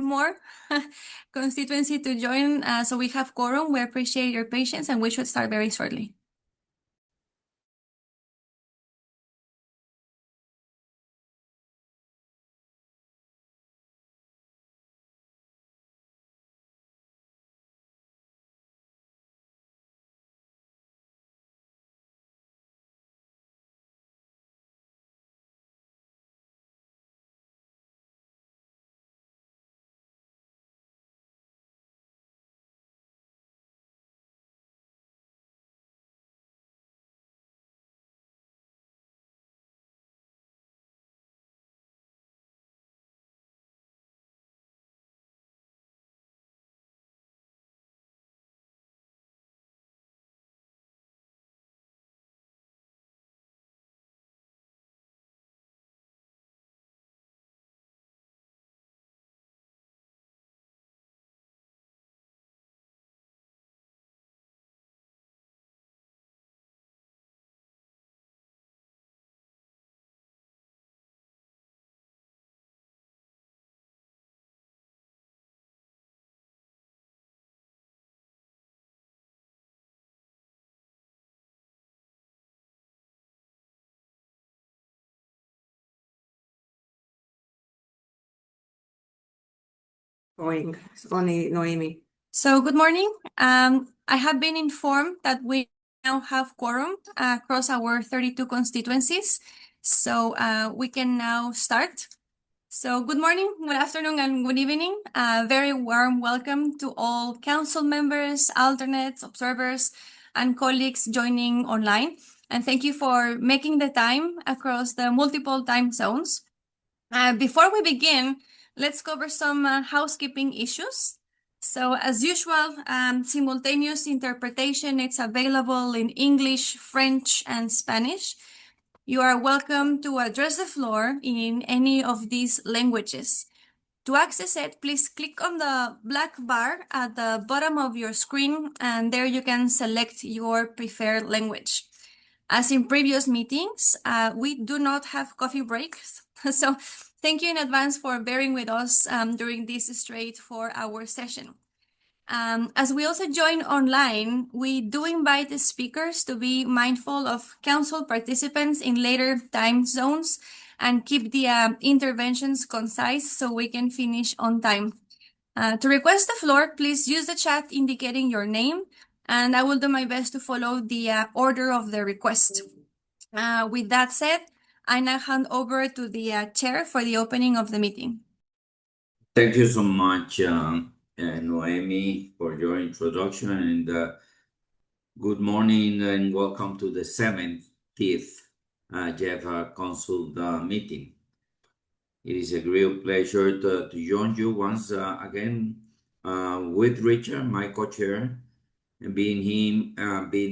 more constituency to join, so we have quorum. We appreciate your patience, and we should start very shortly. Going. It's only Noemi. So good morning. I have been informed that we now have quorum across our 32 constituencies. So we can now start. So good morning, good afternoon, and good evening. Very warm welcome to all council members, alternates, observers, and colleagues joining online. And thank you for making the time across the multiple time zones. Before we begin, let's cover some housekeeping issues. So as usual, simultaneous interpretation is available in English, French, and Spanish. You are welcome to address the floor in any of these languages. To access it, please click on the black bar at the bottom of your screen, and there you can select your preferred language. As in previous meetings, we do not have coffee breaks, so thank you in advance for bearing with us during this straight 4-hour session. As we also join online, we do invite the speakers to be mindful of council participants in later time zones and keep the interventions concise so we can finish on time. To request the floor, please use the chat indicating your name, and I will do my best to follow the order of the request. With that said, I now hand over to the chair for the opening of the meeting. Thank you so much, Noemi, for your introduction, and good morning and welcome to the 70th GEF Council meeting. It is a great pleasure to join you once again with Richard, my co-chair, and being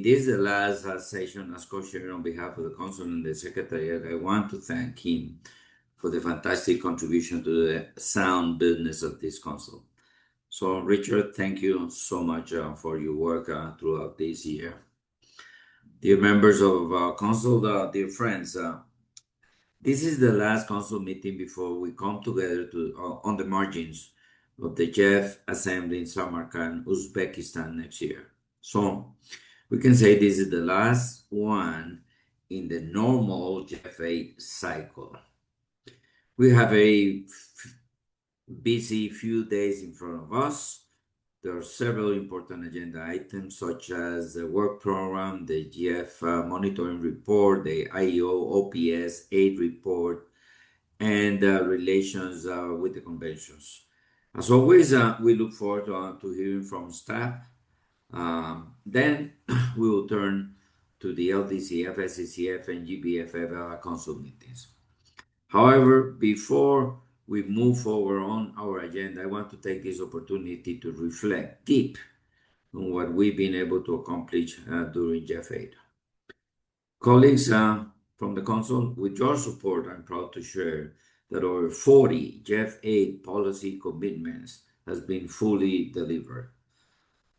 this the last session as co-chair on behalf of the council and the secretariat. I want to thank him for the fantastic contribution to the sound business of this council. So, Richard, thank you so much for your work throughout this year. Dear members of council, dear friends, this is the last council meeting before we come together on the margins of the GEF Assembly in Samarkand, Uzbekistan next year. So we can say this is the last one in the normal GEF cycle. We have a busy few days in front of us. There are several important agenda items such as the work program, the GEF monitoring report, the IEO OPS aid report, and relations with the conventions. As always, we look forward to hearing from staff. Then we will turn to the LDCF, SCCF, and GBFF council meetings. However, before we move forward on our agenda, I want to take this opportunity to reflect deep on what we've been able to accomplish during GEF 8. Colleagues from the council, with your support, I'm proud to share that over 40 GEF 8 policy commitments has been fully delivered.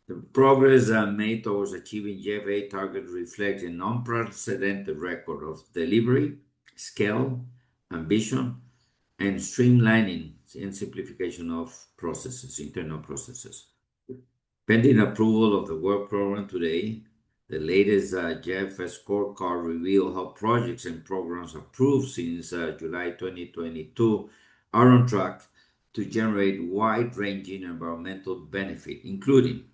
The progress made towards achieving GEF 8 target reflects an unprecedented record of delivery, scale, ambition, and streamlining and simplification of processes, internal processes. Pending approval of the work program today, the latest GEF scorecard revealed how projects and programs approved since July 2022 are on track to generate wide-ranging environmental benefit, including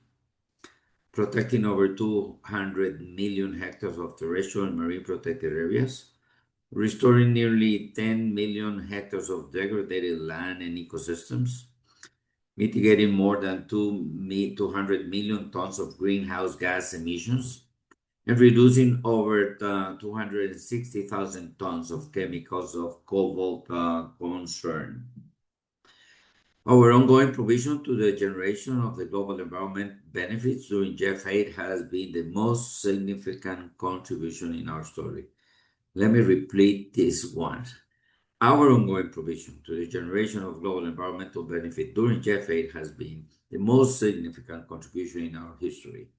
protecting over 200 million hectares of terrestrial and marine protected areas, restoring nearly 10 million hectares of degraded land and ecosystems, mitigating more than 200 million tons of greenhouse gas emissions, and reducing over 260,000 tons of chemicals of cobalt concern. Our ongoing provision to the generation of the global environment benefits during GEF 8 has been the most significant contribution in our story. Let me repeat this one. Our ongoing provision to the generation of global environmental benefit during GEF 8 has been the most significant contribution in our history.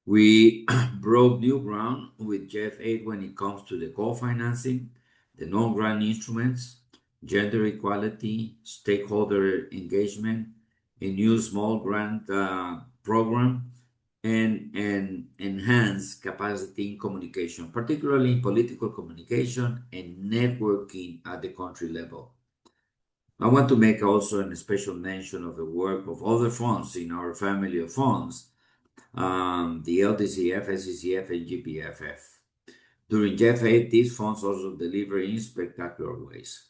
We broke new ground with GEF 8 when it comes to the co-financing, the non-grant instruments, gender equality, stakeholder engagement, a new small grant program, and enhanced capacity in communication, particularly in political communication and networking at the country level. I want to make also a special mention of the work of other funds in our family of funds, the LDCF, SCCF, and GPFF. During GEF 8, these funds also deliver in spectacular ways.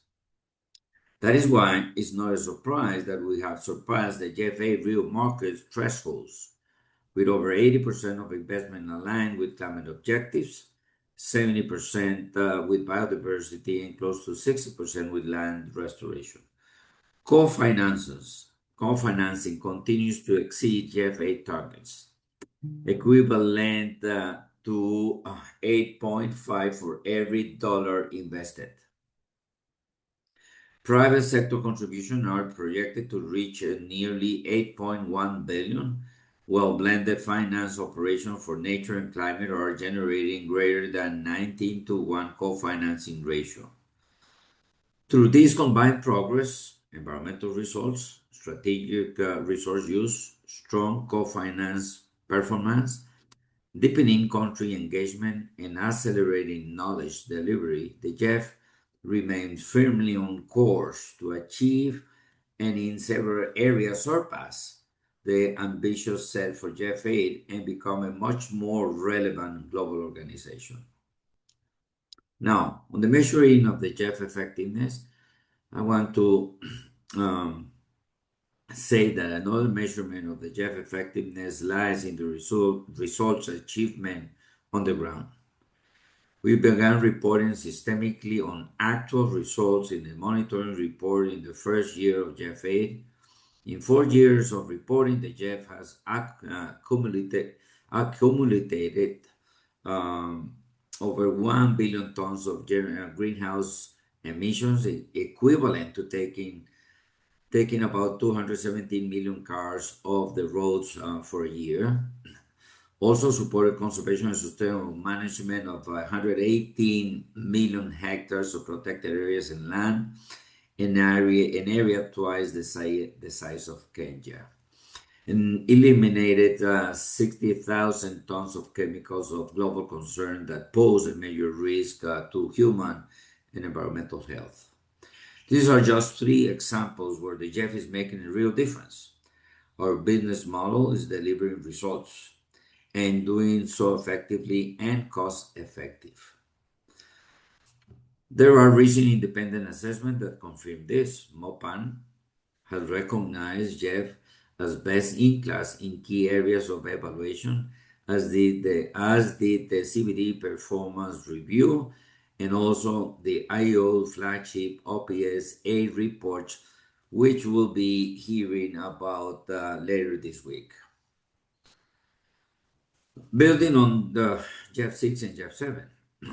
That is why it's not a surprise that we have surpassed the GEF 8 real market thresholds, with over 80% of investment aligned with climate objectives, 70% with biodiversity, and close to 60% with land restoration. Co-financing continues to exceed GEF 8 targets, equivalent to 8.5 for every dollar invested. Private sector contributions are projected to reach nearly 8.1 billion, while blended finance operations for nature and climate are generating greater than 19-to-1 co-financing ratio. Through this combined progress, environmental results, strategic resource use, strong co-finance performance, deepening country engagement, and accelerating knowledge delivery, the GEF remains firmly on course to achieve and in several areas surpass the ambitious set for GEF 8 and become a much more relevant global organization. Now, on the measuring of the GEF effectiveness, I want to say that another measurement of the GEF effectiveness lies in the results achievement on the ground. We began reporting systemically on actual results in the monitoring report in the first year of GEF 8. In 4 years of reporting, the GEF has accumulated over 1 billion tons of greenhouse emissions, equivalent to taking about 217 million cars off the roads for a year. Also supported conservation and sustainable management of 118 million hectares of protected areas and land, an area twice the size of Kenya, and eliminated 60,000 tons of chemicals of global concern that pose a major risk to human and environmental health. These are just 3 examples where the GEF is making a real difference. Our business model is delivering results and doing so effectively and cost-effective. There are recent independent assessments that confirm this. MOPAN has recognized GEF as best in class in key areas of evaluation, as did the CBD performance review, and also the IO flagship OPS 8 report, which we'll be hearing about later this week. Building on the GEF 6 and GEF 7,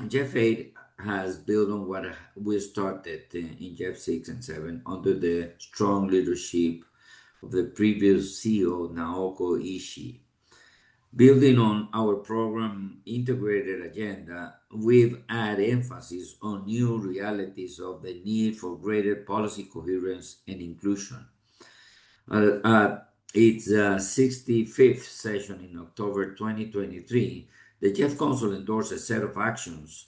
GEF 8 has built on what we started in GEF 6 and 7 under the strong leadership of the previous CEO, Naoko Ishii. Building on our program integrated agenda, we've added emphasis on new realities of the need for greater policy coherence and inclusion. At its 65th session in October 2023, the GEF Council endorsed a set of actions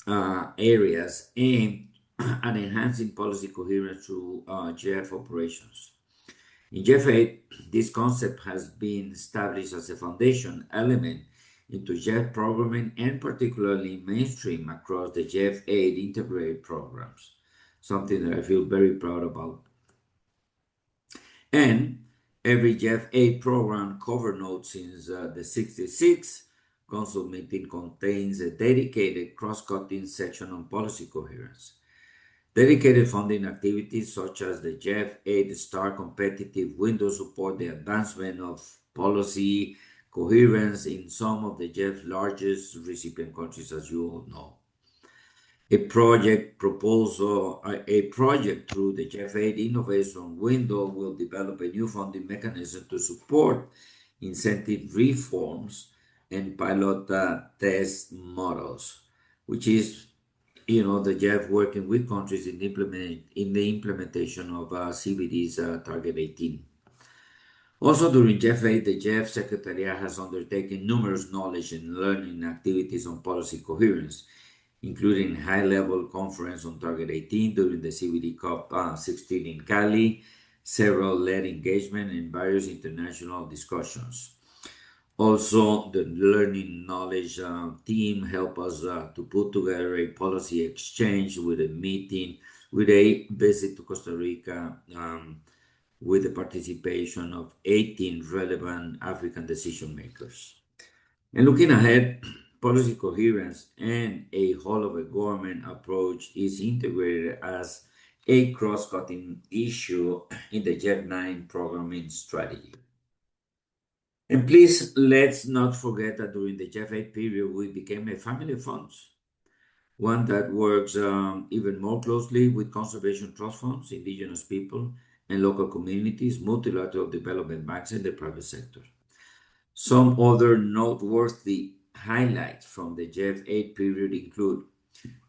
areas aimed at enhancing policy coherence through GEF operations. In GEF 8, this concept has been established as a foundation element into GEF programming and particularly mainstream across the GEF 8 integrated programs, something that I feel very proud about. And every GEF 8 program cover note since the 66 Council meeting contains a dedicated cross-cutting section on policy coherence. Dedicated funding activities such as the GEF 8 Star competitive window support the advancement of policy coherence in some of the GEF's largest recipient countries, as you all know. A project through the GEF 8 innovation window will develop a new funding mechanism to support incentive reforms and pilot test models, which is the GEF working with countries in the implementation of CBD's Target 18. Also, during GEF 8, the GEF Secretariat has undertaken numerous knowledge and learning activities on policy coherence, including high-level conference on Target 18 during the CBD COP 16 in Cali, several lead engagement, and various international discussions. Also, the learning knowledge team helped us to put together a policy exchange with a visit to Costa Rica with the participation of 18 relevant African decision makers. And looking ahead, policy coherence and a whole of a government approach is integrated as a cross-cutting issue in the GEF 9 programming strategy. And please, let's not forget that during the GEF 8 period, we became a family of funds, one that works even more closely with conservation trust funds, indigenous people, and local communities, multilateral development banks, and the private sector. Some other noteworthy highlights from the GEF 8 period include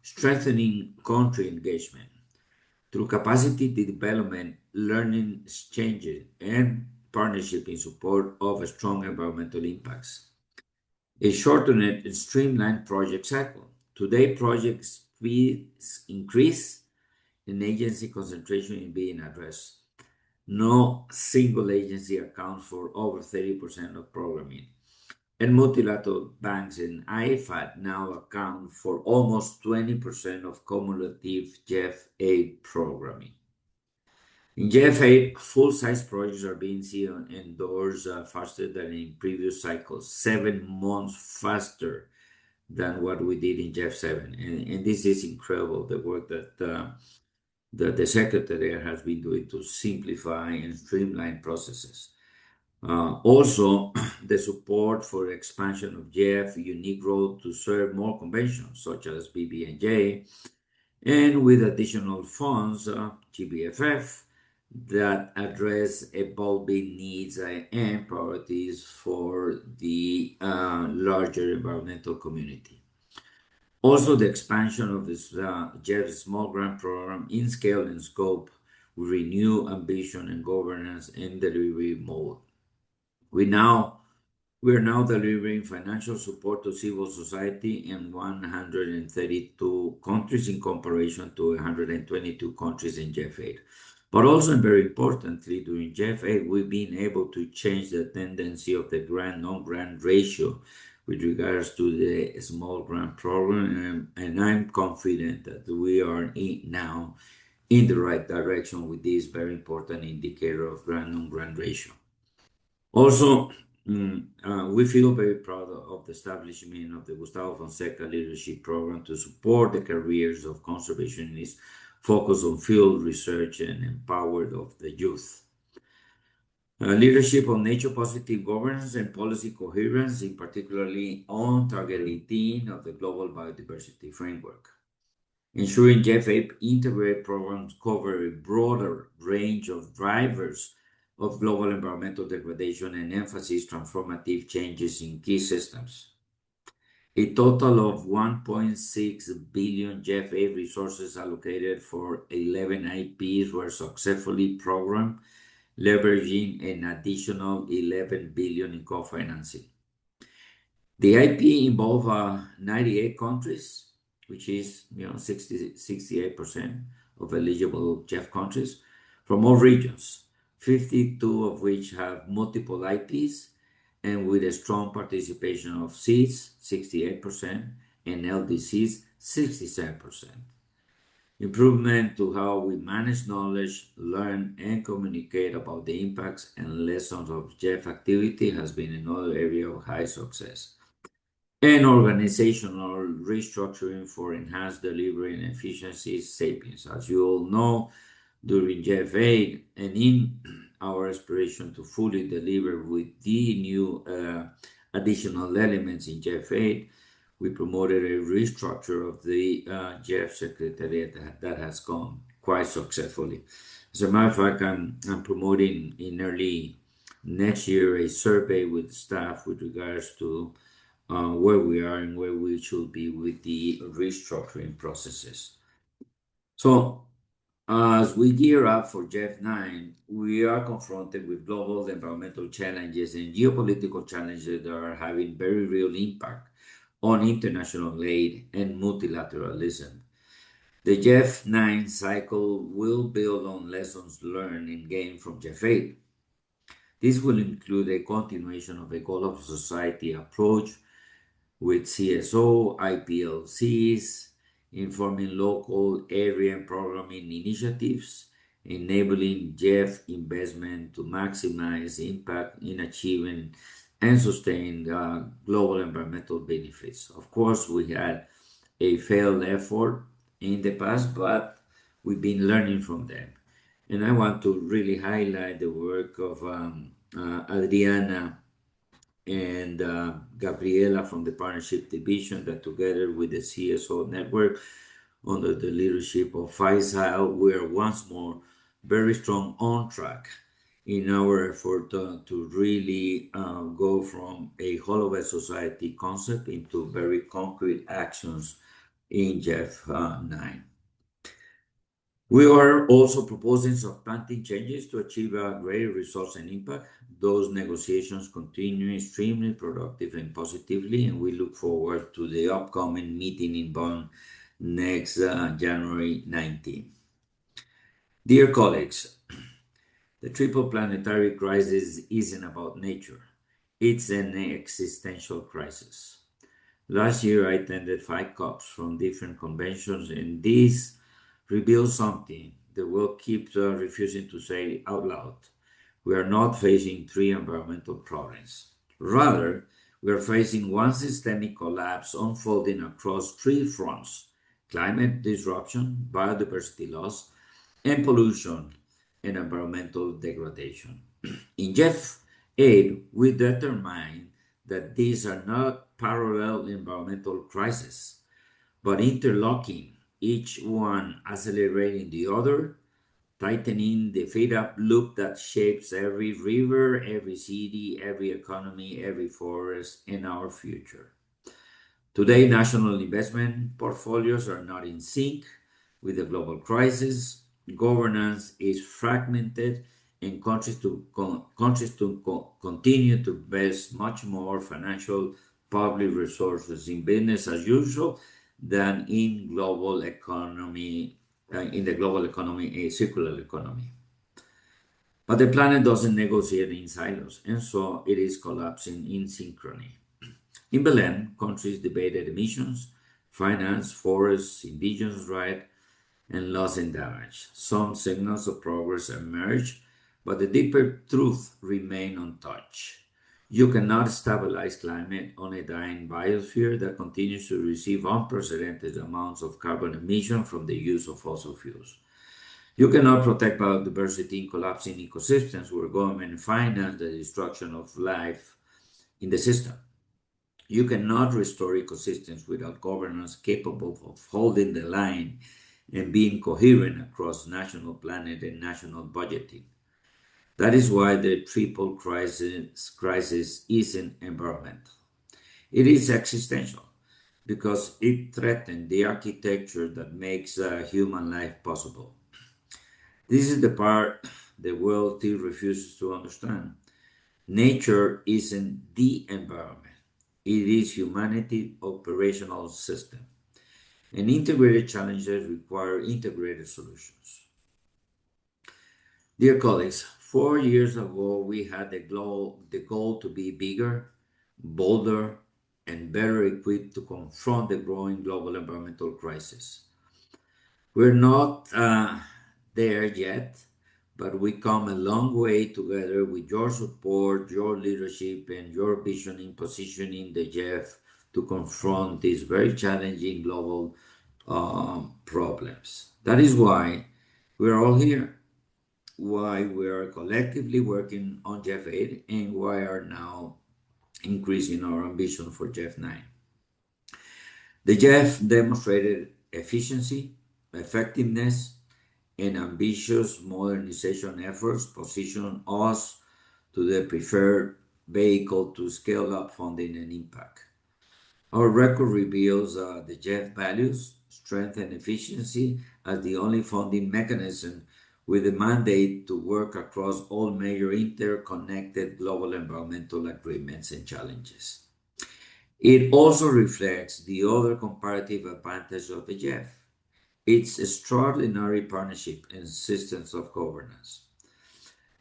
strengthening country engagement through capacity development, learning exchanges, and partnership in support of strong environmental impacts. A shortened and streamlined project cycle. Today, project speeds increase and agency concentration is being addressed. No single agency accounts for over 30% of programming. And multilateral banks and IFAD now account for almost 20% of cumulative GEF 8 programming. In GEF 8, full-size projects are being seen endorsed faster than in previous cycles, 7 months faster than what we did in GEF 7. And this is incredible, the work that the Secretary has been doing to simplify and streamline processes. Also, the support for expansion of GEF unique role to serve more conventions such as BBNJ, and with additional funds, GBFF, that address evolving needs and priorities for the larger environmental community. Also, the expansion of this GEF small grant program in scale and scope will renew ambition and governance and delivery mode. We are now delivering financial support to civil society in 132 countries in comparison to 122 countries in GEF 8. But also, and very importantly, during GEF 8, we've been able to change the tendency of the grant-non-grant ratio with regards to the small grant program, and I'm confident that we are now in the right direction with this very important indicator of grant-non-grant ratio. Also, we feel very proud of the establishment of the Gustavo Fonseca Leadership Program to support the careers of conservationists focused on field research and empowered of the youth. Leadership on nature positive governance and policy coherence, in particularly on Target 18 of the Global Biodiversity Framework. Ensuring GEF 8 integrated programs cover a broader range of drivers of global environmental degradation and emphasize transformative changes in key systems. A total of 1.6 billion GEF resources allocated for 11 IPs were successfully programmed, leveraging an additional 11 billion in co-financing. The IP involved 98 countries, which is 68% of eligible GEF countries from all regions, 52 of which have multiple IPs, and with a strong participation of seeds, 68%, and LDCs, 67%. Improvement to how we manage knowledge, learn, and communicate about the impacts and lessons of GEF activity has been another area of high success. And organizational restructuring for enhanced delivery and efficiency savings. As you all know, during GEF8 and in our aspiration to fully deliver with the new additional elements in GEF8, we promoted a restructure of the GEF Secretariat that has gone quite successfully. As a matter of fact, I'm promoting in early next year a survey with staff with regards to where we are and where we should be with the restructuring processes. So, as we gear up for GEF9, we are confronted with global environmental challenges and geopolitical challenges that are having very real impact on international aid and multilateralism. The GEF9 cycle will build on lessons learned and gained from GEF8. This will include a continuation of a goal of society approach with CSO, IPLCs, informing local area and programming initiatives, enabling GEF investment to maximize impact in achieving and sustain global environmental benefits. Of course, we had a failed effort in the past, but we've been learning from them. And I want to really highlight the work of Adriana and Gabriela from the Partnership Division that together with the CSO network under the leadership of Faisal, we are once more very strong on track in our effort to really go from a whole of a society concept into very concrete actions in GEF9. We are also proposing substantive changes to achieve a greater results and impact. Those negotiations continue extremely productive and positively, and we look forward to the upcoming meeting in Bonn next January 19. Dear colleagues, the triple planetary crisis isn't about nature. It's an existential crisis. Last year, I attended 5 COPs from different conventions, and this reveals something the world keeps refusing to say out loud. We are not facing 3 environmental problems. Rather, we are facing one systemic collapse unfolding across 3 fronts: climate disruption, biodiversity loss, and pollution and environmental degradation. In GEF8, we determined that these are not parallel environmental crises, but interlocking, each one accelerating the other, tightening the feed-up loop that shapes every river, every city, every economy, every forest, and our future. Today, national investment portfolios are not in sync with the global crisis. Governance is fragmented, and countries continue to invest much more financial public resources in business as usual than in global economy, a circular economy. But the planet doesn't negotiate in silos, and so it is collapsing in synchrony. In Belém, countries debated emissions, finance, forests, indigenous rights, and loss and damage. Some signals of progress emerge, but the deeper truth remains untouched. You cannot stabilize climate on a dying biosphere that continues to receive unprecedented amounts of carbon emission from the use of fossil fuels. You cannot protect biodiversity in collapsing ecosystems where government finance the destruction of life in the system. You cannot restore ecosystems without governance capable of holding the line and being coherent across national planet and national budgeting. That is why the triple crisis isn't environmental. It is existential because it threatens the architecture that makes human life possible. This is the part the world still refuses to understand. Nature isn't the environment. It is humanity's operational system. And integrated challenges require integrated solutions. Dear colleagues, 4 years ago we had the goal to be bigger, bolder, and better equipped to confront the growing global environmental crisis. We're not there yet, but we come a long way together with your support, your leadership, and your vision in positioning the GEF to confront these very challenging global problems. That is why we're all here, why we are collectively working on GEF 8, and why are now increasing our ambition for GEF 9. The GEF demonstrated efficiency, effectiveness, and ambitious modernization efforts position us to the preferred vehicle to scale up funding and impact. Our record reveals the GEF values strength and efficiency as the only funding mechanism with a mandate to work across all major interconnected global environmental agreements and challenges. It also reflects the other comparative advantage of the GEF, its extraordinary partnership and systems of governance.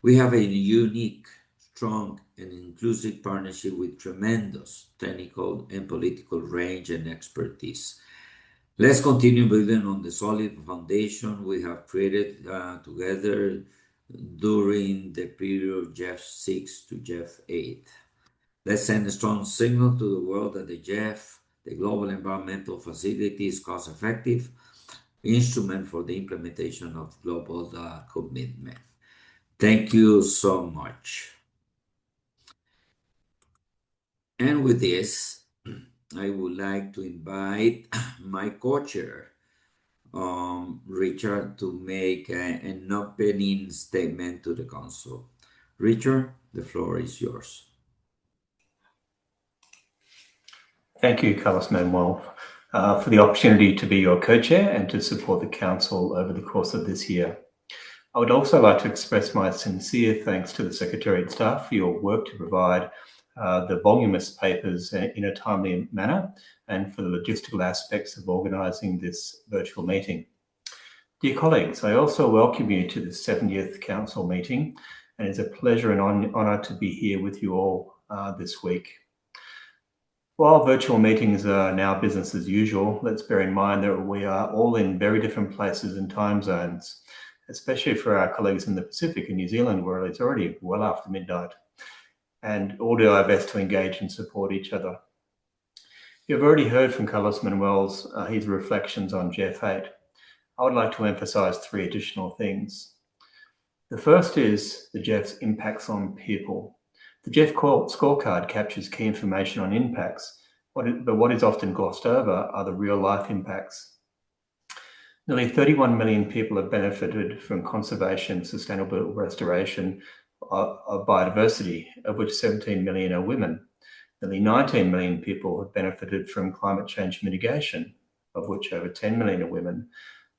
We have a unique, strong, and inclusive partnership with tremendous technical and political range and expertise. Let's continue building on the solid foundation we have created together during the period GEF 6 to GEF 8. Let's send a strong signal to the world that the GEF, the Global Environmental Facility, is cost-effective instrument for the implementation of global commitment. Thank you so much. And with this, I would like to invite my co-chair, Richard, to make an opening statement to the Council. Richard, the floor is yours. Thank you, Carlos Manuel, for the opportunity to be your co-chair and to support the Council over the course of this year. I would also like to express my sincere thanks to the Secretariat staff for your work to provide the voluminous papers in a timely manner and for the logistical aspects of organising this virtual meeting. Dear colleagues, I also welcome you to the 70th Council meeting, and it's a pleasure and honour to be here with you all this week. While virtual meetings are now business as usual, let's bear in mind that we are all in very different places and time zones, especially for our colleagues in the Pacific and New Zealand, where it's already well after midnight, and all do our best to engage and support each other. You've already heard from Carlos Manuel's his reflections on GEF 8. I would like to emphasise 3 additional things. The first is the GEF's impacts on people. The GEF scorecard captures key information on impacts, but what is often glossed over are the real-life impacts. Nearly 31 million people have benefited from conservation and sustainable restoration of biodiversity, of which 17 million are women. Nearly 19 million people have benefited from climate change mitigation, of which over 10 million are women.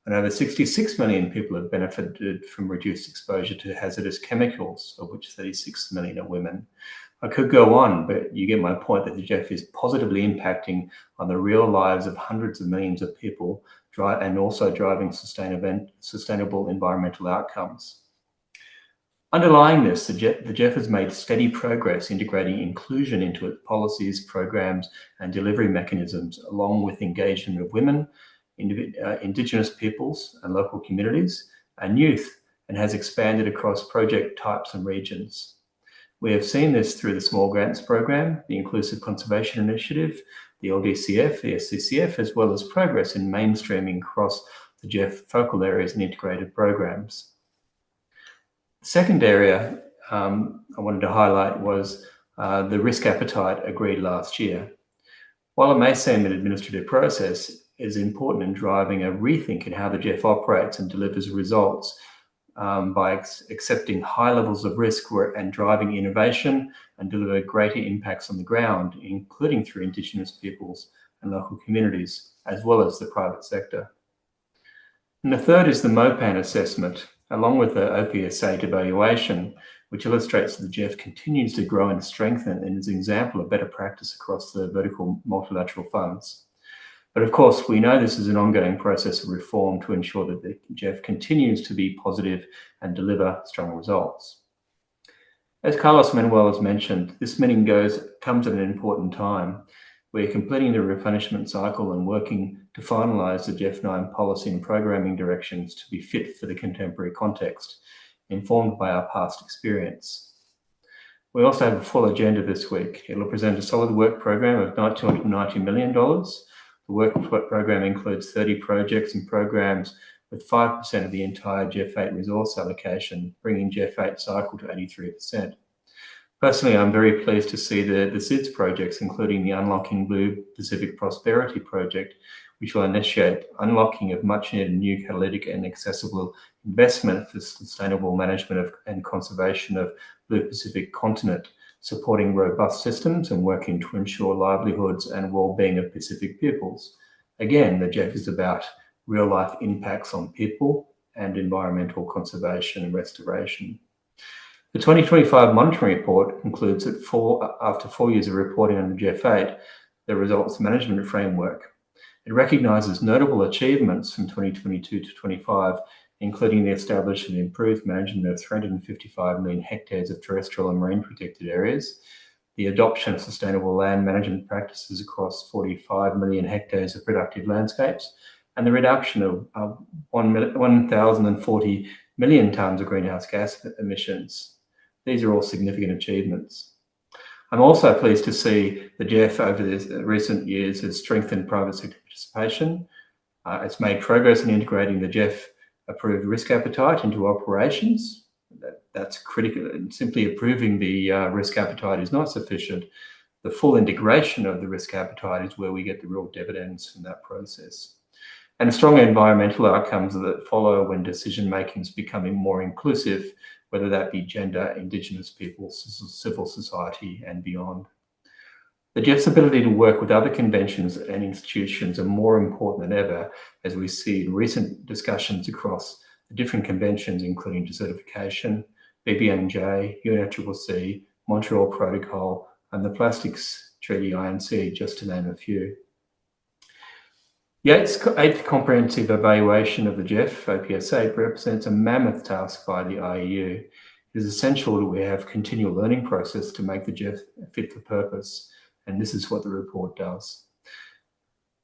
And over 66 million people have benefited from reduced exposure to hazardous chemicals, of which 36 million are women. I could go on, but you get my point that the GEF is positively impacting on the real lives of hundreds of millions of people and also driving sustainable environmental outcomes. Underlying this, the GEF has made steady progress integrating inclusion into its policies, programs, and delivery mechanisms, along with engagement of women, Indigenous peoples and local communities, and youth, and has expanded across project types and regions. We have seen this through the Small Grants Program, the Inclusive Conservation Initiative, the LDCF, the SCCF, as well as progress in mainstreaming across the GEF focal areas and integrated programs. The second area I wanted to highlight was the risk appetite agreed last year. While it may seem an administrative process, it is important in driving a rethink in how the GEF operates and delivers results by accepting high levels of risk and driving innovation and deliver greater impacts on the ground, including through Indigenous peoples and local communities, as well as the private sector. And the third is the MOPAN assessment, along with the OPS8 evaluation, which illustrates that the GEF continues to grow and strengthen and is an example of better practice across the vertical multilateral funds. But of course, we know this is an ongoing process of reform to ensure that the GEF continues to be positive and deliver strong results. As Carlos Manuel has mentioned, this meeting comes at an important time. We're completing the replenishment cycle and working to finalise the GEF9 policy and programming directions to be fit for the contemporary context, informed by our past experience. We also have a full agenda this week. It will present a solid work program of $290 million. The work program includes 30 projects and programs with 5% of the entire GEF8 resource allocation, bringing GEF8 cycle to 83%. Personally, I'm very pleased to see the SIDS projects, including the Unlocking Blue Pacific Prosperity Project, which will initiate unlocking of much-needed new catalytic and accessible investment for sustainable management and conservation of Blue Pacific continent, supporting robust systems and working to ensure livelihoods and well-being of Pacific peoples. Again, the GEF is about real-life impacts on people and environmental conservation and restoration. The 2025 monitoring report concludes that after 4 years of reporting on the GEF8, the results management framework. It recognises notable achievements from 2022 to 25, including the establishment and improved management of 355 million hectares of terrestrial and marine protected areas, the adoption of sustainable land management practices across 45 million hectares of productive landscapes, and the reduction of 1,040 million tonnes of greenhouse gas emissions. These are all significant achievements. I'm also pleased to see the GEF over the recent years has strengthened private sector participation. It's made progress in integrating the GEF approved risk appetite into operations. That's critical. Simply approving the risk appetite is not sufficient. The full integration of the risk appetite is where we get the real dividends from that process. And strong environmental outcomes that follow when decision-making is becoming more inclusive, whether that be gender, Indigenous peoples, civil society, and beyond. The GEF's ability to work with other conventions and institutions are more important than ever, as we see in recent discussions across the different conventions, including desertification, BBNJ, UNFCCC, Montreal Protocol, and the Plastics Treaty INC, just to name a few. Yates' eighth comprehensive evaluation of the GEF OPS8 represents a mammoth task by the IEU. It is essential that we have a continual learning process to make the GEF fit for purpose, and this is what the report does.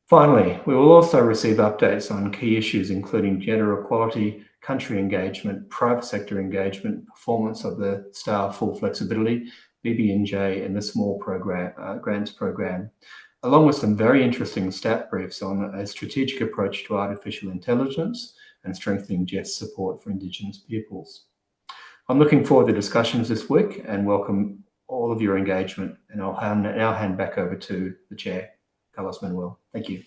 Finally, we will also receive updates on key issues including gender equality, country engagement, private sector engagement, performance of the STAR full flexibility, BBNJ, and the small grants program, along with some very interesting stat briefs on a strategic approach to artificial intelligence and strengthening GEF's support for Indigenous peoples. I'm looking forward to discussions this week and welcome all of your engagement, and I'll now hand back over to the Chair, Carlos Manuel. Thank you.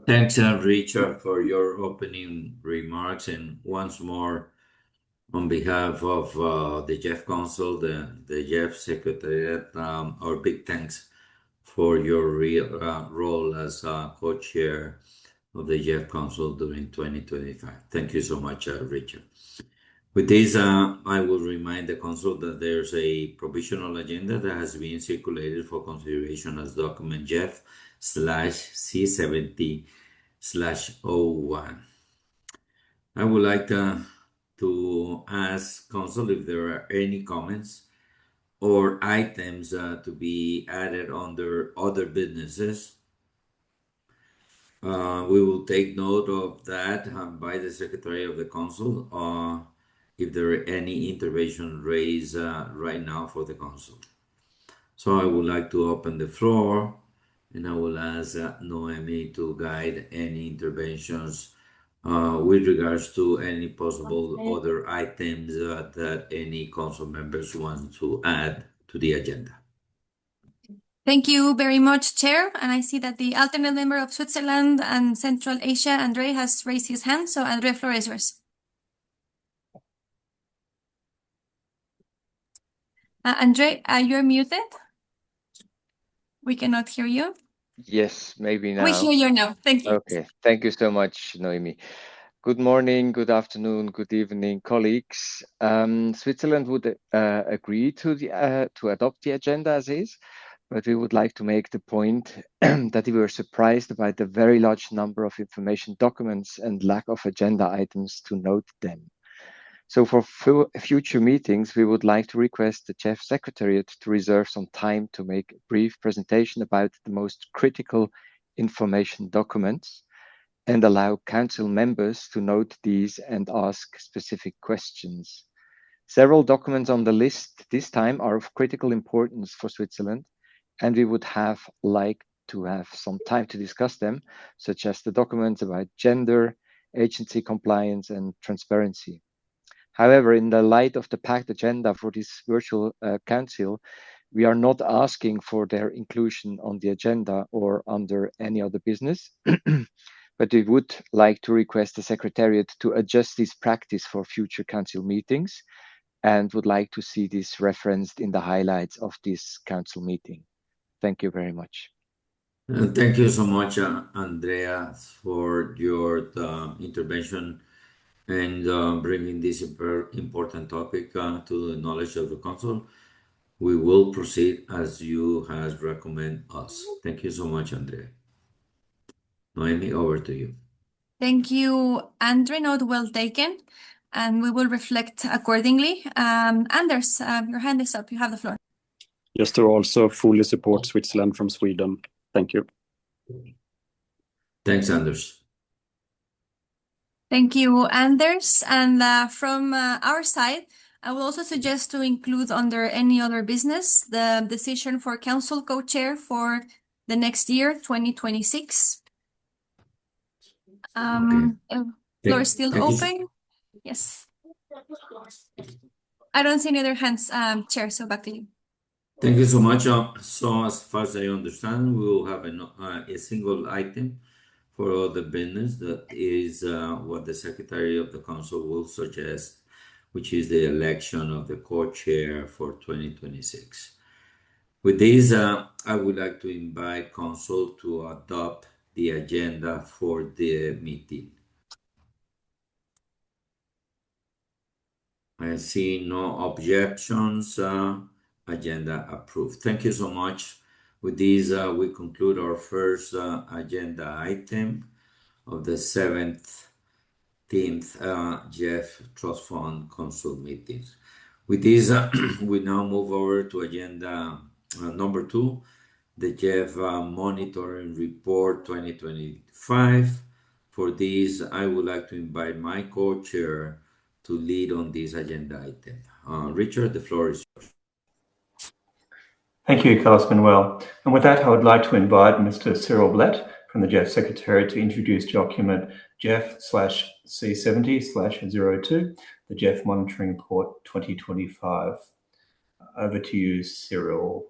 Thanks, Richard, for your opening remarks, and once more, on behalf of the GEF Council, the GEF Secretariat, our big thanks for your role as co-chair of the GEF Council during 2025. Thank you so much, Richard. With this, I will remind the Council that there's a provisional agenda that has been circulated for consideration as document GEF/C70/01. I would like to ask Council if there are any comments or items to be added under other businesses. We will take note of that by the Secretary of the Council if there are any intervention raised right now for the Council. So I would like to open the floor, and I will ask Noemi to guide any interventions with regards to any possible other items that any Council members want to add to the agenda. Thank you very much, Chair. And I see that the alternate member of Switzerland and Central Asia, Andre, has raised his hand. So, Andre, floor is yours. Andre, you're muted. We cannot hear you. Yes, maybe We now. hear you now. Thank you. Okay, thank you so much, Noemi. Good morning, good afternoon, good evening, colleagues. Switzerland would agree to adopt the agenda as is, but we would like to make the point that we were surprised by the very large number of information documents and lack of agenda items to note them. So for future meetings, we would like to request the GEF Secretariat to reserve some time to make a brief presentation about the most critical information documents and allow council members to note these and ask specific questions. Several documents on the list this time are of critical importance for Switzerland, and we would have liked to have some time to discuss them, such as the documents about gender, agency compliance, and transparency. However, in the light of the packed agenda for this virtual council, we are not asking for their inclusion on the agenda or under any other business, but we would like to request the Secretariat to adjust this practice for future council meetings and would like to see this referenced in the highlights of this council meeting. Thank you very much. Thank you so much, Andrea, for your intervention and bringing this important topic to the knowledge of the council. We will proceed as you has recommend us. Thank you so much, Andrea. Noemi, over to you. Thank you, Andre. Note well taken, and we will reflect accordingly. Anders, your hand is up. You have the floor. Just to also fully support Switzerland from Sweden. Thank you. Thanks, Anders. Thank you, Anders. And from our side, I will also suggest to include under any other business the decision for council co-chair for the next year, 2026. Floor is still open. Yes. I don't see any other hands, Chair, so back to you. Thank you so much. So as far as I understand, we will have a single item for all the business. That is what the Secretary of the Council will suggest, which is the election of the co-chair for 2026. With this, I would like to invite Council to adopt the agenda for the meeting. I see no objections. Agenda approved. Thank you so much. With this, we conclude our first agenda item of the 17th GEF Trust Fund Council meetings. With this, we now move over to agenda number 2, the GEF Monitoring Report 2025. For this, I would like to invite my co-chair to lead on this agenda item. Richard, the floor is yours. Thank you, Carlos Manuel. And with that, I would like to invite Mr. Cyril Blatt from the GEF Secretary to introduce document GEF/C70/02, the GEF Monitoring Report 2025. Over to you, Cyril.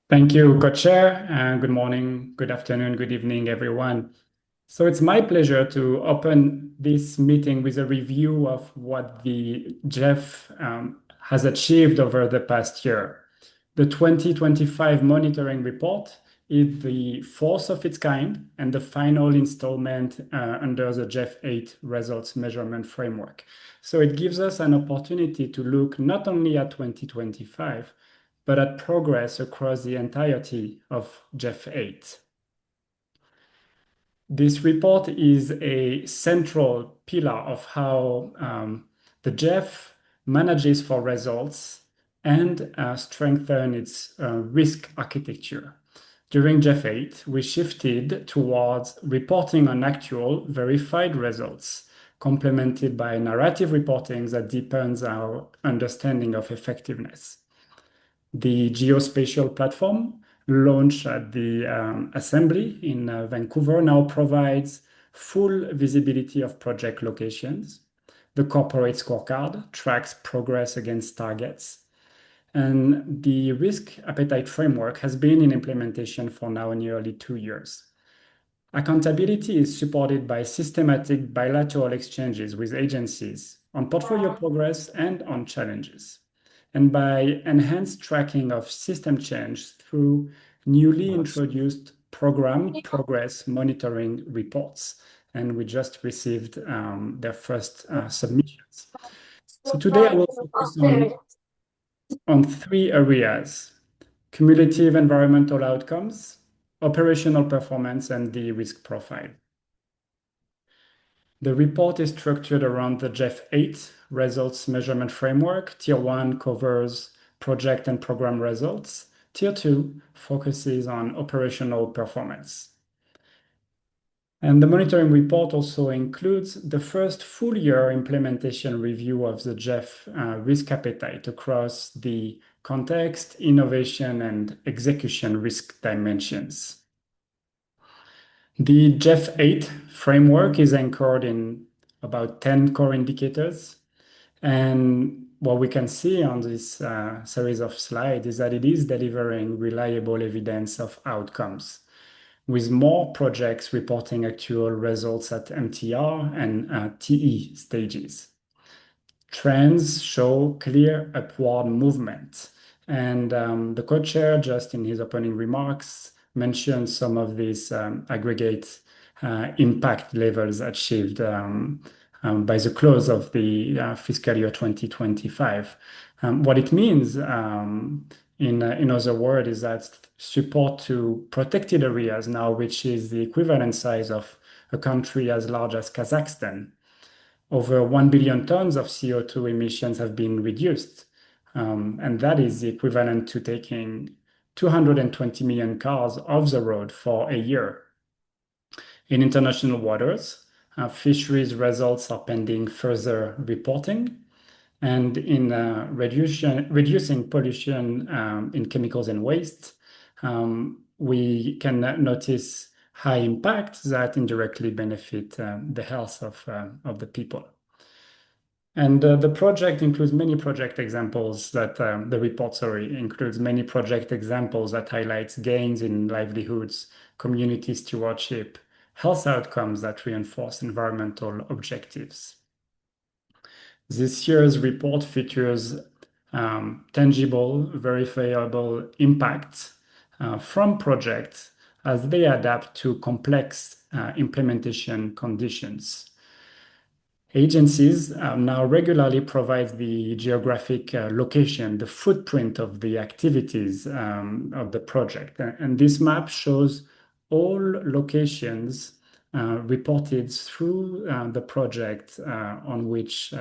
Thank you, Co-Chair. Good morning, good afternoon, good evening, everyone. So it's my pleasure to open this meeting with a review of what the GEF has achieved over the past year. The 2025 monitoring report is the fourth of its kind and the final installment under the GEF 8 results measurement framework. So it gives us an opportunity to look not only at 2025, but at progress across the entirety of GEF 8. This report is a central pillar of how the GEF manages for results and strengthen its risk architecture. During GEF 8, we shifted towards reporting on actual verified results, complemented by narrative reporting that deepens our understanding of effectiveness. The geospatial platform, launched at the Assembly in Vancouver, now provides full visibility of project locations. The corporate scorecard tracks progress against targets. And the risk appetite framework has been in implementation for now nearly 2 years. Accountability is supported by systematic bilateral exchanges with agencies on portfolio progress and on challenges. and by enhanced tracking of system change through newly introduced program progress monitoring reports. And we just received their first submissions. So today I will focus on 3 areas: cumulative environmental outcomes, operational performance, and the risk profile. The report is structured around the GEF 8 results measurement framework. Tier 1 covers project and program results. Tier 2 focuses on operational performance. And the monitoring report also includes the first full year implementation review of the GEF risk appetite across the context, innovation, and execution risk dimensions. The GEF 8 framework is anchored in about 10 core indicators. And what we can see on this series of slides is that it is delivering reliable evidence of outcomes, with more projects reporting actual results at MTR and TE stages. Trends show clear upward movement. And the co-chair, just in his opening remarks, mentioned some of these aggregate impact levels achieved by the close of the fiscal year 2025. What it means, in other words, is that support to protected areas now reaches the equivalent size of a country as large as Kazakhstan. Over 1 billion tons of CO2 emissions have been reduced. And that is the equivalent to taking 220 million cars off the road for a year. In international waters, fisheries results are pending further reporting. And in reducing pollution in chemicals and waste, we can notice high impacts that indirectly benefit the health of the people. And the project includes many project examples that the report, includes many project examples that highlights gains in livelihoods, community stewardship, health outcomes that reinforce environmental objectives. This year's report features tangible, verifiable impacts from projects as they adapt to complex implementation conditions. Agencies now regularly provide the geographic location, the footprint of the activities of the project. And this map shows all locations reported through the project on which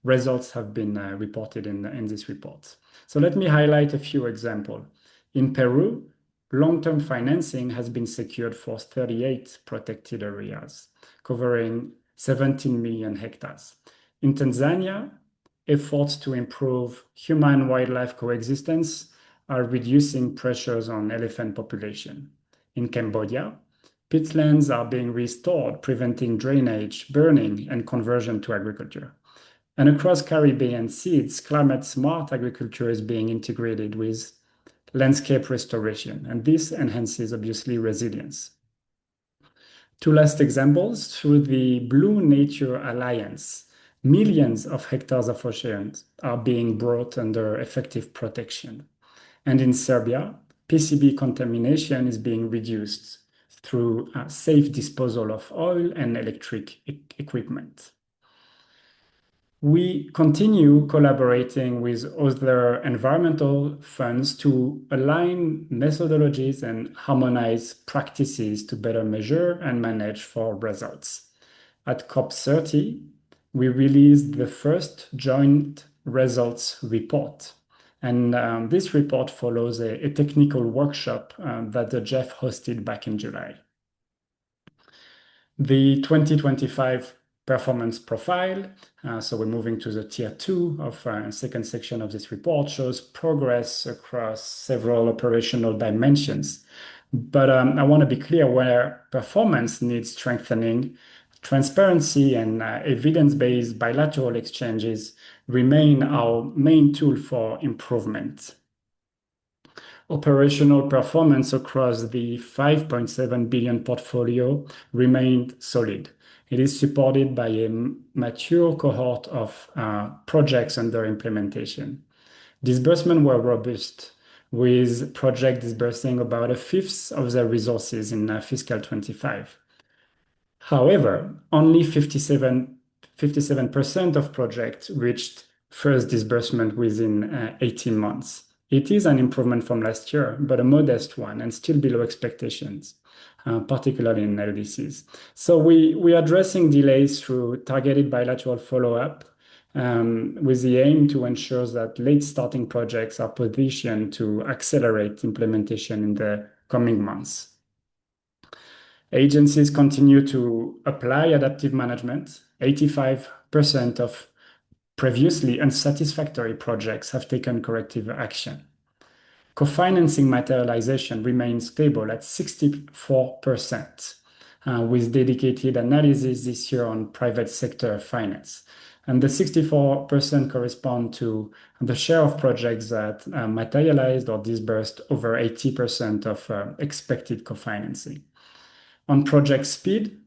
results have been reported in this report. So let me highlight a few examples. In Peru, long-term financing has been secured for 38 protected areas, covering 17 million hectares. In Tanzania, efforts to improve human-wildlife coexistence are reducing pressures on elephant population. In Cambodia, peatlands are being restored, preventing drainage, burning, and conversion to agriculture. And across Caribbean seas, climate-smart agriculture is being integrated with landscape restoration, and this enhances, obviously, resilience. 2 last examples: through the Blue Nature Alliance, millions of hectares of oceans are being brought under effective protection. And in Serbia, PCB contamination is being reduced through safe disposal of oil and electric equipment. We continue collaborating with other environmental funds to align methodologies and harmonize practices to better measure and manage for results. At COP30, we released the first joint results report. And this report follows a technical workshop that the GEF hosted back in July. The 2025 performance profile, so we're moving to the tier 2 of second section of this report, shows progress across several operational dimensions. But I want to be clear where performance needs strengthening. Transparency and evidence-based bilateral exchanges remain our main tool for improvement. Operational performance across the 5.7 billion portfolio remained solid. It is supported by a mature cohort of projects under implementation. Disbursement were robust, with project disbursing about a fifth of their resources in fiscal 25. However, only 57% of projects reached first disbursement within 18 months. It is an improvement from last year, but a modest one and still below expectations, particularly in LDCs. So we're addressing delays through targeted bilateral follow-up with the aim to ensure that late starting projects are positioned to accelerate implementation in the coming months. Agencies continue to apply adaptive management. 85% of previously unsatisfactory projects have taken corrective action. Co-financing materialization remains stable at 64%, with dedicated analysis this year on private sector finance. And the 64% correspond to the share of projects that materialized or disbursed over 80% of expected co-financing. On project speed,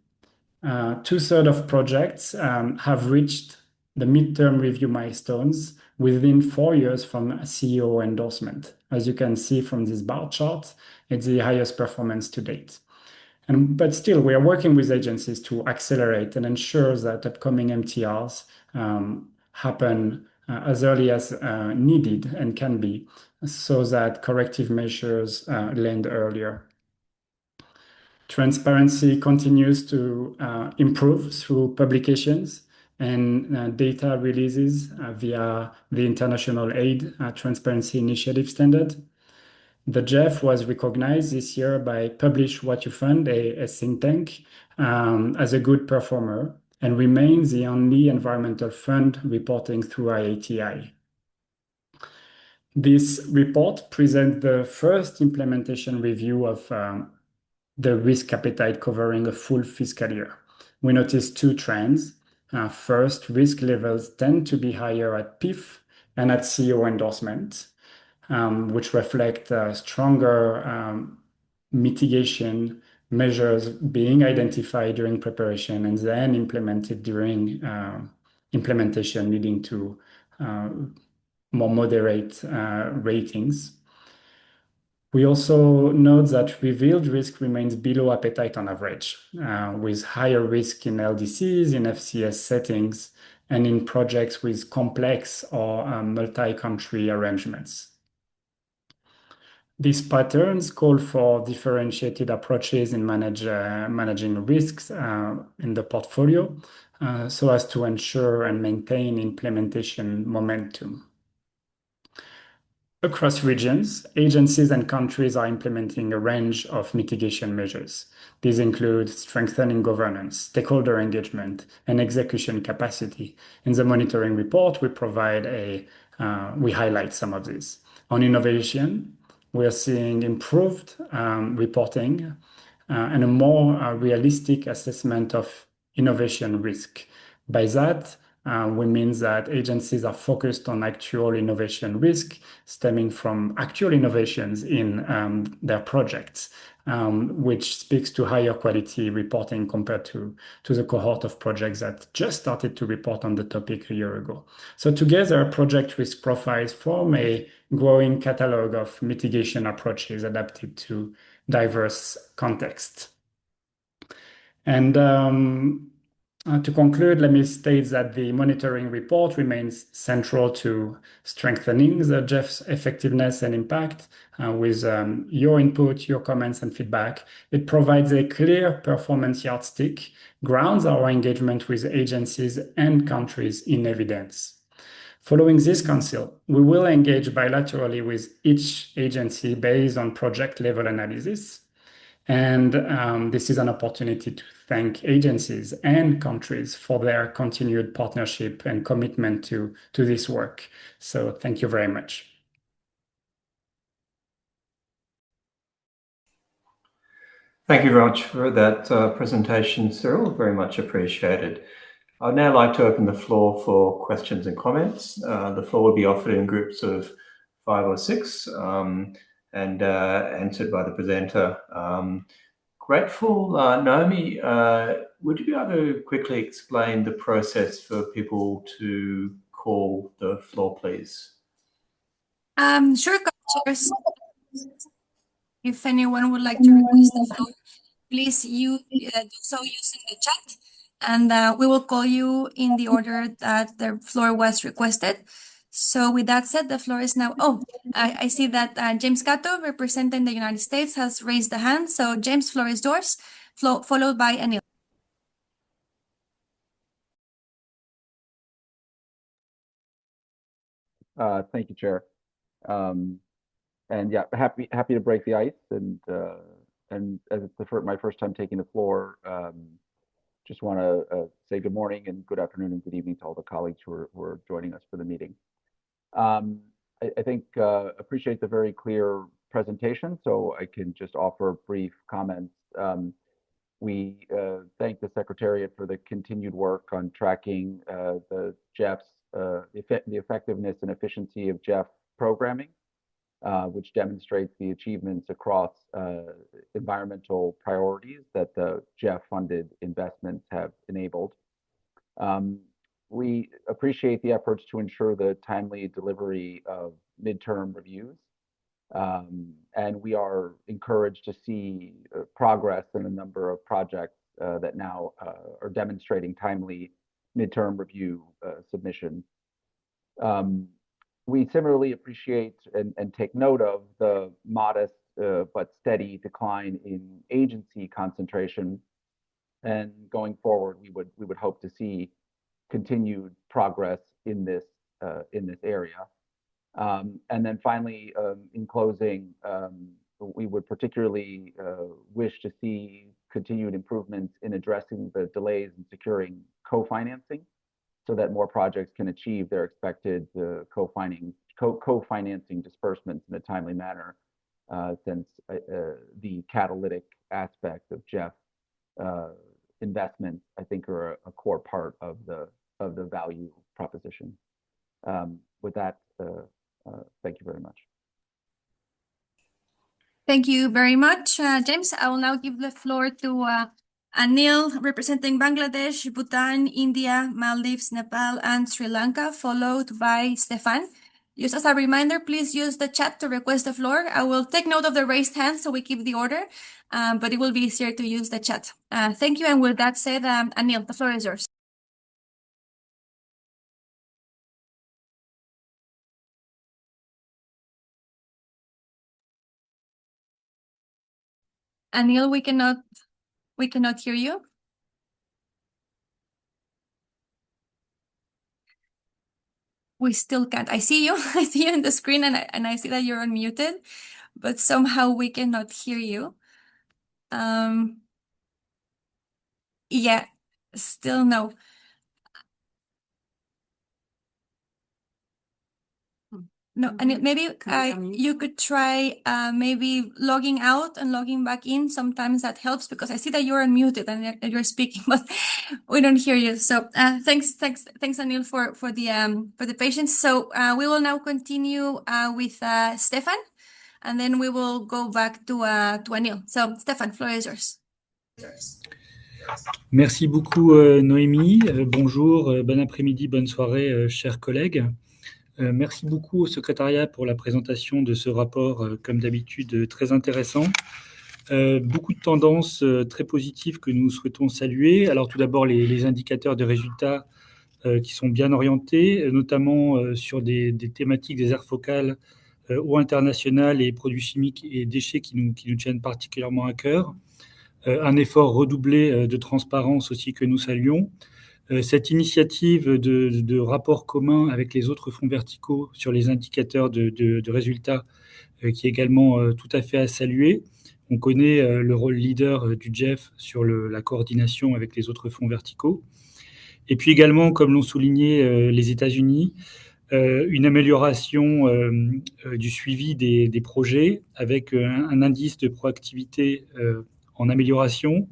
2/3 of projects have reached the midterm review milestones within 4 years from CEO endorsement. As you can see from this bar chart, it's the highest performance to date. But still, we are working with agencies to accelerate and ensure that upcoming MTRs happen as early as needed and can be, so that corrective measures land earlier. Transparency continues to improve through publications and data releases via the International Aid Transparency Initiative standard. The GEF was recognized this year by Publish What You Fund, a think tank, as a good performer, and remains the only environmental fund reporting through IATI. This report presents the first implementation review of the risk appetite covering a full fiscal year. We noticed 2 trends. First, risk levels tend to be higher at PIF and at CEO endorsement, which reflect stronger mitigation measures being identified during preparation and then implemented during implementation, leading to more moderate ratings. We also note that revealed risk remains below appetite on average, with higher risk in LDCs, in FCS settings, and in projects with complex or multi-country arrangements. These patterns call for differentiated approaches in managing risks in the portfolio, so as to ensure and maintain implementation momentum. Across regions, agencies and countries are implementing a range of mitigation measures. These include strengthening governance, stakeholder engagement, and execution capacity. In the monitoring report, we highlight some of these. On innovation, we are seeing improved reporting and a more realistic assessment of innovation risk. By that, we mean that agencies are focused on actual innovation risk stemming from actual innovations in their projects, which speaks to higher quality reporting compared to the cohort of projects that just started to report on the topic a year ago. So together, project risk profiles form a growing catalog of mitigation approaches adapted to diverse contexts. And to conclude, let me state that the monitoring report remains central to strengthening the GEF's effectiveness and impact. With your input, your comments, and feedback, it provides a clear performance yardstick, grounds our engagement with agencies and countries in evidence. Following this council, we will engage bilaterally with each agency based on project-level analysis. And this is an opportunity to thank agencies and countries for their continued partnership and commitment to this work. So thank you very much. Thank you very much for that presentation, Cyril. Very much appreciated. I'd now like to open the floor for questions and comments. The floor will be offered in groups of 5 or 6 and answered by the presenter. Grateful, Naomi, would you be able to quickly explain the process for people to call the floor, please? Sure, co-chairs. If anyone would like to request the floor, please do so using the chat, and we will call you in the order that the floor was requested. So with that said, the floor is now. Oh, I see that James Cato, representing the United States, has raised the hand. So James, floor is yours, followed by Anil. Thank you, Chair. And yeah, happy to break the ice, and as it's my first time taking the floor, just want to say good morning and good afternoon and good evening to all the colleagues who are joining us for the meeting. I think appreciate the very clear presentation, so I can just offer brief comments. We thank the Secretariat for the continued work on tracking the GEF's the effectiveness and efficiency of GEF programming, which demonstrates the achievements across environmental priorities that the GEF-funded investments have enabled. We appreciate the efforts to ensure the timely delivery of midterm reviews, and we are encouraged to see progress in a number of projects that now are demonstrating timely midterm review submission. We similarly appreciate and take note of the modest but steady decline in agency concentration, and going forward, we would hope to see continued progress in this area. And then finally, in closing, we would particularly wish to see continued improvements in addressing the delays in securing co-financing, so that more projects can achieve their expected co-financing disbursements in a timely manner, since the catalytic aspect of GEF investments, I think, are a core part of the value proposition. With that, thank you very much. Thank you very much, James. I will now give the floor to Anil, representing Bangladesh, Bhutan, India, Maldives, Nepal, and Sri Lanka, followed by Stefan. Just as a reminder, please use the chat to request the floor. I will take note of the raised hand so we keep the order, but it will be easier to use the chat. Thank you, and with that said, Anil, the floor is yours. Anil, we cannot hear you. We still can't. I see you. I see you in the screen, and I see that you're unmuted, but somehow we cannot hear you. Yeah, still no. No, and maybe you could try maybe logging out and logging back in. Sometimes that helps, because I see that you're unmuted and you're speaking, but we don't hear you. So thanks, Anil, for the patience. So we will now continue with Stefan, and then we will go back to Anil. So Stefan, floor is yours. Merci beaucoup, Noémie. Bonjour, bon après-midi, bonne soirée, chers collègues. Merci beaucoup au secrétariat pour la présentation de ce rapport, comme d'habitude, très intéressant. Beaucoup de tendances très positives que nous souhaitons saluer. Alors tout d'abord, les indicateurs de résultats qui sont bien orientés, notamment sur des thématiques des aires focales, eau internationale et produits chimiques et déchets qui nous tiennent particulièrement à cœur. Un effort redoublé de transparence aussi que nous saluons. Cette initiative de rapport commun avec les autres fonds verticaux sur les indicateurs de résultats qui est également tout à fait à saluer. On connaît le rôle leader du GEF sur la coordination avec les autres fonds verticaux. Et puis également, comme l'ont souligné les États-Unis, une amélioration du suivi des projets avec un indice de proactivité en amélioration,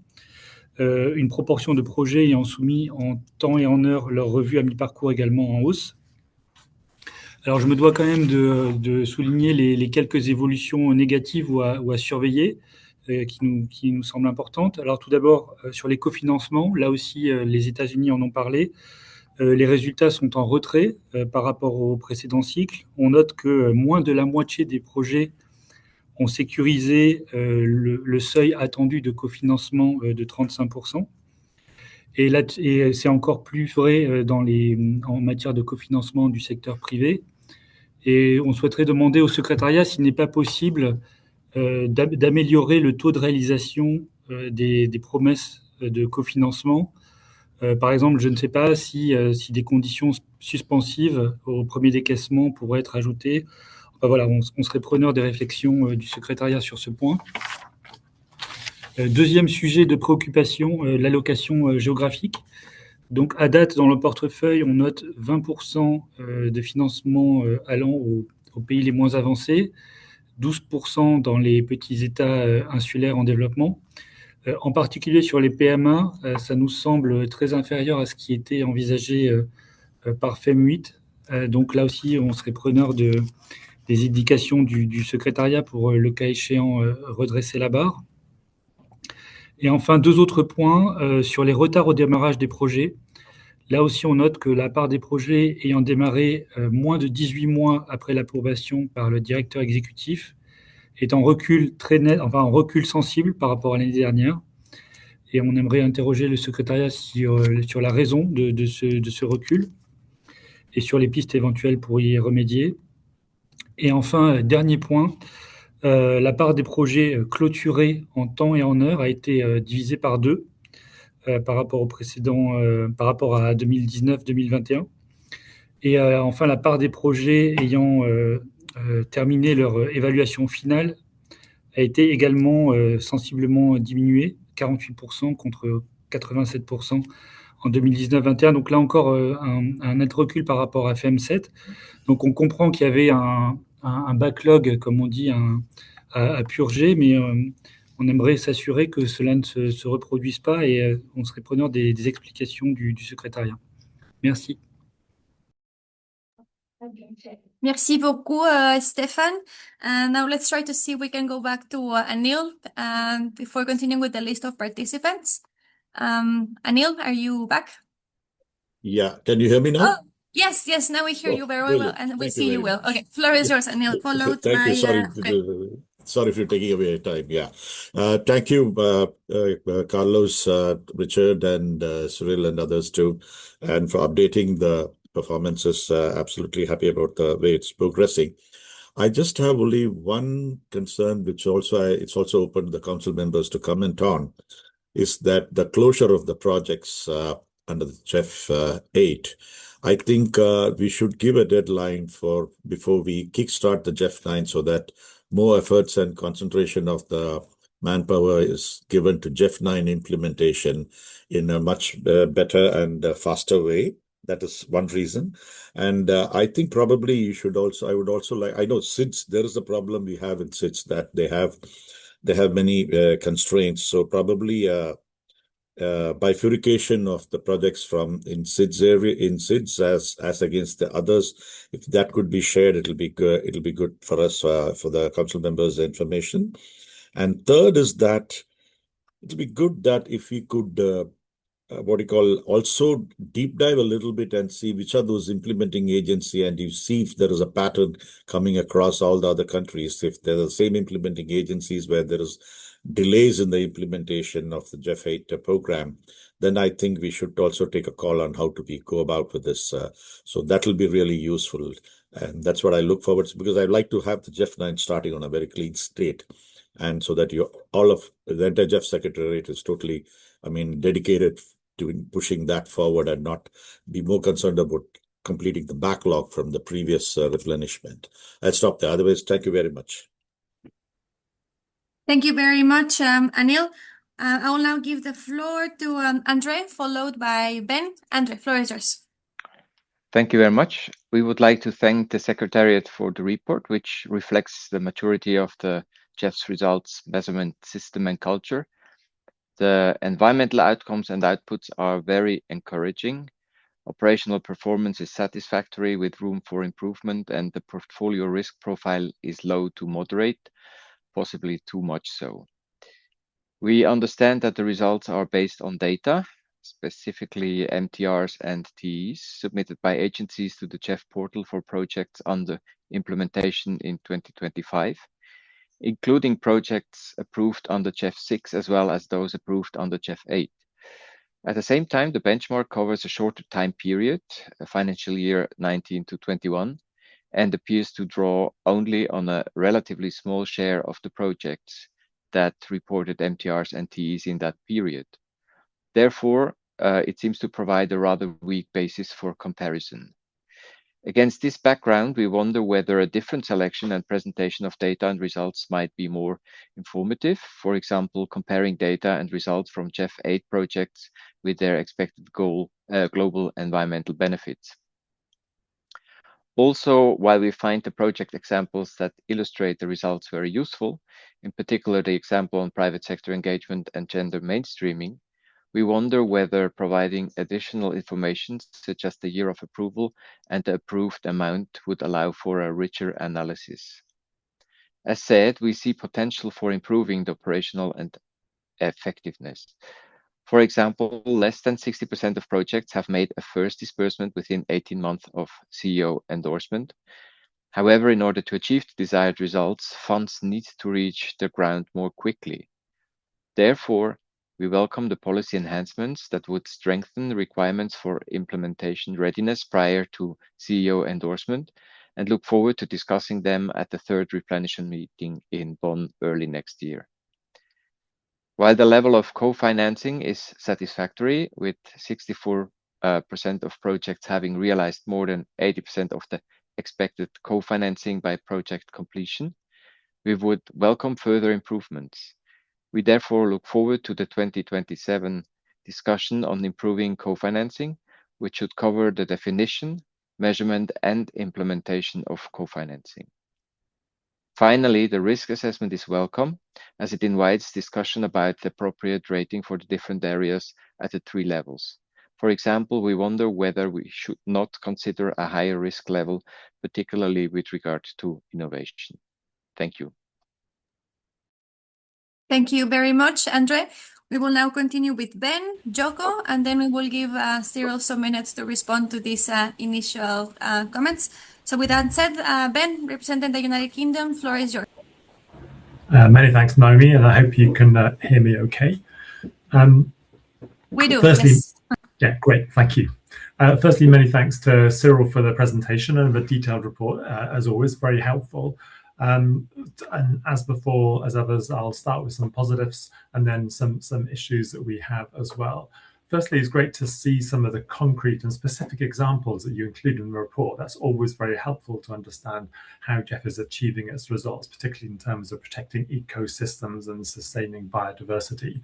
une proportion de projets ayant soumis en temps et en heure leur revue à mi-parcours également en hausse. Alors, je me dois quand même de souligner les quelques évolutions négatives ou à surveiller qui nous semblent importantes. Alors, tout d'abord, sur les cofinancements, là aussi, les États-Unis en ont parlé. Les résultats sont en retrait par rapport au précédent cycle. On note que moins de la moitié des projets ont sécurisé le seuil attendu de cofinancement de 35%. Et c'est encore plus vrai en matière de cofinancement du secteur privé. Et on souhaiterait demander au secrétariat s'il n'est pas possible d'améliorer le taux de réalisation des promesses de cofinancement. Par exemple, je ne sais pas si des conditions suspensives au premier décaissement pourraient être ajoutées. Enfin, voilà, on serait preneur des réflexions du secrétariat sur ce point. Deuxième sujet de préoccupation, l'allocation géographique. Donc, à date, dans le portefeuille, on note 20% de financement allant aux pays les moins avancés, 12% dans les petits États insulaires en développement. En particulier sur les PMA, ça nous semble très inférieur à ce qui était envisagé par FEM8. Donc là aussi, on serait preneur des indications du secrétariat pour, le cas échéant, redresser la barre. Et enfin, deux autres points sur les retards au démarrage des projets. Là aussi, on note que la part des projets ayant démarré moins de 18 mois après l'approbation par le directeur exécutif est en recul très net, enfin en recul sensible par rapport à l'année dernière. Et on aimerait interroger le secrétariat sur la raison de ce recul et sur les pistes éventuelles pour y remédier. Et enfin, dernier point, la part des projets clôturés en temps et en heure a été divisée par 2 par rapport au précédent, par rapport à 2019-2021. Et enfin, la part des projets ayant terminé leur évaluation finale a été également sensiblement diminuée, 48% contre 87% en 2019-21. Donc là encore, un net recul par rapport à FM7. Donc on comprend qu'il y avait un backlog, comme on dit, à purger, mais on aimerait s'assurer que cela ne se reproduise pas et on serait preneur des explications du secrétariat. Merci. Merci beaucoup, Stefan. And now let's try to see if we can go back to Anil before continuing with the list of participants. Anil, are you back? Yeah, can you hear me now? Oh, yes, now we hear you very well, and we Thank see you you very well. much. Okay, floor is yours, Anil, followed Thank by... you. Sorry, okay. sorry for taking away your time. Yeah. Thank you, Carlos, Richard, and Cyril, and others too, and for updating the performances. Absolutely happy about the way it's progressing. I just have only one concern, which it's also open to the council members to comment on, is that the closure of the projects under the GEF 8. I think we should give a deadline before we kickstart the GEF 9 so that more efforts and concentration of the manpower is given to GEF 9 implementation in a much better and faster way. That is one reason. And I think probably I would also like, I know SIDS, there is a problem we have in SIDS that they have many constraints. So probably bifurcation of the projects in SIDS as against the others. If that could be shared, it'll be good for us, for the council members' information. And third is that it'll be good that if we could also deep dive a little bit and see which are those implementing agency, and you see if there is a pattern coming across all the other countries. If they're the same implementing agencies where there is delays in the implementation of the GEF 8 program, then I think we should also take a call on how to go about with this. So that will be really useful. And that's what I look forward to, because I'd like to have the GEF 9 starting on a very clean state. And so that all of the entire GEF Secretariat is totally, dedicated to pushing that forward and not be more concerned about completing the backlog from the previous replenishment. I'll stop there. Otherwise, thank you very much. Thank you very much, Anil. I will now give the floor to Andre, followed by Ben. Andre, floor is yours. Thank you very much. We would like to thank the Secretariat for the report, which reflects the maturity of the GEF's results measurement system and culture. The environmental outcomes and outputs are very encouraging. Operational performance is satisfactory with room for improvement, and the portfolio risk profile is low to moderate, possibly too much so. We understand that the results are based on data, specifically MTRs and TEs, submitted by agencies to the GEF portal for projects under implementation in 2025, including projects approved under GEF 6 as well as those approved under GEF 8. At the same time, the benchmark covers a shorter time period, financial year 19 to 21, and appears to draw only on a relatively small share of the projects that reported MTRs and TEs in that period. Therefore, it seems to provide a rather weak basis for comparison. Against this background, we wonder whether a different selection and presentation of data and results might be more informative. For example, comparing data and results from GEF 8 projects with their expected global environmental benefits. Also, while we find the project examples that illustrate the results very useful, in particular the example on private sector engagement and gender mainstreaming, we wonder whether providing additional information, such as the year of approval and the approved amount, would allow for a richer analysis. As said, we see potential for improving the operational and effectiveness. For example, less than 60% of projects have made a first disbursement within 18 months of CEO endorsement. However, in order to achieve the desired results, funds need to reach the ground more quickly. Therefore, we welcome the policy enhancements that would strengthen the requirements for implementation readiness prior to CEO endorsement and look forward to discussing them at the third replenishment meeting in Bonn early next year. While the level of co-financing is satisfactory, with 64% of projects having realized more than 80% of the expected co-financing by project completion, we would welcome further improvements. We therefore look forward to the 2027 discussion on improving co-financing, which should cover the definition, measurement, and implementation of co-financing. Finally, the risk assessment is welcome, as it invites discussion about the appropriate rating for the different areas at the 3 levels. For example, we wonder whether we should not consider a higher risk level, particularly with regard to innovation. Thank you. Thank you very much, Andre. We will now continue with Ben, Joko, and then we will give Cyril some minutes to respond to these initial comments. So with that said, Ben, representing the United Kingdom, floor is yours. Many thanks, Naomi, and I hope you can hear me okay. We do, firstly, yes. Yeah, great, thank you. Firstly, many thanks to Cyril for the presentation and the detailed report, as always, very helpful. And as before, as others, I'll start with some positives and then some issues that we have as well. Firstly, it's great to see some of the concrete and specific examples that you include in the report. That's always very helpful to understand how GEF is achieving its results, particularly in terms of protecting ecosystems and sustaining biodiversity.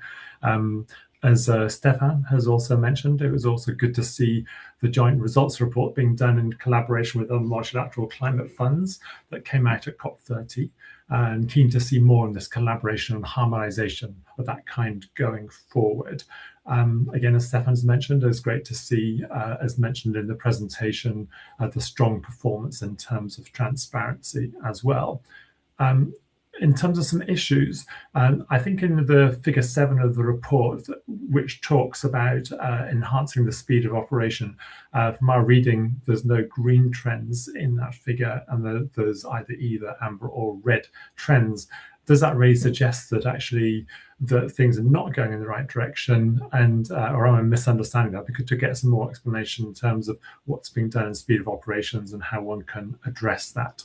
As Stefan has also mentioned, it was also good to see the joint results report being done in collaboration with other multilateral climate funds that came out at COP30, and keen to see more on this collaboration and harmonization of that kind going forward. Again, as Stefan's mentioned, it's great to see, as mentioned in the presentation, the strong performance in terms of transparency as well. In terms of some issues, I think in the figure 7 of the report, which talks about enhancing the speed of operation, from our reading, there's no green trends in that figure, and there's either amber or red trends. Does that really suggest that actually that things are not going in the right direction, and or am I misunderstanding that? Because to get some more explanation in terms of what's being done in speed of operations and how one can address that.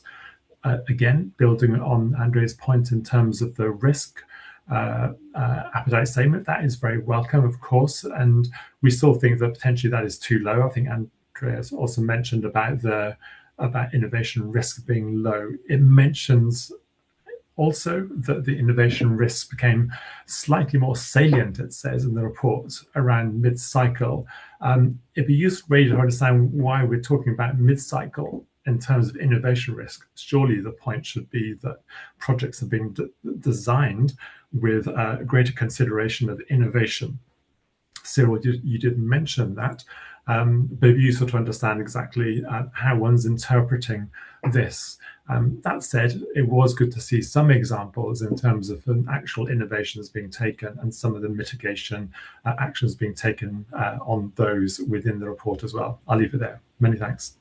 Again, building on Andre's point in terms of the risk appetite statement, that is very welcome, of course, and we still think that potentially that is too low. I think Andreas also mentioned about innovation risk being low. It mentions also that the innovation risk became slightly more salient, it says in the report, around mid-cycle. It'd be useful to understand why we're talking about mid-cycle in terms of innovation risk. Surely the point should be that projects are being designed with greater consideration of innovation. Cyril, you did mention that, but it'd be useful to understand exactly how one's interpreting this. That said, it was good to see some examples in terms of actual innovations being taken and some of the mitigation actions being taken on those within the report as well. I'll leave it there. Many thanks.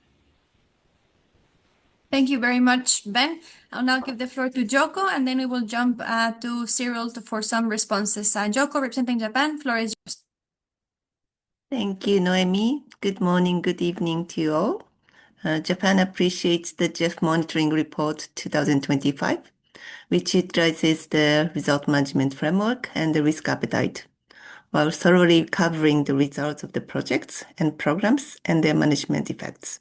Thank you very much, Ben. I'll now give the floor to Joko, and then we will jump to Cyril for some responses. Joko, representing Japan, floor is yours. Thank you, Noemi. Good morning, good evening to you all. Japan appreciates the GEF Monitoring Report 2025, which utilizes the result management framework and the risk appetite, while thoroughly covering the results of the projects and programs and their management effects.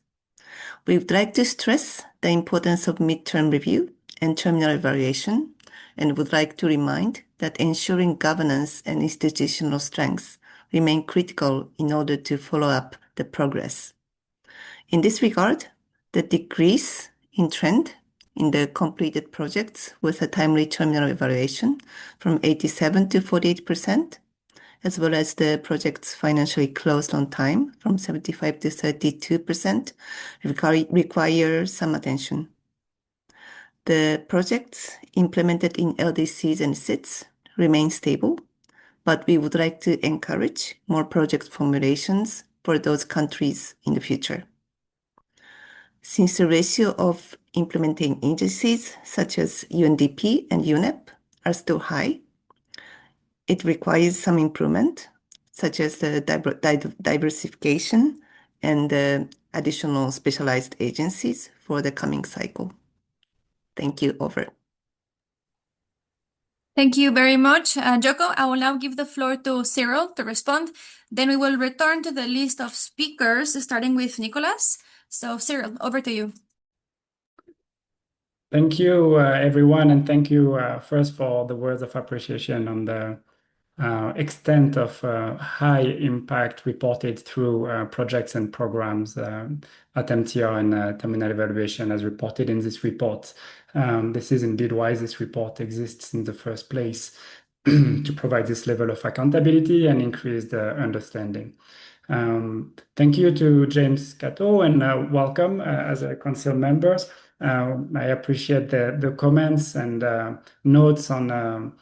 We would like to stress the importance of midterm review and terminal evaluation, and would like to remind that ensuring governance and institutional strengths remain critical in order to follow up the progress. In this regard, the decrease in trend in the completed projects with a timely terminal evaluation from 87 to 48%, as well as the projects financially closed on time from 75 to 32%, require some attention. The projects implemented in LDCs and SITs remain stable, but we would like to encourage more project formulations for those countries in the future. Since the ratio of implementing agencies such as UNDP and UNEP are still high, it requires some improvement, such as the diversification and the additional specialized agencies for the coming cycle. Thank you. Over. Thank you very much, Joko. I will now give the floor to Cyril to respond. Then we will return to the list of speakers, starting with Nicolas. So, Cyril, over to you. Thank you, everyone, and thank you first for the words of appreciation on the extent of high impact reported through projects and programs at MTR and terminal evaluation as reported in this report. This is indeed why this report exists in the first place, to provide this level of accountability and increase the understanding. Thank you to James Cato, and welcome as a council members. I appreciate the comments and notes on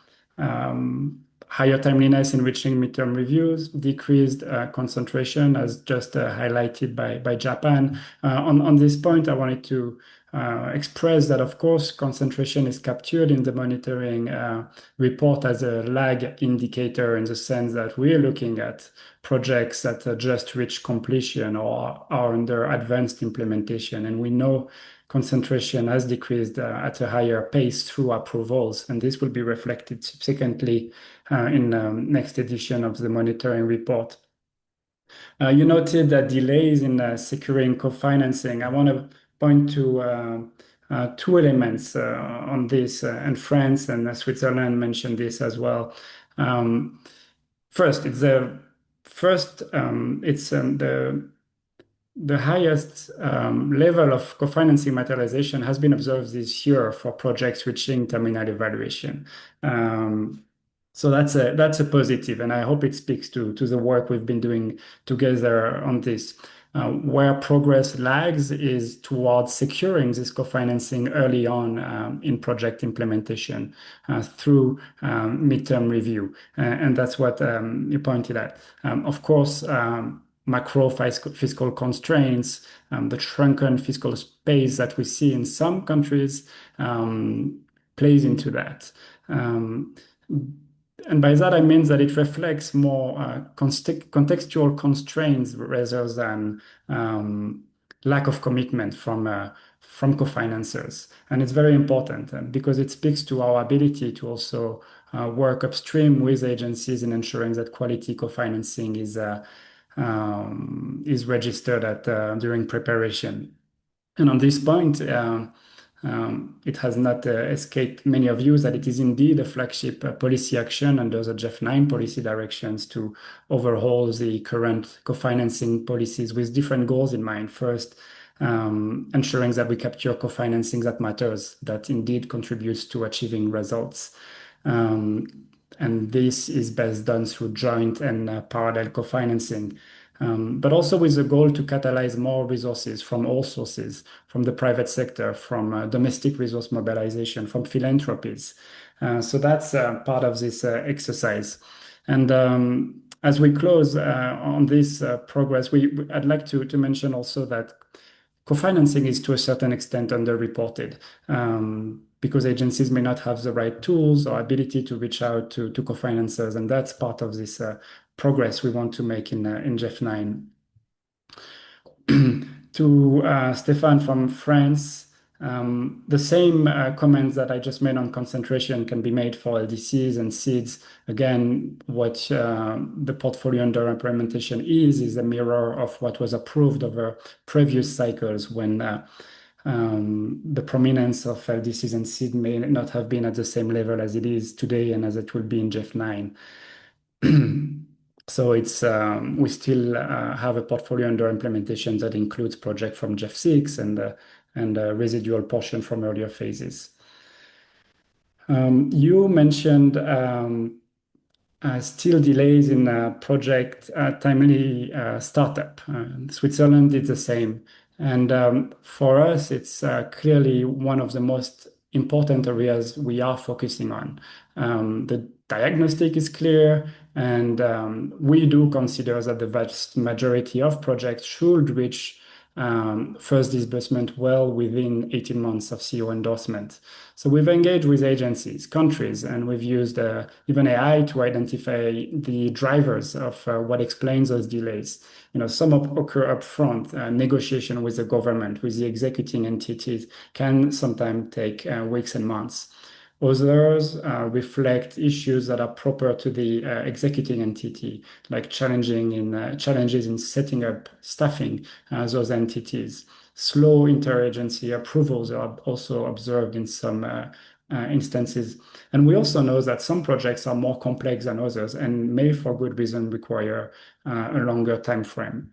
higher timeliness in reaching midterm reviews, decreased concentration, as just highlighted by Japan. On this point, I wanted to express that, of course, concentration is captured in the monitoring report as a lag indicator, in the sense that we're looking at projects that just reach completion or are under advanced implementation. And we know concentration has decreased at a higher pace through approvals, and this will be reflected subsequently in the next edition of the monitoring report. You noted that delays in securing co-financing. I want to point to two elements on this, and France and Switzerland mentioned this as well. First, it's the highest level of co-financing materialization has been observed this year for projects reaching terminal evaluation. So that's a positive, and I hope it speaks to the work we've been doing together on this. Where progress lags is towards securing this co-financing early on in project implementation through midterm review, and that's what you pointed at. Of course, macro fiscal constraints, the shrunken fiscal space that we see in some countries plays into that. And by that, I mean that it reflects more contextual constraints rather than lack of commitment from co-financers. And it's very important because it speaks to our ability to also work upstream with agencies in ensuring that quality co-financing is registered during preparation. And on this point, it has not escaped many of you that it is indeed a flagship policy action under the GEF 9 policy directions to overhaul the current co-financing policies with different goals in mind. First, ensuring that we capture co-financing that matters, that indeed contributes to achieving results. And this is best done through joint and parallel co-financing. but also with the goal to catalyze more resources from all sources, from the private sector, from domestic resource mobilization, from philanthropies. So that's part of this exercise. And as we close on this progress, I'd like to mention also that co-financing is to a certain extent underreported because agencies may not have the right tools or ability to reach out to co-financers, and that's part of this progress we want to make in GEF 9. To Stéphane from France, the same comments that I just made on concentration can be made for LDCs and seeds. Again, what the portfolio under implementation is a mirror of what was approved over previous cycles when the prominence of LDCs and seed may not have been at the same level as it is today and as it will be in GEF 9. So it's we still have a portfolio under implementation that includes project from GEF 6 and a residual portion from earlier phases. You mentioned still delays in project timely startup. Switzerland did the same. And for us, it's clearly one of the most important areas we are focusing on. The diagnostic is clear, and we do consider that the vast majority of projects should reach first disbursement well within 18 months of CO endorsement. So we've engaged with agencies, countries, and we've used even AI to identify the drivers of what explains those delays. Some occur upfront. Negotiation with the government, with the executing entities, can sometimes take weeks and months. Others reflect issues that are proper to the executing entity, like challenges in setting up staffing those entities. Slow interagency approvals are also observed in some instances. And we also know that some projects are more complex than others and may, for good reason, require a longer time frame.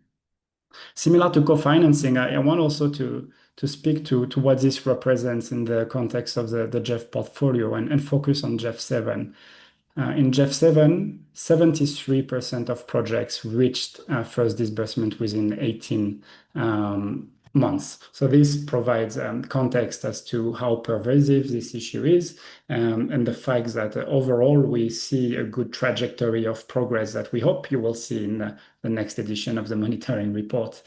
Similar to co-financing, I want also to speak to what this represents in the context of the GEF portfolio and focus on GEF 7. In GEF 7, 73% of projects reached first disbursement within 18 months. So this provides context as to how pervasive this issue is, and the fact that overall we see a good trajectory of progress that we hope you will see in the next edition of the monitoring report.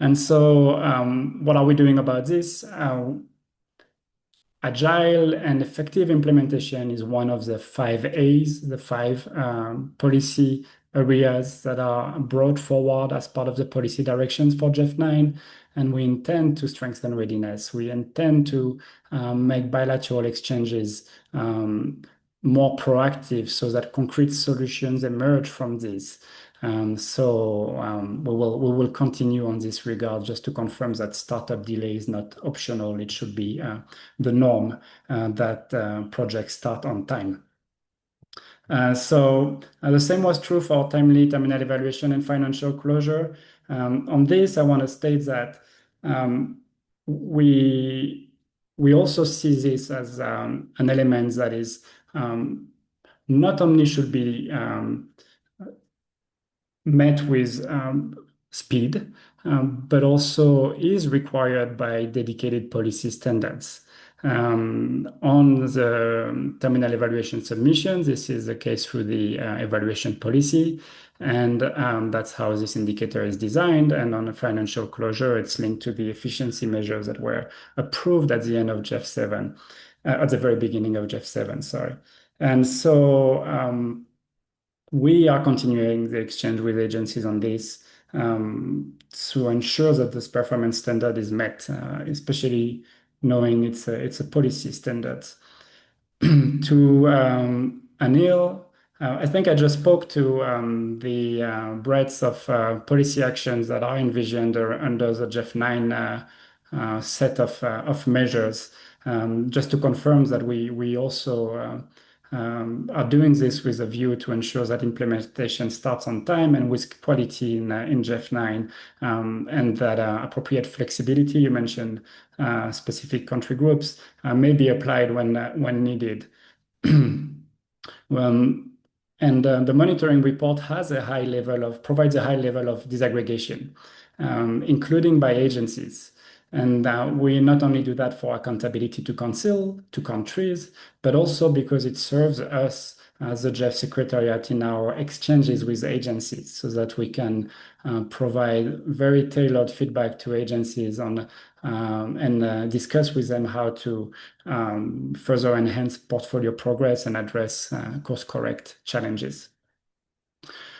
And so what are we doing about this? Agile and effective implementation is one of the 5 A's, the 5 policy areas that are brought forward as part of the policy directions for GEF 9. And we intend to strengthen readiness. We intend to make bilateral exchanges more proactive so that concrete solutions emerge from this. We will continue on this regard just to confirm that startup delay is not optional. It should be the norm that projects start on time. The same was true for timely terminal evaluation and financial closure. On this, I want to state that we also see this as an element that is not only should be met with speed, but also is required by dedicated policy standards. On the terminal evaluation submission, this is the case through the evaluation policy, and that's how this indicator is designed. And on a financial closure, it's linked to the efficiency measures that were approved at the end of GEF 7, at the very beginning of GEF 7, sorry. And so we are continuing the exchange with agencies on this to ensure that this performance standard is met, especially knowing it's a policy standard. To Anil, I think I just spoke to the breadth of policy actions that are envisioned under the GEF 9 set of measures. Just to confirm that we also are doing this with a view to ensure that implementation starts on time and with quality in GEF 9, and that appropriate flexibility, you mentioned specific country groups, may be applied when needed. And the monitoring report provides a high level of disaggregation, including by agencies. And we not only do that for accountability to council, to countries, but also because it serves us as the GEF Secretariat in our exchanges with agencies so that we can provide very tailored feedback to agencies on and discuss with them how to further enhance portfolio progress and address course correct challenges.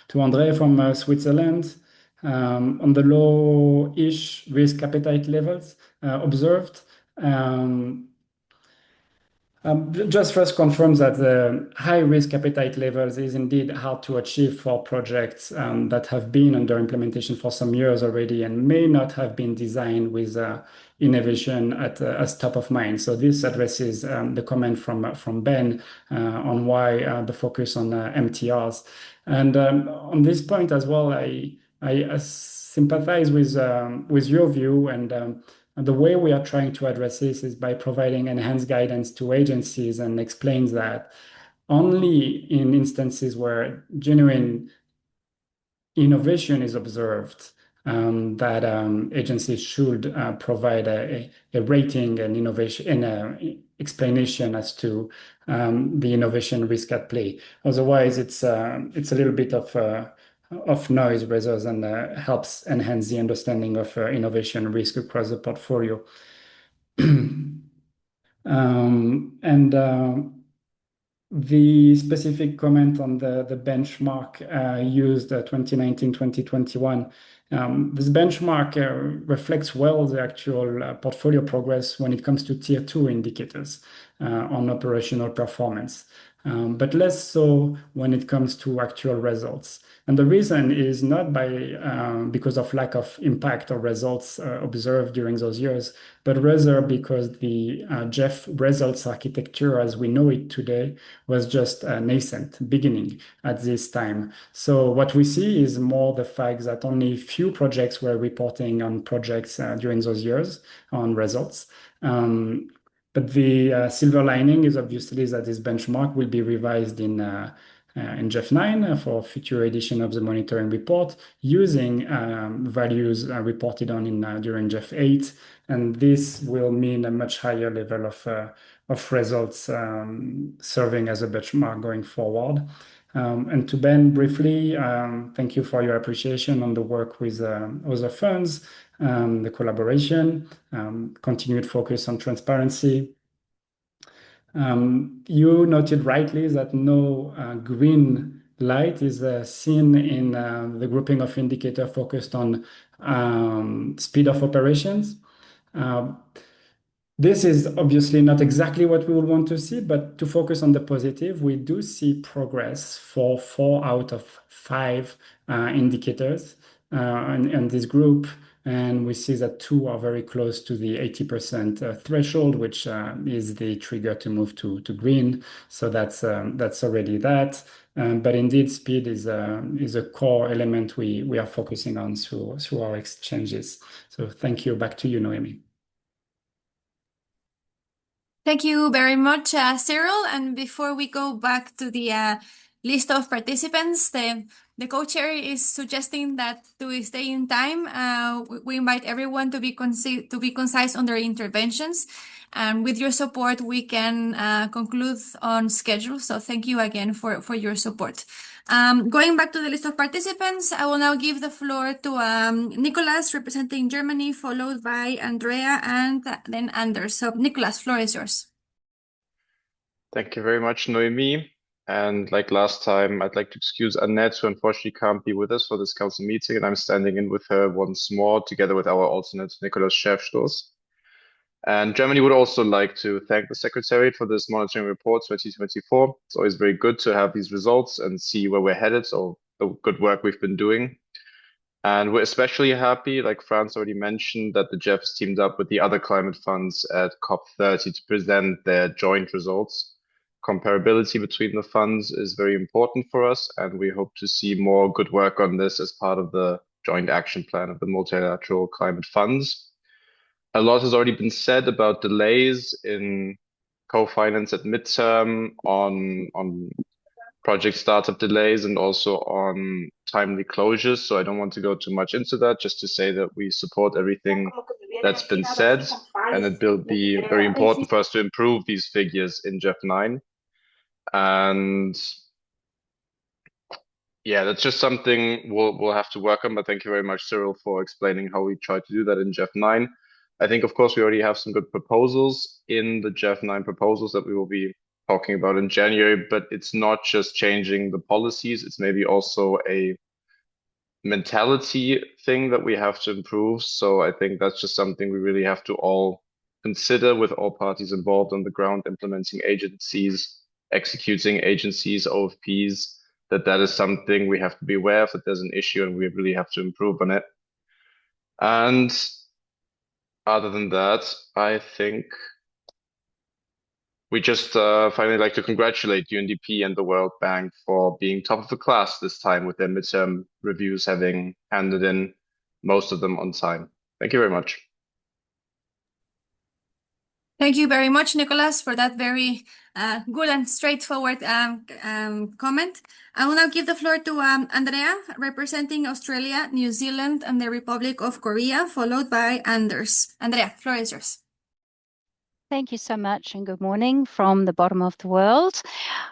To André from Switzerland, on the low-ish risk appetite levels observed, just first confirms that the high risk appetite levels is indeed hard to achieve for projects that have been under implementation for some years already and may not have been designed with innovation as top of mind. So this addresses the comment from Ben on why the focus on MTRs. And on this point as well, I sympathize with your view and the way we are trying to address this is by providing enhanced guidance to agencies and explains that only in instances where genuine innovation is observed, that agencies should provide a rating and innovation and explanation as to the innovation risk at play. Otherwise, it's a little bit of noise rather than helps enhance the understanding of innovation risk across the portfolio. The specific comment on the benchmark used 2019-2021. This benchmark reflects well the actual portfolio progress when it comes to tier 2 indicators on operational performance, but less so when it comes to actual results. And the reason is not because of lack of impact or results observed during those years, but rather because the GEF results architecture as we know it today was just nascent, beginning at this time. So what we see is more the fact that only few projects were reporting on projects during those years on results. But the silver lining is obviously that this benchmark will be revised in GEF 9 for future edition of the monitoring report using values reported on during GEF 8. And this will mean a much higher level of results serving as a benchmark going forward. And to Ben briefly, thank you for your appreciation on the work with other funds, the collaboration, continued focus on transparency. You noted rightly that no green light is seen in the grouping of indicator focused on speed of operations. This is obviously not exactly what we would want to see, but to focus on the positive, we do see progress for 4 out of 5 indicators in this group. And we see that 2 are very close to the 80% threshold, which is the trigger to move to green. So that's already that. But indeed, speed is a core element we are focusing on through our exchanges. So thank you. Back to you, Noemi. Thank you very much, Cyril. And before we go back to the list of participants, the co-chair is suggesting that to stay in time, we invite everyone to be concise on their interventions. And with your support, we can conclude on schedule. So thank you again for your support. Going back to the list of participants, I will now give the floor to Nicolas representing Germany, followed by Andrea and then Anders. So Nicolas, floor is yours. Thank you very much, Noemi. And like last time, I'd like to excuse Annette, who unfortunately can't be with us for this council meeting, and I'm standing in with her once more, together with our alternate, Nicolas Schäfstoß. And Germany would also like to thank the Secretariat for this monitoring report 2024. It's always very good to have these results and see where we're headed, so the good work we've been doing. And we're especially happy, like Franz already mentioned, that the GEFs teamed up with the other climate funds at COP30 to present their joint results. Comparability between the funds is very important for us, and we hope to see more good work on this as part of the joint action plan of the multilateral climate funds. A lot has already been said about delays in co-finance at midterm on project startup delays and also on timely closures. So I don't want to go too much into that, just to say that we support everything that's been said, and it will be very important for us to improve these figures in GEF 9. And yeah, that's just something we'll have to work on. But thank you very much, Cyril, for explaining how we try to do that in GEF 9. I think, of course, we already have some good proposals in the GEF 9 proposals that we will be talking about in January, but it's not just changing the policies, it's maybe also a mentality thing that we have to improve. So I think that's just something we really have to all consider with all parties involved on the ground, implementing agencies, executing agencies, OFPs, that is something we have to be aware of, that there's an issue and we really have to improve on it. And other than that, I think we just finally like to congratulate UNDP and the World Bank for being top of the class this time with their midterm reviews, having handed in most of them on time. Thank you very much. Thank you very much, Nicholas, for that very good and straightforward comment. I will now give the floor to Andrea, representing Australia, New Zealand, and the Republic of Korea, followed by Anders. Andrea, floor is yours. Thank you so much and good morning from the bottom of the world.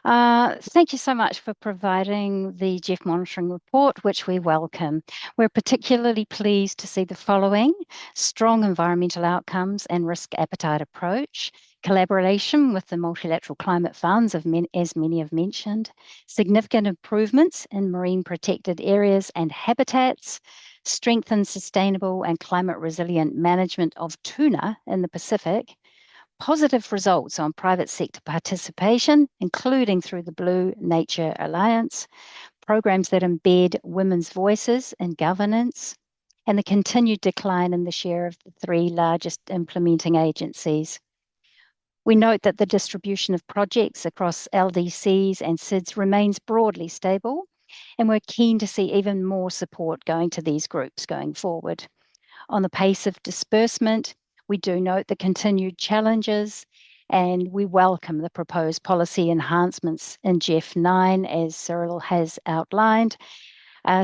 Thank you so much for providing the GEF monitoring report, which we welcome. We're particularly pleased to see the following: strong environmental outcomes and risk appetite approach, collaboration with the multilateral climate funds, as many have mentioned, significant improvements in marine protected areas and habitats, strengthened sustainable and climate resilient management of tuna in the Pacific, positive results on private sector participation, including through the Blue Nature Alliance, programs that embed women's voices in governance, and the continued decline in the share of the 3 largest implementing agencies. We note that the distribution of projects across LDCs and SIDS remains broadly stable, and we're keen to see even more support going to these groups going forward. On the pace of disbursement, we do note the continued challenges, and we welcome the proposed policy enhancements in GEF 9, as Cyril has outlined.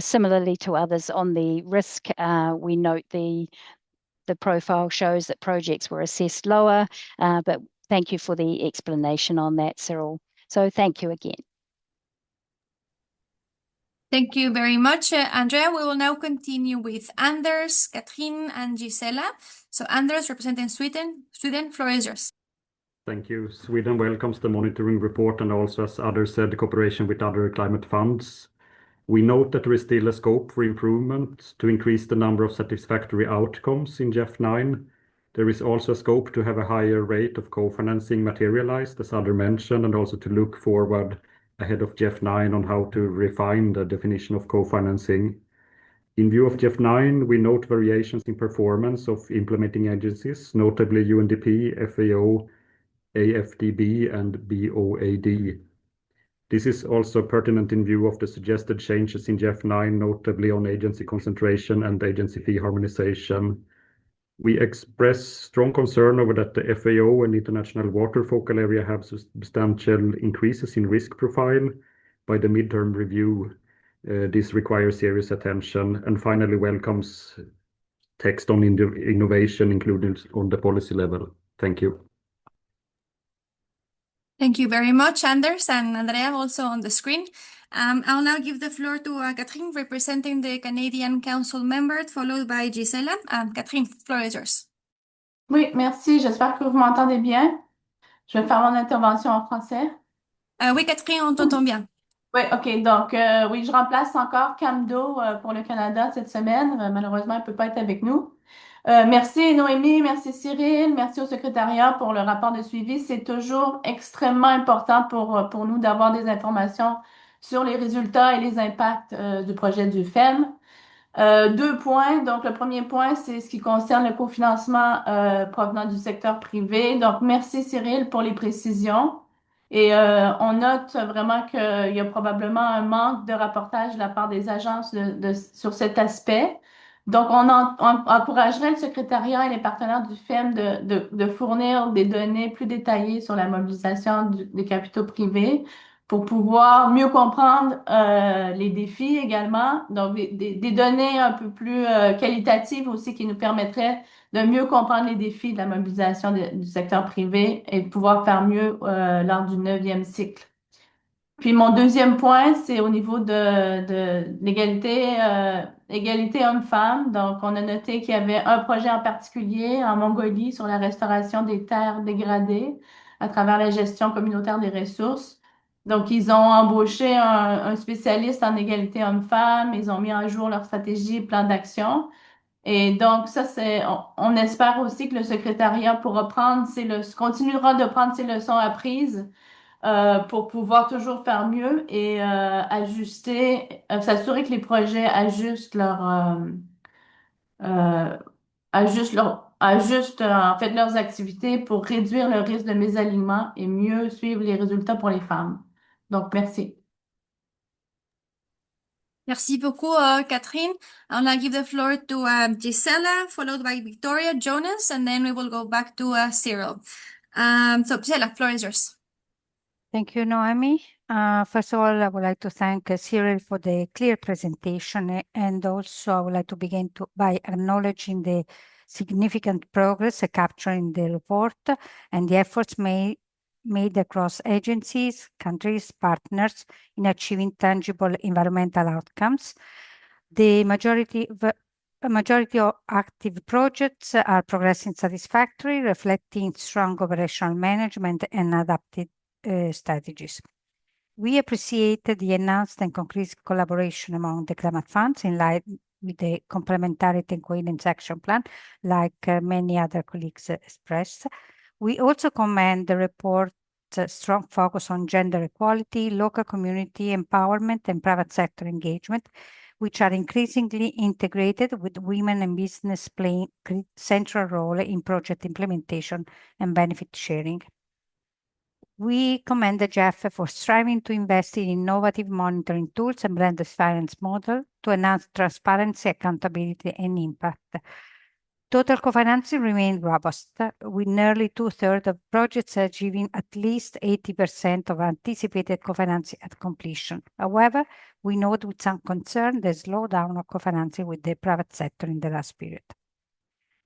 Similarly to others on the risk, we note the profile shows that projects were assessed lower, but thank you for the explanation on that, Cyril. So thank you again. Thank you very much, Andrea. We will now continue with Anders, Katrin, and Gisela. So Anders, representing Sweden, floor is yours. Thank you. Sweden welcomes the monitoring report and also, as others said, the cooperation with other climate funds. We note that there is still a scope for improvement to increase the number of satisfactory outcomes in GEF 9. There is also a scope to have a higher rate of co-financing materialized, as others mentioned, and also to look forward ahead of GEF 9 on how to refine the definition of co-financing. In view of GEF 9, we note variations in performance of implementing agencies, notably UNDP, FAO, AFDB, and BOAD. This is also pertinent in view of the suggested changes in GEF 9, notably on agency concentration and agency fee harmonization. We express strong concern over that the FAO and International Water Focal Area have substantial increases in risk profile. By the midterm review, this requires serious attention, and finally welcomes text on innovation included on the policy level. Thank you. Thank you very much, Anders and Andrea, also on the screen. I'll now give the floor to Katrin, representing the Canadian Council member, followed by Gisela. Katrin, floor is yours. Oui, merci. J'espère que vous m'entendez bien. Je vais faire mon intervention en français. Oui, Catherine, on t'entend bien. Oui, OK. Donc, oui, je remplace encore Camdo pour le Canada cette semaine. Malheureusement, elle ne peut pas être avec nous. Merci Noémie, merci Cyril, merci au secrétariat pour le rapport de suivi. C'est toujours extrêmement important pour nous d'avoir des informations sur les résultats et les impacts du projet du FEM. 2 points. Donc, le premier point, c'est ce qui concerne le cofinancement provenant du secteur privé. Donc, merci Cyril pour les précisions. Et on note vraiment qu'il y a probablement un manque de rapportage de la part des agences sur cet aspect. Donc, on encouragerait le secrétariat et les partenaires du FEM de fournir des données plus détaillées sur la mobilisation des capitaux privés. pour pouvoir mieux comprendre les défis également. Donc, des données un peu plus qualitatives aussi qui nous permettraient de mieux comprendre les défis de la mobilisation du secteur privé et de pouvoir faire mieux lors du 9e cycle. Puis mon deuxième point, c'est au niveau de l'égalité égalité hommes-femmes. Donc, on a noté qu'il y avait un projet en particulier en Mongolie sur la restauration des terres dégradées à travers la gestion communautaire des ressources. Donc, ils ont embauché un spécialiste en égalité hommes-femmes. Ils ont mis à jour leur stratégie et plan d'action. Et donc, ça, on espère aussi que le secrétariat pourra continuera de prendre ces leçons apprises pour pouvoir toujours faire mieux et s'assurer que les projets ajustent en fait leurs activités pour réduire le risque de mésalignement et mieux suivre les résultats pour les femmes. Donc, merci. Merci beaucoup, Catherine. I'll now give the floor to Gisela, followed by Victoria, Jonas, and then we will go back to Cyril. So, Gisela, floor is yours. Thank you, Noemi. First of all, I would like to thank Cyril for the clear presentation, and also I would like to begin by acknowledging the significant progress captured in the report and the efforts made across agencies, countries, partners in achieving tangible environmental outcomes. The majority of active projects are progressing satisfactorily, reflecting strong operational management and adapted strategies. We appreciate the enhanced and concrete collaboration among the climate funds in line with the complementarity and coherence action plan, like many other colleagues expressed. We also commend the report's strong focus on gender equality, local community empowerment, and private sector engagement, which are increasingly integrated with women and business playing a central role in project implementation and benefit sharing. We commend the GEF for striving to invest in innovative monitoring tools and blended finance model to enhance transparency, accountability, and impact. Total co-financing remained robust, with nearly 2/3 of projects achieving at least 80% of anticipated co-financing at completion. However, we note with some concern the slowdown of co-financing with the private sector in the last period.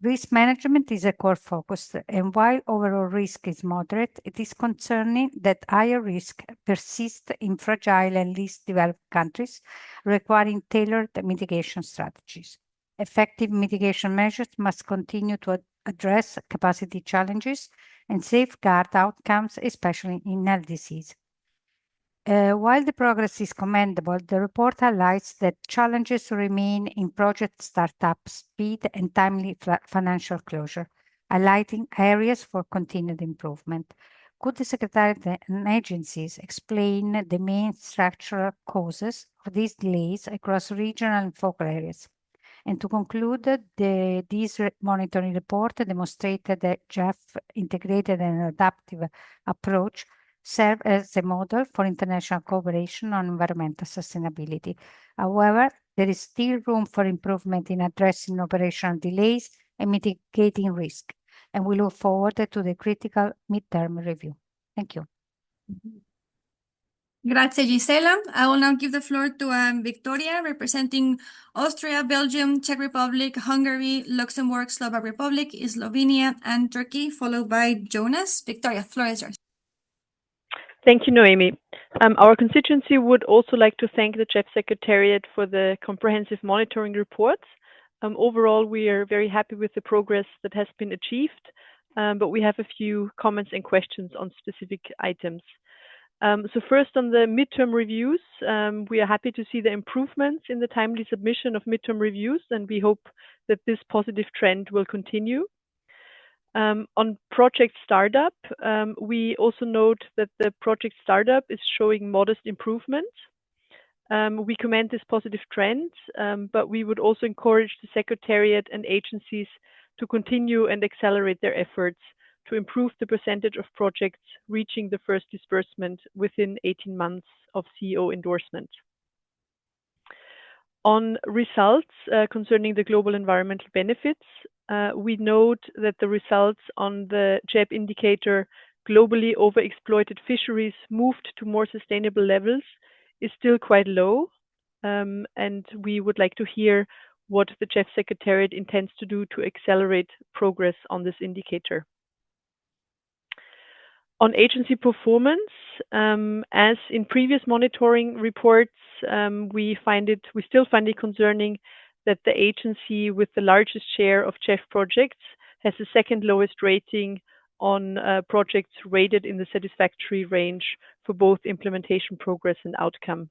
Risk management is a core focus, and while overall risk is moderate, it is concerning that higher risk persists in fragile and least developed countries, requiring tailored mitigation strategies. Effective mitigation measures must continue to address capacity challenges and safeguard outcomes, especially in LDCs. While the progress is commendable, the report highlights that challenges remain in project startup speed and timely financial closure, highlighting areas for continued improvement. Could the Secretariat and agencies explain the main structural causes of these delays across regional and focal areas? And to conclude, this monitoring report demonstrated that GEF integrated and adaptive approach serve as a model for international cooperation on environmental sustainability. However, there is still room for improvement in addressing operational delays and mitigating risk, and we look forward to the critical midterm review. Thank you. Grazie, Gisela. I will now give the floor to Victoria, representing Austria, Belgium, Czech Republic, Hungary, Luxembourg, Slovak Republic, Slovenia, and Turkey, followed by Jonas. Victoria, floor is yours. Thank you, Noemi. Our constituency would also like to thank the GEF Secretariat for the comprehensive monitoring report. Overall, we are very happy with the progress that has been achieved, but we have a few comments and questions on specific items. So first, on the midterm reviews, we are happy to see the improvements in the timely submission of midterm reviews, and we hope that this positive trend will continue. On project startup, we also note that the project startup is showing modest improvement. We commend this positive trend, but we would also encourage the Secretariat and agencies to continue and accelerate their efforts to improve the percentage of projects reaching the first disbursement within 18 months of CEO endorsement. On results concerning the global environmental benefits, we note that the results on the GEP indicator globally overexploited fisheries moved to more sustainable levels is still quite low. And we would like to hear what the GEF Secretariat intends to do to accelerate progress on this indicator. On agency performance, as in previous monitoring reports, we still find it concerning that the agency with the largest share of GEF projects has the second lowest rating on projects rated in the satisfactory range for both implementation progress and outcome.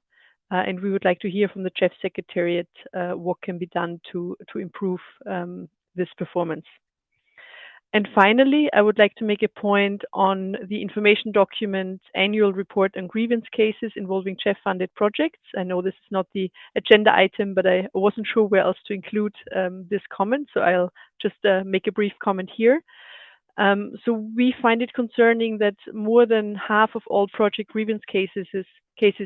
And we would like to hear from the GEF Secretariat what can be done to improve this performance. And finally, I would like to make a point on the information document annual report on grievance cases involving GEF-funded projects. I know this is not the agenda item, but I wasn't sure where else to include this comment, so I'll just make a brief comment here. So we find it concerning that more than half of all project grievance cases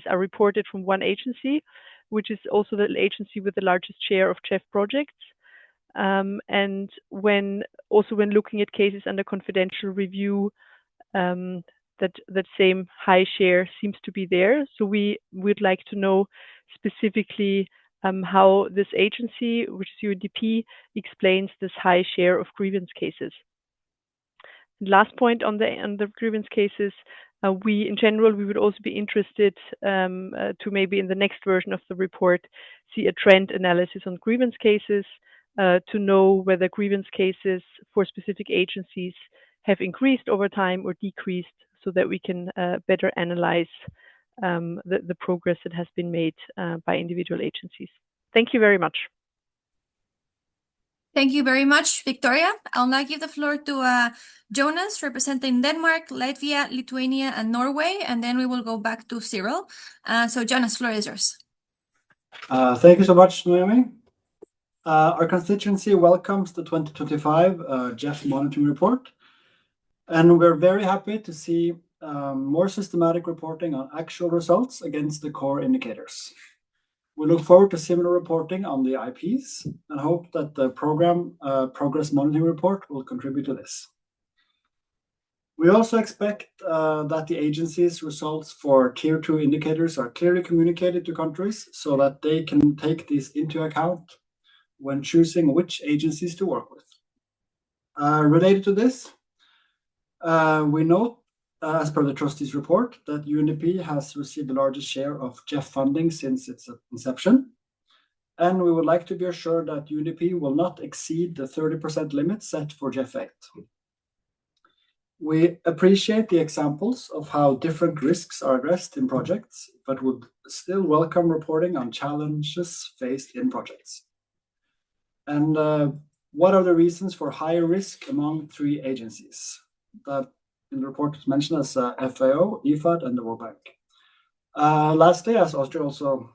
are reported from one agency, which is also the agency with the largest share of GEF projects. And when looking at cases under confidential review, that same high share seems to be there. So we would like to know specifically how this agency, which is UNDP, explains this high share of grievance cases. Last point on the grievance cases, in general, we would also be interested to maybe in the next version of the report see a trend analysis on grievance cases to know whether grievance cases for specific agencies have increased over time or decreased, so that we can better analyze the progress that has been made by individual agencies. Thank you very much. Thank you very much, Victoria. I'll now give the floor to Jonas, representing Denmark, Latvia, Lithuania, and Norway, and then we will go back to Cyril. So Jonas, floor is yours. Thank you so much, Noemi. Our constituency welcomes the 2025 GEF monitoring report, and we're very happy to see more systematic reporting on actual results against the core indicators. We look forward to similar reporting on the IPs and hope that the program progress monitoring report will contribute to this. We also expect that the agency's results for Tier 2 indicators are clearly communicated to countries so that they can take these into account when choosing which agencies to work with. Related to this, we note, as per the trustees' report, that UNDP has received the largest share of GEF funding since its inception, and we would like to be assured that UNDP will not exceed the 30% limit set for GEF 8. We appreciate the examples of how different risks are addressed in projects, but would still welcome reporting on challenges faced in projects. And what are the reasons for higher risk among 3 agencies? That in the report is mentioned as FAO, IFAD, and the World Bank. Lastly, as Austria also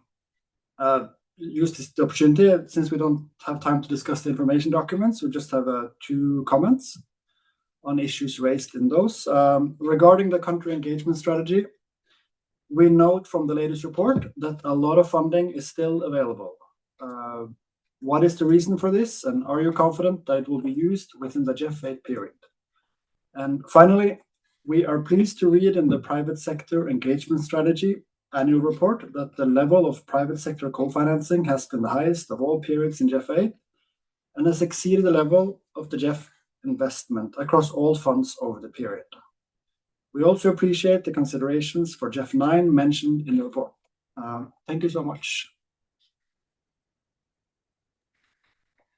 used this opportunity, since we don't have time to discuss the information documents, we just have 2 comments on issues raised in those. Regarding the country engagement strategy, we note from the latest report that a lot of funding is still available. What is the reason for this, and are you confident that it will be used within the GEF 8 period? And finally, we are pleased to read in the private sector engagement strategy annual report that the level of private sector co-financing has been the highest of all periods in GEF 8 and has exceeded the level of the GEF investment across all funds over the period. We also appreciate the considerations for GEF 9 mentioned in the report. Thank you so much.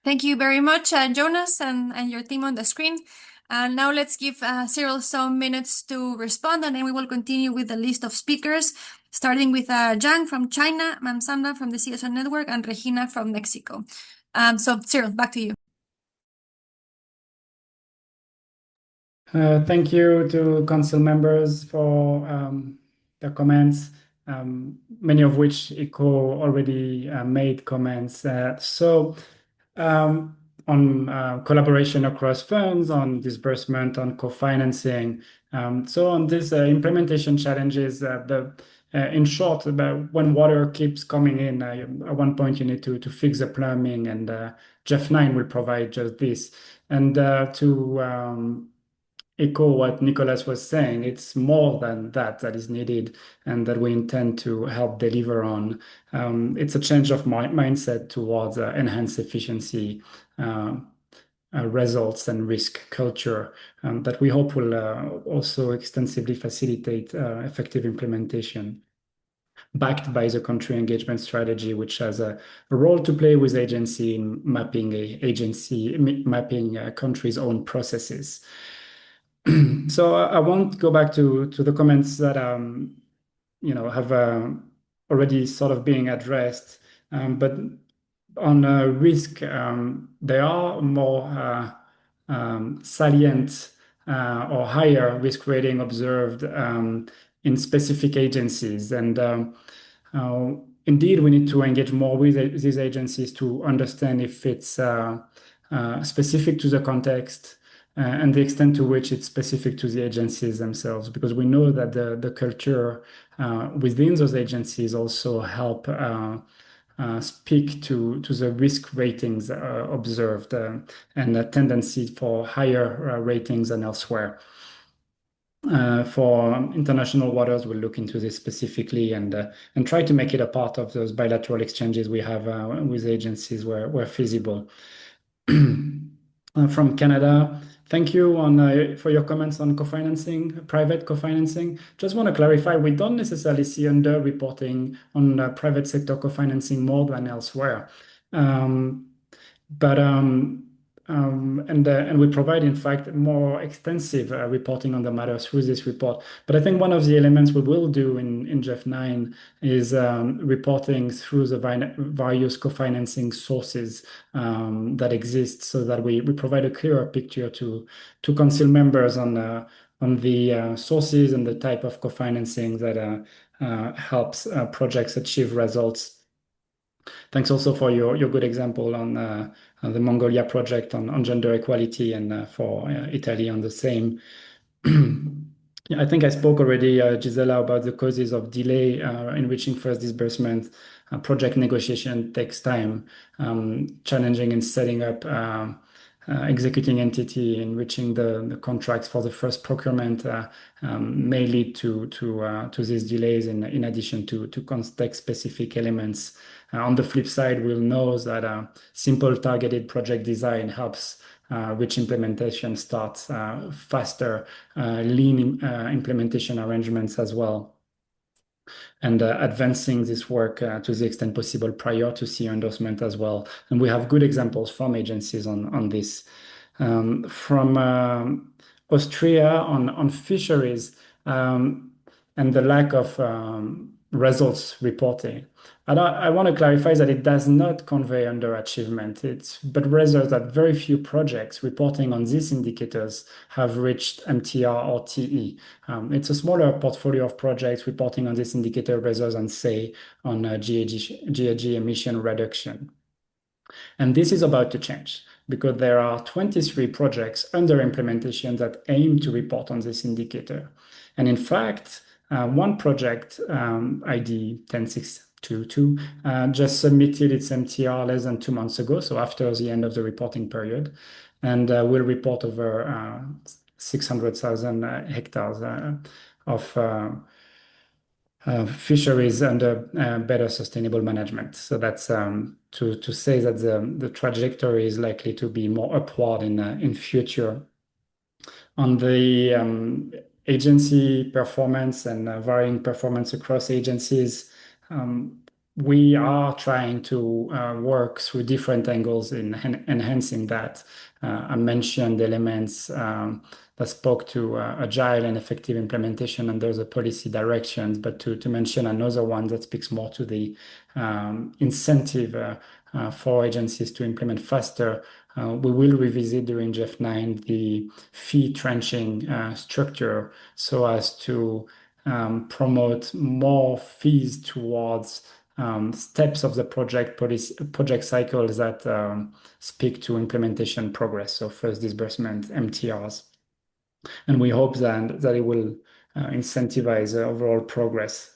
Thank you very much, Jonas, and your team on the screen. Now let's give Cyril some minutes to respond, and then we will continue with the list of speakers, starting with Zhang from China, Mamsanda from the CSO Network, and Regina from Mexico. So Cyril, back to you. Thank you to council members for the comments, many of which echo already made comments. On collaboration across funds, on disbursement, on co-financing. So on these implementation challenges, in short, about when water keeps coming in, at one point you need to fix the plumbing, and GEF 9 will provide just this. And to echo what Nicolas was saying. It's more than that is needed and that we intend to help deliver on. It's a change of mindset towards enhanced efficiency, results and risk culture that we hope will also extensively facilitate effective implementation, backed by the country engagement strategy, which has a role to play with agency in mapping a country's own processes. So I won't go back to the comments that have already sort of being addressed, but on risk, there are more salient or higher risk rating observed in specific agencies. And indeed, we need to engage more with these agencies to understand if it's specific to the context and the extent to which it's specific to the agencies themselves, because we know that the culture within those agencies also help speak to the risk ratings observed and a tendency for higher ratings than elsewhere. For international waters, we'll look into this specifically and try to make it a part of those bilateral exchanges we have with agencies where feasible. From Canada, thank you for your comments on co-financing, private co-financing. Just want to clarify, we don't necessarily see under-reporting on private sector co-financing more than elsewhere. And we provide, in fact, more extensive reporting on the matter through this report. But I think one of the elements we will do in GEF 9 is reporting through the various co-financing sources that exist, so that we provide a clearer picture to council members on the sources and the type of co-financing that helps projects achieve results. Thanks also for your good example on the Mongolia project on gender equality, and for Italy on the same. I think I spoke already, Gisela, about the causes of delay in reaching first disbursement. Project negotiation takes time, challenging in setting up executing entity and reaching the contracts for the first procurement may lead to these delays in addition to context-specific elements. On the flip side, we'll know that simple targeted project design helps which implementation starts faster, lean implementation arrangements as well, and advancing this work to the extent possible prior to CE endorsement as well. And we have good examples from agencies on this. From Austria on fisheries and the lack of results reporting. I want to clarify that it does not convey underachievement, but rather that very few projects reporting on these indicators have reached MTR or TE. It's a smaller portfolio of projects reporting on this indicator rather than, say, on GHG emission reduction. And this is about to change, because there are 23 projects under implementation that aim to report on this indicator. And in fact, one project, ID 10622, just submitted its MTR less than 2 months ago, so after the end of the reporting period, and will report over 600,000 hectares of fisheries under better sustainable management. So that's to say that the trajectory is likely to be more upward in future. On the agency performance and varying performance across agencies, we are trying to work through different angles in enhancing that. I mentioned elements that spoke to agile and effective implementation under the policy directions, but to mention another one that speaks more to the incentive for agencies to implement faster. We will revisit during GEF 9 the fee trenching structure, so as to promote more fees towards steps of the project cycles that speak to implementation progress, so first disbursement, MTRs. And we hope that it will incentivize overall progress.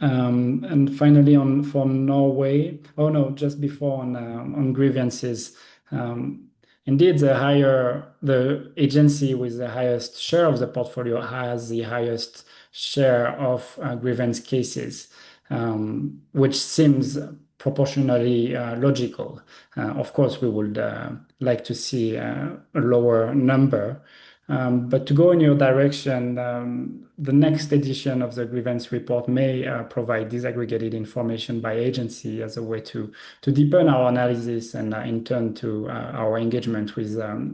And finally, for Norway, just before on grievances, indeed, the agency with the highest share of the portfolio has the highest share of grievance cases, which seems proportionally logical. Of course, we would like to see a lower number. But to go in your direction, the next edition of the grievance report may provide disaggregated information by agency as a way to deepen our analysis and in turn to our engagement with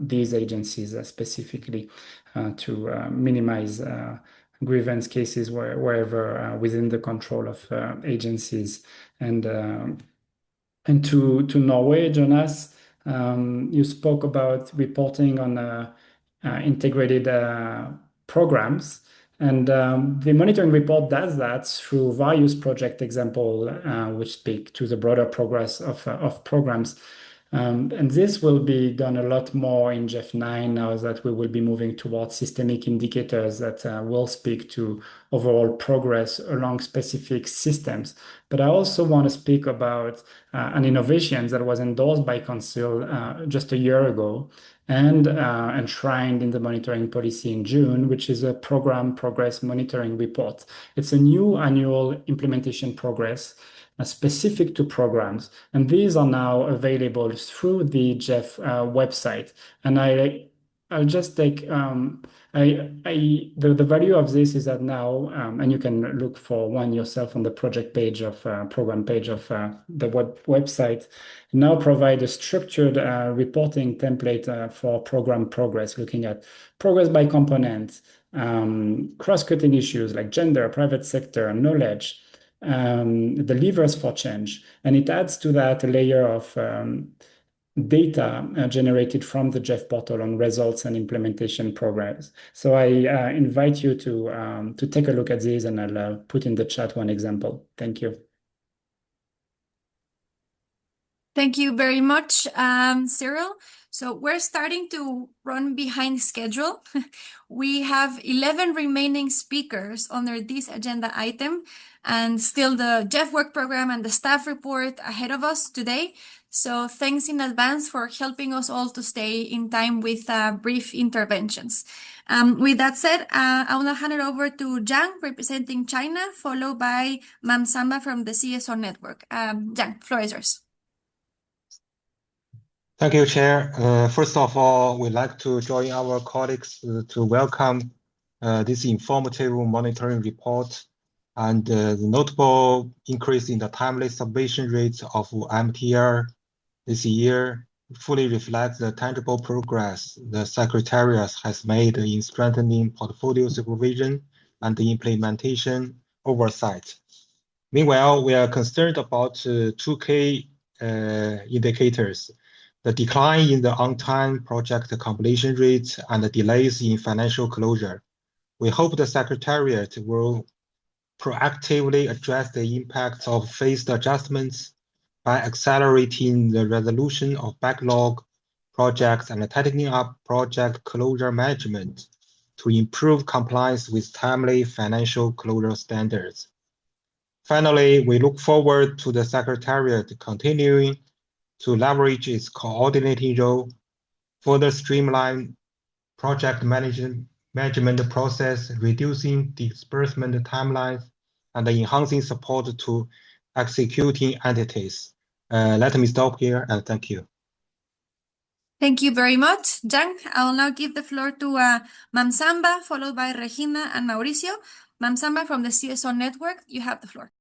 these agencies specifically to minimize grievance cases wherever within the control of agencies. And to Norway, Jonas, you spoke about reporting on integrated programs. And the monitoring report does that through various project examples, which speak to the broader progress of programs. And this will be done a lot more in GEF 9 now that we will be moving towards systemic indicators that will speak to overall progress along specific systems. But I also want to speak about an innovation that was endorsed by Council just a year ago and enshrined in the monitoring policy in June, which is a program progress monitoring report. It's a new annual implementation progress specific to programs, and these are now available through the GEF website. And I'll just take the value of this is that now, and you can look for one yourself on the project page of program page of the website, now provide a structured reporting template for program progress, looking at progress by component, cross-cutting issues like gender, private sector, knowledge, the levers for change. And it adds to that a layer of data generated from the GEF portal on results and implementation progress. So I invite you to take a look at these, and I'll put in the chat one example. Thank you. Thank you very much, Cyril. So we're starting to run behind schedule. We have 11 remaining speakers under this agenda item, and still the GEF work program and the staff report ahead of us today. So thanks in advance for helping us all to stay in time with brief interventions. With that said, I will now hand it over to Zhang representing China, followed by Mam Samba from the CSO network. Zhang, floor is yours. Thank you, Chair. First of all, we'd like to join our colleagues to welcome this informative monitoring report, and the notable increase in the timely submission rates of MTR this year fully reflects the tangible progress the Secretariat has made in strengthening portfolio supervision and the implementation oversight. Meanwhile, we are concerned about two key indicators: the decline in the on-time project completion rate and the delays in financial closure. We hope the Secretariat will proactively address the impacts of phased adjustments by accelerating the resolution of backlog projects and tightening up project closure management to improve compliance with timely financial closure standards. Finally, we look forward to the Secretariat continuing to leverage its coordinating role, further streamline project management process, reducing disbursement timelines, and enhancing support to executing entities. Let me stop here and thank you. Thank you very much, Zhang. I will now give the floor to Mam Samba, followed by Regina and Mauricio. Mam Samba from the CSO network, you have the floor.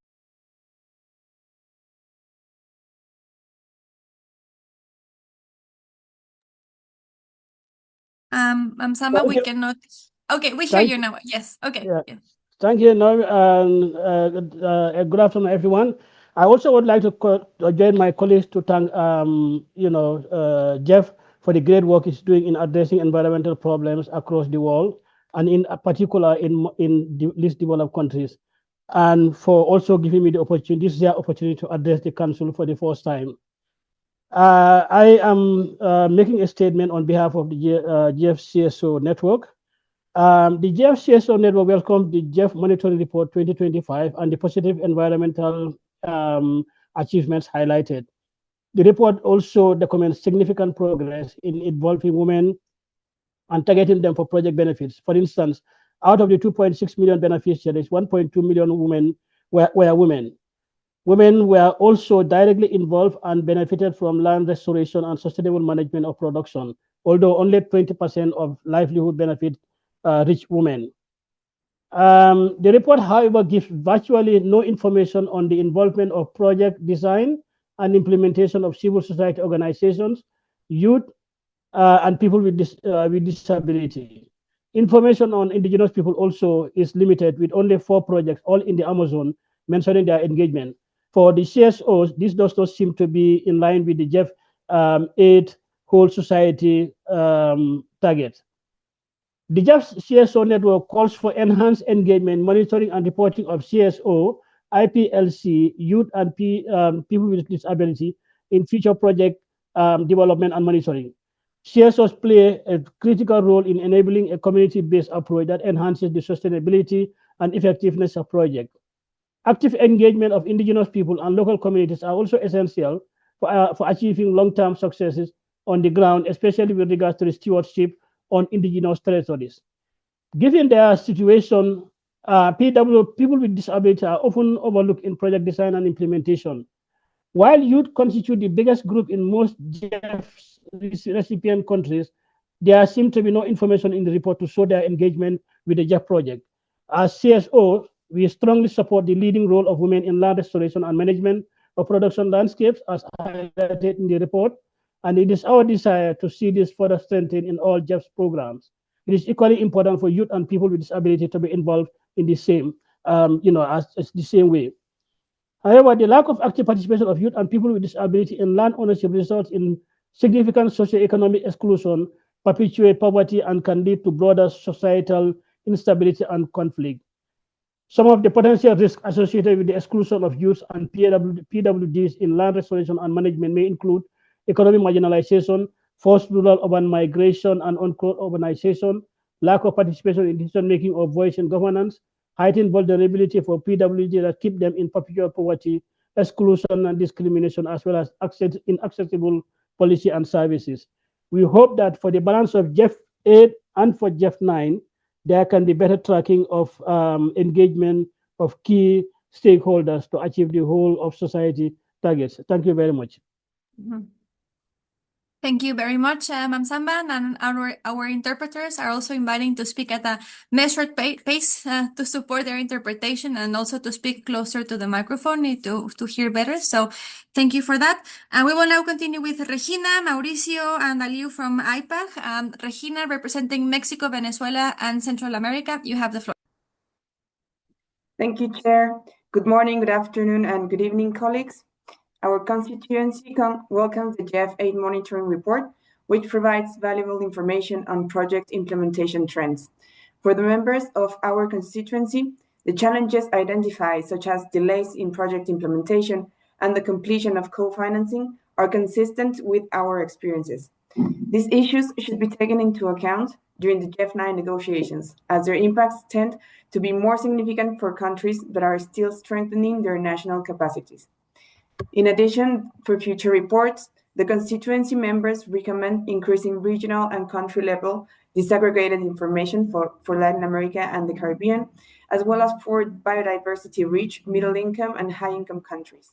Mam Samba, we cannot. Okay, we hear you now. Yes. Okay. Yeah. Yeah. Thank you, Noemi, and good afternoon, everyone. I also would like to join my colleagues to thank, GEF for the great work he's doing in addressing environmental problems across the world, and in particular in the least developed countries, and for also giving me the opportunity, this is their opportunity to address the Council for the first time. I am making a statement on behalf of the GEF CSO network. The GEF CSO network welcomes the GEF Monitoring Report 2025 and the positive environmental achievements highlighted. The report also documents significant progress in involving women and targeting them for project benefits. For instance, out of the 2.6 million beneficiaries, 1.2 million women were women. Women were also directly involved and benefited from land restoration and sustainable management of production, although only 20% of livelihood benefit reach women. The report, however, gives virtually no information on the involvement of project design and implementation of civil society organizations, youth, and people with disability. Information on indigenous people also is limited, with only 4 projects, all in the Amazon, mentioning their engagement. For the CSOs, this does not seem to be in line with the GEF 8 whole society target. The GEF CSO network calls for enhanced engagement, monitoring, and reporting of CSO, IPLC, youth, and people with disability in future project development and monitoring. CSOs play a critical role in enabling a community-based approach that enhances the sustainability and effectiveness of projects. Active engagement of indigenous people and local communities are also essential for achieving long-term successes on the ground, especially with regards to the stewardship on indigenous territories. Given their situation, people with disability are often overlooked in project design and implementation. While youth constitute the biggest group in most GEF recipient countries, there seems to be no information in the report to show their engagement with the GEF project. As CSO, we strongly support the leading role of women in land restoration and management of production landscapes, as highlighted in the report, and it is our desire to see this further strengthened in all GEF's programs. It is equally important for youth and people with disability to be involved in the same, as the same way. However, the lack of active participation of youth and people with disability in land ownership results in significant socioeconomic exclusion, perpetuate poverty, and can lead to broader societal instability and conflict. Some of the potential risks associated with the exclusion of youth and PWDs in land restoration and management may include economic marginalization, forced rural urban migration and unclothed urbanization, lack of participation in decision-making or voice in governance, heightened vulnerability for PWD that keep them in perpetual poverty, exclusion and discrimination, as well as inaccessible policy and services. We hope that for the balance of GEF 8 and for GEF 9, there can be better tracking of engagement of key stakeholders to achieve the whole of society targets. Thank you very much. Thank you very much, Ma'am Samban, and our interpreters are also inviting to speak at a measured pace to support their interpretation and also to speak closer to the microphone to hear better. So thank you for that. And we will now continue with Regina, Mauricio, and Aliu from IPAG. Regina, representing Mexico, Venezuela, and Central America, you have the floor. Thank you, Chair. Good morning, good afternoon, and good evening, colleagues. Our constituency welcomes the GEF 8 monitoring report, which provides valuable information on project implementation trends. For the members of our constituency, the challenges identified, such as delays in project implementation and the completion of co-financing, are consistent with our experiences. These issues should be taken into account during the GEF 9 negotiations, as their impacts tend to be more significant for countries that are still strengthening their national capacities. In addition, for future reports, the constituency members recommend increasing regional and country-level disaggregated information for Latin America and the Caribbean, as well as for biodiversity-rich, middle-income, and high-income countries.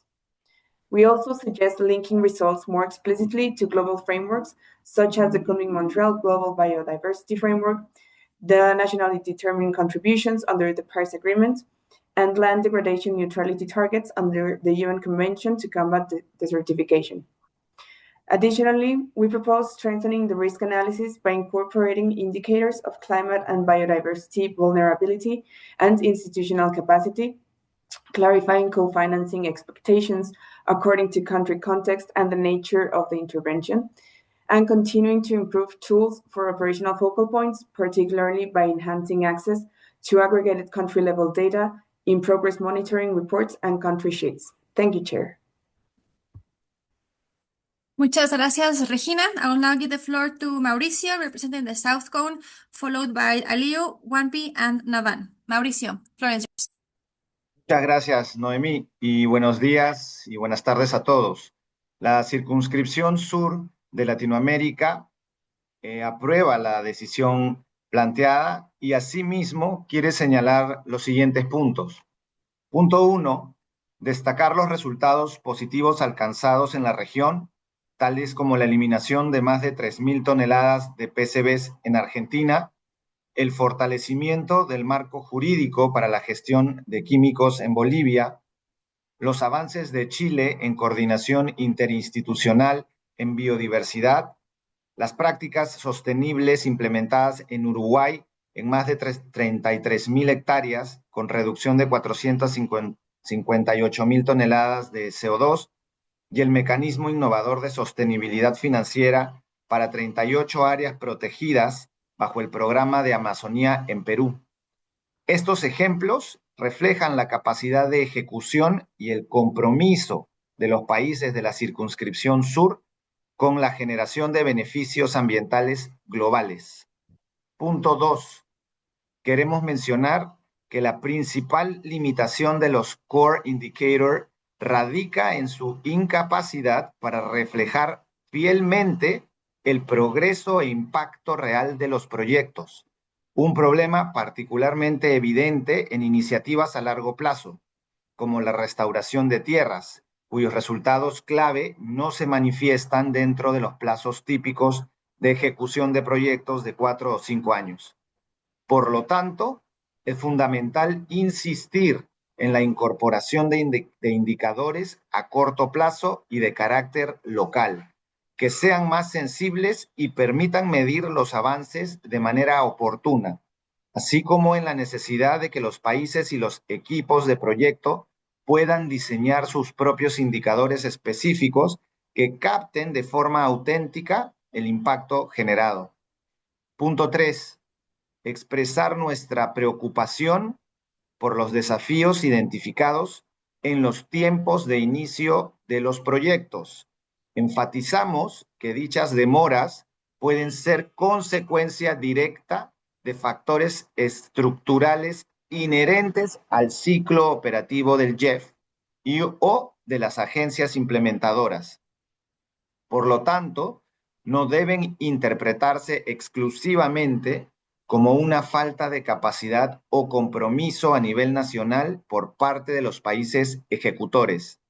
We also suggest linking results more explicitly to global frameworks, such as the Kunming-Montreal Global Biodiversity Framework, the nationally determined contributions under the Paris Agreement, and land degradation neutrality targets under the UN Convention to combat desertification. Additionally, we propose strengthening the risk analysis by incorporating indicators of climate and biodiversity vulnerability and institutional capacity, clarifying co-financing expectations according to country context and the nature of the intervention, and continuing to improve tools for operational focal points, particularly by enhancing access to aggregated country-level data, in progress monitoring reports, and country sheets. Thank you, Chair. Muchas gracias, Regina. I will now give the floor to Mauricio, representing the South Cone, followed by Aliu, Wampi, and Navan. Mauricio, floor is yours. Muchas gracias, Noemí, y buenos días y buenas tardes a todos. La circunscripción sur de Latinoamérica aprueba la decisión planteada y asimismo quiere señalar los siguientes puntos. Punto 1. Destacar los resultados positivos alcanzados en la región, tales como la eliminación de más de 3.000 toneladas de PCBs en Argentina, el fortalecimiento del marco jurídico para la gestión de químicos en Bolivia, los avances de Chile en coordinación interinstitucional en biodiversidad, las prácticas sostenibles implementadas en Uruguay en más de 33.000 hectáreas, con reducción de 458.000 toneladas de CO2, y el mecanismo innovador de sostenibilidad financiera para 38 áreas protegidas bajo el programa de Amazonía en Perú. Estos ejemplos reflejan la capacidad de ejecución y el compromiso de los países de la circunscripción sur con la generación de beneficios ambientales globales. Punto 2. Queremos mencionar que la principal limitación de los Core Indicator radica en su incapacidad para reflejar fielmente el progreso e impacto real de los proyectos, un problema particularmente evidente en iniciativas a largo plazo, como la restauración de tierras, cuyos resultados clave no se manifiestan dentro de los plazos típicos de ejecución de proyectos de 4 o 5 años. Por lo tanto, es fundamental insistir en la incorporación de indicadores a corto plazo y de carácter local, que sean más sensibles y permitan medir los avances de manera oportuna, así como en la necesidad de que los países y los equipos de proyecto puedan diseñar sus propios indicadores específicos que capten de forma auténtica el impacto generado. Punto 3. Expresar nuestra preocupación por los desafíos identificados en los tiempos de inicio de los proyectos. Enfatizamos que dichas demoras pueden ser consecuencia directa de factores estructurales inherentes al ciclo operativo del GEF o de las agencias implementadoras. Por lo tanto, no deben interpretarse exclusivamente como una falta de capacidad o compromiso a nivel nacional por parte de los países ejecutores.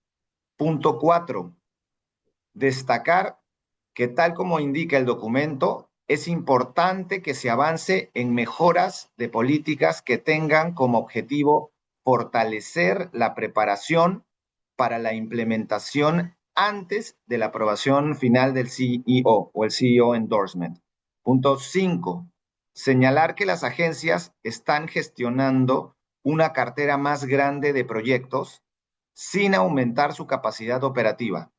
Punto 4. Destacar que, tal como indica el documento, es importante que se avance en mejoras de políticas que tengan como objetivo fortalecer la preparación para la implementación antes de la aprobación final del CEO o el CEO endorsement. Punto 5. Señalar que las agencias están gestionando una cartera más grande de proyectos sin aumentar su capacidad operativa.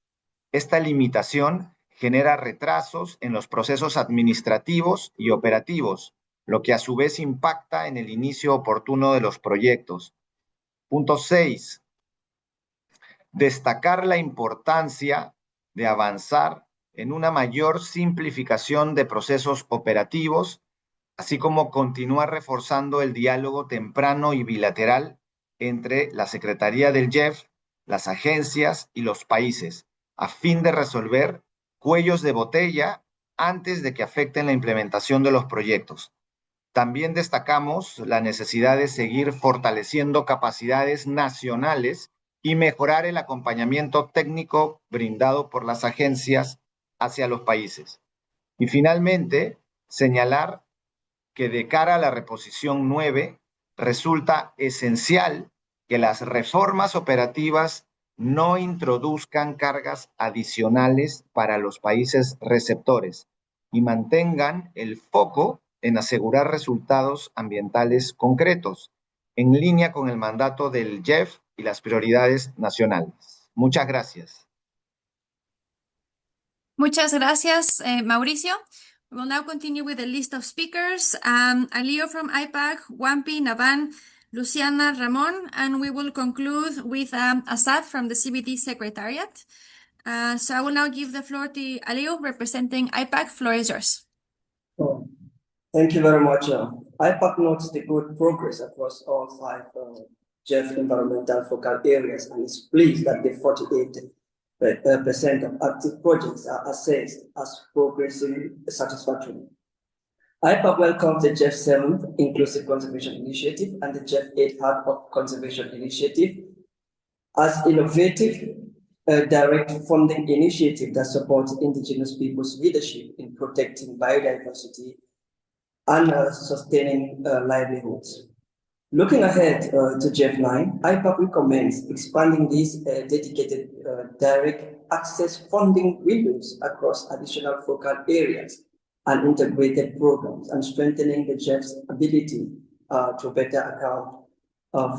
Esta limitación genera retrasos en los procesos administrativos y operativos, lo que a su vez impacta en el inicio oportuno de los proyectos. Punto 6. Destacar la importancia de avanzar en una mayor simplificación de procesos operativos, así como continuar reforzando el diálogo temprano y bilateral entre la Secretaría del GEF, las agencias y los países, a fin de resolver cuellos de botella antes de que afecten la implementación de los proyectos. También destacamos la necesidad de seguir fortaleciendo capacidades nacionales y mejorar el acompañamiento técnico brindado por las agencias hacia los países. Y finalmente, señalar que de cara a la reposición 9, resulta esencial que las reformas operativas no introduzcan cargas adicionales para los países receptores y mantengan el foco en asegurar resultados ambientales concretos, en línea con el mandato del GEF y las prioridades nacionales. Muchas gracias. Muchas gracias, Mauricio. We will now continue with the list of speakers. Alio from IPAC, Wampi, Navan, Luciana, Ramon, and we will conclude with Asad from the CBD Secretariat. So I will now give the floor to Alio representing IPAC. Floor is yours. Oh, thank you very much. IPAC notes the good progress across all 5 GEF environmental focal areas and is pleased that the 48 of active projects are assessed as progressing satisfactorily. IPAC welcomes the GEF 7th Inclusive Conservation Initiative and the GEF 8 Heart of Conservation Initiative as innovative direct funding initiative that supports indigenous people's leadership in protecting biodiversity and sustaining livelihoods. Looking ahead to GEF 9, IPAC recommends expanding these dedicated direct access funding windows across additional focal areas and integrated programs and strengthening the GEF's ability to better account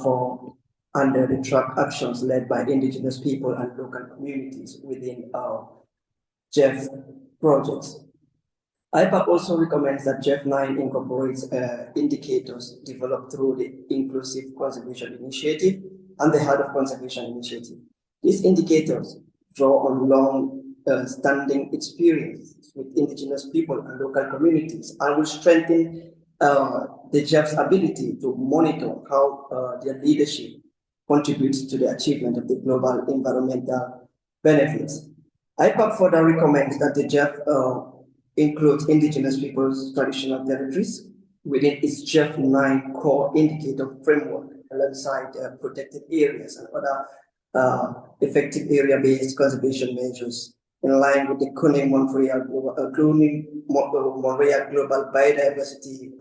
for under the track actions led by indigenous people and local communities within GEF projects. IPAC also recommends that GEF 9 incorporates indicators developed through the Inclusive Conservation Initiative and the Heart of Conservation Initiative. These indicators draw on long-standing experience with indigenous people and local communities and will strengthen the GEF's ability to monitor how their leadership contributes to the achievement of the global environmental benefits. IPAC further recommends that the GEF includes indigenous people's traditional territories within its GEF 9 core indicator framework alongside protected areas and other effective area-based conservation measures in line with the Montreal Global Biodiversity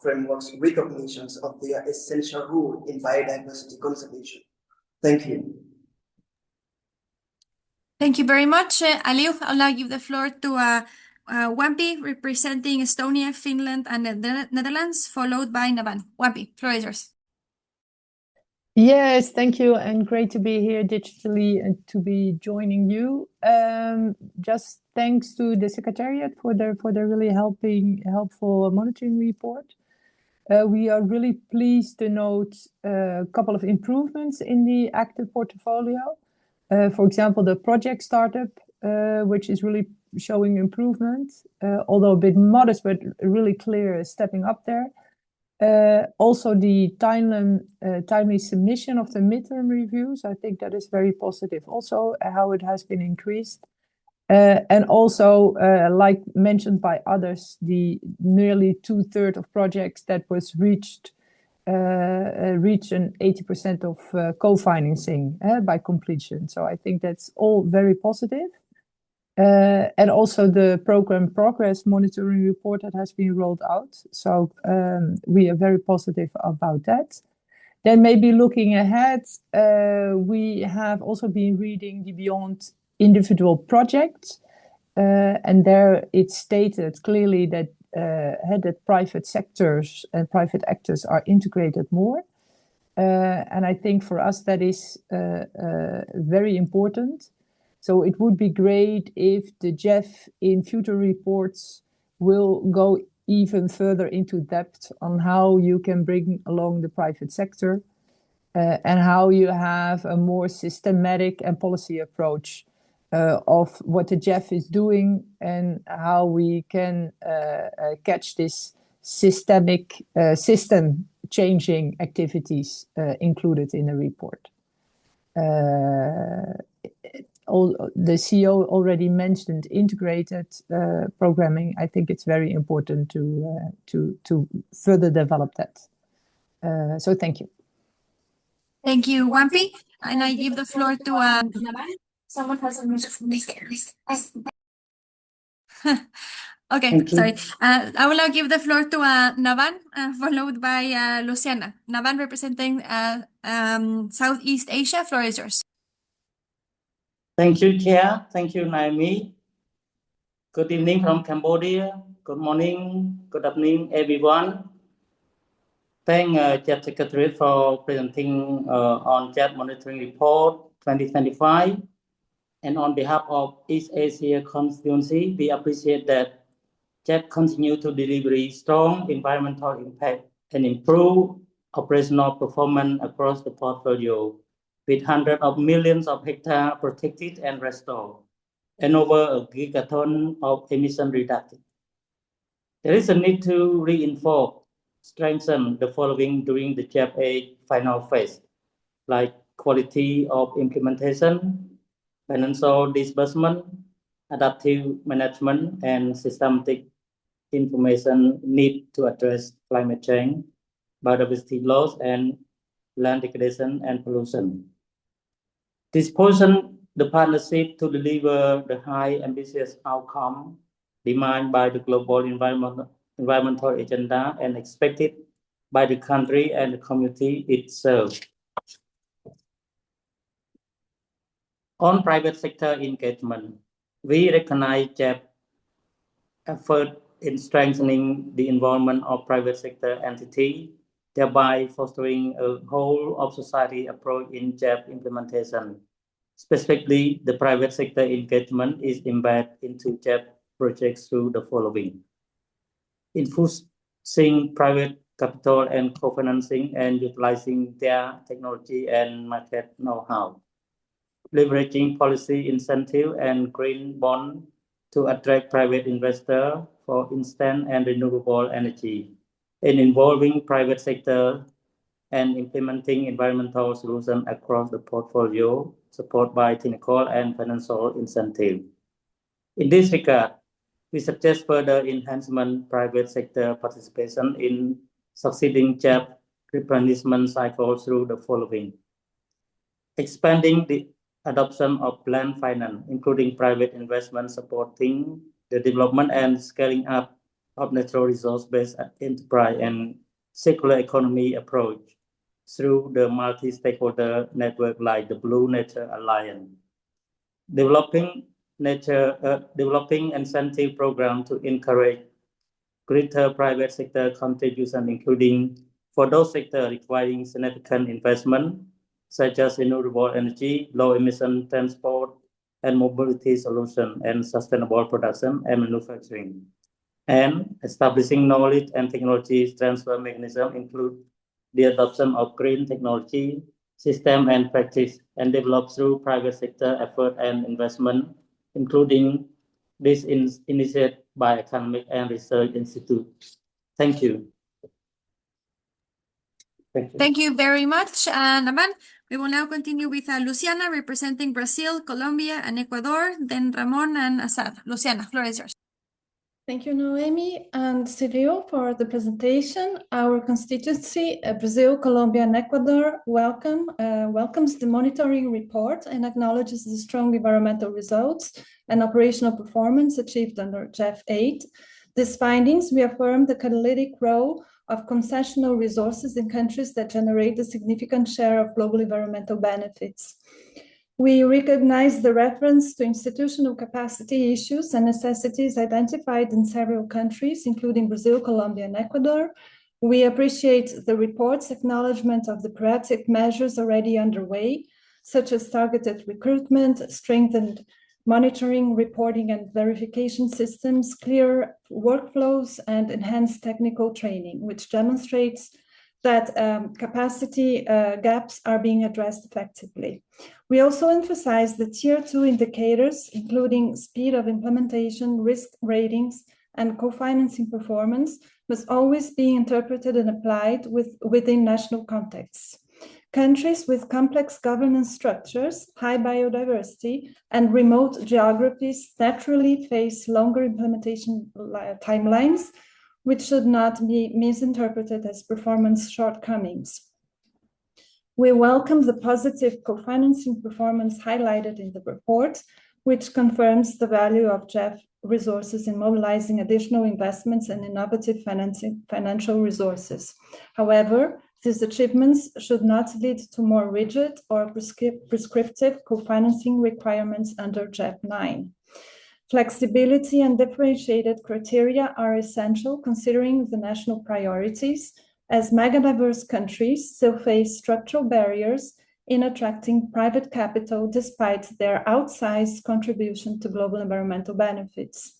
Framework's recognitions of their essential role in biodiversity conservation. Thank you. Thank you very much, Aliou. I'll now give the floor to Wampi, representing Estonia, Finland, and the Netherlands, followed by Navan. Wampi, floor is yours. Yes, thank you, and great to be here digitally and to be joining you. Just thanks to the Secretariat for their really helpful monitoring report. We are really pleased to note a couple of improvements in the active portfolio. For example, the project startup, which is really showing improvement, although a bit modest, but really clear stepping up there. Also the timely submission of the midterm reviews, I think that is very positive also, how it has been increased. And also, like mentioned by others, the nearly 2/3 of projects that was reached an 80% of co-financing by completion. So I think that's all very positive. And also the program progress monitoring report that has been rolled out. So we are very positive about that. Then maybe looking ahead, we have also been reading the beyond individual projects. And there it's stated clearly that that private sectors and private actors are integrated more. And I think for us that is very important. So it would be great if the GEF in future reports will go even further into depth on how you can bring along the private sector and how you have a more systematic and policy approach of what the GEF is doing and how we can catch this systemic system changing activities included in the report. The CEO already mentioned integrated programming. I think it's very important to further develop that. So thank you. Thank you, Wampi. And I give the floor to Navan. Someone has a Okay, sorry. I will now give the floor to Navan, followed by Luciana. Navan representing Southeast Asia. Floor is yours. Thank you, Chair. Thank you, Naomi. Good evening from Cambodia. Good morning, good afternoon, everyone. Thank GEF Secretariat for presenting on GEF Monitoring Report 2025. And on behalf of East Asia constituency, we appreciate that GEF continue to deliver strong environmental impact and improve operational performance across the portfolio, with hundreds of millions of hectares protected and restored, and over a gigaton of emission reduction. There is a need to reinforce, strengthen the following during the GEF 8 final phase, like quality of implementation, financial disbursement, adaptive management, and systematic information need to address climate change, biodiversity loss, and land degradation and pollution. This positions the partnership to deliver the high ambitious outcome demanded by the global environmental agenda and expected by the country and the community it serves. On private sector engagement, we recognize GEF effort in strengthening the involvement of private sector entities, thereby fostering a whole of society approach in GEF implementation. Specifically, the private sector engagement is embedded into GEF projects through the following: infusing private capital and co-financing and utilizing their technology and market know-how, leveraging policy incentive and green bond to attract private investors for instant and renewable energy, and involving private sector and implementing environmental solutions across the portfolio, supported by technical and financial incentive. In this regard, we suggest further enhancement private sector participation in succeeding GEF replenishment cycle through the following: expanding the adoption of land finance, including private investment supporting the development and scaling up of natural resource-based enterprise and circular economy approach through the multi-stakeholder network like the Blue Nature Alliance. Developing incentive program to encourage greater private sector contribution, including for those sectors requiring significant investment, such as renewable energy, low-emission transport and mobility solution, and sustainable production and manufacturing. And establishing knowledge and technology transfer mechanism include the adoption of green technology, system and practice, and developed through private sector effort and investment, including this initiated by academic and research institutes. Thank you. Thank you very much, Naman. We will now continue with Luciana representing Brazil, Colombia, and Ecuador, then Ramon and Asad. Luciana, floor is yours. Thank you, Noemi and Cyril, for the presentation. Our constituency, Brazil, Colombia, and Ecuador, welcomes the monitoring report and acknowledges the strong environmental results and operational performance achieved under GEF 8. These findings reaffirm the catalytic role of concessional resources in countries that generate a significant share of global environmental benefits. We recognize the reference to institutional capacity issues and necessities identified in several countries, including Brazil, Colombia, and Ecuador. We appreciate the report's acknowledgement of the proactive measures already underway, such as targeted recruitment, strengthened monitoring, reporting, and verification systems, clear workflows, and enhanced technical training, which demonstrates that capacity gaps are being addressed effectively. We also emphasize the Tier 2 indicators, including speed of implementation, risk ratings, and co-financing performance, must always be interpreted and applied within national contexts. Countries with complex governance structures, high biodiversity, and remote geographies naturally face longer implementation timelines, which should not be misinterpreted as performance shortcomings. We welcome the positive co-financing performance highlighted in the report, which confirms the value of GEF resources in mobilizing additional investments and innovative financial resources. However, these achievements should not lead to more rigid or prescriptive co-financing requirements under GEF 9. Flexibility and differentiated criteria are essential considering the national priorities, as megadiverse countries still face structural barriers in attracting private capital despite their outsized contribution to global environmental benefits.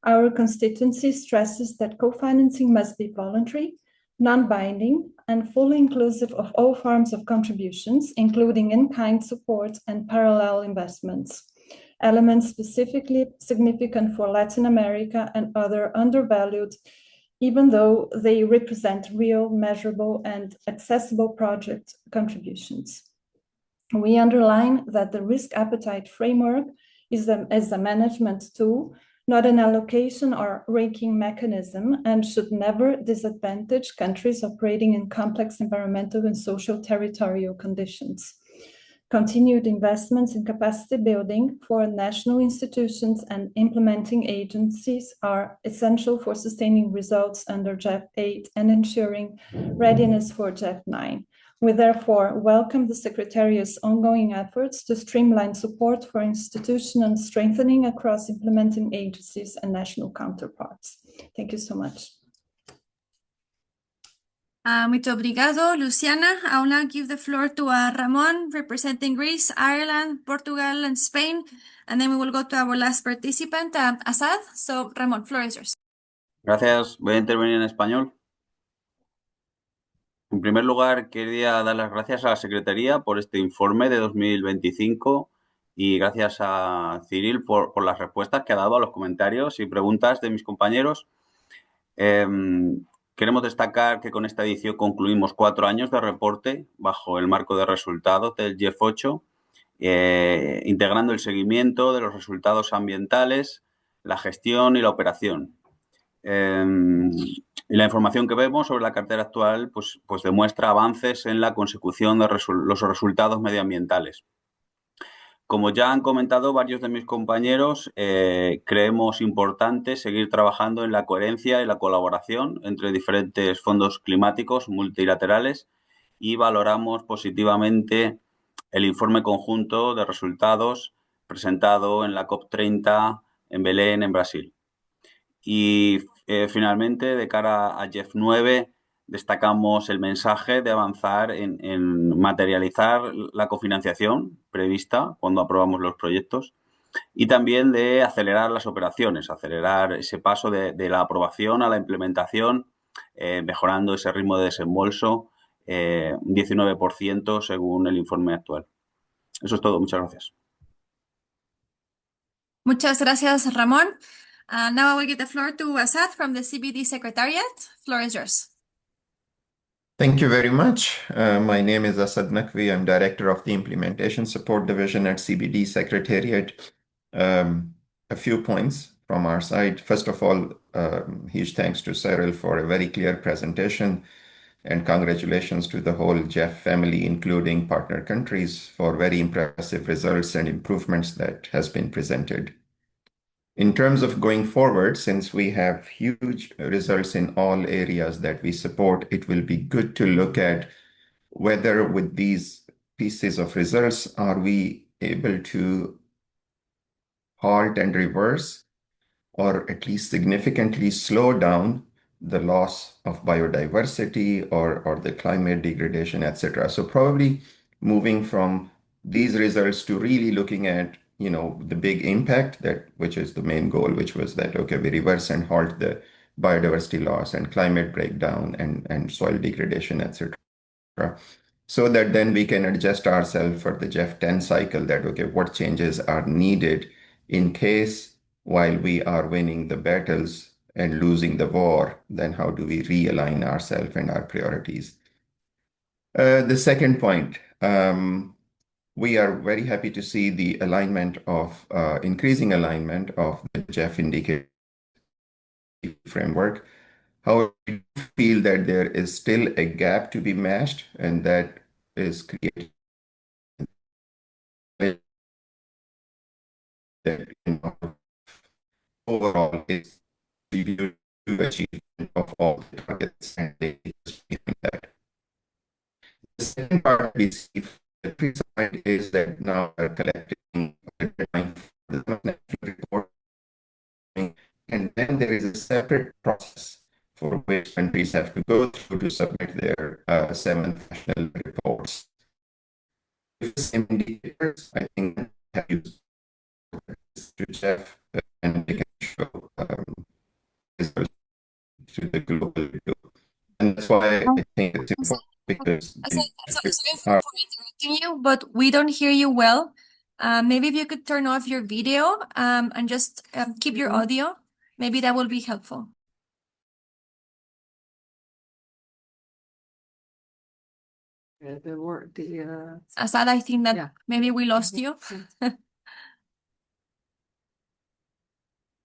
Our constituency stresses that co-financing must be voluntary, non-binding, and fully inclusive of all forms of contributions, including in-kind support and parallel investments, elements specifically significant for Latin America and other undervalued, even though they represent real, measurable, and accessible project contributions. We underline that the risk appetite framework is a management tool, not an allocation or ranking mechanism, and should never disadvantage countries operating in complex environmental and social territorial conditions. Continued investments in capacity building for national institutions and implementing agencies are essential for sustaining results under GEF 8 and ensuring readiness for GEF 9. We therefore welcome the Secretariat's ongoing efforts to streamline support for institutional strengthening across implementing agencies and national counterparts. Thank you so much. Muito obrigado, Luciana. I will now give the floor to Ramon, representing Greece, Ireland, Portugal, and Spain. And then we will go to our last participant, Asad. So, Ramon, floor is yours. Gracias. Voy a intervenir en español. En primer lugar, quería dar las gracias a la Secretaría por este informe de 2025 y gracias a Cyril por las respuestas que ha dado a los comentarios y preguntas de mis compañeros. Queremos destacar que con esta edición concluimos 4 años de reporte bajo el marco de resultados del GEF 8, integrando el seguimiento de los resultados ambientales, la gestión y la operación. Y la información que vemos sobre la cartera actual pues demuestra avances en la consecución de los resultados medioambientales. Como ya han comentado varios de mis compañeros, creemos importante seguir trabajando en la coherencia y la colaboración entre diferentes fondos climáticos multilaterales y valoramos positivamente el informe conjunto de resultados presentado en la COP30 en Belén, en Brasil. Y finalmente, de cara a GEF 9, destacamos el mensaje de avanzar en materializar la cofinanciación prevista cuando aprobamos los proyectos y también de acelerar las operaciones, acelerar ese paso de la aprobación a la implementación, mejorando ese ritmo de desembolso, 19% según el informe actual. Eso es todo. Muchas gracias. Muchas gracias, Ramón. Now I will give the floor to Asad from the CBD Secretariat. Floor is yours. Thank you very much. My name is Asad Naqvi. I'm Director of the Implementation Support Division at CBD Secretariat. A few points from our side. First of all, huge thanks to Cyril for a very clear presentation, and congratulations to the whole GEF family, including partner countries, for very impressive results and improvements that has been presented. In terms of going forward, since we have huge results in all areas that we support, it will be good to look at whether with these pieces of results, are we able to halt and reverse, or at least significantly slow down the loss of biodiversity or the climate degradation, etc. So probably moving from these results to really looking at the big impact, which is the main goal, which was that, okay, we reverse and halt the biodiversity loss and climate breakdown and soil degradation, etc. So that then we can adjust ourselves for the GEF 10 cycle that, okay, what changes are needed in case while we are winning the battles and losing the war, then how do we realign ourselves and our priorities? The second point, we are very happy to see the alignment of increasing alignment of the GEF indicator framework. However, we feel that there is still a gap to be matched, and that is created that overall is to achievement of all the targets and that. The second part we see is that now we're collecting the report, and then there is a separate process for which countries have to go through to submit their 7 national reports. With the same indicators, I think have used to GEF and they can show results to the global view. And that's why I think it's important because sorry for interrupting you, but we don't hear you well. Maybe if you could turn off your video and just keep your audio, maybe that will be helpful. Asad, I think that maybe we lost you.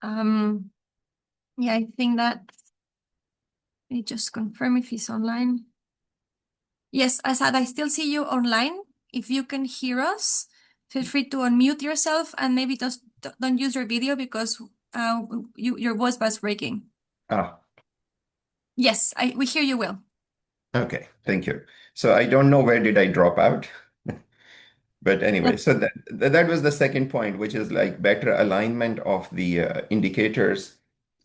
Yeah, I think that. Let me just confirm if he's online. Yes, Asad, I still see you online. If you can hear us, feel free to unmute yourself and maybe just don't use your video because your voice was breaking. Yes, we hear you well. Okay, thank you. So I don't know where did I drop out. But anyway, so that was the second point, which is like better alignment of the indicators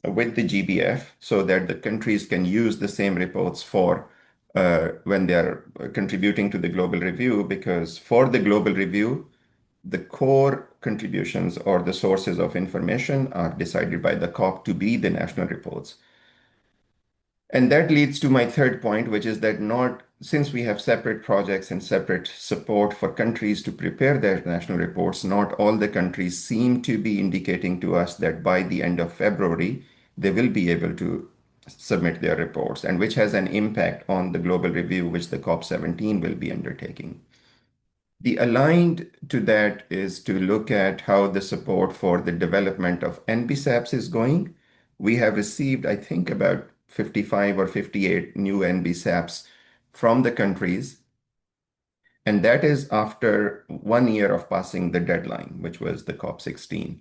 with the GBF so that the countries can use the same reports for when they are contributing to the global review, because for the global review, the core contributions or the sources of information are decided by the COP to be the national reports. And that leads to my third point, which is that since we have separate projects and separate support for countries to prepare their national reports, not all the countries seem to be indicating to us that by the end of February, they will be able to submit their reports, and which has an impact on the global review, which the COP17 will be undertaking. The aligned to that is to look at how the support for the development of NBSAPs is going. We have received, I think, about 55 or 58 new NBSAPs from the countries. And that is after 1 year of passing the deadline, which was the COP16.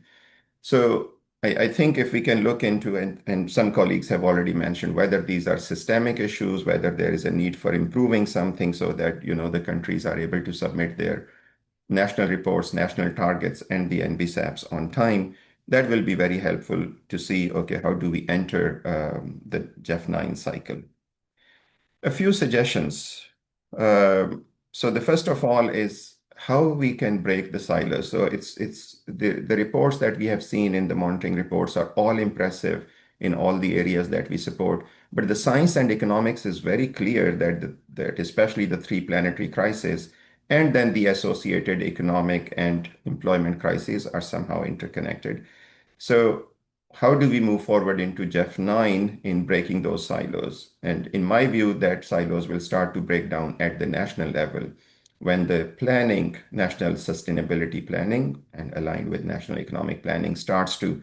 So I think if we can look into, and some colleagues have already mentioned, whether these are systemic issues, whether there is a need for improving something so that, the countries are able to submit their national reports, national targets, and the NBSAPs on time, that will be very helpful to see, okay, how do we enter the GEF 9 cycle? A few suggestions. So the first of all is how we can break the silos. So it's the reports that we have seen in the monitoring reports are all impressive in all the areas that we support. But the science and economics is very clear that especially the 3 planetary crises and then the associated economic and employment crises are somehow interconnected. So how do we move forward into GEF 9 in breaking those silos? And in my view, that silos will start to break down at the national level when the planning, national sustainability planning, and aligned with national economic planning starts to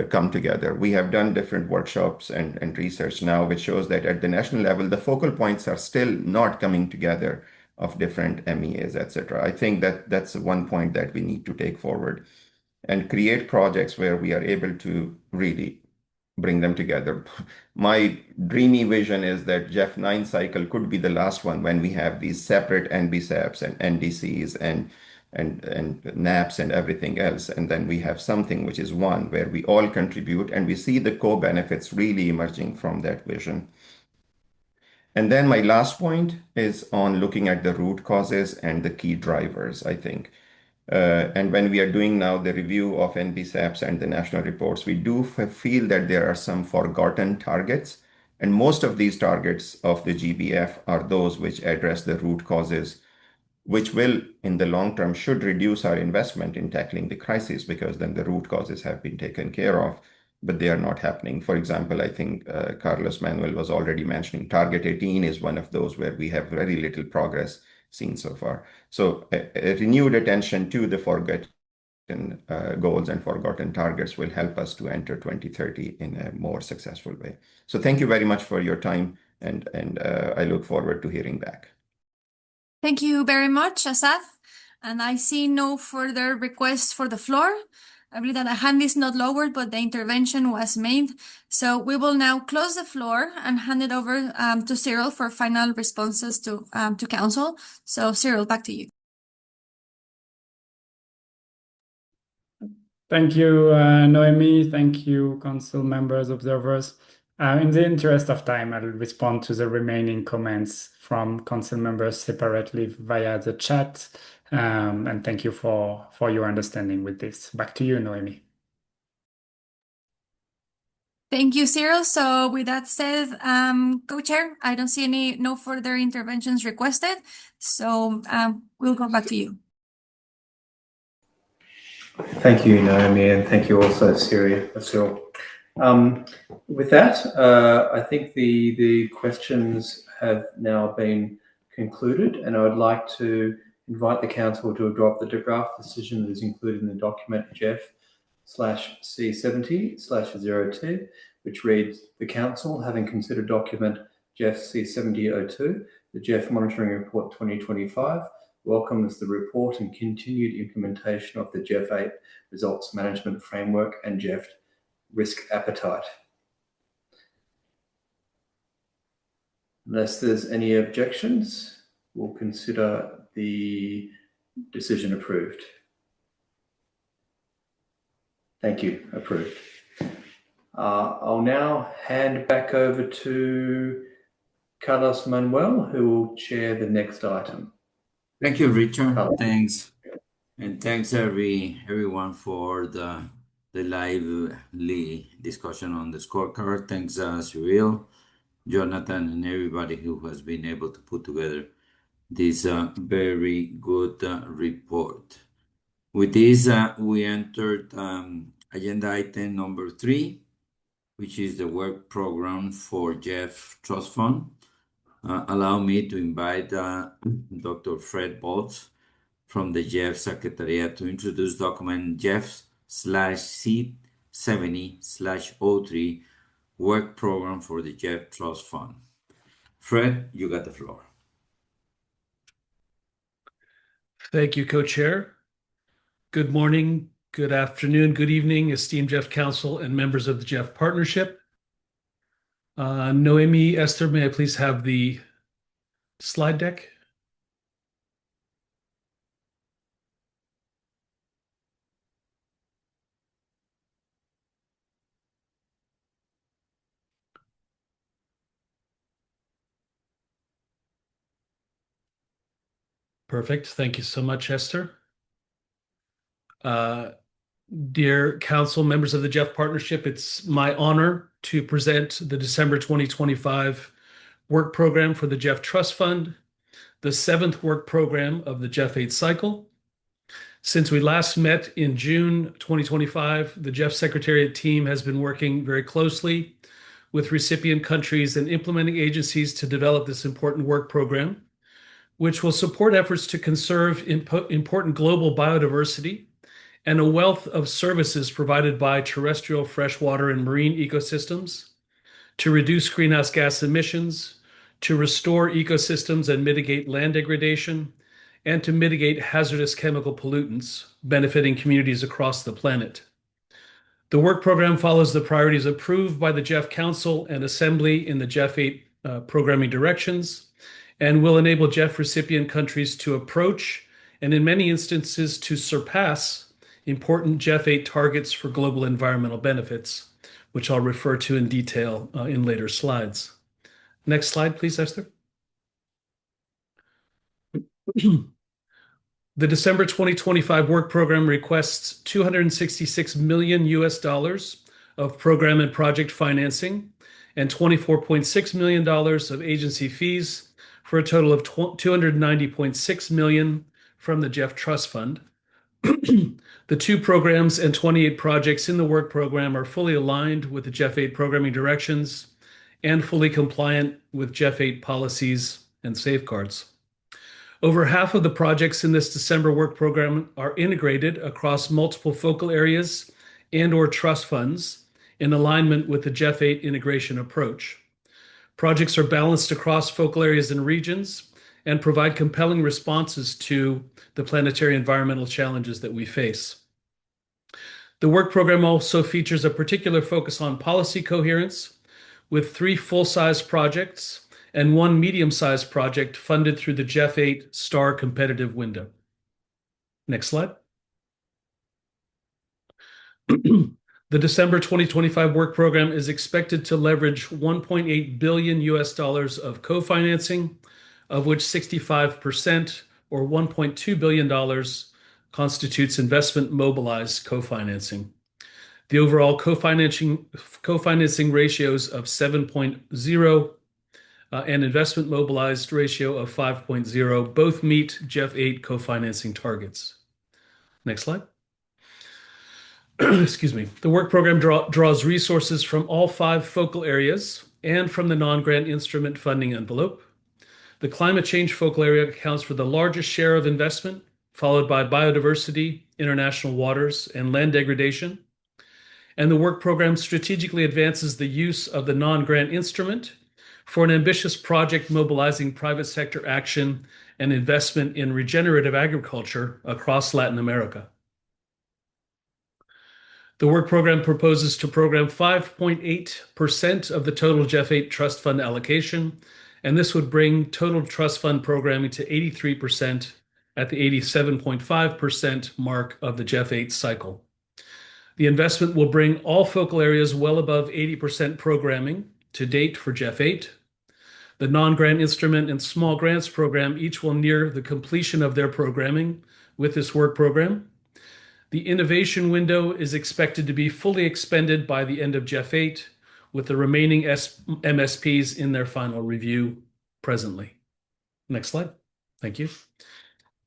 come together. We have done different workshops and research now, which shows that at the national level, the focal points are still not coming together of different MEAs, etc. I think that's one point that we need to take forward and create projects where we are able to really bring them together. My dreamy vision is that GEF 9 cycle could be the last one when we have these separate NBSAPs and NDCs and NAPs and everything else. And then we have something which is one where we all contribute and we see the co-benefits really emerging from that vision. And then my last point is on looking at the root causes and the key drivers, I think. And when we are doing now the review of NBSAPs and the national reports, we do feel that there are some forgotten targets. And most of these targets of the GBF are those which address the root causes, which will, in the long term, should reduce our investment in tackling the crisis because then the root causes have been taken care of, but they are not happening. For example, I think Carlos Manuel was already mentioning Target 18 is one of those where we have very little progress seen so far. So a renewed attention to the forgotten goals and forgotten targets will help us to enter 2030 in a more successful way. So thank you very much for your time, and I look forward to hearing back. Thank you very much, Asad. And I see no further requests for the floor. I believe that the hand is not lowered, but the intervention was made. So we will now close the floor and hand it over to Cyril for final responses to Council. So Cyril, back to you. Thank you, Noemi. Thank you, Council members, observers. In the interest of time, I'll respond to the remaining comments from Council members separately via the chat. And thank you for your understanding with this. Back to you, Noemi. Thank you, Cyril. So with that said, Co-Chair, I don't see no further interventions requested. So we'll go back to you. Thank you, Noemi, and thank you also, Cyril. With that, I think the questions have now been concluded, and I would like to invite the Council to adopt the draft decision that is included in the document GEF/C70/02, which reads, the Council, having considered document GEF/C70/02, the GEF Monitoring Report 2025, welcomes the report and continued implementation of the GEF 8 Results Management Framework and GEF Risk Appetite. Unless there's any objections, we'll consider the decision approved. Thank you. Approved. I'll now hand back over to Carlos Manuel, who will chair the next item. Thank you, Richard. Thanks. And thanks everyone for the lively discussion on the scorecard. Thanks, Cyril, Jonathan, and everybody who has been able to put together this very good report. With this, we entered agenda item number 3, which is the work program for GEF Trust Fund. Allow me to invite Dr. Fred Boltz from the GEF Secretariat to introduce document GEF/C70/03 work program for the GEF Trust Fund. Fred, you got the floor. Thank you, Co-Chair. Good morning, good afternoon, good evening, esteemed GEF Council and members of the GEF Partnership. Noemi, Esther, may I please have the slide deck? Perfect. Thank you so much, Esther. Dear Council, members of the GEF Partnership, it's my honor to present the December 2025 work program for the GEF Trust Fund, the 7th work program of the GEF 8 cycle. Since we last met in June 2025, the GEF Secretariat team has been working very closely with recipient countries and implementing agencies to develop this important work program, which will support efforts to conserve important global biodiversity and a wealth of services provided by terrestrial, freshwater, and marine ecosystems, to reduce greenhouse gas emissions, to restore ecosystems and mitigate land degradation, and to mitigate hazardous chemical pollutants benefiting communities across the planet. The work program follows the priorities approved by the GEF Council and Assembly in the GEF 8 programming directions, and will enable GEF recipient countries to approach, and in many instances to surpass, important GEF 8 targets for global environmental benefits, which I'll refer to in detail in later slides. Next slide, please, Esther. The December 2025 work program requests $266 million of program and project financing and $24.6 million of agency fees, for a total of $290.6 million from the GEF Trust Fund. The 2 programs and 28 projects in the work program are fully aligned with the GEF 8 programming directions and fully compliant with GEF 8 policies and safeguards. Over half of the projects in this December work program are integrated across multiple focal areas and/or trust funds in alignment with the GEF 8 integration approach. Projects are balanced across focal areas and regions and provide compelling responses to the planetary environmental challenges that we face. The work program also features a particular focus on policy coherence, with 3 full-size projects and 1 medium-sized project funded through the GEF 8 STAR competitive window. Next slide. The December 2025 work program is expected to leverage $1.8 billion of co-financing, of which 65% or $1.2 billion constitutes investment mobilized co-financing. The overall co-financing ratios of 7.0 and investment mobilized ratio of 5.0 both meet GEF 8 co-financing targets. Next slide. Excuse me. The work program draws resources from all 5 focal areas and from the non-grant instrument funding envelope. The climate change focal area accounts for the largest share of investment, followed by biodiversity, international waters, and land degradation. And the work program strategically advances the use of the non-grant instrument for an ambitious project mobilizing private sector action and investment in regenerative agriculture across Latin America. The work program proposes to program 5.8% of the total GEF8 trust fund allocation, and this would bring total trust fund programming to 83% at the 87.5% mark of the GEF8 cycle. The investment will bring all focal areas well above 80% programming to date for GEF8. The non-grant instrument and small grants program each will near the completion of their programming with this work program. The innovation window is expected to be fully expended by the end of GEF8, with the remaining MSPs in their final review presently. Next slide. Thank you.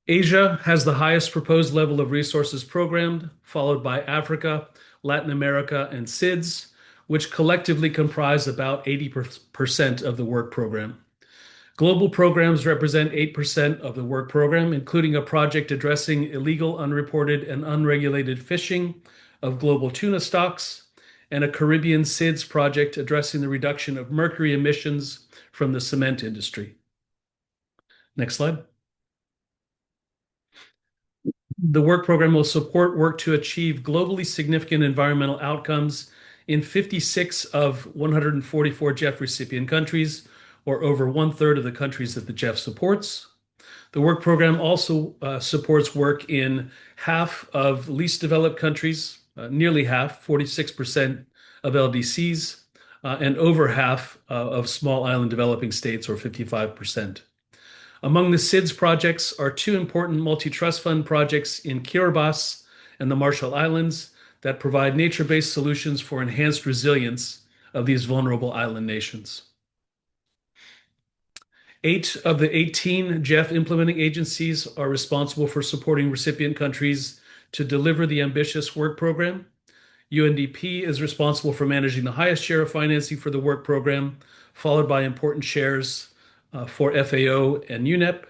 Asia has the highest proposed level of resources programmed, followed by Africa, Latin America, and SIDS, which collectively comprise about 80% of the work program. Global programs represent 8% of the work program, including a project addressing illegal, unreported, and unregulated fishing of global tuna stocks, and a Caribbean SIDS project addressing the reduction of mercury emissions from the cement industry. Next slide. The work program will support work to achieve globally significant environmental outcomes in 56 of 144 GEF recipient countries, or over 1/3 of the countries that the GEF supports. The work program also supports work in half of least developed countries, nearly half, 46% of LDCs, and over half of small island developing states, or 55%. Among the SIDS projects are two important multi-trust fund projects in Kiribati and the Marshall Islands that provide nature-based solutions for enhanced resilience of these vulnerable island nations. 8 of the 18 GEF implementing agencies are responsible for supporting recipient countries to deliver the ambitious work program. UNDP is responsible for managing the highest share of financing for the work program, followed by important shares for FAO and UNEP.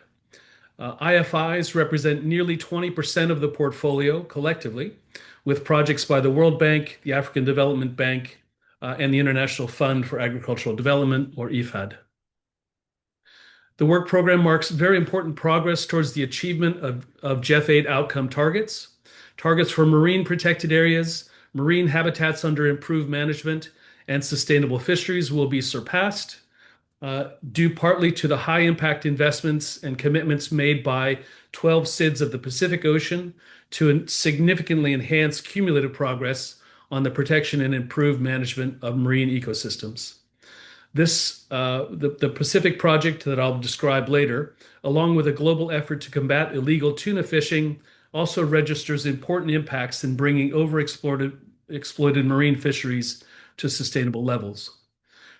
IFIs represent nearly 20% of the portfolio collectively, with projects by the World Bank, the African Development Bank, and the International Fund for Agricultural Development, or IFAD. The work program marks very important progress towards the achievement of GEF8 outcome targets. Targets for marine protected areas, marine habitats under improved management, and sustainable fisheries will be surpassed, due partly to the high impact investments and commitments made by 12 SIDS of the Pacific Ocean to significantly enhance cumulative progress on the protection and improved management of marine ecosystems. The Pacific project that I'll describe later, along with a global effort to combat illegal tuna fishing, also registers important impacts in bringing overexploited marine fisheries to sustainable levels.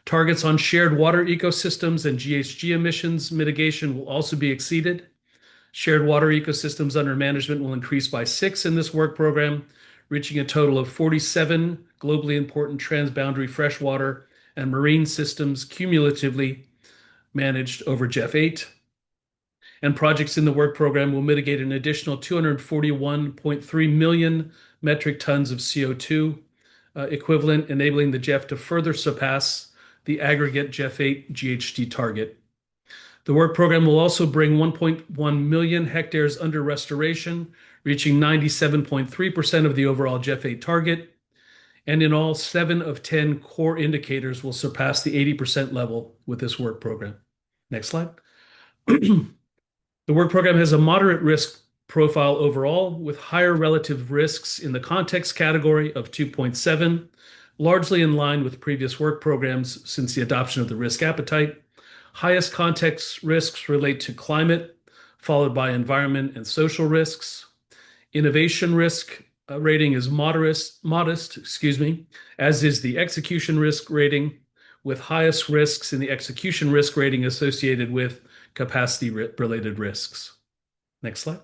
Targets on shared water ecosystems and GHG emissions mitigation will also be exceeded. Shared water ecosystems under management will increase by 6 in this work program, reaching a total of 47 globally important transboundary freshwater and marine systems cumulatively managed over GEF8. And projects in the work program will mitigate an additional 241.3 million metric tons of CO2 equivalent, enabling the GEF to further surpass the aggregate GEF8 GHG target. The work program will also bring 1.1 million hectares under restoration, reaching 97.3% of the overall GEF8 target. And in all, 7 of 10 core indicators will surpass the 80% level with this work program. Next slide. The work program has a moderate risk profile overall, with higher relative risks in the context category of 2.7, largely in line with previous work programs since the adoption of the risk appetite. Highest context risks relate to climate, followed by environment and social risks. Innovation risk rating is modest, as is the execution risk rating, with highest risks in the execution risk rating associated with capacity-related risks. Next slide.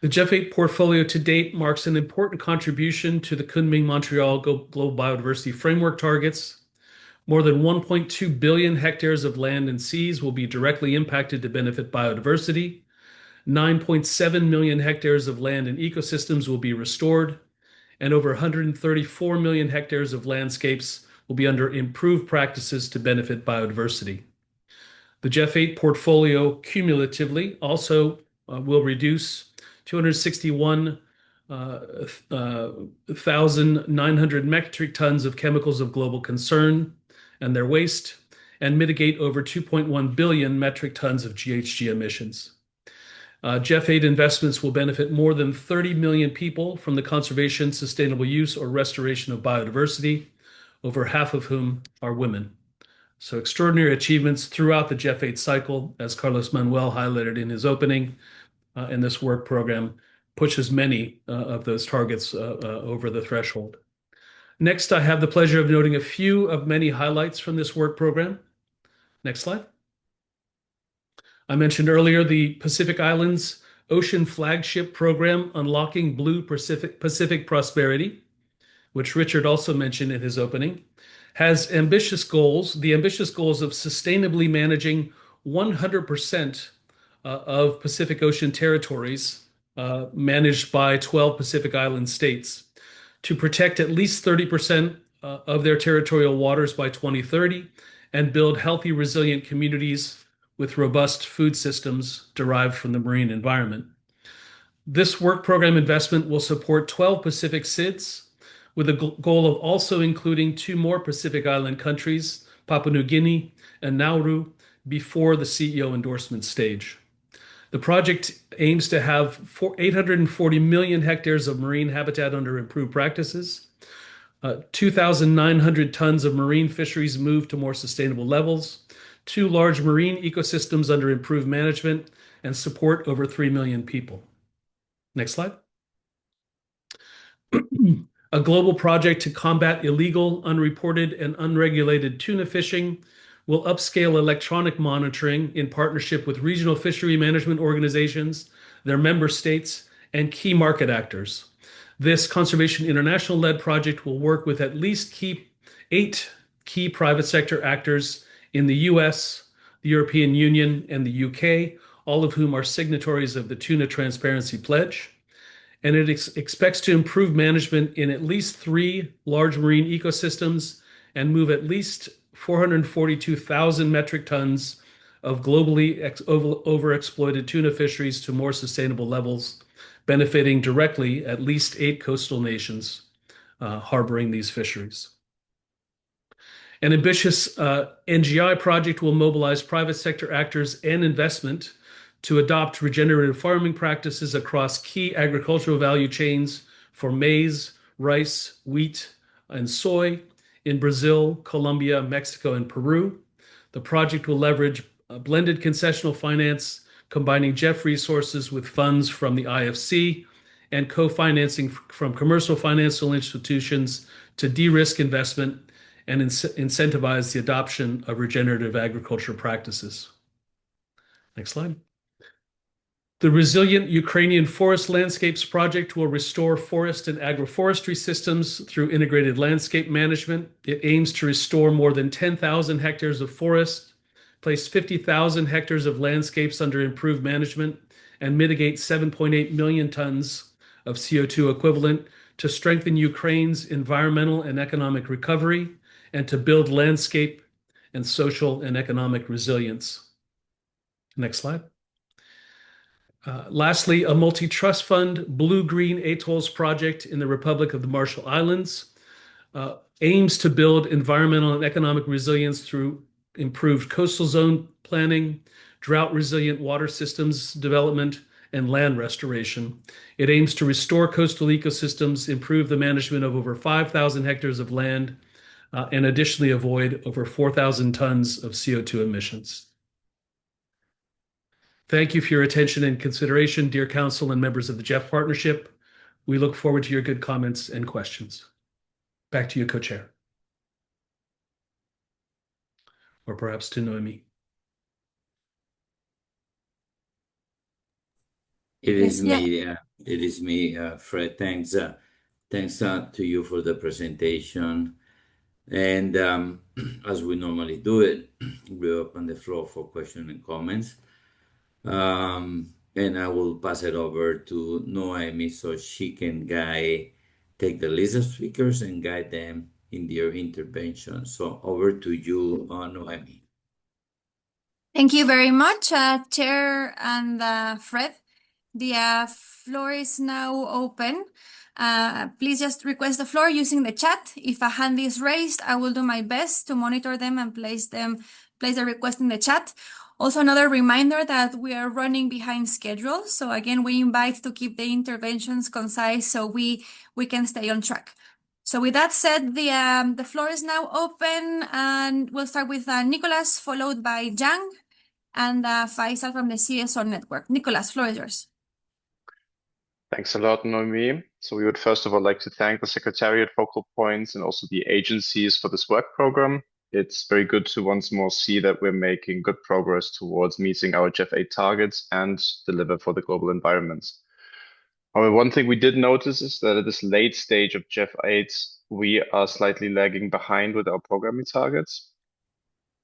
The GEF8 portfolio to date marks an important contribution to the Kunming-Montreal Global Biodiversity Framework targets. More than 1.2 billion hectares of land and seas will be directly impacted to benefit biodiversity. 9.7 million hectares of land and ecosystems will be restored, and over 134 million hectares of landscapes will be under improved practices to benefit biodiversity. The GEF8 portfolio cumulatively also will reduce 261,900 metric tons of chemicals of global concern and their waste, and mitigate over 2.1 billion metric tons of GHG emissions. GEF8 investments will benefit more than 30 million people from the conservation, sustainable use, or restoration of biodiversity, over half of whom are women. So extraordinary achievements throughout the GEF8 cycle, as Carlos Manuel highlighted in his opening, and this work program pushes many of those targets over the threshold. Next, I have the pleasure of noting a few of many highlights from this work program. Next slide. I mentioned earlier the Pacific Islands Ocean Flagship Program, Unlocking Blue Pacific Prosperity, which Richard also mentioned in his opening, has ambitious goals, the ambitious goals of sustainably managing 100% of Pacific Ocean territories managed by 12 Pacific Island states, to protect at least 30% of their territorial waters by 2030 and build healthy, resilient communities with robust food systems derived from the marine environment. This work program investment will support 12 Pacific SIDS with a goal of also including 2 more Pacific Island countries, Papua New Guinea and Nauru, before the CEO endorsement stage. The project aims to have 840 million hectares of marine habitat under improved practices, 2,900 tons of marine fisheries moved to more sustainable levels, 2 large marine ecosystems under improved management, and support over 3 million people. Next slide. A global project to combat illegal, unreported, and unregulated tuna fishing will upscale electronic monitoring in partnership with regional fishery management organizations, their member states, and key market actors. This Conservation International-led project will work with at least 8 key private sector actors in the US, the European Union, and the UK, all of whom are signatories of the Tuna Transparency Pledge. And it expects to improve management in at least 3 large marine ecosystems and move at least 442,000 metric tons of globally overexploited tuna fisheries to more sustainable levels, benefiting directly at least 8 coastal nations harboring these fisheries. An ambitious NGI project will mobilize private sector actors and investment to adopt regenerative farming practices across key agricultural value chains for maize, rice, wheat, and soy in Brazil, Colombia, Mexico, and Peru. The project will leverage blended concessional finance, combining GEF resources with funds from the IFC and co-financing from commercial financial institutions to de-risk investment and incentivize the adoption of regenerative agriculture practices. Next slide. The Resilient Ukrainian Forest Landscapes Project will restore forest and agroforestry systems through integrated landscape management. It aims to restore more than 10,000 hectares of forest, place 50,000 hectares of landscapes under improved management, and mitigate 7.8 million tons of CO2 equivalent to strengthen Ukraine's environmental and economic recovery and to build landscape and social and economic resilience. Next slide. Lastly, a multi-trust fund blue-green atolls project in the Republic of the Marshall Islands aims to build environmental and economic resilience through improved coastal zone planning, drought-resilient water systems development, and land restoration. It aims to restore coastal ecosystems, improve the management of over 5,000 hectares of land, and additionally avoid over 4,000 tons of CO2 emissions. Thank you for your attention and consideration, dear Council and members of the GEF Partnership. We look forward to your good comments and questions. Back to you, Co-Chair. Or perhaps to Noemi. It is me. It is me, Fred. Thanks to you for the presentation. And as we normally do it, we open the floor for questions and comments. And I will pass it over to Noemi so she can take the list of speakers and guide them in their intervention. So over to you, Noemi. Thank you very much, Chair and Fred. The floor is now open. Please just request the floor using the chat. If a hand is raised, I will do my best to monitor them and place the request in the chat. Also, another reminder that we are running behind schedule. So again, we invite to keep the interventions concise so we can stay on track. So with that said, the floor is now open, and we'll start with Nicolas, followed by Zhang, and Faisal from the CSO network. Nicolas, floor is yours. Thanks a lot, Noemi. So we would first of all like to thank the Secretariat Focal Points and also the agencies for this work program. It's very good to once more see that we're making good progress towards meeting our GEF 8 targets and deliver for the global environment. However, one thing we did notice is that at this late stage of GEF 8, we are slightly lagging behind with our programming targets.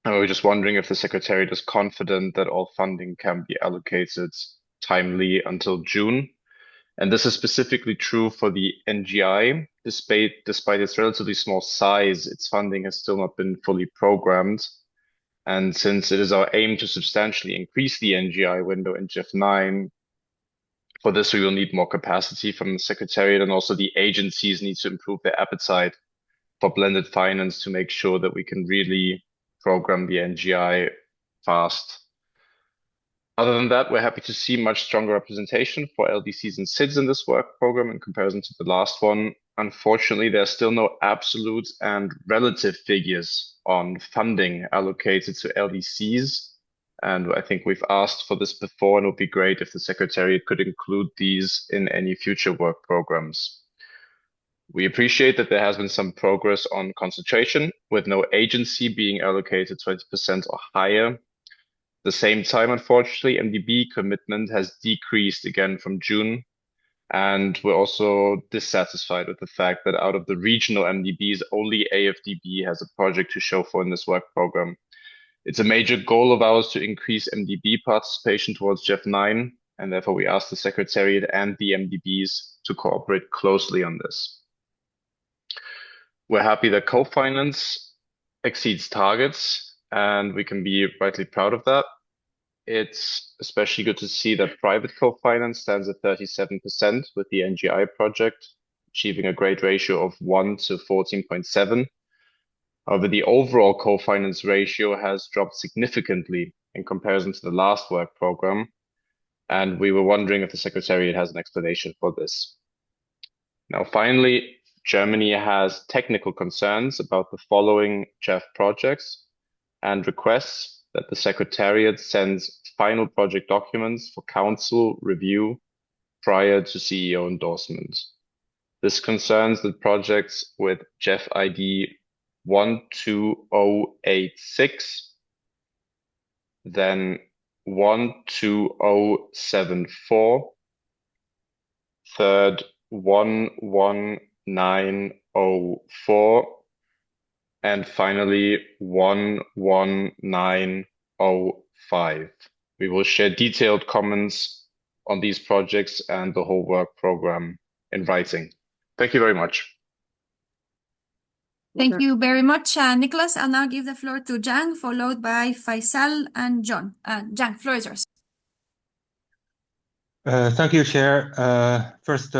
And we were just wondering if the Secretariat is confident that all funding can be allocated timely until June. And this is specifically true for the NGI. Despite its relatively small size, its funding has still not been fully programmed. And since it is our aim to substantially increase the NGI window in GEF 9, for this we will need more capacity from the Secretariat, and also the agencies need to improve their appetite for blended finance to make sure that we can really program the NGI fast. Other than that, we're happy to see much stronger representation for LDCs and SIDS in this work program in comparison to the last one. Unfortunately, there's still no absolute and relative figures on funding allocated to LDCs. And I think we've asked for this before, and it would be great if the Secretariat could include these in any future work programs. We appreciate that there has been some progress on concentration, with no agency being allocated 20% or higher. At the same time, unfortunately, MDB commitment has decreased again from June, and we're also dissatisfied with the fact that out of the regional MDBs, only AFDB has a project to show for in this work program. It's a major goal of ours to increase MDB participation towards GEF 9, and therefore we ask the Secretariat and the MDBs to cooperate closely on this. We're happy that co-finance exceeds targets, and we can be rightly proud of that. It's especially good to see that private co-finance stands at 37% with the NGI project, achieving a great ratio of 1 to 14.7. However, the overall co-finance ratio has dropped significantly in comparison to the last work program, and we were wondering if the Secretariat has an explanation for this. Now, finally, Germany has technical concerns about the following GEF projects and requests that the Secretariat sends final project documents for Council review prior to CEO endorsement. This concerns the projects with GEF ID 12086, then 12074, third 11904, and finally 11905. We will share detailed comments on these projects and the whole work program in writing. Thank you very much. Thank you very much, Nicolas. I'll now give the floor to Zhang, followed by Faisal and John. Zhang, floor is yours. Thank you, Chair. First,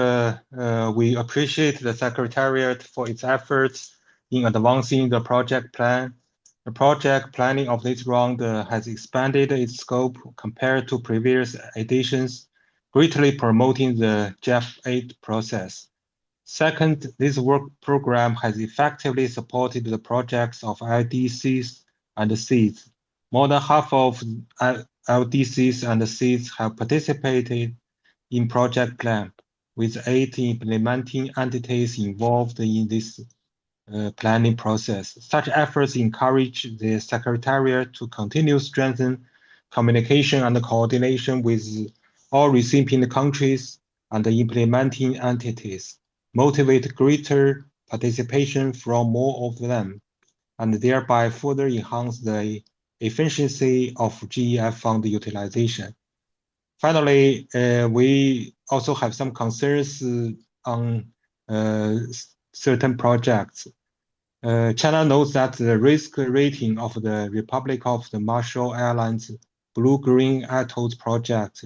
we appreciate the Secretariat for its efforts in advancing the project plan. The project planning of this round has expanded its scope compared to previous editions, greatly promoting the GEF 8 process. Second, this work program has effectively supported the projects of LDCs and SIDS. More than half of LDCs and SIDS have participated in project plan, with 8 implementing entities involved in this planning process. Such efforts encourage the Secretariat to continue strengthen communication and coordination with all recipient countries and the implementing entities, motivate greater participation from more of them, and thereby further enhance the efficiency of GEF fund utilization. Finally, we also have some concerns on certain projects. China notes that the risk rating of the Republic of the Marshall Islands Blue-Green Atolls project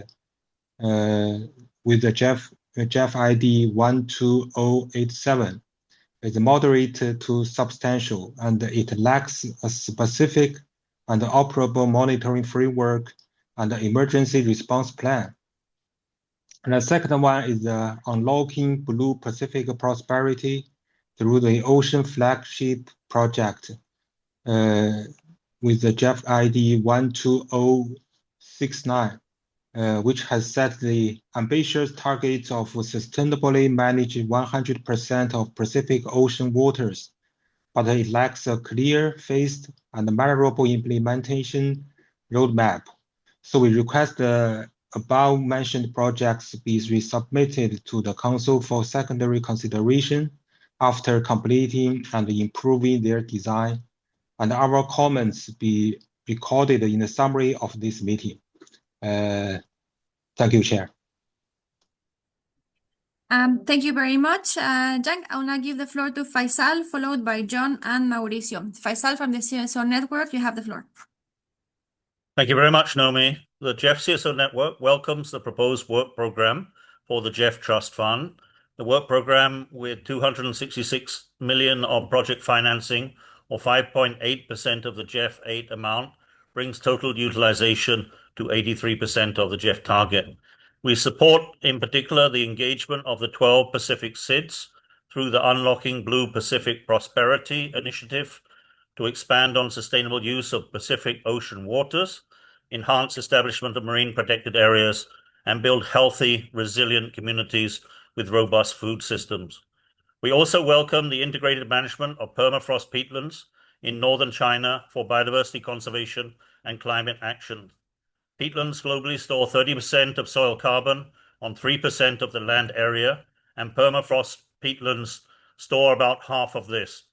with the GEF ID 12087 is moderate to substantial, and it lacks a specific and operable monitoring framework and an emergency response plan. And the second one is unlocking blue Pacific prosperity through the Ocean Flagship Project with the GEF ID 12069, which has set the ambitious targets of sustainably manage 100% of Pacific Ocean waters, but it lacks a clear, phased, and measurable implementation roadmap. So we request the above-mentioned projects be resubmitted to the Council for secondary consideration after completing and improving their design, and our comments be recorded in the summary of this meeting. Thank you, Chair. Thank you very much, Jack. I will now give the floor to Faisal, followed by John and Mauricio. Faisal from the CSO Network, you have the floor. Thank you very much, Naomi. The GEF CSO Network welcomes the proposed work program for the GEF Trust Fund. The work program with 266 million of project financing, or 5.8% of the GEF 8 amount, brings total utilization to 83% of the GEF target. We support, in particular, the engagement of the 12 Pacific SIDS through the Unlocking Blue Pacific Prosperity Initiative to expand on sustainable use of Pacific Ocean waters, enhance establishment of marine protected areas, and build healthy, resilient communities with robust food systems. We also welcome the integrated management of permafrost peatlands in northern China for biodiversity conservation and climate action. Peatlands globally store 30% of soil carbon on 3% of the land area, and permafrost peatlands store about half of this.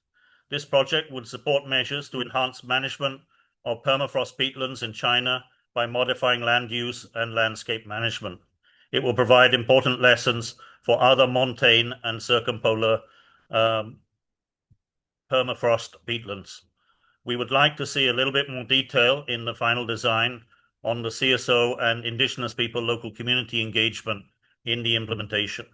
This project would support measures to enhance management of permafrost peatlands in China by modifying land use and landscape management. It will provide important lessons for other montane and circumpolar permafrost peatlands. We would like to see a little bit more detail in the final design on the CSO and Indigenous people local community engagement in the implementation.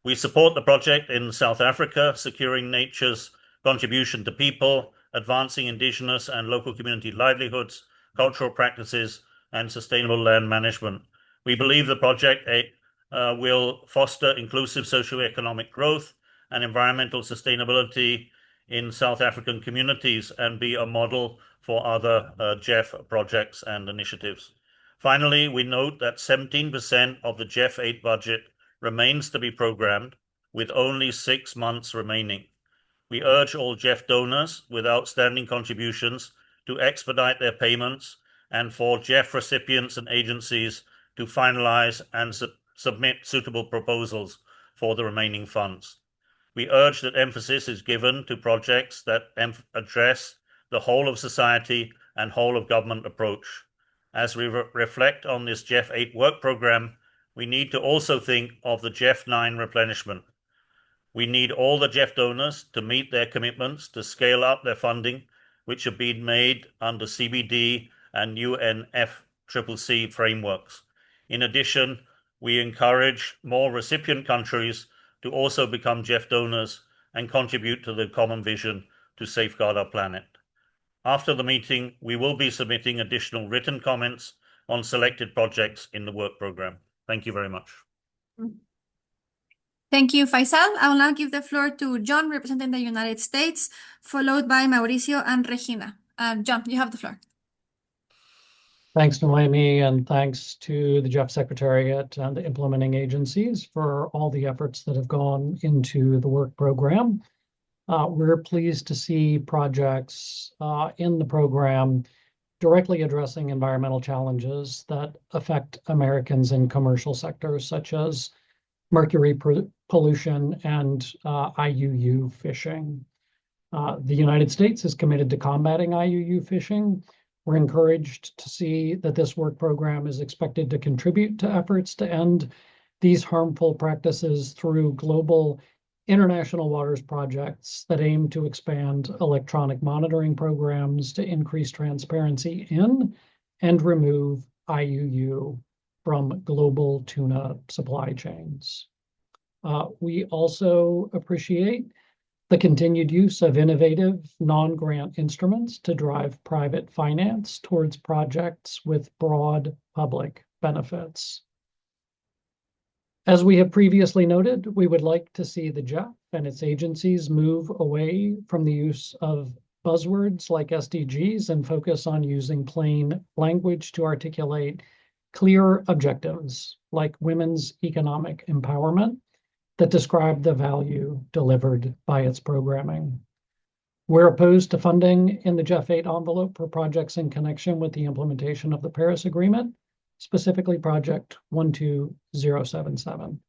We support the project in South Africa, securing nature's contribution to people, advancing Indigenous and local community livelihoods, cultural practices, and sustainable land management. We believe the project will foster inclusive socioeconomic growth and environmental sustainability in South African communities and be a model for other GEF projects and initiatives. Finally, we note that 17% of the GEF 8 budget remains to be programmed, with only 6 months remaining. We urge all GEF donors with outstanding contributions to expedite their payments, and for GEF recipients and agencies to finalize and submit suitable proposals for the remaining funds. We urge that emphasis is given to projects that address the whole of society and whole of government approach. As we reflect on this GEF 8 work program, we need to also think of the GEF 9 replenishment. We need all the GEF donors to meet their commitments to scale up their funding, which have been made under CBD and UNFCCC frameworks. In addition, we encourage more recipient countries to also become GEF donors and contribute to the common vision to safeguard our planet. After the meeting, we will be submitting additional written comments on selected projects in the work program. Thank you very much. Thank you, Faisal. I will now give the floor to John, representing the United States, followed by Mauricio and Regina. John, you have the floor. Thanks, Noemi, and thanks to the GEF Secretariat and the implementing agencies for all the efforts that have gone into the work program. We're pleased to see projects in the program directly addressing environmental challenges that affect Americans in commercial sectors, such as mercury pollution and IUU fishing. The United States is committed to combating IUU fishing. We're encouraged to see that this work program is expected to contribute to efforts to end these harmful practices through global international waters projects that aim to expand electronic monitoring programs to increase transparency in and remove IUU from global tuna supply chains. We also appreciate the continued use of innovative non-grant instruments to drive private finance towards projects with broad public benefits. As we have previously noted, we would like to see the GEF and its agencies move away from the use of buzzwords like SDGs and focus on using plain language to articulate clear objectives like women's economic empowerment that describe the value delivered by its programming. We're opposed to funding in the GEF 8 envelope for projects in connection with the implementation of the Paris Agreement, specifically Project 12077.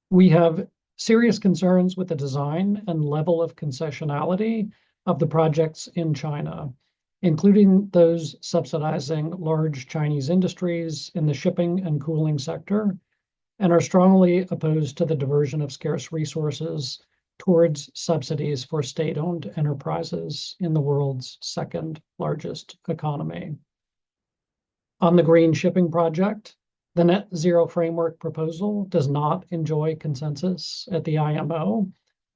We have serious concerns with the design and level of concessionality of the projects in China, including those subsidizing large Chinese industries in the shipping and cooling sector, and are strongly opposed to the diversion of scarce resources towards subsidies for state-owned enterprises in the world's second largest economy. On the green shipping project, the net zero framework proposal does not enjoy consensus at the IMO,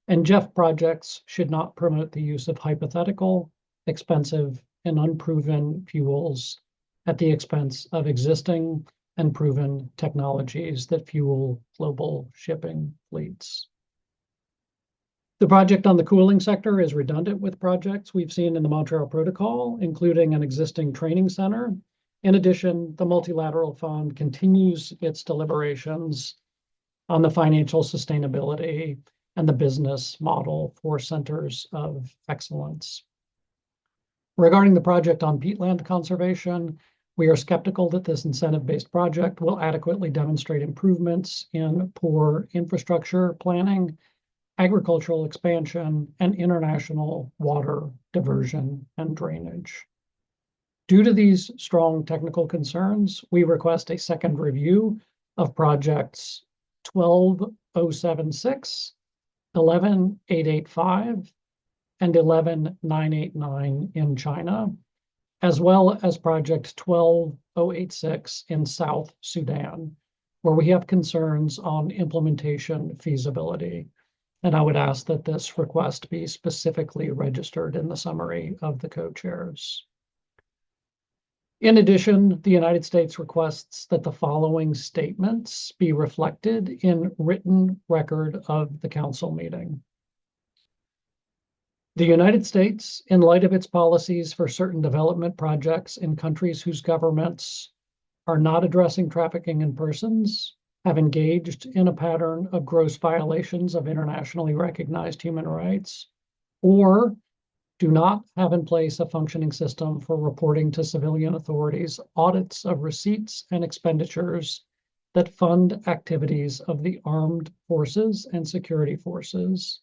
and GEF projects should not promote the use of hypothetical, expensive, and unproven fuels at the expense of existing and proven technologies that fuel global shipping fleets. The project on the cooling sector is redundant with projects we've seen in the Montreal Protocol, including an existing training center. In addition, the Multilateral Fund continues its deliberations on the financial sustainability and the business model for centers of excellence. Regarding the project on peatland conservation, we are skeptical that this incentive-based project will adequately demonstrate improvements in poor infrastructure planning, agricultural expansion, and international water diversion and drainage. Due to these strong technical concerns, we request a second review of projects 12076, 11885, and 11989 in China, as well as project 12086 in South Sudan, where we have concerns on implementation feasibility. And I would ask that this request be specifically registered in the summary of the co-chairs. In addition, the United States requests that the following statements be reflected in written record of the Council meeting. The United States, in light of its policies for certain development projects in countries whose governments are not addressing trafficking in persons, have engaged in a pattern of gross violations of internationally recognized human rights, or do not have in place a functioning system for reporting to civilian authorities audits of receipts and expenditures that fund activities of the armed forces and security forces.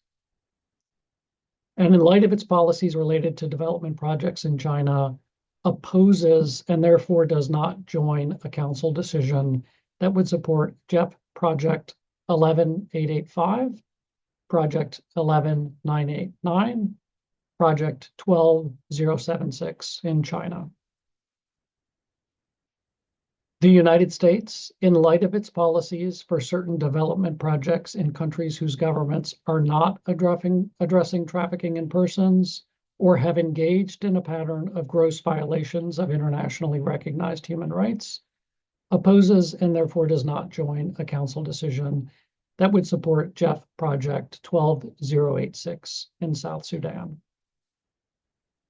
And in light of its policies related to development projects in China, opposes and therefore does not join a council decision that would support GEF Project 11885, Project 11989, Project 12076 in China. The United States, in light of its policies for certain development projects in countries whose governments are not addressing trafficking in persons or have engaged in a pattern of gross violations of internationally recognized human rights, opposes and therefore does not join a council decision that would support GEF Project 12086 in South Sudan.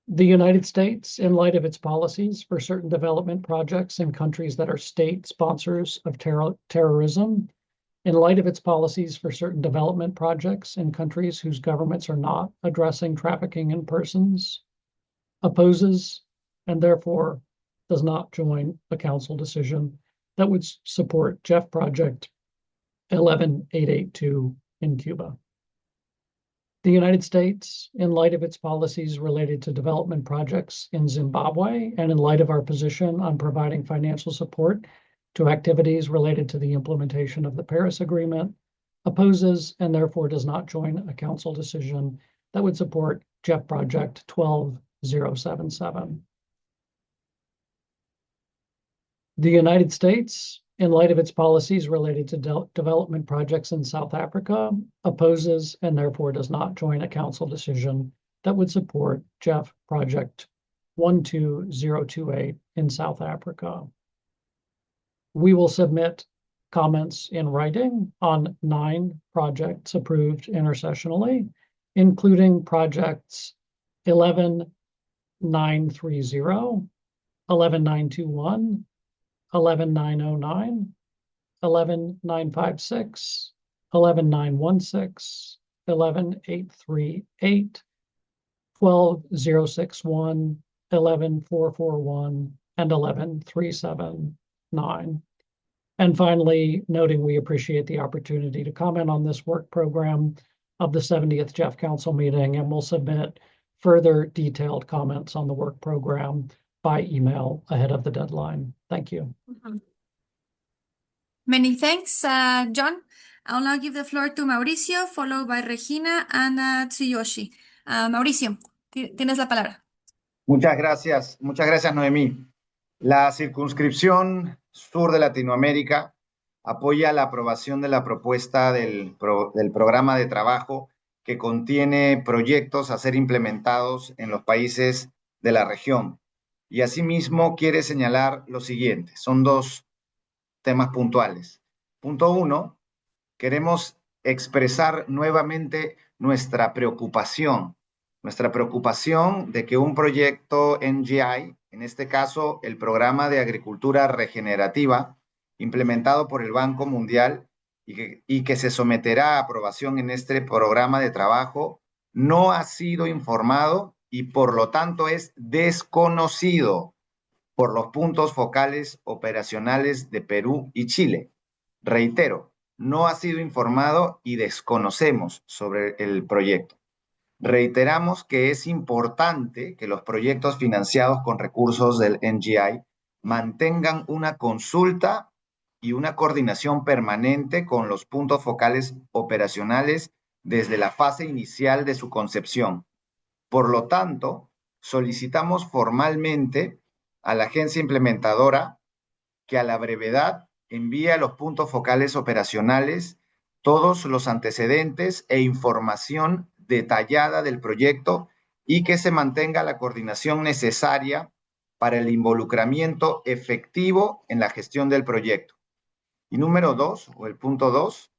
The United States, in light of its policies for certain development projects in countries that are state sponsors of terrorism, in light of its policies for certain development projects in countries whose governments are not addressing trafficking in persons, opposes and therefore does not join a council decision that would support GEF Project 11882 in Cuba. The United States, in light of its policies related to development projects in Zimbabwe, and in light of our position on providing financial support to activities related to the implementation of the Paris Agreement, opposes and therefore does not join a council decision that would support GEF Project 12077. The United States, in light of its policies related to development projects in South Africa, opposes and therefore does not join a council decision that would support GEF Project 12028 in South Africa. We will submit comments in writing on 9 projects approved intersessionally, including projects 11930, 11921, 11909, 11956, 11916, 11838, 12061, 11441, and 11379. And finally, noting we appreciate the opportunity to comment on this work program of the 70th GEF Council meeting, and we'll submit further detailed comments on the work program by email ahead of the deadline. Thank you. Many thanks, John. I'll now give the floor to Mauricio, followed by Regina and Tsuyoshi. Mauricio, tienes la palabra. Muchas gracias, Noemí. La circunscripción sur de Latinoamérica apoya la aprobación de la propuesta del programa de trabajo que contiene proyectos a ser implementados en los países de la región. Y asimismo quiere señalar lo siguiente, son 2 temas puntuales. Punto 1, queremos expresar nuevamente nuestra preocupación de que un proyecto NGI, en este caso el Programa de Agricultura Regenerativa, implementado por el Banco Mundial y que se someterá a aprobación en este programa de trabajo, no ha sido informado y por lo tanto es desconocido por los puntos focales operacionales de Perú y Chile. Reitero, no ha sido informado y desconocemos sobre el proyecto. Reiteramos que es importante que los proyectos financiados con recursos del NGI mantengan una consulta y una coordinación permanente con los puntos focales operacionales desde la fase inicial de su concepción. Por lo tanto, solicitamos formalmente a la agencia implementadora que a la brevedad envíe a los puntos focales operacionales todos los antecedentes e información detallada del proyecto y que se mantenga la coordinación necesaria para el involucramiento efectivo en la gestión del proyecto. Y número 2, o el punto 2,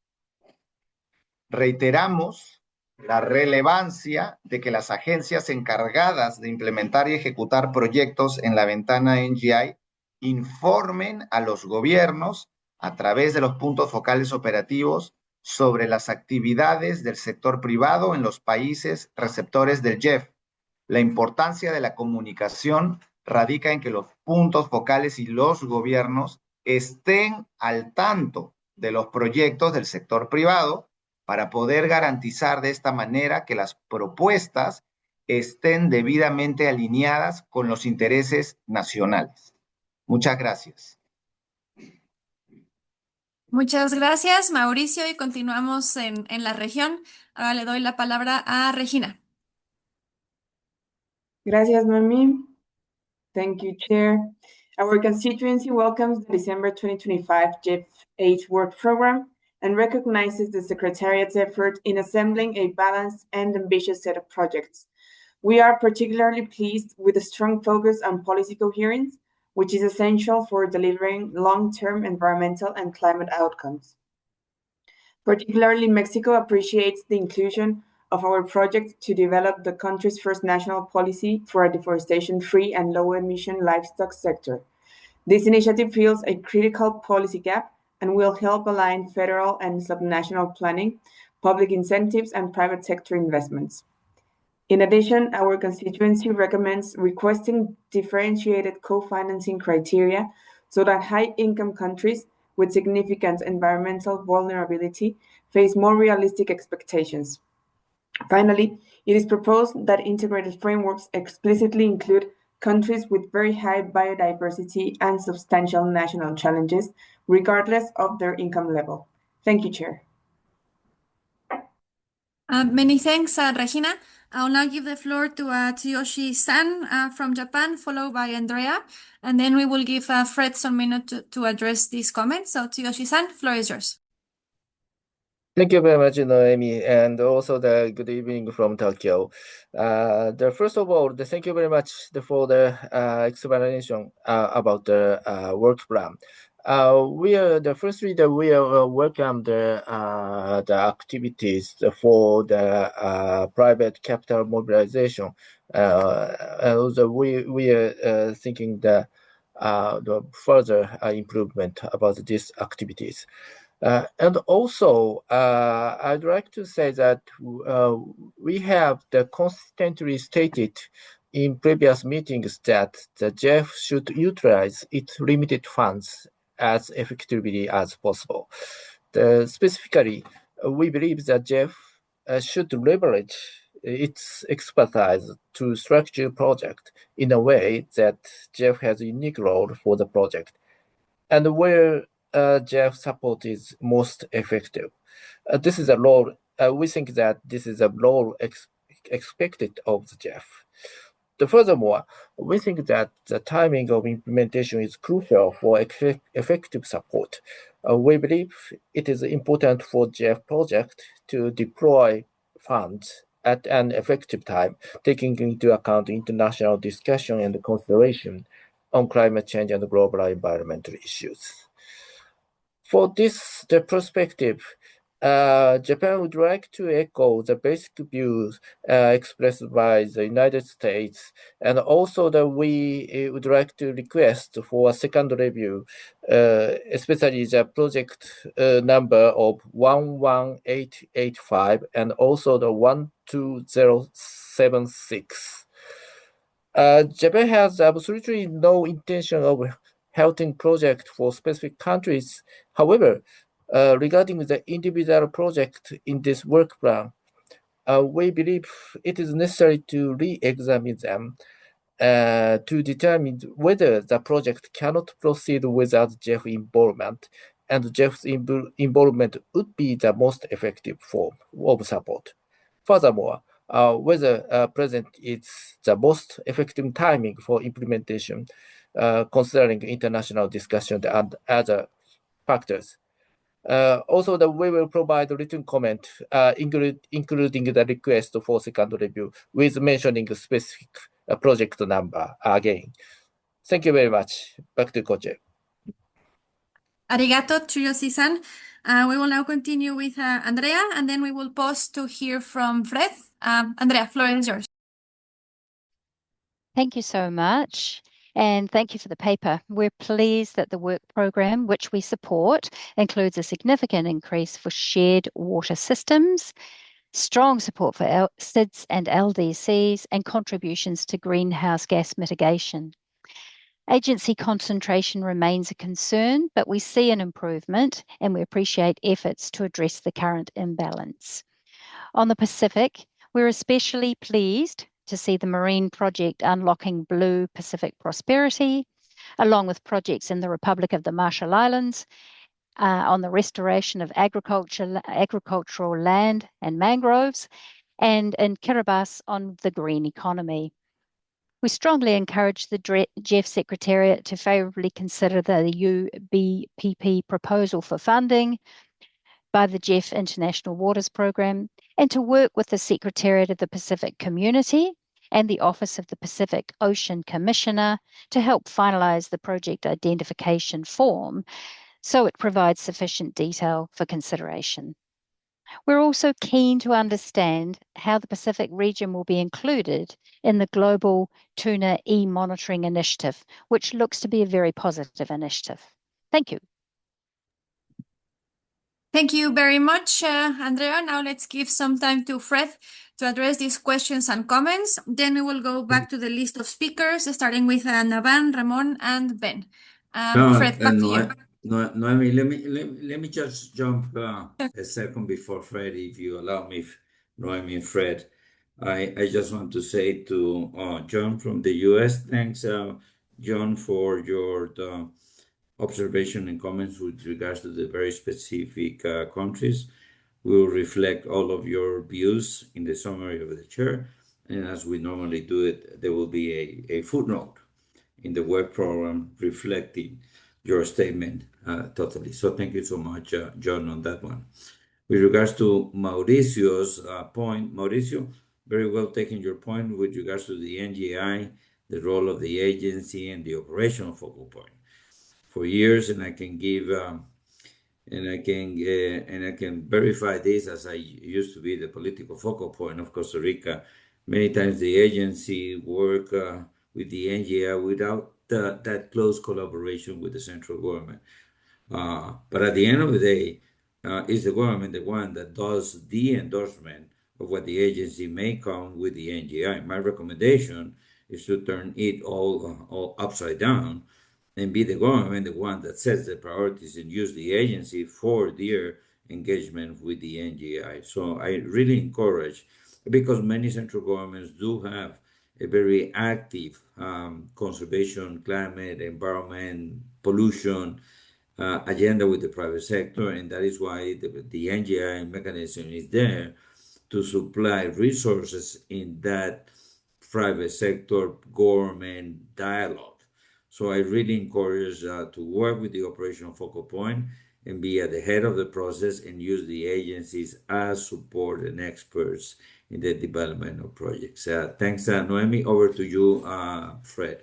reiteramos la relevancia de que las agencias encargadas de implementar y ejecutar proyectos en la ventana NGI informen a los gobiernos a través de los puntos focales operativos sobre las actividades del sector privado en los países receptores del GEF. La importancia de la comunicación radica en que los puntos focales y los gobiernos estén al tanto de los proyectos del sector privado para poder garantizar de esta manera que las propuestas estén debidamente alineadas con los intereses nacionales. Muchas gracias. Muchas gracias, Mauricio, y continuamos en la región. Ahora le doy la palabra a Regina. Gracias, Noemí. Thank you, Chair. Our constituency welcomes the December 2025 GEF 8 work program and recognizes the Secretariat's effort in assembling a balanced and ambitious set of projects. We are particularly pleased with the strong focus on policy coherence, which is essential for delivering long-term environmental and climate outcomes. Particularly, Mexico appreciates the inclusion of our project to develop the country's first national policy for a deforestation-free and low-emission livestock sector. This initiative fills a critical policy gap and will help align federal and subnational planning, public incentives, and private sector investments. In addition, our constituency recommends requesting differentiated co-financing criteria so that high-income countries with significant environmental vulnerability face more realistic expectations. Finally, it is proposed that integrated frameworks explicitly include countries with very high biodiversity and substantial national challenges, regardless of their income level. Thank you, Chair. Many thanks, Regina. I'll now give the floor to Tsuyoshi-san from Japan, followed by Andrea, and then we will give Fred some minute to address these comments. So Tsuyoshi-san, floor is yours. Thank you very much, Noemi, and also the good evening from Tokyo. First of all, thank you very much for the explanation about the work plan. We welcome the activities for the private capital mobilization. And also we are thinking the further improvement about these activities. And also, I'd like to say that we have consistently stated in previous meetings that the GEF should utilize its limited funds as effectively as possible. Specifically, we believe that GEF should leverage its expertise to structure project in a way that GEF has a unique role for the project, and where GEF support is most effective. This is a role. We think that this is a role expected of the GEF. Furthermore, we think that the timing of implementation is crucial for effective support. We believe it is important for GEF project to deploy funds at an effective time, taking into account international discussion and consideration on climate change and global environmental issues. For this, the perspective, Japan would like to echo the basic views expressed by the United States, and also that we would like to request for a second review, especially the project number of 11885 and also the 12076. Japan has absolutely no intention of halting project for specific countries. However, regarding the individual project in this work plan, we believe it is necessary to re-examine them to determine whether the project cannot proceed without GEF involvement, and GEF's involvement would be the most effective form of support. Furthermore, whether present is the most effective timing for implementation, considering international discussion and other factors. Also, we will provide written comment, including the request for second review, with mentioning a specific project number again. Thank you very much. Back to Co-Chair. Arigato, Tsuyoshi-san. We will now continue with Andrea, and then we will pause to hear from Fred. Andrea, floor is yours. Thank you so much. And thank you for the paper. We're pleased that the work program, which we support, includes a significant increase for shared water systems, strong support for SIDS and LDCs, and contributions to greenhouse gas mitigation. Agency concentration remains a concern, but we see an improvement and we appreciate efforts to address the current imbalance. On the Pacific, we're especially pleased to see the marine project unlocking blue Pacific prosperity, along with projects in the Republic of the Marshall Islands on the restoration of agricultural land and mangroves, and in Kiribati on the green economy. We strongly encourage the GEF Secretariat to favourably consider the UBPP proposal for funding by the GEF International Waters Programme, and to work with the Secretariat of the Pacific Community and the Office of the Pacific Ocean Commissioner to help finalise the project identification form so it provides sufficient detail for consideration. We're also keen to understand how the Pacific region will be included in the Global Tuna E-Monitoring Initiative, which looks to be a very positive initiative. Thank you. Thank you very much, Andrea. Now let's give some time to Fred to address these questions and comments. Then we will go back to the list of speakers, starting with Navan, Ramon, and Ben. Fred, back to you. Noemi, let me just jump a second before Fred, if you allow me. Noemi and Fred. I just want to say to John from the US, thanks, John, for your observation and comments with regards to the very specific countries. We will reflect all of your views in the summary of the chair. And as we normally do it, there will be a footnote in the work program reflecting your statement totally. So thank you so much, John, on that one. With regards to Mauricio's point, Mauricio, very well taken your point with regards to the NGI, the role of the agency, and the operational focal point. For years, and I can give and I can verify this as I used to be the political focal point of Costa Rica. Many times the agency work with the NGI without that close collaboration with the central government. But at the end of the day, it's the government the one that does the endorsement of what the agency may come with the NGI. My recommendation is to turn it all upside down and be the government the one that sets the priorities and use the agency for their engagement with the NGI. So I really encourage, because many central governments do have a very active conservation, climate, environment, pollution agenda with the private sector, and that is why the NGI mechanism is there to supply resources in that private sector government dialogue. So I really encourage to work with the operational focal point and be at the head of the process and use the agencies as support and experts in the development of projects. Thanks, Noemi. Over to you, Fred.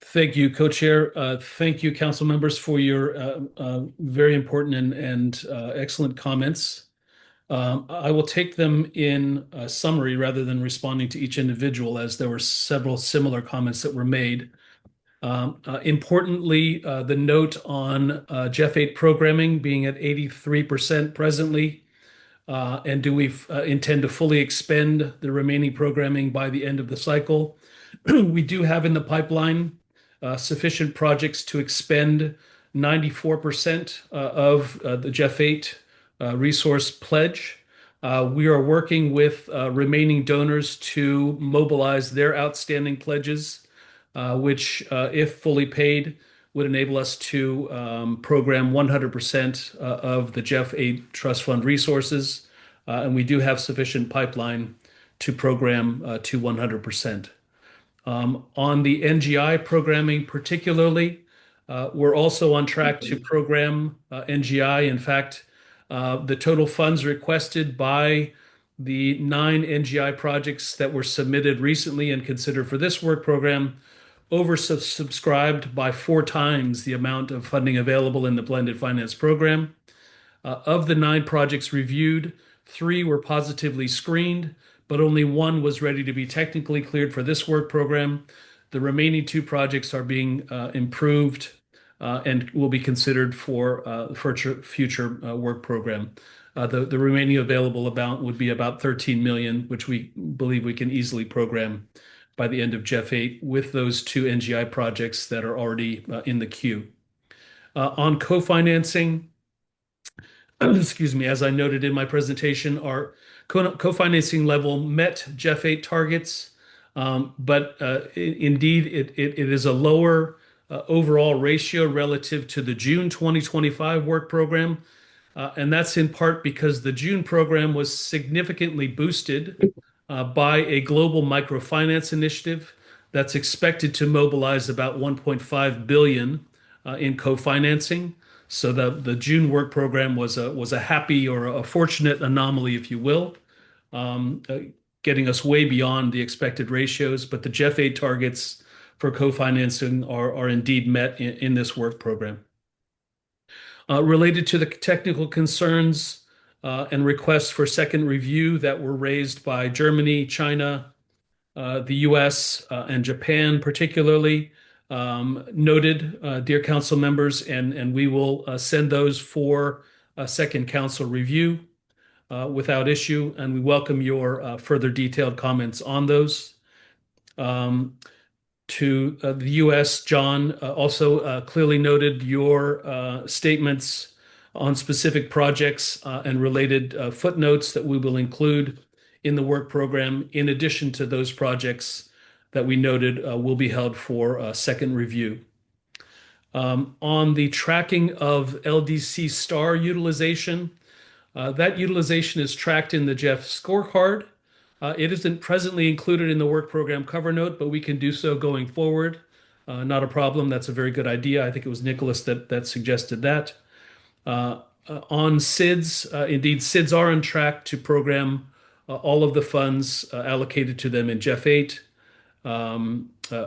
Thank you, Co-Chair. Thank you, Council members, for your very important and excellent comments. I will take them in a summary rather than responding to each individual, as there were several similar comments that were made. Importantly, the note on GEF 8 programming being at 83% presently, and do we intend to fully expend the remaining programming by the end of the cycle? We do have in the pipeline sufficient projects to expend 94% of the GEF 8 resource pledge. We are working with remaining donors to mobilize their outstanding pledges, which, if fully paid, would enable us to program 100% of the GEF 8 Trust Fund resources. And we do have sufficient pipeline to program to 100%. On the NGI programming particularly, we're also on track to program NGI. In fact, the total funds requested by the 9 NGI projects that were submitted recently and considered for this work program oversubscribed by 4 times the amount of funding available in the blended finance program. Of the 9 projects reviewed, 3 were positively screened, but only 1 was ready to be technically cleared for this work program. The remaining 2 projects are being improved and will be considered for future work program. The remaining available amount would be about 13 million, which we believe we can easily program by the end of GEF 8 with those 2 NGI projects that are already in the queue. On co-financing, excuse me, as I noted in my presentation, our co-financing level met GEF 8 targets, but indeed it is a lower overall ratio relative to the June 2025 work program. And that's in part because the June program was significantly boosted by a global microfinance initiative that's expected to mobilize about 1.5 billion in co-financing. So the June work program was a happy or a fortunate anomaly, if you will, getting us way beyond the expected ratios. But the GEF 8 targets for co-financing are indeed met in this work program. Related to the technical concerns and requests for second review that were raised by Germany, China, the US, and Japan particularly, noted, dear council members, and we will send those for a second council review without issue, and we welcome your further detailed comments on those. To the US, John also clearly noted your statements on specific projects and related footnotes that we will include in the work program, in addition to those projects that we noted will be held for a second review. On the tracking of LDC star utilization, that utilization is tracked in the GEF scorecard. It isn't presently included in the work program cover note, but we can do so going forward. Not a problem. That's a very good idea. I think it was Nicholas that suggested that. On SIDS, indeed, SIDS are on track to program all of the funds allocated to them in GEF 8.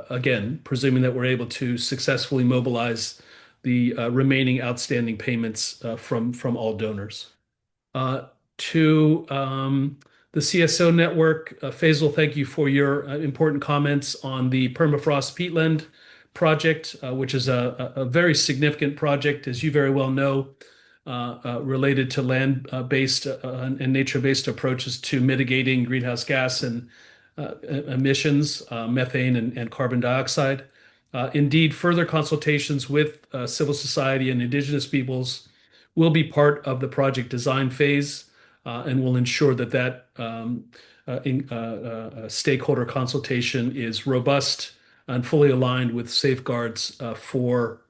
Again, presuming that we're able to successfully mobilize the remaining outstanding payments from all donors. To the CSO network, Faisal, thank you for your important comments on the permafrost peatland project, which is a very significant project, as you very well know, related to land-based and nature-based approaches to mitigating greenhouse gas and emissions, methane and carbon dioxide. Indeed, further consultations with civil society and indigenous peoples will be part of the project design phase and will ensure that stakeholder consultation is robust and fully aligned with safeguards for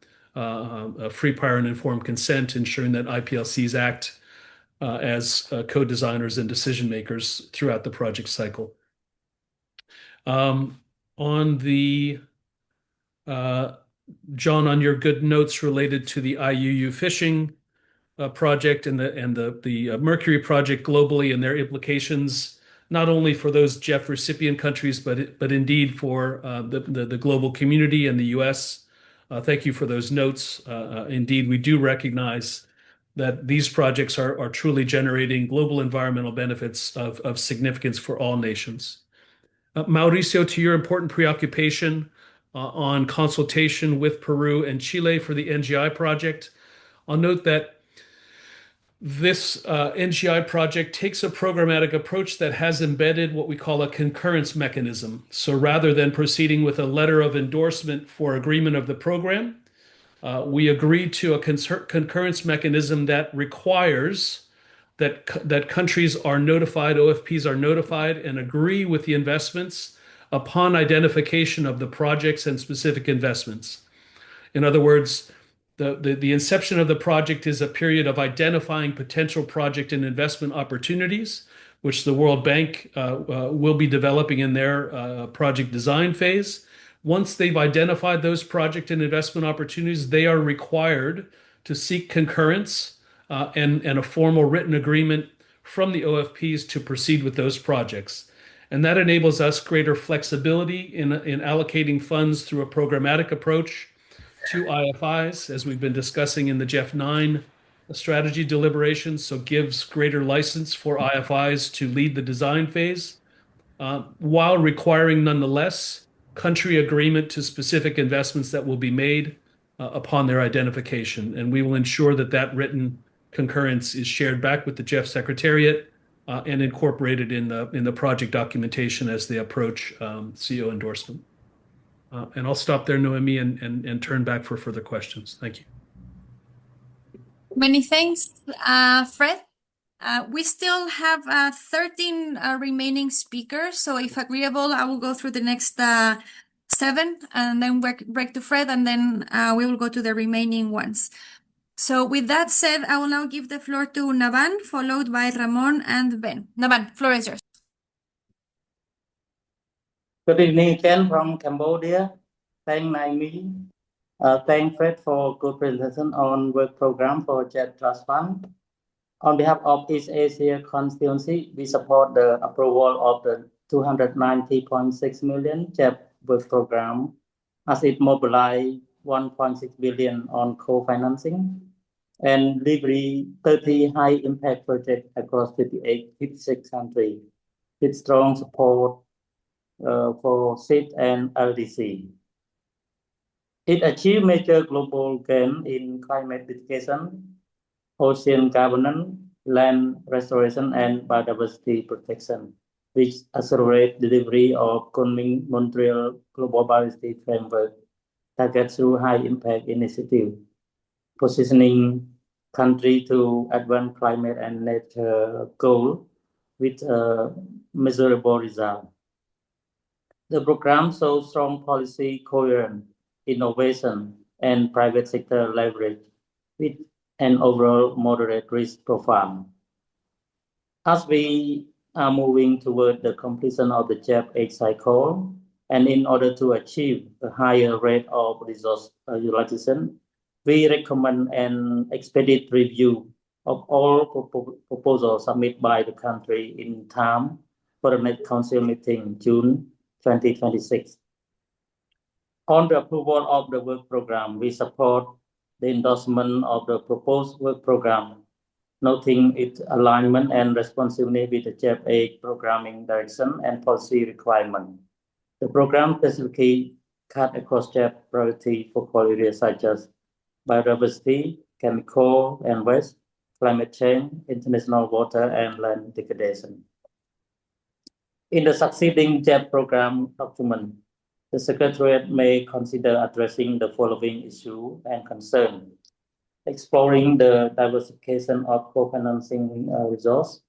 free, prior, and informed consent, ensuring that IPLCs act as co-designers and decision makers throughout the project cycle. On the John, on your good notes related to the IUU fishing project and the Mercury project globally and their implications, not only for those GEF recipient countries, but indeed for the global community and the US. Thank you for those notes. Indeed, we do recognize that these projects are truly generating global environmental benefits of significance for all nations. Mauricio, to your important preoccupation on consultation with Peru and Chile for the NGI project, I'll note that this NGI project takes a programmatic approach that has embedded what we call a concurrence mechanism. So rather than proceeding with a letter of endorsement for agreement of the program, we agreed to a concurrence mechanism that requires that countries are notified, OFPs are notified, and agree with the investments upon identification of the projects and specific investments. In other words, the inception of the project is a period of identifying potential project and investment opportunities, which the World Bank will be developing in their project design phase. Once they've identified those project and investment opportunities, they are required to seek concurrence and a formal written agreement from the OFPs to proceed with those projects. And that enables us greater flexibility in allocating funds through a programmatic approach to IFIs, as we've been discussing in the GEF 9 strategy deliberations, so gives greater license for IFIs to lead the design phase, while requiring nonetheless country agreement to specific investments that will be made upon their identification. And we will ensure that written concurrence is shared back with the GEF Secretariat and incorporated in the project documentation as they approach CO endorsement. And I'll stop there, Noemi, and turn back for further questions. Thank you. Many thanks, Fred. We still have 13 remaining speakers, so if agreeable, I will go through the next 7 and then break to Fred, and then we will go to the remaining ones. So with that said, I will now give the floor to Navan, followed by Ramon and Ben. Navan, floor is yours. Good evening again from Cambodia. Thank Naomi. Thank Fred for good presentation on work program for GEF Trust Fund. On behalf of East Asia constituency, we support the approval of the 290.6 million GEF work program as it mobilized 1.6 billion on co-financing and delivery 30 high-impact projects across 56 countries with strong support for SID and LDC. It achieved major global gain in climate mitigation, ocean governance, land restoration, and biodiversity protection, which accelerate delivery of Kunming Montreal Global Biodiversity Framework target through high-impact initiative, positioning country to advance climate and nature goal with a measurable result. The program shows strong policy coherence, innovation, and private sector leverage with an overall moderate risk profile. As we are moving toward the completion of the GEF 8 cycle, and in order to achieve a higher rate of resource utilization, we recommend an expedite review of all proposals submitted by the country in time for the next council meeting June 2026. On the approval of the work program, we support the endorsement of the proposed work program, noting its alignment and responsiveness with the GEF 8 programming direction and policy requirement. The program specifically cut across GEF priority for core areas such as biodiversity, chemical and waste, climate change, international water, and land degradation. In the succeeding GEF program document, the Secretariat may consider addressing the following issue and concern: exploring the diversification of co-financing resource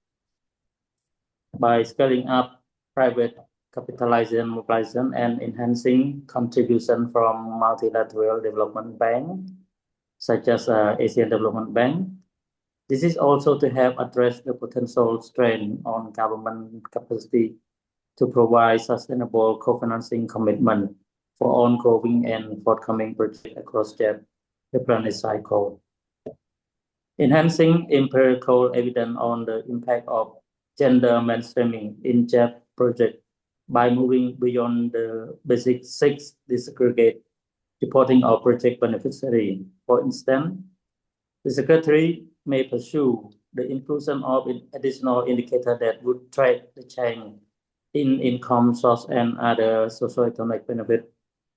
by scaling up private capitalization, mobilization, and enhancing contribution from multilateral development bank, such as Asian Development Bank. This is also to help address the potential strain on government capacity to provide sustainable co-financing commitment for ongoing and forthcoming projects across GEF deployment cycle. Enhancing empirical evidence on the impact of gender mainstreaming in GEF project by moving beyond the basic 6 disaggregate reporting of project beneficiary. For instance, the Secretary may pursue the inclusion of additional indicators that would track the change in income source and other socioeconomic benefits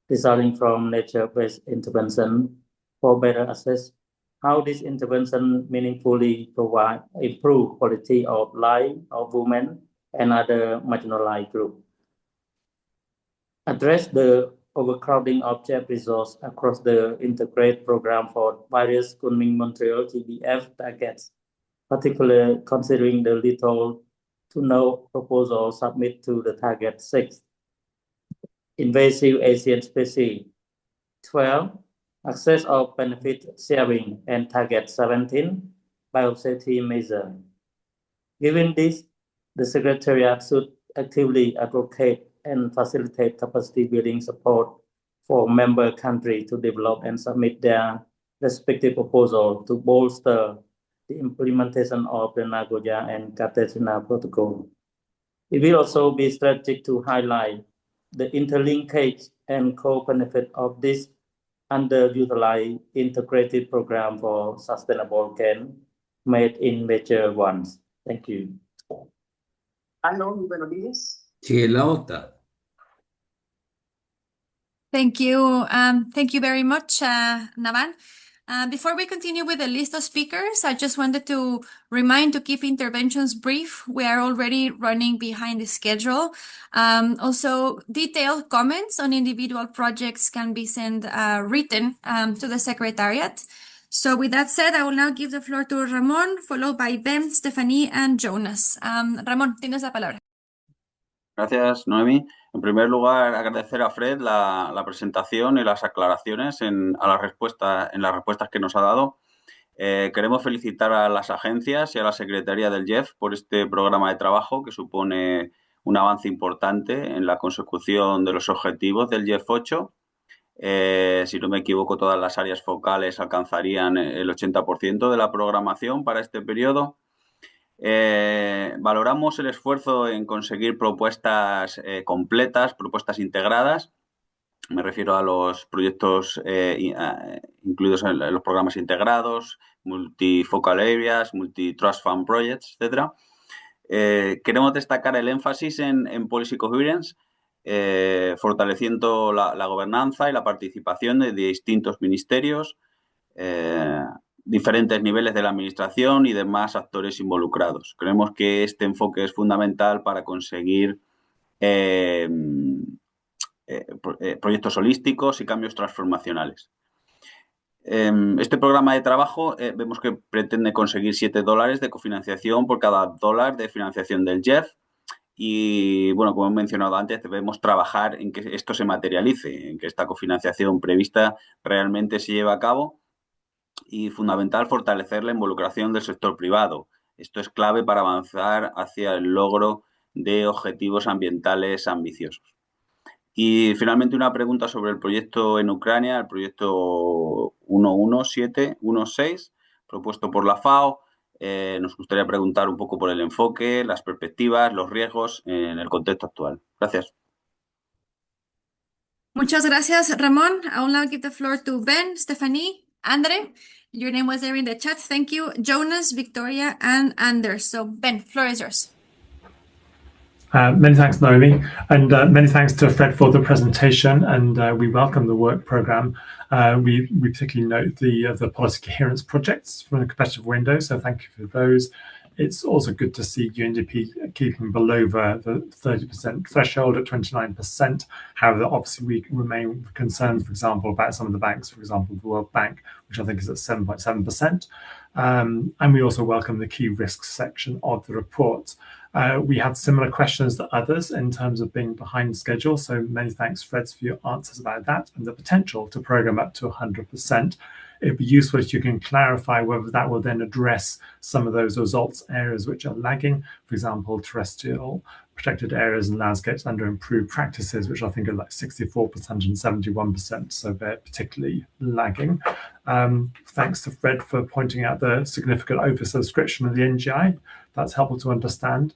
resulting from nature-based intervention for better assess how this intervention meaningfully improve quality of life of women and other marginalized groups. Address the overcrowding of GEF resources across the integrated program for various Kunming-Montreal GEF targets, particularly considering the little to no proposal submitted to the target 6. Invasive Asian species. 12. Access of benefit sharing and target 17. Biosafety measure. Given this, the Secretariat should actively advocate and facilitate capacity building support for member countries to develop and submit their respective proposals to bolster the implementation of the Nagoya and Cartagena Protocol. It will also be strategic to highlight the interlinkage and co-benefit of this underutilized integrated program for sustainable gain made in major ones. Thank you. Thank you. Thank you very much, Navan. Before we continue with the list of speakers, I just wanted to remind to keep interventions brief. We are already running behind the schedule. Also, detailed comments on individual projects can be sent written to the Secretariat. So with that said, I will now give the floor to Ramon, followed by Ben, Stephanie, and Jonas. Ramon, tienes la palabra. Gracias, Noemi. En primer lugar, agradecer a Fred la presentación y las aclaraciones en las respuestas que nos ha dado. Queremos felicitar a las agencias y a la Secretaría del GEF por este programa de trabajo que supone un avance importante en la consecución de los objetivos del GEF 8. Si no me equivoco, todas las áreas focales alcanzarían el 80% de la programación para este periodo. Valoramos el esfuerzo en conseguir propuestas completas, propuestas integradas. Me refiero a los proyectos incluidos en los programas integrados, multifocal areas, multi-trust fund projects, etc. Queremos destacar el énfasis en policy coherence, fortaleciendo la gobernanza y la participación de distintos ministerios, diferentes niveles de la administración y demás actores involucrados. Creemos que este enfoque es fundamental para conseguir proyectos holísticos y cambios transformacionales. Este programa de trabajo vemos que pretende conseguir $7 de cofinanciación por cada $1 de financiación del GEF. Y bueno, como he mencionado antes, debemos trabajar en que esto se materialice, en que esta cofinanciación prevista realmente se lleve a cabo. Y fundamental fortalecer la involucración del sector privado. Esto es clave para avanzar hacia el logro de objetivos ambientales ambiciosos. Y finalmente una pregunta sobre el proyecto en Ucrania, el proyecto 11716, propuesto por la FAO. Nos gustaría preguntar un poco por el enfoque, las perspectivas, los riesgos en el contexto actual. Gracias. Muchas gracias, Ramón. I will now give the floor to Ben, Stephanie, Andre. Your name was there in the chat. Thank you. Jonas, Victoria, and Anders. So, Ben, floor is yours. Many thanks, Naomi, and many thanks to Fred for the presentation, and we welcome the work programme. We particularly note the policy coherence projects from the competitive window, so thank you for those. It's also good to see UNDP keeping below the 30% threshold at 29%. However, obviously we remain concerned, for example, about some of the banks, for example, the World Bank, which I think is at 7.7%. And we also welcome the key risks section of the report. We had similar questions to others in terms of being behind schedule, so many thanks, Fred, for your answers about that and the potential to program up to 100%. It'd be useful if you can clarify whether that will then address some of those results areas which are lagging, for example, terrestrial protected areas and landscapes under improved practices, which I think are like 64% and 71%, so they're particularly lagging. Thanks to Fred for pointing out the significant oversubscription of the NGI. That's helpful to understand.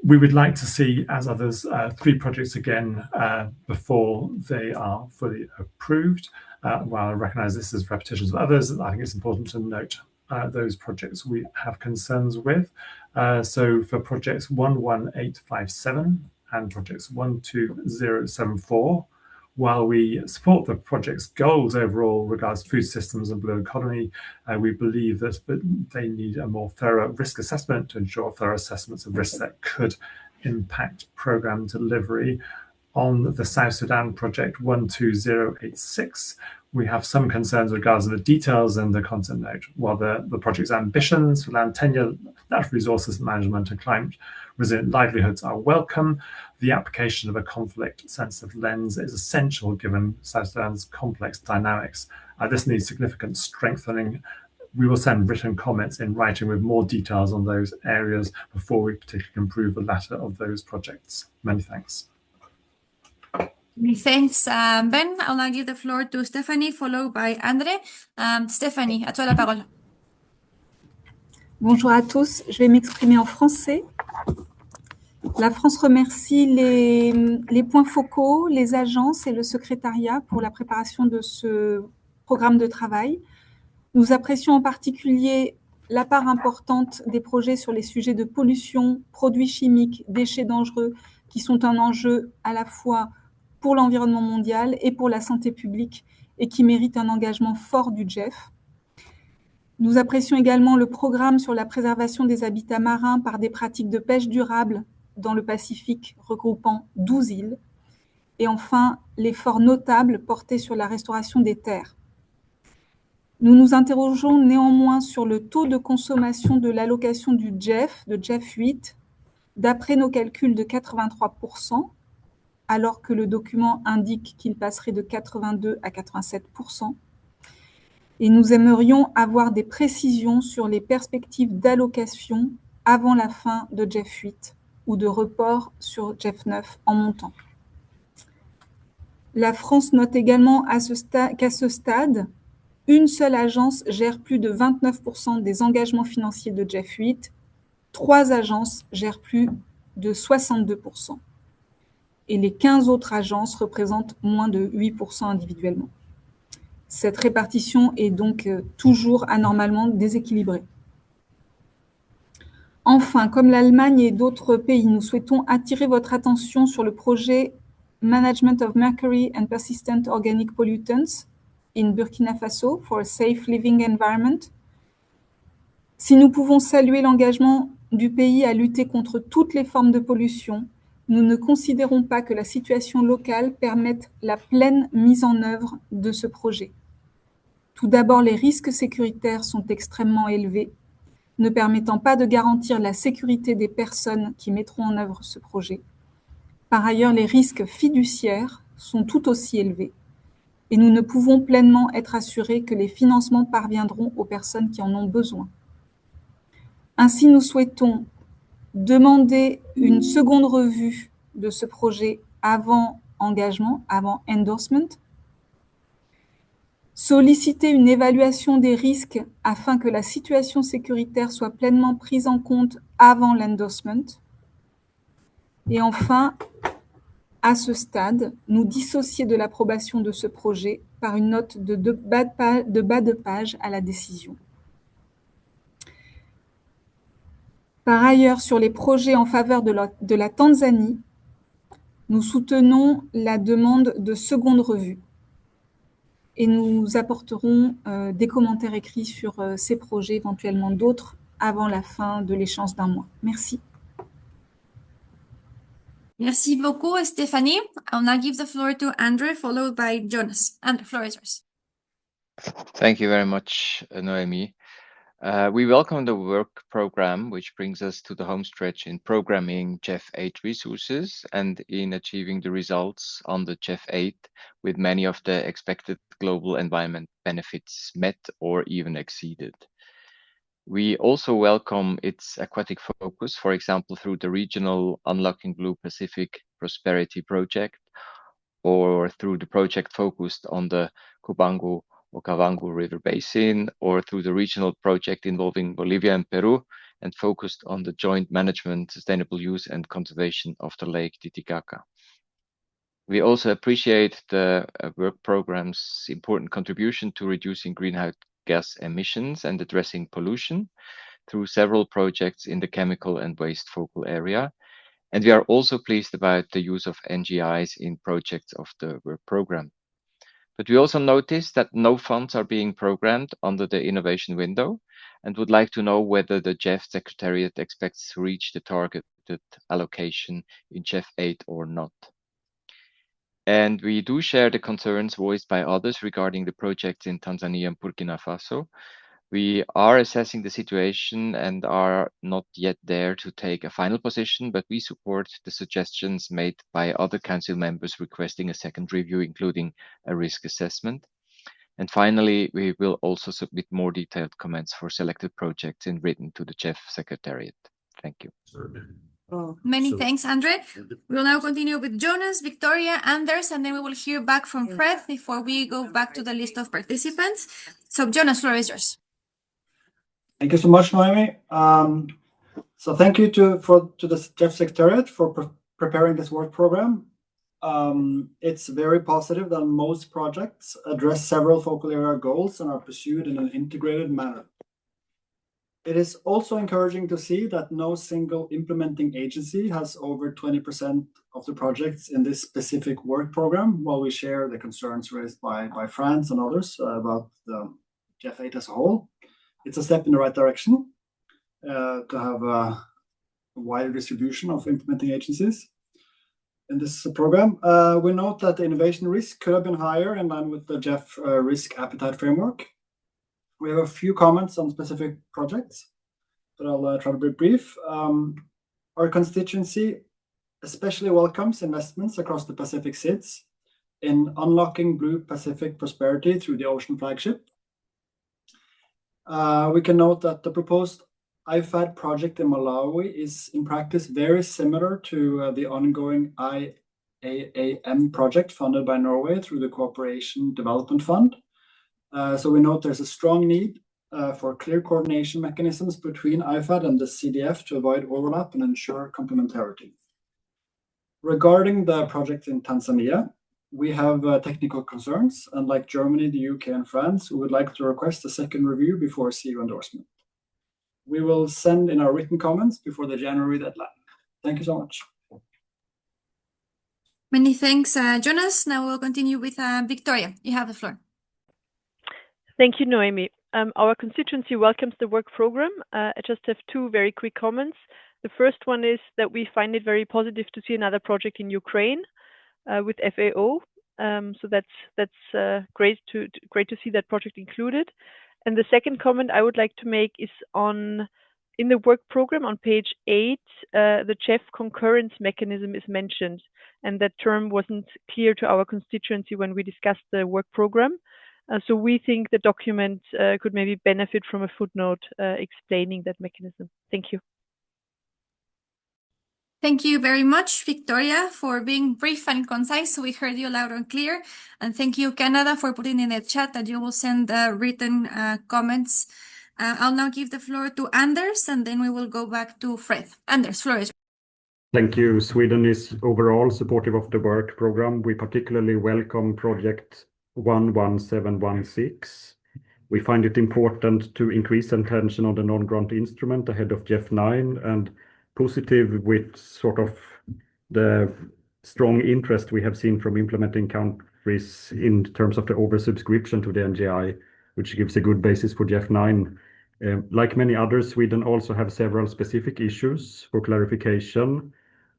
We would like to see, as others, 3 projects again before they are fully approved. While I recognise this as repetitions of others, I think it's important to note those projects we have concerns with. So for projects 11857 and projects 12074, while we support the project's goals overall regards food systems and blue economy, we believe that they need a more thorough risk assessment to ensure thorough assessments of risks that could impact programme delivery. On the South Sudan project 12086, we have some concerns regards the details and the content note. While the project's ambitions for land tenure, natural resources management and climate resilient livelihoods are welcome, the application of a conflict-sensitive lens is essential given South Sudan's complex dynamics. This needs significant strengthening. We will send written comments in writing with more details on those areas before we particularly improve the latter of those projects. Many thanks. Many thanks, Ben. I'll now give the floor to Stephanie, followed by André. Stephanie, à toi la parole. Bonjour à tous, je vais m'exprimer en français. La France remercie les points focaux, les agences et le secrétariat pour la préparation de ce programme de travail. Nous apprécions en particulier la part importante des projets sur les sujets de pollution, produits chimiques, déchets dangereux, qui sont un enjeu à la fois pour l'environnement mondial et pour la santé publique et qui méritent un engagement fort du GEF. Nous apprécions également le programme sur la préservation des habitats marins par des pratiques de pêche durable dans le Pacifique regroupant 12 îles. Et enfin, l'effort notable porté sur la restauration des terres. Nous nous interrogeons néanmoins sur le taux de consommation de l'allocation du GEF, de GEF 8, d'après nos calculs de 83%, alors que le document indique qu'il passerait de 82 à 87%. Et nous aimerions avoir des précisions sur les perspectives d'allocation avant la fin de GEF 8 ou de report sur GEF 9 en montant. La France note également qu'à ce stade, une seule agence gère plus de 29% des engagements financiers de GEF 8, 3 agences gèrent plus de 62%. Et les 15 autres agences représentent moins de 8% individuellement. Cette répartition est donc toujours anormalement déséquilibrée. Enfin, comme l'Allemagne et d'autres pays, nous souhaitons attirer votre attention sur le projet Management of Mercury and Persistent Organic Pollutants in Burkina Faso for a Safe Living Environment. Si nous pouvons saluer l'engagement du pays à lutter contre toutes les formes de pollution, nous ne considérons pas que la situation locale permette la pleine mise en œuvre de ce projet. Tout d'abord, les risques sécuritaires sont extrêmement élevés, ne permettant pas de garantir la sécurité des personnes qui mettront en œuvre ce projet. Par ailleurs, les risques fiduciaires sont tout aussi élevés et nous ne pouvons pleinement être assurés que les financements parviendront aux personnes qui en ont besoin. Ainsi, nous souhaitons demander une seconde revue de ce projet avant engagement, avant endorsement, solliciter une évaluation des risques afin que la situation sécuritaire soit pleinement prise en compte avant l'endorsement. Et enfin, à ce stade, nous dissocier de l'approbation de ce projet par une note de bas de page à la décision. Par ailleurs, sur les projets en faveur de la Tanzanie, nous soutenons la demande de seconde revue et nous apporterons des commentaires écrits sur ces projets, éventuellement d'autres, avant la fin de l'échéance d'un mois. Merci. Merci beaucoup, Stéphanie. I'll now give the floor to Andre, followed by Jonas. And the floor is yours. Thank you very much, Noemi. We welcome the work program, which brings us to the home stretch in programming GEF 8 resources and in achieving the results on the GEF 8 with many of the expected global environment benefits met or even exceeded. We also welcome its aquatic focus, for example, through the regional Unlocking Blue Pacific Prosperity project, or through the project focused on the Okavango River Basin, or through the regional project involving Bolivia and Peru and focused on the joint management, sustainable use and conservation of the Lake Titicaca. We also appreciate the work program's important contribution to reducing greenhouse gas emissions and addressing pollution through several projects in the chemical and waste focal area. And we are also pleased about the use of NGIs in projects of the work program. But we also noticed that no funds are being programmed under the innovation window and would like to know whether the GEF Secretariat expects to reach the targeted allocation in GEF 8 or not. And we do share the concerns voiced by others regarding the projects in Tanzania and Burkina Faso. We are assessing the situation and are not yet there to take a final position, but we support the suggestions made by other council members requesting a second review, including a risk assessment. And finally, we will also submit more detailed comments for selected projects in written to the GEF Secretariat. Thank you. Many thanks, Andre. We will now continue with Jonas, Victoria, Anders, and then we will hear back from Fred before we go back to the list of participants. So Jonas, floor is yours. Thank you so much, Noemi. So thank you to the GEF Secretariat for preparing this work program. It's very positive that most projects address several focal area goals and are pursued in an integrated manner. It is also encouraging to see that no single implementing agency has over 20% of the projects in this specific work program, while we share the concerns raised by France and others about the GEF 8 as a whole. It's a step in the right direction to have a wider distribution of implementing agencies in this program. We note that the innovation risk could have been higher in line with the GEF risk appetite framework. We have a few comments on specific projects, but I'll try to be brief. Our constituency especially welcomes investments across the Pacific SIDS in unlocking Blue Pacific prosperity through the Ocean Flagship. We can note that the proposed IFAD project in Malawi is in practice very similar to the ongoing IAAM project funded by Norway through the Cooperation Development Fund. So we note there's a strong need for clear coordination mechanisms between IFAD and the CDF to avoid overlap and ensure complementarity. Regarding the project in Tanzania, we have technical concerns, and like Germany, the UK, and France, we would like to request a second review before CU endorsement. We will send in our written comments before the January deadline. Thank you so much. Many thanks, Jonas. Now we'll continue with Victoria. You have the floor. Thank you, Noemi. Our constituency welcomes the work program. I just have two very quick comments. The first one is that we find it very positive to see another project in Ukraine with FAO. So that's great to see that project included. And the second comment I would like to make is in the work program on page 8, the GEF concurrence mechanism is mentioned, and that term wasn't clear to our constituency when we discussed the work program. So we think the document could maybe benefit from a footnote explaining that mechanism. Thank you. Thank you very much, Victoria, for being brief and concise. We heard you loud and clear. And thank you, Canada, for putting in the chat that you will send written comments. I'll now give the floor to Anders, and then we will go back to Fred. Anders, floor is yours. Thank you. Sweden is overall supportive of the work program. We particularly welcome project 11716. We find it important to increase attention on the non-grant instrument ahead of GEF 9, and positive with sort of the strong interest we have seen from implementing countries in terms of the oversubscription to the NGI, which gives a good basis for GEF 9. Like many others, Sweden also have several specific issues for clarification,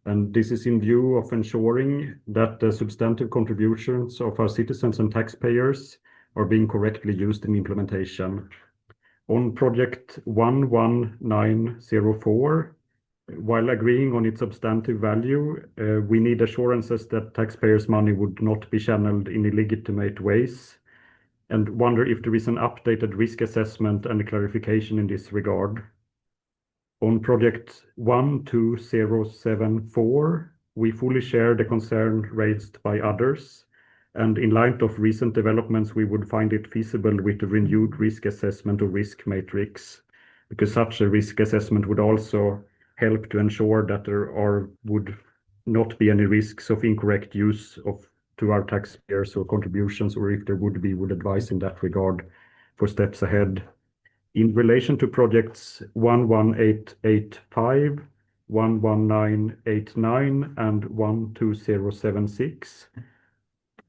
and this is in view of ensuring that the substantive contributions of our citizens and taxpayers are being correctly used in implementation. On project 11904, while agreeing on its substantive value, we need assurances that taxpayers' money would not be channeled in illegitimate ways, and wonder if there is an updated risk assessment and a clarification in this regard. On project 12074, we fully share the concern raised by others, and in light of recent developments, we would find it feasible with a renewed risk assessment or risk matrix, because such a risk assessment would also help to ensure that there would not be any risks of incorrect use to our taxpayers or contributions, or if there would be, would advise in that regard for steps ahead. In relation to projects 11885, 11989, and 12076,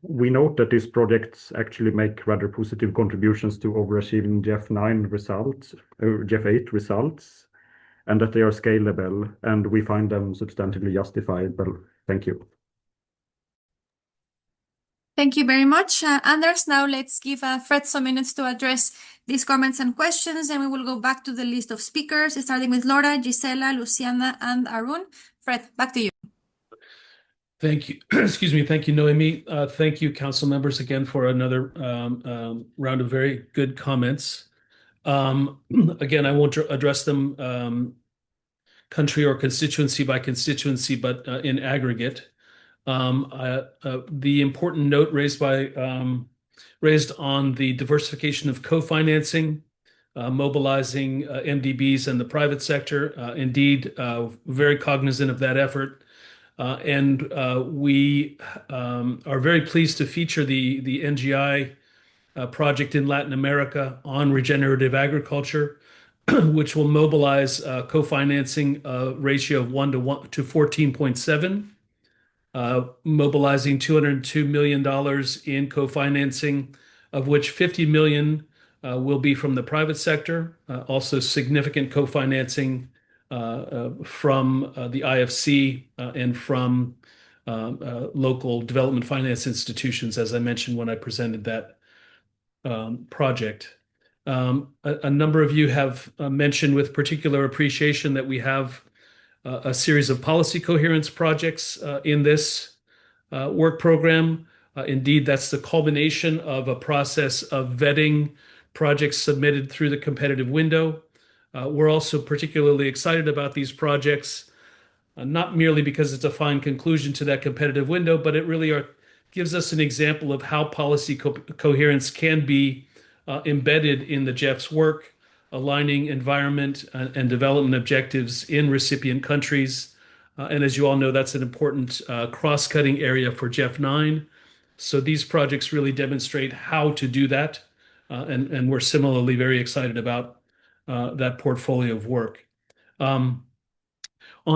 we note that these projects actually make rather positive contributions to overachieving GEF 9 results, GEF 8 results, and that they are scalable, and we find them substantively justifiable. Thank you. Thank you very much, Anders. Now let's give Fred some minutes to address these comments and questions, and we will go back to the list of speakers, starting with Laura, Gisela, Luciana, and Arun. Fred, back to you. Thank you. Excuse me. Thank you, Noemi. Thank you, council members, again for another round of very good comments. Again, I won't address them country or constituency by constituency, but in aggregate. The important note raised on the diversification of co-financing, mobilizing MDBs and the private sector, indeed very cognizant of that effort. And we are very pleased to feature the NGI project in Latin America on regenerative agriculture, which will mobilize co-financing ratio of 1 to 14.7, mobilizing $202 million in co-financing, of which 50 million will be from the private sector, also significant co-financing from the IFC and from local development finance institutions, as I mentioned when I presented that project. A number of you have mentioned with particular appreciation that we have a series of policy coherence projects in this work program. Indeed, that's the culmination of a process of vetting projects submitted through the competitive window. We're also particularly excited about these projects, not merely because it's a fine conclusion to that competitive window, but it really gives us an example of how policy coherence can be embedded in the GEF's work, aligning environment and development objectives in recipient countries. And as you all know, that's an important cross-cutting area for GEF 9. So these projects really demonstrate how to do that. And we're similarly very excited about that portfolio of work. On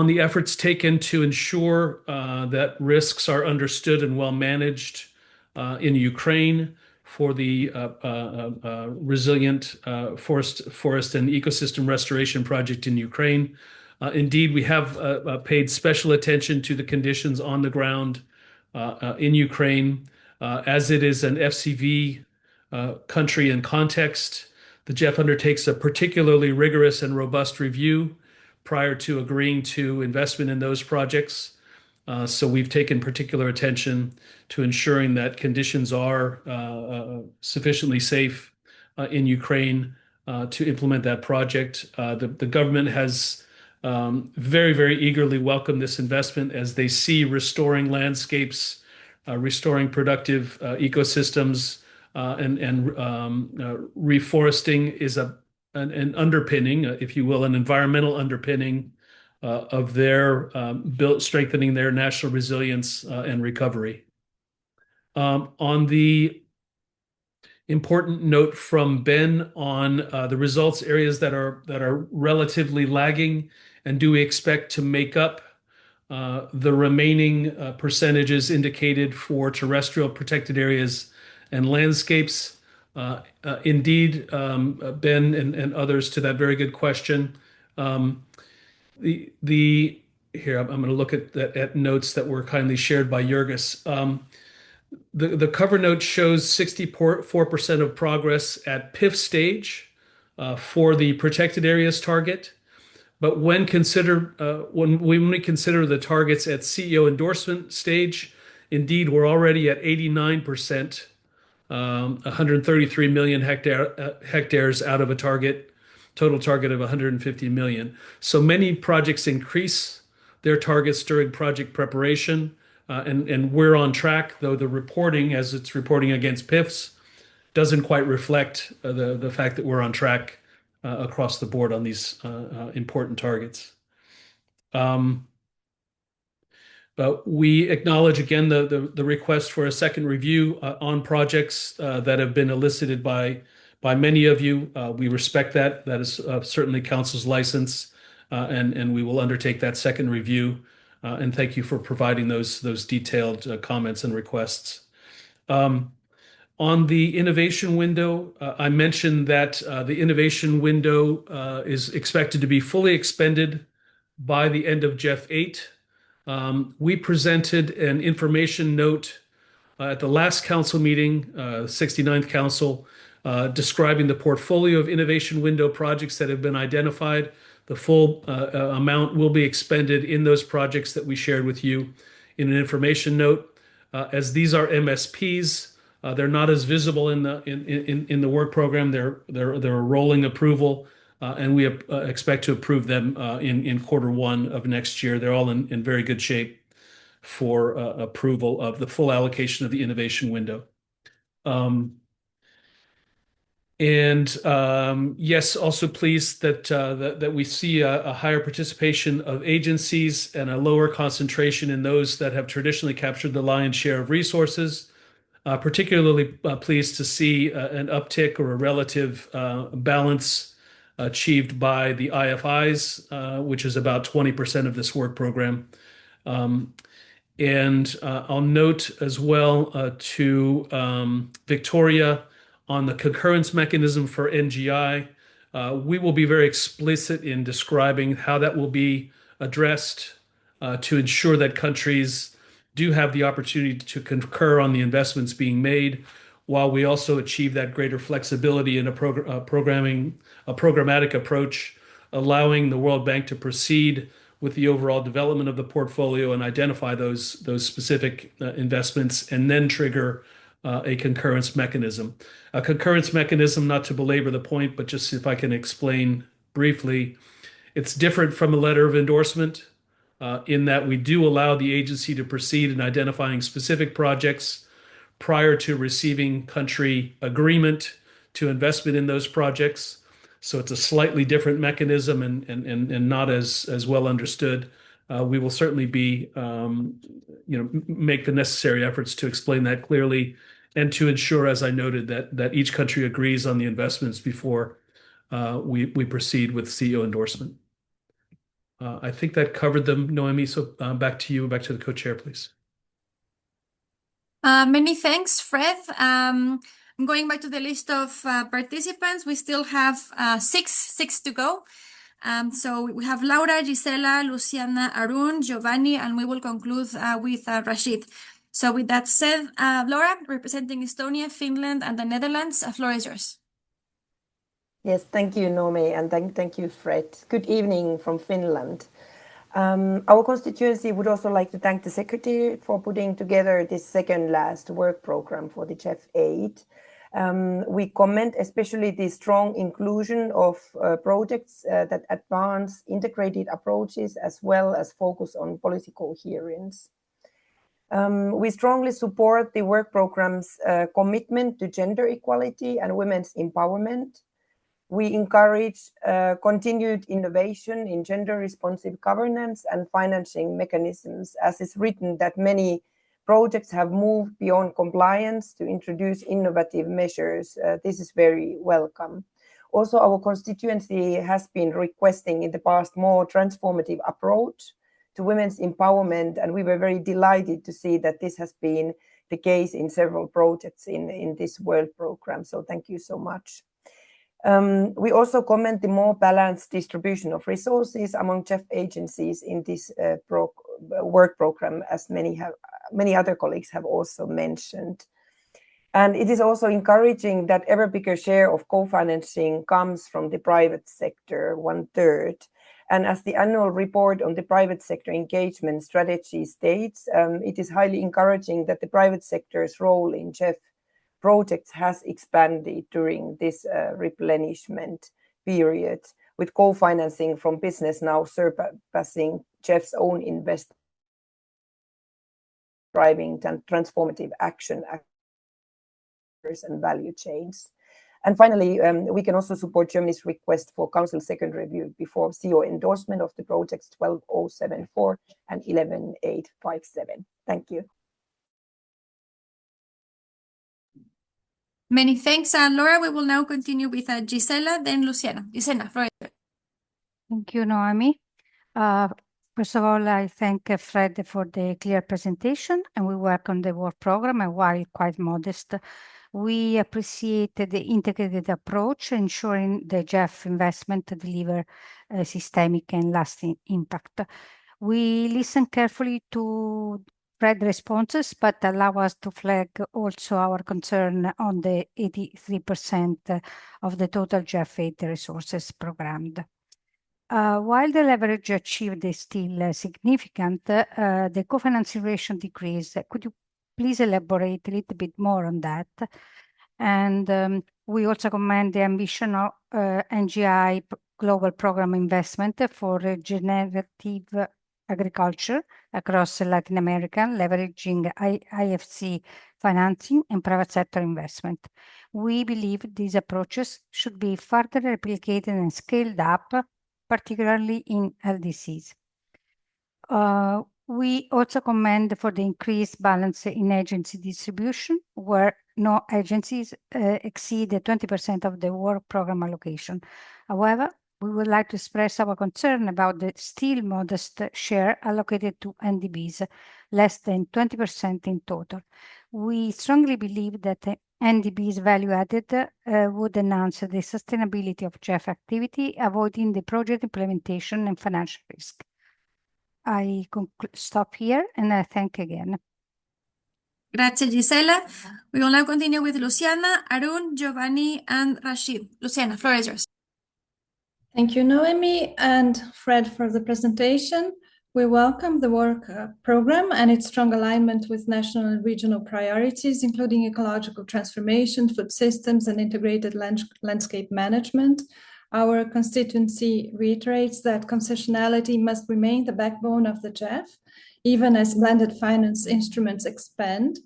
the efforts taken to ensure that risks are understood and well managed in Ukraine for the resilient forest and ecosystem restoration project in Ukraine. Indeed, we have paid special attention to the conditions on the ground in Ukraine, As it is an FCV country and context, the GEF undertakes a particularly rigorous and robust review prior to agreeing to investment in those projects. So we've taken particular attention to ensuring that conditions are sufficiently safe in Ukraine to implement that project. The government has very, very eagerly welcomed this investment as they see restoring landscapes, restoring productive ecosystems, and reforesting is an underpinning, if you will, an environmental underpinning of their strengthening their national resilience and recovery. On the important note from Ben on the results areas that are relatively lagging, and do we expect to make up the remaining percentages indicated for terrestrial protected areas and landscapes? Indeed, Ben and others, to that very good question. Here, I'm going to look at notes that were kindly shared by Jurgis. The cover note shows 64% of progress at PIF stage for the protected areas target. But when we consider the targets at CEO endorsement stage, indeed, we're already at 89%, 133 million hectares out of a total target of 150 million. So many projects increase their targets during project preparation, and we're on track, though the reporting, as it's reporting against PIFs, doesn't quite reflect the fact that we're on track across the board on these important targets. But we acknowledge again the request for a second review on projects that have been elicited by many of you. We respect that. That is certainly Council's license, and we will undertake that second review. And thank you for providing those detailed comments and requests. On the innovation window, I mentioned that the innovation window is expected to be fully expended by the end of GEF 8. We presented an information note at the last council meeting, 69th Council, describing the portfolio of innovation window projects that have been identified. The full amount will be expended in those projects that we shared with you in an information note. As these are MSPs, they're not as visible in the work program. They're a rolling approval, and we expect to approve them in Q1 of next year. They're all in very good shape for approval of the full allocation of the innovation window. Yes, also pleased that we see a higher participation of agencies and a lower concentration in those that have traditionally captured the lion's share of resources. Particularly pleased to see an uptick or a relative balance achieved by the IFIs, which is about 20% of this work program. I'll note as well to Victoria on the concurrence mechanism for NGI. We will be very explicit in describing how that will be addressed to ensure that countries do have the opportunity to concur on the investments being made, while we also achieve that greater flexibility in a programmatic approach, allowing the World Bank to proceed with the overall development of the portfolio and identify those specific investments, and then trigger a concurrence mechanism. A concurrence mechanism, not to belabor the point, but just if I can explain briefly, it's different from a letter of endorsement in that we do allow the agency to proceed in identifying specific projects prior to receiving country agreement to investment in those projects. So it's a slightly different mechanism and not as well understood. We will certainly be, make the necessary efforts to explain that clearly and to ensure, as I noted, that each country agrees on the investments before we proceed with CEO endorsement. I think that covered them, Noemi. So back to you, back to the co-chair, please. Many thanks, Fred. I'm going back to the list of participants. We still have six to go. So we have Laura, Gisela, Luciana, Arun, Giovanni, and we will conclude with Rashid. So with that said, Laura, representing Estonia, Finland, and the Netherlands, the floor is yours. Yes, thank you, Nomi, and thank you, Fred. Good evening from Finland. Our constituency would also like to thank the Secretary for putting together this second last work program for the GEF 8. We comment especially the strong inclusion of projects that advance integrated approaches as well as focus on policy coherence. We strongly support the work program's commitment to gender equality and women's empowerment. We encourage continued innovation in gender-responsive governance and financing mechanisms, as is written that many projects have moved beyond compliance to introduce innovative measures. This is very welcome. Also, our constituency has been requesting in the past more transformative approach to women's empowerment, and we were very delighted to see that this has been the case in several projects in this world program. So thank you so much. We also comment the more balanced distribution of resources among GEF agencies in this work program, as many other colleagues have also mentioned. And it is also encouraging that ever bigger share of co-financing comes from the private sector, 1/3. And as the annual report on the private sector engagement strategy states, it is highly encouraging that the private sector's role in GEF projects has expanded during this replenishment period, with co-financing from business now surpassing GEF's own investment, driving transformative action and value chains. And finally, we can also support Germany's request for Council second review before CO endorsement of the projects 12074 and 11857. Thank you. Many thanks, Laura. We will now continue with Gisela, then Luciana. Gisela, floor is yours. Thank you, Noemi. First of all, I thank Fred for the clear presentation, and we work on the work program, and while quite modest, we appreciate the integrated approach, ensuring the GEF investment to deliver a systemic and lasting impact. We listen carefully to Fred's responses, but allow us to flag also our concern on the 83% of the total GEF 8 resources programmed. While the leverage achieved is still significant, the co-financing ratio decreased. Could you please elaborate a little bit more on that? And we also commend the ambition of NGI global program investment for regenerative agriculture across Latin America, leveraging IFC financing and private sector investment. We believe these approaches should be further replicated and scaled up, particularly in LDCs. We also commend for the increased balance in agency distribution, where no agencies exceed 20% of the work program allocation. However, we would like to express our concern about the still modest share allocated to NDBs, less than 20% in total. We strongly believe that NDB's value added would enhance the sustainability of GEF activity, avoiding the project implementation and financial risk. I stop here and I thank again. Grazie, Gisela. We will now continue with Luciana, Arun, Giovanni, and Rashid. Luciana, floor is yours. Thank you, Noemi and Fred, for the presentation. We welcome the work program and its strong alignment with national and regional priorities, including ecological transformation, food systems, and integrated landscape management. Our constituency reiterates that concessionality must remain the backbone of the GEF, even as blended finance instruments expand.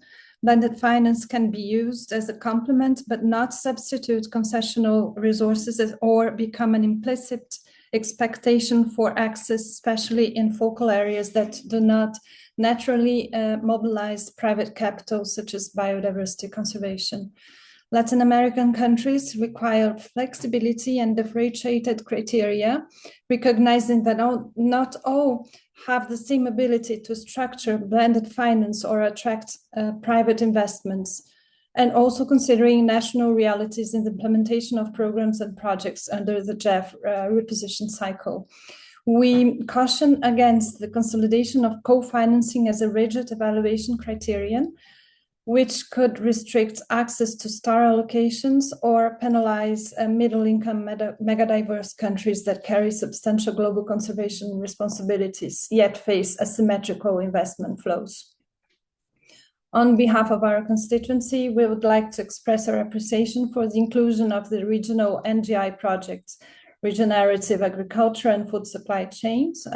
Blended finance can be used as a complement, but not substitute concessional resources or become an implicit expectation for access, especially in focal areas that do not naturally mobilize private capital, such as biodiversity conservation. Latin American countries require flexibility and differentiated criteria, recognizing that not all have the same ability to structure blended finance or attract private investments, and also considering national realities in the implementation of programs and projects under the GEF reposition cycle. We caution against the consolidation of co-financing as a rigid evaluation criterion, which could restrict access to star allocations or penalize middle-income megadiverse countries that carry substantial global conservation responsibilities, yet face asymmetrical investment flows. On behalf of our constituency, we would like to express our appreciation for the inclusion of the regional NGI projects, regenerative agriculture and food supply chains.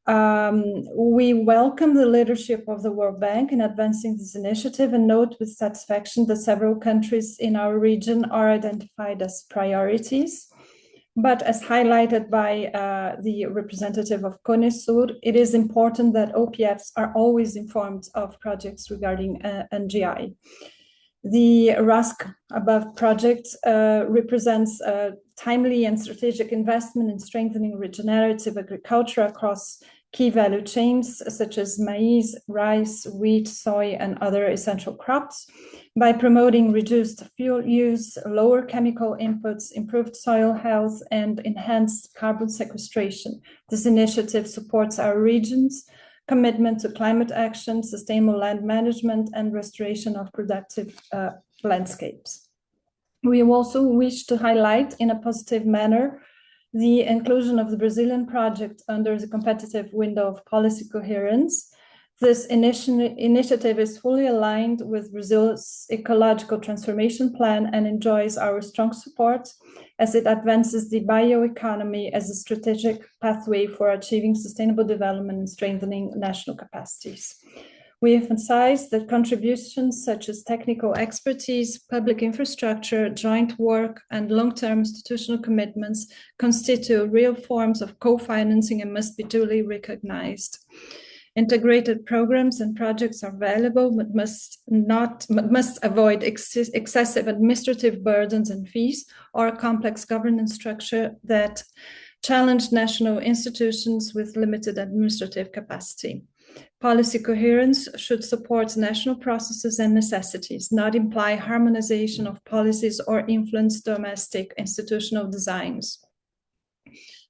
We welcome the leadership of the World Bank in advancing this initiative and note with satisfaction that several countries in our region are identified as priorities. But as highlighted by the representative of CONESUR, it is important that OPFs are always informed of projects regarding NGI. The RASC above project represents a timely and strategic investment in strengthening regenerative agriculture across key value chains such as maize, rice, wheat, soy, and other essential crops by promoting reduced fuel use, lower chemical inputs, improved soil health, and enhanced carbon sequestration. This initiative supports our region's commitment to climate action, sustainable land management, and restoration of productive landscapes. We also wish to highlight in a positive manner the inclusion of the Brazilian project under the competitive window of policy coherence. This initiative is fully aligned with Brazil's ecological transformation plan and enjoys our strong support as it advances the bioeconomy as a strategic pathway for achieving sustainable development and strengthening national capacities. We emphasize that contributions such as technical expertise, public infrastructure, joint work, and long-term institutional commitments constitute real forms of co-financing and must be duly recognized. Integrated programs and projects are valuable, but must avoid excessive administrative burdens and fees or a complex governance structure that challenge national institutions with limited administrative capacity. Policy coherence should support national processes and necessities, not imply harmonization of policies or influence domestic institutional designs.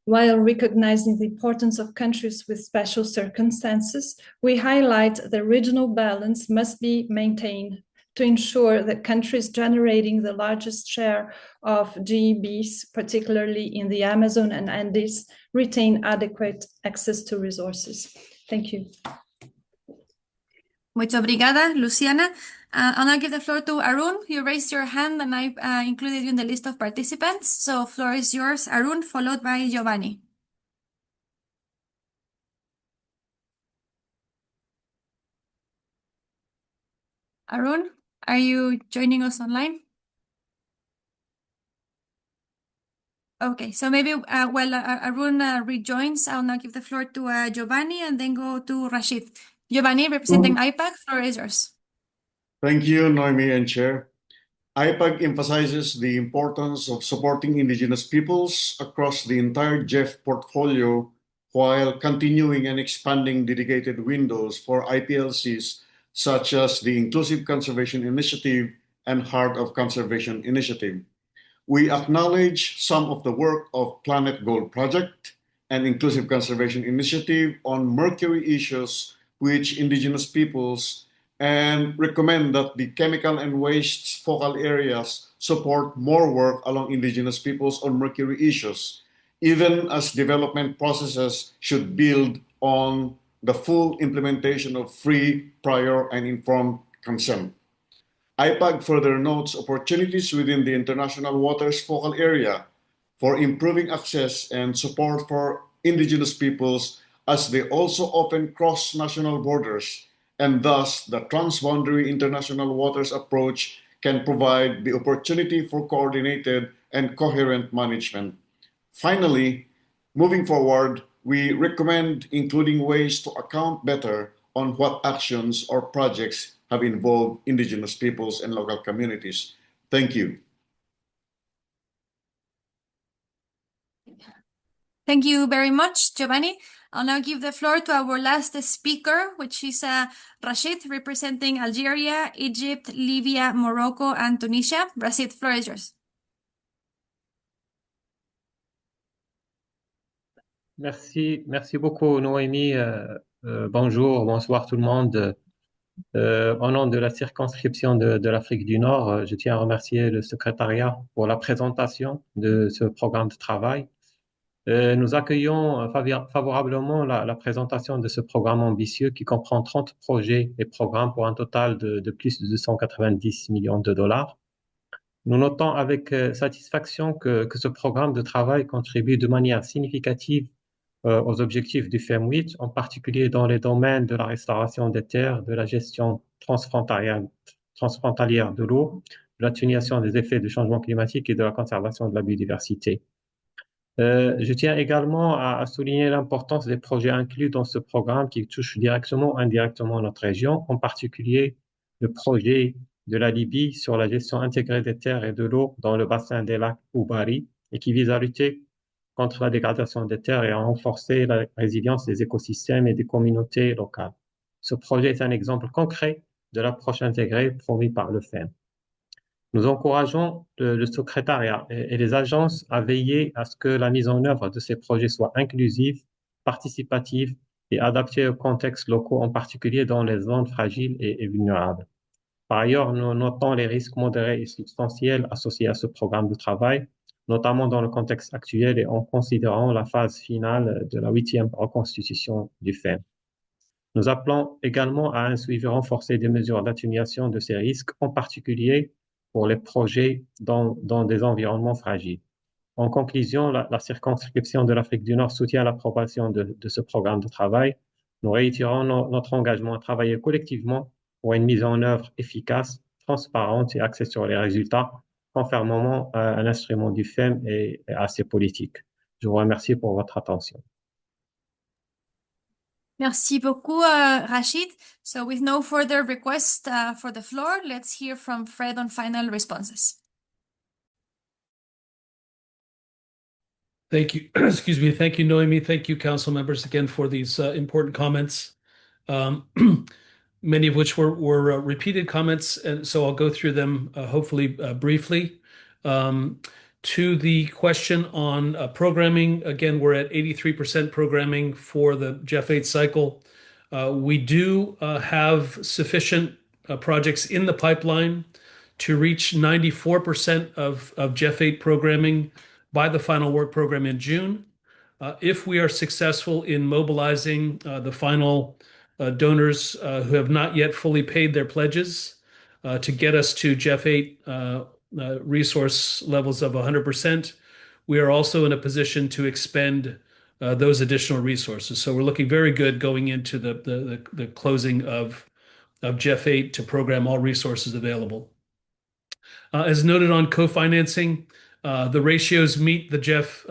While recognizing the importance of countries with special circumstances, we highlight that regional balance must be maintained to ensure that countries generating the largest share of GEBs, particularly in the Amazon and Andes, retain adequate access to resources. Thank you. Muchas obrigada, Luciana. I'll now give the floor to Arun. You raised your hand and I included you in the list of participants. So floor is yours, Arun, followed by Giovanni. Arun, are you joining us online? Okay, so maybe while Arun rejoins, I'll now give the floor to Giovanni and then go to Rashid. Giovanni, representing IPAC, floor is yours. Thank you, Noemi and Chair. IPAC emphasizes the importance of supporting indigenous peoples across the entire GEF portfolio while continuing and expanding dedicated windows for IPLCs such as the Inclusive Conservation Initiative and Heart of Conservation Initiative. We acknowledge some of the work of Planet Gold Project and Inclusive Conservation Initiative on mercury issues which indigenous peoples and recommend that the chemical and waste focal areas support more work along indigenous peoples on mercury issues, even as development processes should build on the full implementation of free, prior, and informed consent. IPAC further notes opportunities within the international waters focal area for improving access and support for indigenous peoples as they also often cross national borders, and thus the transboundary international waters approach can provide the opportunity for coordinated and coherent management. Finally, moving forward, we recommend including ways to account better on what actions or projects have involved indigenous peoples and local communities. Thank you. Thank you very much, Giovanni. I'll now give the floor to our last speaker, which is Rashid, representing Algeria, Egypt, Libya, Morocco, and Tunisia. Rashid, floor is yours. Merci beaucoup, Noémie. Bonjour, bonsoir tout le monde. Au nom de la circonscription de l'Afrique du Nord, je tiens à remercier le secrétariat pour la présentation de ce programme de travail. Nous accueillons favorablement la présentation de ce programme ambitieux qui comprend 30 projets et programmes pour un total de plus de 290 millions de dollars. Nous notons avec satisfaction que ce programme de travail contribue de manière significative aux objectifs du FEM8, en particulier dans les domaines de la restauration des terres, de la gestion transfrontalière de l'eau, de l'atténuation des effets du changement climatique et de la conservation de la biodiversité. Je tiens également à souligner l'importance des projets inclus dans ce programme qui touchent directement ou indirectement notre région, en particulier le projet de la Libye sur la gestion intégrée des terres et de l'eau dans le bassin des lacs Oubari et qui vise à lutter contre la dégradation des terres et à renforcer la résilience des écosystèmes et des communautés locales. Ce projet est un exemple concret de l'approche intégrée promise par le FEM. Nous encourageons le secrétariat et les agences à veiller à ce que la mise en œuvre de ces projets soit inclusive, participative et adaptée aux contextes locaux, en particulier dans les zones fragiles et vulnérables. Par ailleurs, nous notons les risques modérés et substantiels associés à ce programme de travail, notamment dans le contexte actuel et en considérant la phase finale de la 8e reconstitution du FEM. Nous appelons également à un suivi renforcé des mesures d'atténuation de ces risques, en particulier pour les projets dans des environnements fragiles. En conclusion, la circonscription de l'Afrique du Nord soutient l'approbation de ce programme de travail. Nous réitérons notre engagement à travailler collectivement pour une mise en œuvre efficace, transparente et axée sur les résultats, conformément à l'instrument du FEM et à ses politiques. Je vous remercie pour votre attention. Merci beaucoup, Rachid. So with no further request for the floor, let's hear from Fred on final responses. Thank you. Excuse me. Thank you, Noemi. Thank you, council members, again for these important comments, many of which were repeated comments, and so I'll go through them hopefully briefly. To the question on programming, again, we're at 83% programming for the GEF 8 cycle. We do have sufficient projects in the pipeline to reach 94% of GEF 8 programming by the final work program in June. If we are successful in mobilizing the final donors who have not yet fully paid their pledges to get us to GEF 8 resource levels of 100%, we are also in a position to expend those additional resources. So we're looking very good going into the closing of GEF 8 to program all resources available. As noted on co-financing, the ratios meet the GEF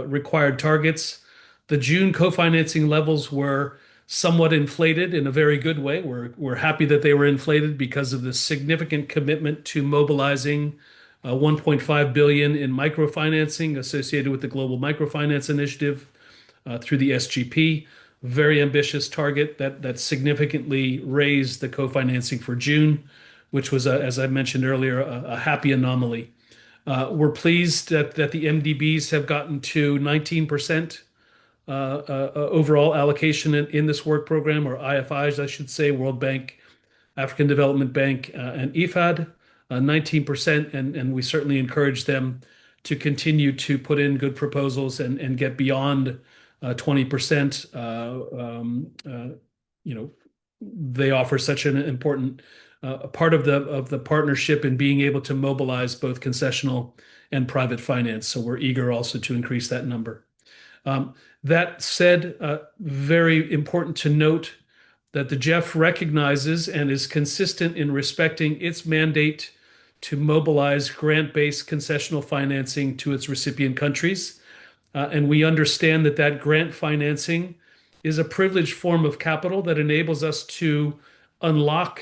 required targets. The June co-financing levels were somewhat inflated in a very good way. We're happy that they were inflated because of the significant commitment to mobilizing 1.5 billion in microfinancing associated with the Global Microfinance Initiative through the SGP. Very ambitious target that significantly raised the co-financing for June, which was, as I mentioned earlier, a happy anomaly. We're pleased that the MDBs have gotten to 19% overall allocation in this work program, or IFIs, I should say, World Bank, African Development Bank, and IFAD, 19%, and we certainly encourage them to continue to put in good proposals and get beyond 20%. They offer such an important part of the partnership in being able to mobilize both concessional and private finance. So we're eager also to increase that number. That said, very important to note that the GEF recognizes and is consistent in respecting its mandate to mobilize grant-based concessional financing to its recipient countries. And we understand that grant financing is a privileged form of capital that enables us to unlock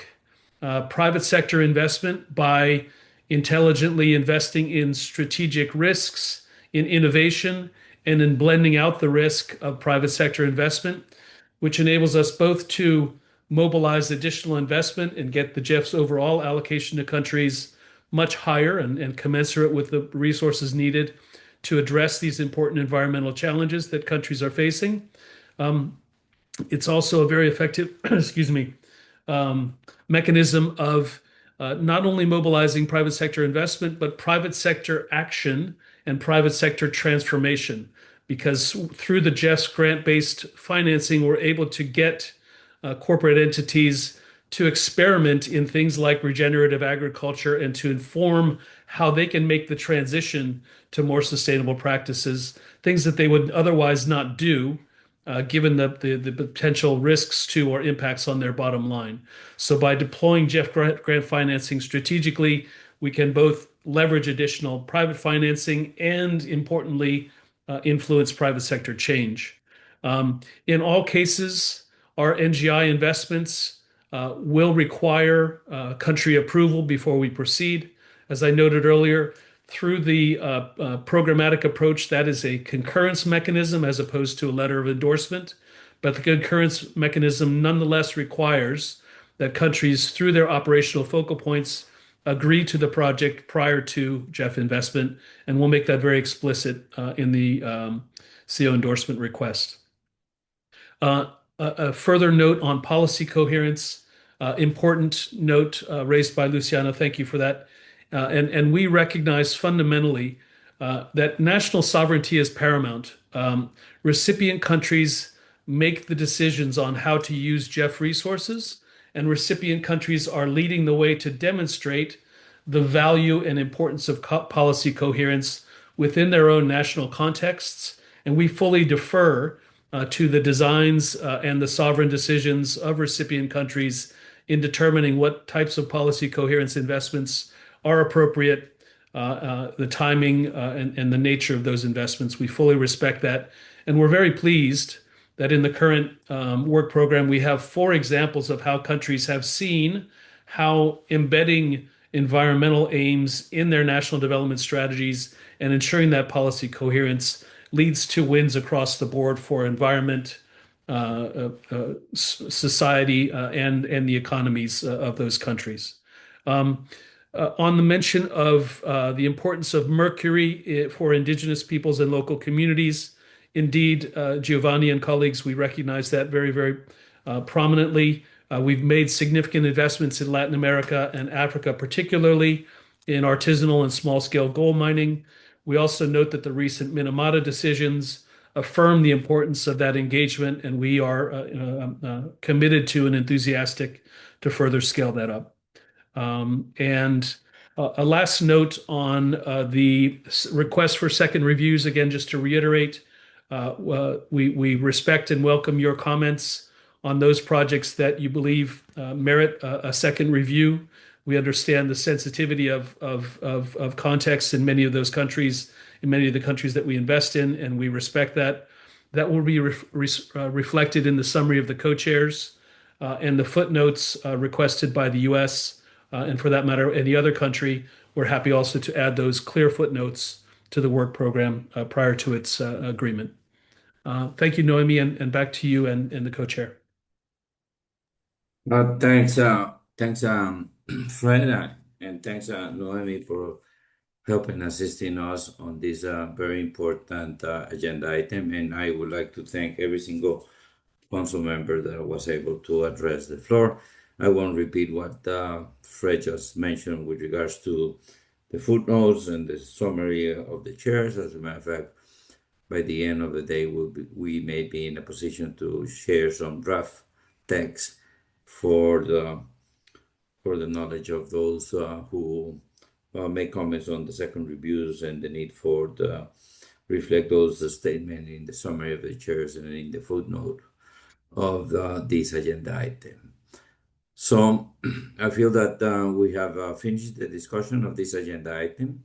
private sector investment by intelligently investing in strategic risks, in innovation, and in blending out the risk of private sector investment, which enables us both to mobilize additional investment and get the GEF's overall allocation to countries much higher and commensurate with the resources needed to address these important environmental challenges that countries are facing. It's also a very effective, excuse me, mechanism of not only mobilizing private sector investment, but private sector action and private sector transformation. Because through the GEF's grant-based financing, we're able to get corporate entities to experiment in things like regenerative agriculture and to inform how they can make the transition to more sustainable practices, things that they would otherwise not do, given the potential risks to or impacts on their bottom line. So by deploying GEF grant financing strategically, we can both leverage additional private financing and, importantly, influence private sector change. In all cases, our NGI investments will require country approval before we proceed. As I noted earlier, through the programmatic approach, that is a concurrence mechanism as opposed to a letter of endorsement. But the concurrence mechanism nonetheless requires that countries, through their operational focal points, agree to the project prior to GEF investment, and we'll make that very explicit in the CO endorsement request. A further note on policy coherence, important note raised by Luciana, thank you for that. And we recognize fundamentally that national sovereignty is paramount. Recipient countries make the decisions on how to use GEF resources, and recipient countries are leading the way to demonstrate the value and importance of policy coherence within their own national contexts. And we fully defer to the designs and the sovereign decisions of recipient countries in determining what types of policy coherence investments are appropriate, the timing and the nature of those investments. We fully respect that. And we're very pleased that in the current work program, we have 4 examples of how countries have seen how embedding environmental aims in their national development strategies and ensuring that policy coherence leads to wins across the board for environment, society, and the economies of those countries. On the mention of the importance of mercury for indigenous peoples and local communities, indeed, Giovanni and colleagues, we recognize that very, very prominently. We've made significant investments in Latin America and Africa, particularly in artisanal and small-scale gold mining. We also note that the recent Minamata decisions affirm the importance of that engagement, and we are committed to and enthusiastic to further scale that up. And a last note on the request for second reviews, again, just to reiterate, we respect and welcome your comments on those projects that you believe merit a second review. We understand the sensitivity of context in many of those countries, in many of the countries that we invest in, and we respect that. That will be reflected in the summary of the co-chairs and the footnotes requested by the US, and for that matter, any other country. We're happy also to add those clear footnotes to the work program prior to its agreement. Thank you, Noemi, and back to you and the co-chair. Thanks, Fred, and thanks, Noemi, for helping assisting us on this very important agenda item. And I would like to thank every single council member that was able to address the floor. I won't repeat what Fred just mentioned with regards to the footnotes and the summary of the chairs. As a matter of fact, by the end of the day, we may be in a position to share some draft text for the knowledge of those who make comments on the second reviews and the need for the reflect those statements in the summary of the chairs and in the footnote of this agenda item. So I feel that we have finished the discussion of this agenda item.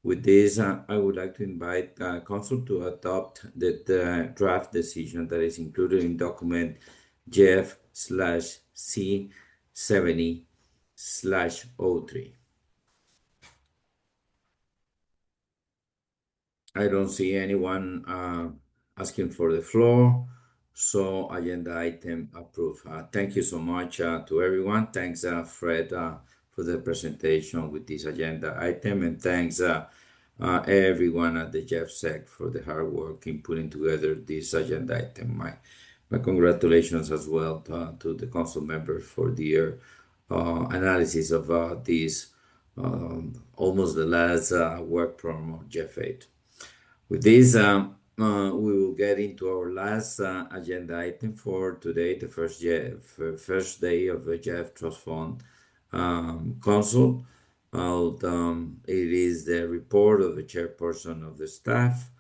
With this, I would like to invite Council to adopt the draft decision that is included in document GEF/C70/03. I don't see anyone asking for the floor, so agenda item approved. Thank you so much to everyone. Thanks, Fred, for the presentation with this agenda item, and thanks, everyone at the GEF for the hard work in putting together this agenda item. My congratulations as well to the council members for their analysis of this almost the last work program of GEF 8. With this, we will get into our last agenda item for today, the first day of the GEF Trust Fund Council. It is the report of the chairperson of the staff.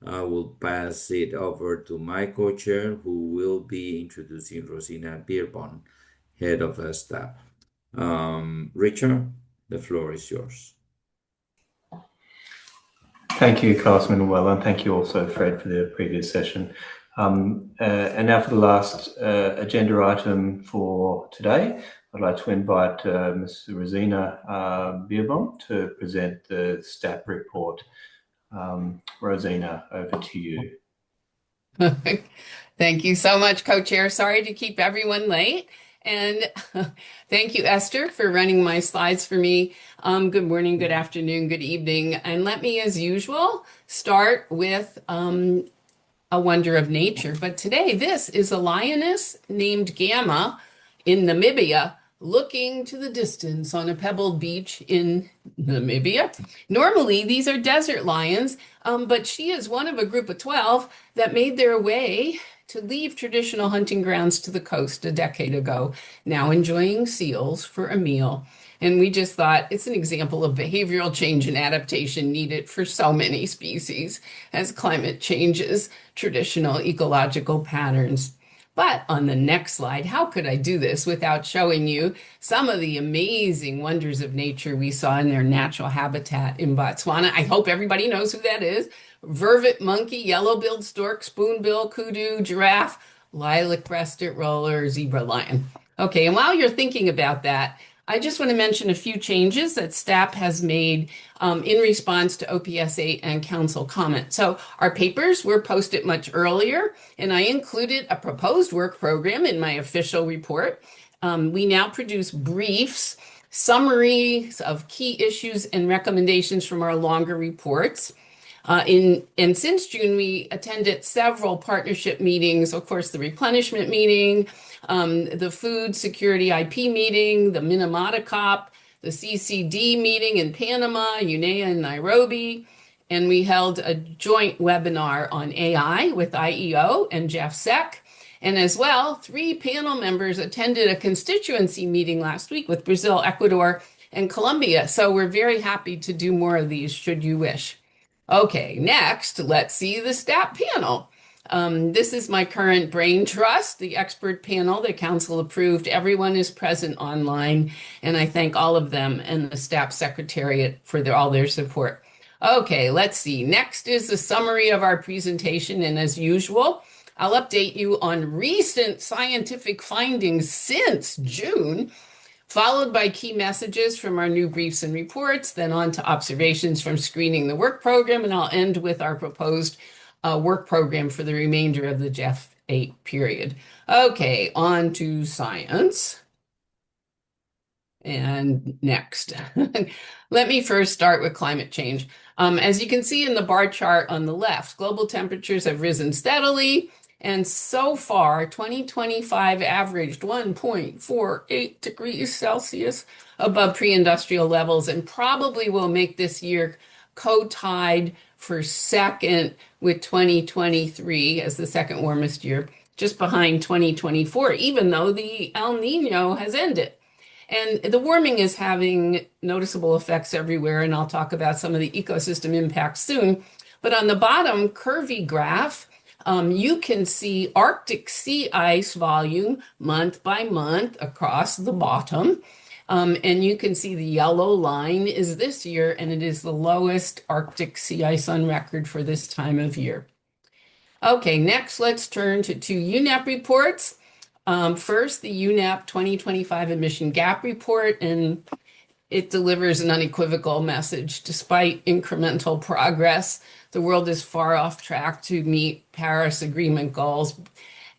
I will pass it over to my co-chair, who will be introducing Rosina Bierbon, head of the staff. Richard, the floor is yours. Thank you, Councilman Manuela, and thank you also, Fred, for the previous session. And now for the last agenda item for today, I'd like to invite Ms. Rosina Bierbon to present the staff report. Rosina, over to you. Thank you so much, Co-Chair. Sorry to keep everyone late. And thank you, Esther, for running my slides for me. Good morning, good afternoon, good evening. And let me, as usual, start with a wonder of nature. But today, this is a lioness named Gamma in Namibia, looking to the distance on a pebbled beach in Namibia. Normally, these are desert lions, but she is one of a group of 12 that made their way to leave traditional hunting grounds to the coast a decade ago, now enjoying seals for a meal. And we just thought it's an example of behavioral change and adaptation needed for so many species as climate changes traditional ecological patterns. But on the next slide, how could I do this without showing you some of the amazing wonders of nature we saw in their natural habitat in Botswana? I hope everybody knows who that is. Vervet monkey, yellow-billed stork, spoonbill, kudu, giraffe, lilac-breasted roller, zebra lion. Okay, and while you're thinking about that, I just want to mention a few changes that staff has made in response to OPS 8 and council comment. So our papers were posted much earlier, and I included a proposed work program in my official report. We now produce briefs, summaries of key issues and recommendations from our longer reports. And since June, we attended several partnership meetings, of course, the replenishment meeting, the food security IP meeting, the Minamata COP, the CCD meeting in Panama, UNEA in Nairobi, and we held a joint webinar on AI with IEO and GEF. And as well, 3 panel members attended a constituency meeting last week with Brazil, Ecuador, and Colombia. So we're very happy to do more of these should you wish. Okay, next, let's see the STAP panel. This is my current brain trust, the expert panel that council approved. Everyone is present online, and I thank all of them and the STAP Secretariat for all their support. Okay, let's see. Next is the summary of our presentation, and as usual, I'll update you on recent scientific findings since June, followed by key messages from our new briefs and reports, then on to observations from screening the work program, and I'll end with our proposed work program for the remainder of the GEF 8 period. Okay, on to science. And next, let me first start with climate change. As you can see in the bar chart on the left, global temperatures have risen steadily. And so far, 2025 averaged 1.48 degrees Celsius above pre-industrial levels, and probably will make this year co-tied for second with 2023 as the second warmest year, just behind 2024, even though the El Nino has ended. And the warming is having noticeable effects everywhere, and I'll talk about some of the ecosystem impacts soon. But on the bottom curvy graph, you can see Arctic sea ice volume month by month across the bottom. And you can see the yellow line is this year, and it is the lowest Arctic sea ice on record for this time of year. Okay, next let's turn to 2 UNEP reports. First, the UNEP 2025 emission gap report, and it delivers an unequivocal message. Despite incremental progress, the world is far off track to meet Paris Agreement goals.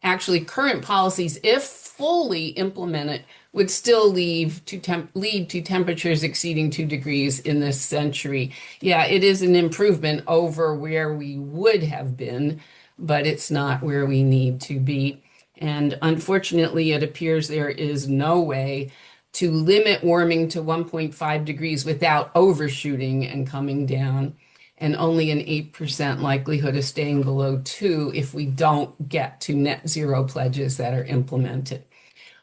Actually, current policies, if fully implemented, would still lead to temperatures exceeding 2 degrees in this century. Yeah, it is an improvement over where we would have been, but it's not where we need to be. And unfortunately, it appears there is no way to limit warming to 1.5 degrees without overshooting and coming down, and only an 8% likelihood of staying below 2 if we don't get to net zero pledges that are implemented.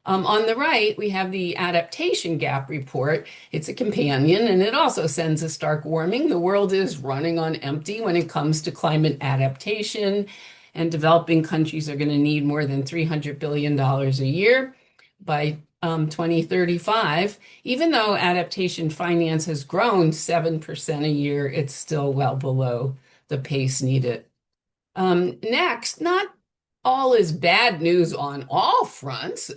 On the right, we have the adaptation gap report. It's a companion, and it also sends a stark warning. The world is running on empty when it comes to climate adaptation, and developing countries are going to need more than $300 billion a year by 2035. Even though adaptation finance has grown 7% a year, it's still well below the pace needed. Next, not all is bad news on all fronts.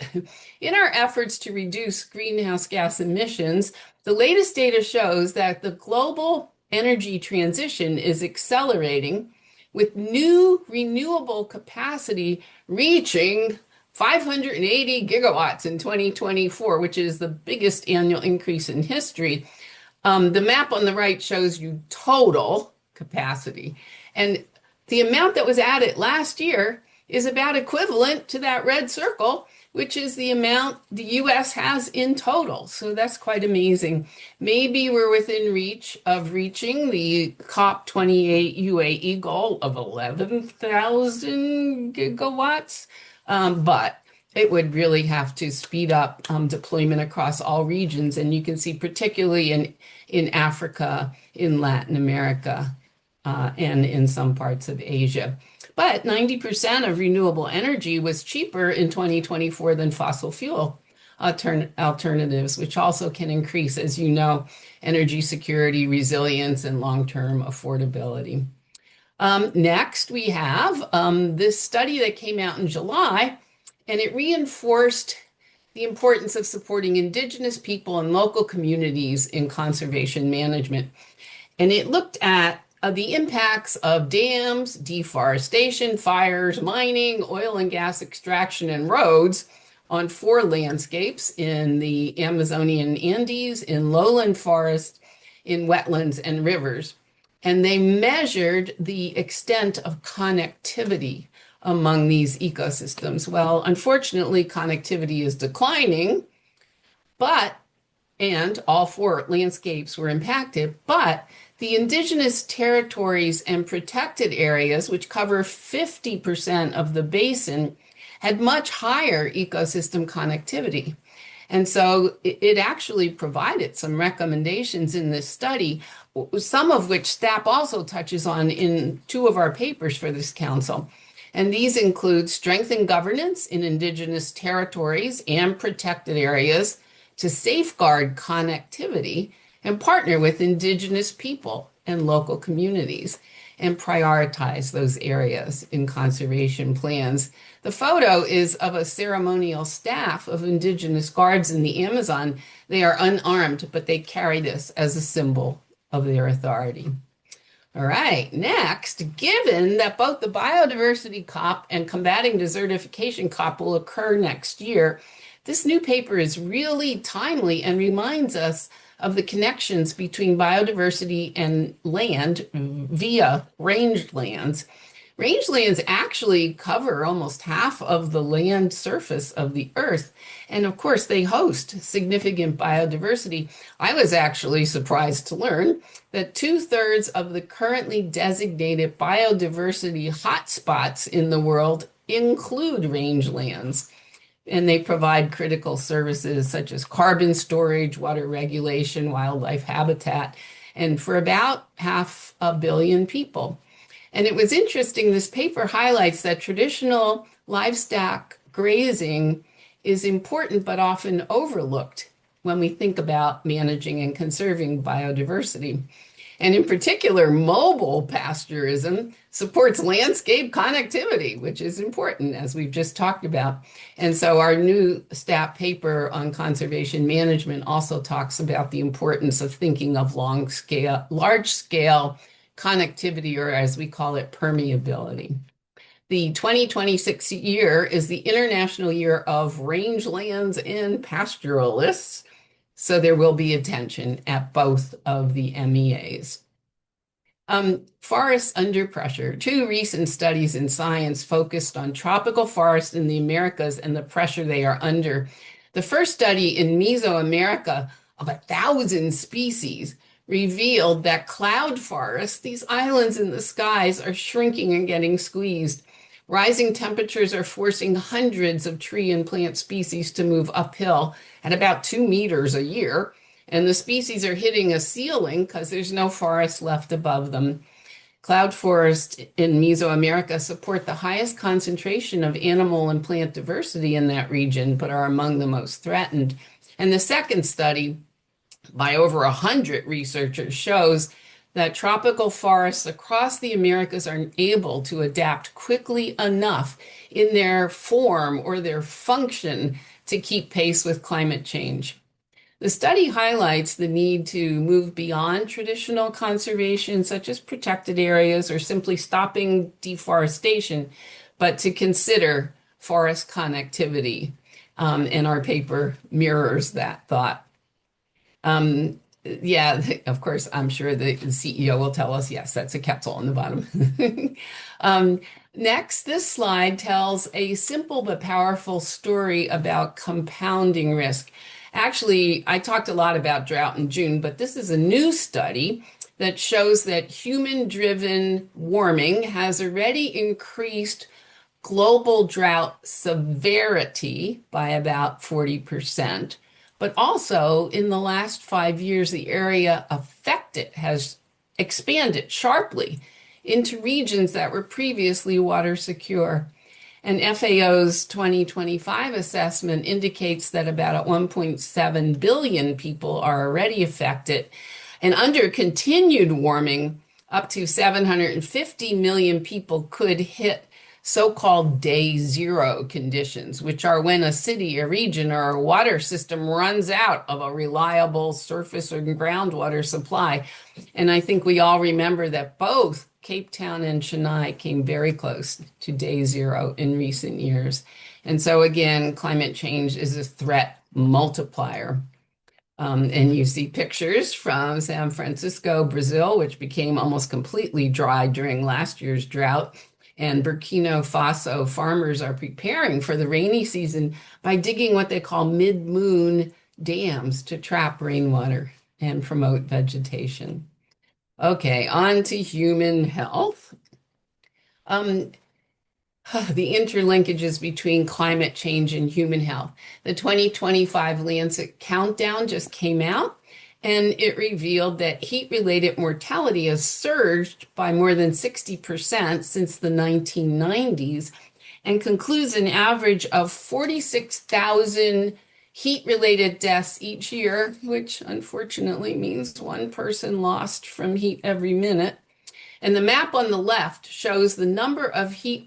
In our efforts to reduce greenhouse gas emissions, the latest data shows that the global energy transition is accelerating, with new renewable capacity reaching 580 gigawatts in 2024, which is the biggest annual increase in history. The map on the right shows you total capacity. And the amount that was added last year is about equivalent to that red circle, which is the amount the US has in total. So that's quite amazing. Maybe we're within reach of reaching the COP28 UAE goal of 11,000 gigawatts, but it would really have to speed up deployment across all regions. And you can see particularly in Africa, in Latin America, and in some parts of Asia. But 90% of renewable energy was cheaper in 2024 than fossil fuel alternatives, which also can increase, as you know, energy security, resilience, and long-term affordability. Next, we have this study that came out in July, and it reinforced the importance of supporting Indigenous people and local communities in conservation management. And it looked at the impacts of dams, deforestation, fires, mining, oil and gas extraction, and roads on 4 landscapes: in the Amazonian Andes, in lowland forest, in wetlands and rivers. And they measured the extent of connectivity among these ecosystems. Well, unfortunately, connectivity is declining, and all 4 landscapes were impacted, but the indigenous territories and protected areas, which cover 50% of the basin, had much higher ecosystem connectivity. And so it actually provided some recommendations in this study, some of which STAP also touches on in 2 of our papers for this council. And these include strengthen governance in indigenous territories and protected areas to safeguard connectivity, and partner with indigenous people and local communities, and prioritize those areas in conservation plans. The photo is of a ceremonial staff of indigenous guards in the Amazon. They are unarmed, but they carry this as a symbol of their authority. All right, next, given that both the Biodiversity COP and Combating Desertification COP will occur next year, this new paper is really timely and reminds us of the connections between biodiversity and land via rangelands. Rangelands actually cover almost half of the land surface of the Earth, and of course they host significant biodiversity. I was actually surprised to learn that 2/3 of the currently designated biodiversity hotspots in the world include rangelands. And they provide critical services such as carbon storage, water regulation, wildlife habitat, and for about 500 million people. And it was interesting, this paper highlights that traditional livestock grazing is important but often overlooked when we think about managing and conserving biodiversity. And in particular, mobile pasturism supports landscape connectivity, which is important, as we've just talked about. And so our new STAP paper on conservation management also talks about the importance of thinking of large-scale connectivity, or as we call it, permeability. The 2026 year is the International Year of Rangelands and Pastoralists, so there will be attention at both of the MEAs. Forests under pressure. 2 recent studies in Science focused on tropical forests in the Americas and the pressure they are under. The first study in Mesoamerica of 1,000 species revealed that cloud forests, these islands in the skies, are shrinking and getting squeezed. Rising temperatures are forcing hundreds of tree and plant species to move uphill at about 2 meters a year. And the species are hitting a ceiling because there's no forest left above them. Cloud forests in Mesoamerica support the highest concentration of animal and plant diversity in that region, but are among the most threatened. And the second study by over 100 researchers shows that tropical forests across the Americas are able to adapt quickly enough in their form or their function to keep pace with climate change. The study highlights the need to move beyond traditional conservation, such as protected areas or simply stopping deforestation, but to consider forest connectivity. And our paper mirrors that thought. Yeah, of course, I'm sure the CEO will tell us, yes, that's a Quetzal on the bottom. Next, this slide tells a simple but powerful story about compounding risk. Actually, I talked a lot about drought in June, but this is a new study that shows that human-driven warming has already increased global drought severity by about 40%. But also, in the last 5 years, the area affected has expanded sharply into regions that were previously water secure. And FAO's 2025 assessment indicates that about 1.7 billion people are already affected. And under continued warming, up to 750 million people could hit so-called day zero conditions, which are when a city, a region, or a water system runs out of a reliable surface or groundwater supply. And I think we all remember that both Cape Town and Chennai came very close to day zero in recent years. And so again, climate change is a threat multiplier. And you see pictures from San Francisco, Brazil, which became almost completely dry during last year's drought. And Burkina Faso farmers are preparing for the rainy season by digging what they call mid-moon dams to trap rainwater and promote vegetation. Okay, on to human health. The interlinkages between climate change and human health. The 2025 Lancet Countdown just came out, and it revealed that heat-related mortality has surged by more than 60% since the 1990s and concludes an average of 46,000 heat-related deaths each year, which unfortunately means 1 person lost from heat every minute. And the map on the left shows the number of heat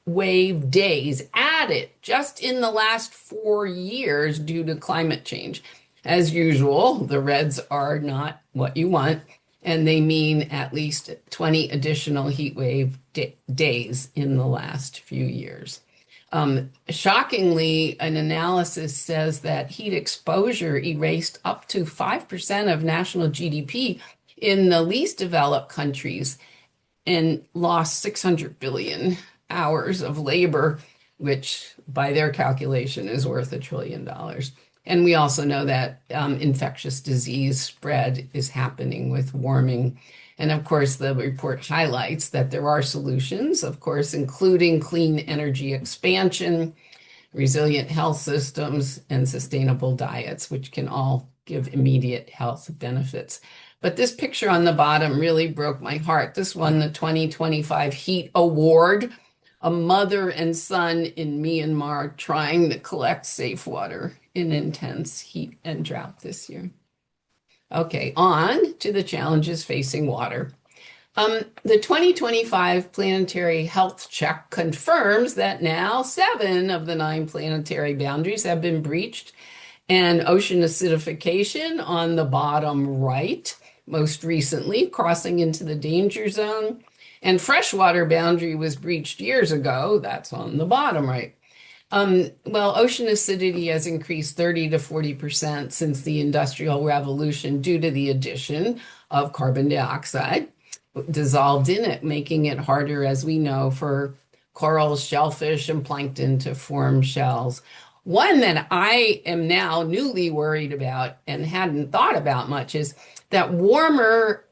wave days added just in the last 4 years due to climate change. As usual, the reds are not what you want, and they mean at least 20 additional heat wave days in the last few years. Shockingly, an analysis says that heat exposure erased up to 5% of national GDP in the least developed countries and lost 600 billion hours of labor, which by their calculation is worth $1 trillion. And we also know that infectious disease spread is happening with warming. And of course, the report highlights that there are solutions, of course, including clean energy expansion, resilient health systems, and sustainable diets, which can all give immediate health benefits. But this picture on the bottom really broke my heart. This won the 2025 Heat Award, a mother and son in Myanmar trying to collect safe water in intense heat and drought this year. Okay, on to the challenges facing water. The 2025 Planetary Health Check confirms that now 7 of the 9 planetary boundaries have been breached, and ocean acidification on the bottom right, most recently crossing into the danger zone. And freshwater boundary was breached years ago. That's on the bottom right. Well, ocean acidity has increased 30 to 40% since the Industrial Revolution due to the addition of carbon dioxide dissolved in it, making it harder, as we know, for corals, shellfish, and plankton to form shells. One that I am now newly worried about and hadn't thought about much is that warmer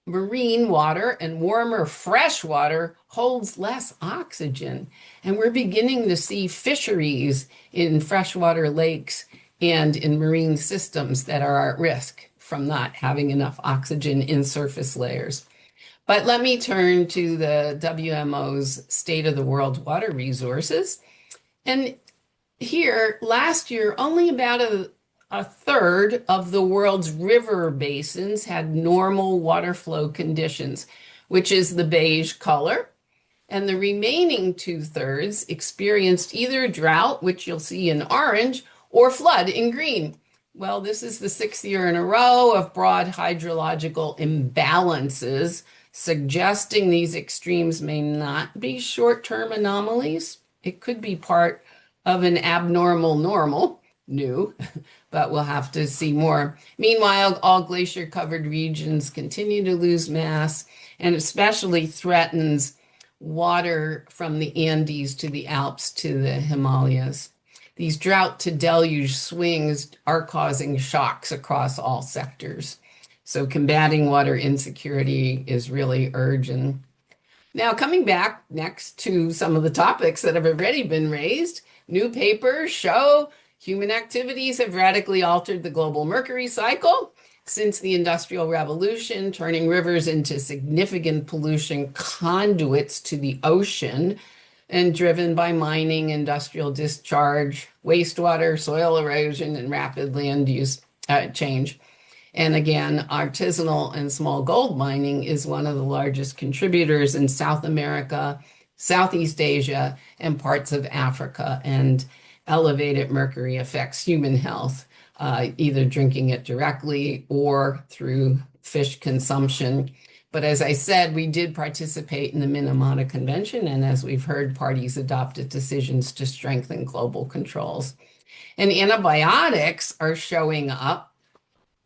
marine water and warmer fresh water holds less oxygen. And we're beginning to see fisheries in freshwater lakes and in marine systems that are at risk from not having enough oxygen in surface layers. But let me turn to the WMO's State of the World Water Resources. And here, last year, only about a third of the world's river basins had normal water flow conditions, which is the beige color. And the remaining 2/3 experienced either drought, which you'll see in orange, or flood in green. Well, this is the 6th year in a row of broad hydrological imbalances, suggesting these extremes may not be short-term anomalies. It could be part of an abnormal normal, new, but we'll have to see more. Meanwhile, all glacier-covered regions continue to lose mass, and especially threatens water from the Andes to the Alps to the Himalayas. These drought to deluge swings are causing shocks across all sectors. So combating water insecurity is really urgent. Now, coming back next to some of the topics that have already been raised, new papers show human activities have radically altered the global mercury cycle since the Industrial Revolution, turning rivers into significant pollution conduits to the ocean, and driven by mining, industrial discharge, wastewater, soil erosion, and rapid land use change. And again, artisanal and small gold mining is one of the largest contributors in South America, Southeast Asia, and parts of Africa. And elevated mercury affects human health, either drinking it directly or through fish consumption. But as I said, we did participate in the Minamata Convention, and as we've heard, parties adopted decisions to strengthen global controls. And antibiotics are showing up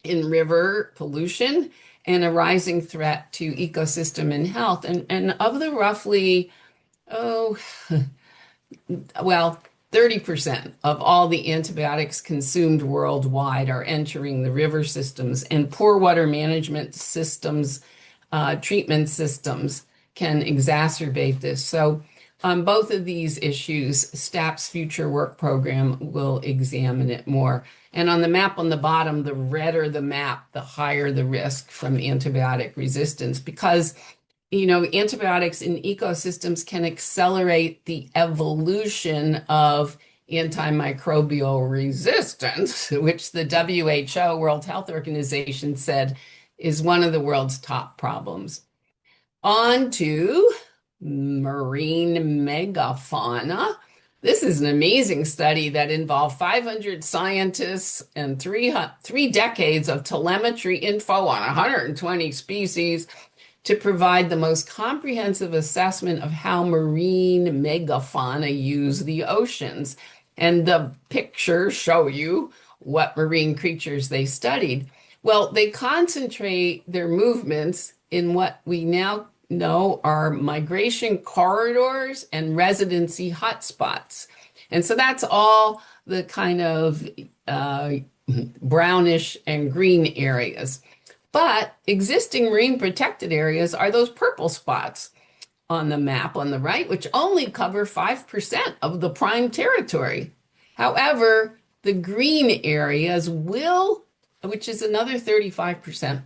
in river pollution and a rising threat to ecosystem and health. And of the roughly, 30% of all the antibiotics consumed worldwide are entering the river systems, and poor water management systems, treatment systems can exacerbate this. So on both of these issues, STAP's future work program will examine it more. And on the map on the bottom, the redder the map, the higher the risk from antibiotic resistance, because antibiotics in ecosystems can accelerate the evolution of antimicrobial resistance, which the WHO, World Health Organization, said is one of the world's top problems. On to marine megafauna. This is an amazing study that involved 500 scientists and three decades of telemetry info on 120 species to provide the most comprehensive assessment of how marine megafauna use the oceans. And the pictures show you what marine creatures they studied. Well, they concentrate their movements in what we now know are migration corridors and residency hotspots. And so that's all the kind of brownish and green areas. But existing marine protected areas are those purple spots on the map on the right, which only cover 5% of the prime territory. However, the green areas will, which is another 35%,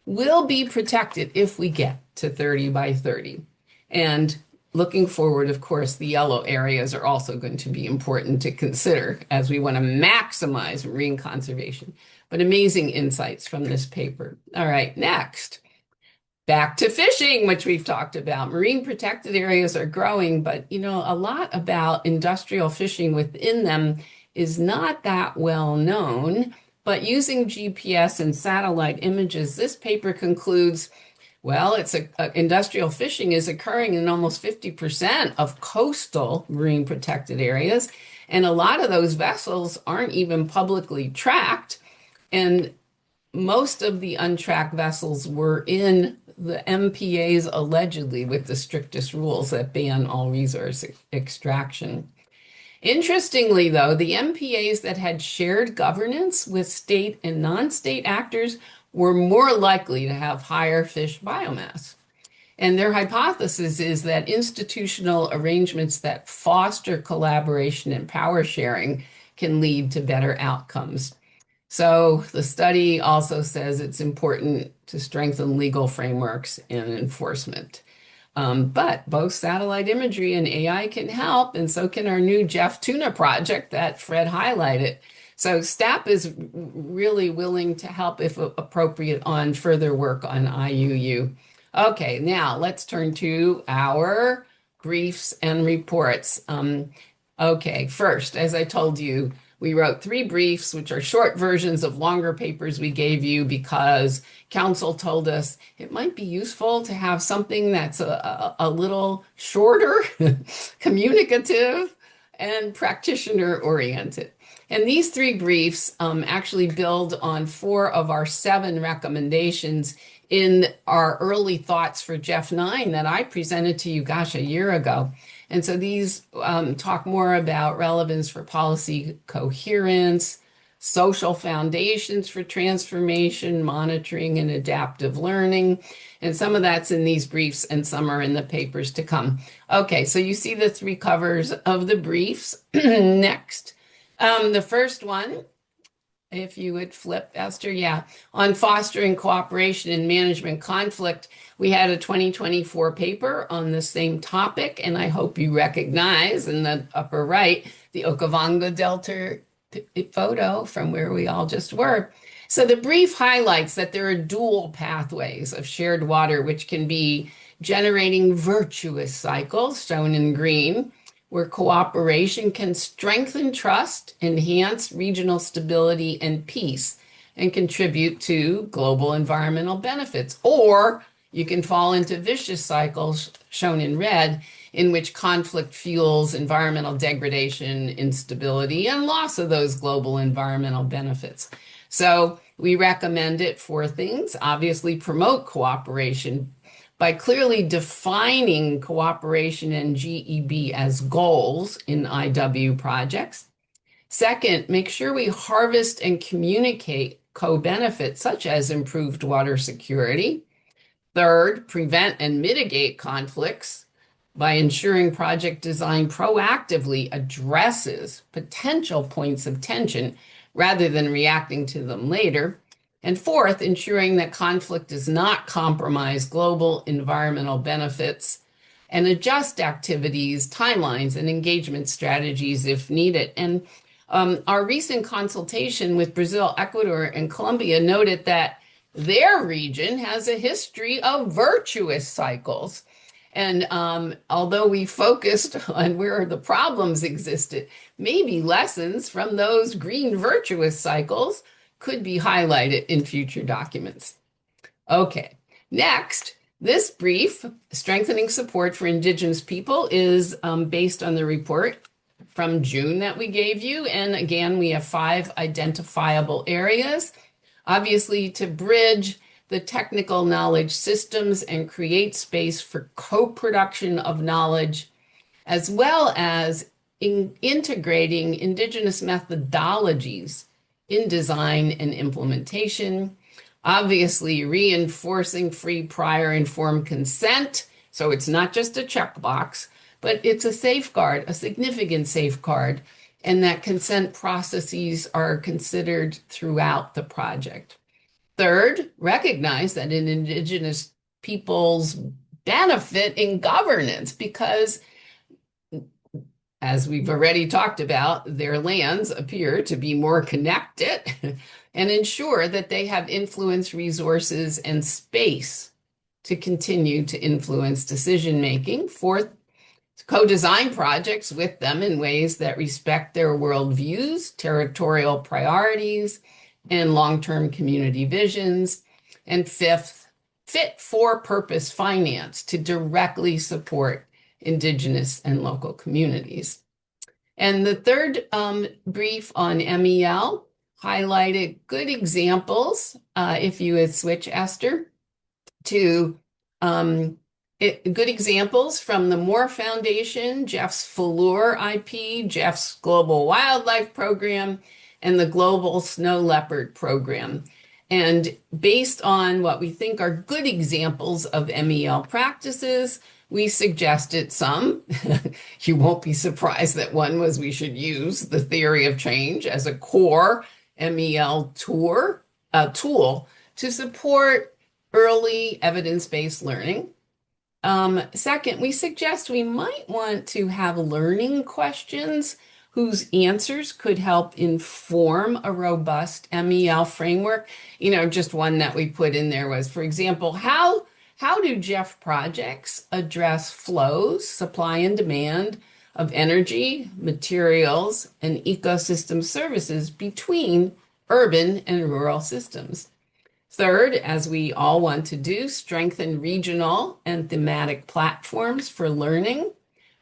will be protected if we get to 30 by 30. And looking forward, of course, the yellow areas are also going to be important to consider as we want to maximize marine conservation. But amazing insights from this paper. All right, next. Back to fishing, which we've talked about. Marine protected areas are growing, but a lot about industrial fishing within them is not that well known. But using GPS and satellite images, this paper concludes Well, industrial fishing is occurring in almost 50% of coastal marine protected areas. And a lot of those vessels aren't even publicly tracked. And most of the untracked vessels were in the MPAs allegedly with the strictest rules that ban all resource extraction. Interestingly, though, the MPAs that had shared governance with state and non-state actors were more likely to have higher fish biomass. And their hypothesis is that institutional arrangements that foster collaboration and power sharing can lead to better outcomes. So the study also says it's important to strengthen legal frameworks and enforcement. But both satellite imagery and AI can help, and so can our new GEF tuna project that Fred highlighted. So STAP is really willing to help, if appropriate, on further work on IUU. Okay, now let's turn to our briefs and reports. Okay, first, as I told you, we wrote 3 briefs, which are short versions of longer papers we gave you because Council told us it might be useful to have something that's a little shorter, communicative, and practitioner-oriented. And these 3 briefs actually build on 4 of our 7 recommendations in our early thoughts for GEF 9 that I presented to you, gosh, a year ago. And so these talk more about relevance for policy coherence, social foundations for transformation, monitoring, and adaptive learning. And some of that's in these briefs and some are in the papers to come. Okay, so you see the 3 covers of the briefs. Next, the first one, if you would flip, Esther, yeah, on fostering cooperation and management conflict. We had a 2024 paper on the same topic, and I hope you recognize in the upper right the Okavango Delta photo from where we all just were. So the brief highlights that there are dual pathways of shared water, which can be generating virtuous cycles, shown in green, where cooperation can strengthen trust, enhance regional stability and peace, and contribute to global environmental benefits. Or you can fall into vicious cycles, shown in red, in which conflict fuels environmental degradation, instability, and loss of those global environmental benefits. So we recommend it for things. Obviously, promote cooperation by clearly defining cooperation and GEB as goals in IW projects. Second, make sure we harvest and communicate co-benefits such as improved water security. Third, prevent and mitigate conflicts by ensuring project design proactively addresses potential points of tension rather than reacting to them later. And fourth, ensuring that conflict does not compromise global environmental benefits and adjust activities, timelines, and engagement strategies if needed. And our recent consultation with Brazil, Ecuador, and Colombia noted that their region has a history of virtuous cycles. And although we focused on where the problems existed, maybe lessons from those green virtuous cycles could be highlighted in future documents. Okay, next, this brief, Strengthening Support for Indigenous People, is based on the report from June that we gave you. And again, we have 5 identifiable areas, obviously to bridge the technical knowledge systems and create space for co-production of knowledge, as well as integrating Indigenous methodologies in design and implementation. Obviously, reinforcing free, prior, informed consent. So it's not just a checkbox, but it's a safeguard, a significant safeguard, and that consent processes are considered throughout the project. Third, recognize that an Indigenous peoples benefit in governance because, as we've already talked about, their lands appear to be more connected and ensure that they have influence, resources, and space to continue to influence decision-making. Fourth, co-design projects with them in ways that respect their worldviews, territorial priorities, and long-term community visions. And fifth, fit-for-purpose finance to directly support Indigenous and local communities. And the third brief on MEL highlighted good examples, if you would switch, Esther, to good examples from the Moore Foundation, Jeff's Falur IP, Jeff's Global Wildlife Program, and the Global Snow Leopard Program. And based on what we think are good examples of MEL practices, we suggested some. You won't be surprised that one was we should use the theory of change as a core MEL tool to support early evidence-based learning. Second, we suggest we might want to have learning questions whose answers could help inform a robust MEL framework. You know, just one that we put in there was, for example, how do GEF projects address flows, supply and demand of energy, materials, and ecosystem services between urban and rural systems? Third, as we all want to do, strengthen regional and thematic platforms for learning.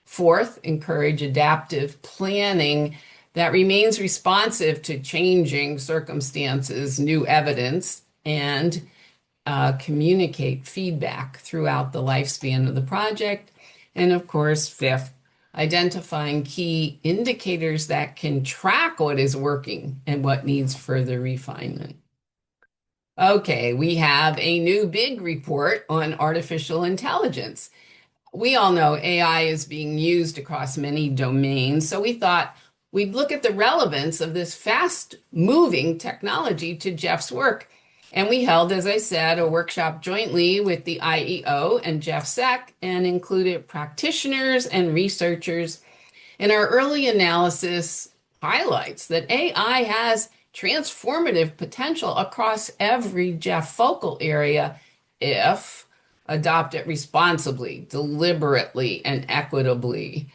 Fourth, encourage adaptive planning that remains responsive to changing circumstances, new evidence, and communicate feedback throughout the lifespan of the project. And of course, fifth, identifying key indicators that can track what is working and what needs further refinement. Okay, we have a new big report on artificial intelligence. We all know AI is being used across many domains, so we thought we'd look at the relevance of this fast-moving technology to Jeff's work. And we held, as I said, a workshop jointly with the IEO and JeffSec and included practitioners and researchers. And our early analysis highlights that AI has transformative potential across every Jeff focal area if adopted responsibly, deliberately, and equitably.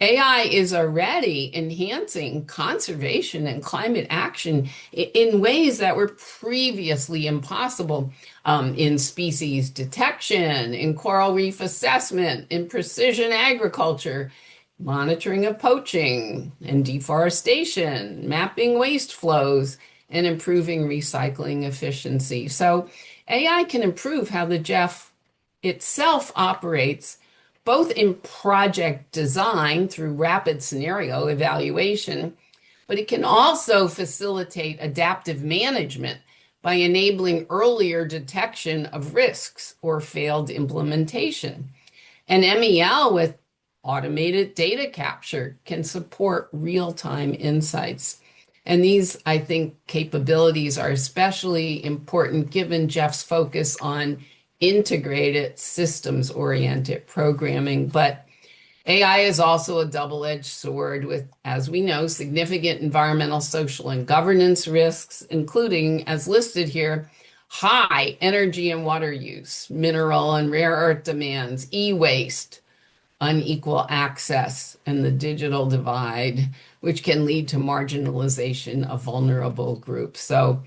AI is already enhancing conservation and climate action in ways that were previously impossible, in species detection, in coral reef assessment, in precision agriculture, monitoring of poaching and deforestation, mapping waste flows, and improving recycling efficiency. So AI can improve how the Jeff itself operates, both in project design through rapid scenario evaluation, but it can also facilitate adaptive management by enabling earlier detection of risks or failed implementation. And MEL with automated data capture can support real-time insights. And these, I think, capabilities are especially important given Jeff's focus on integrated systems-oriented programming. But AI is also a double-edged sword with, as we know, significant environmental, social, and governance risks, including, as listed here, high energy and water use, mineral and rare earth demands, e-waste, unequal access, and the digital divide, which can lead to marginalization of vulnerable groups. So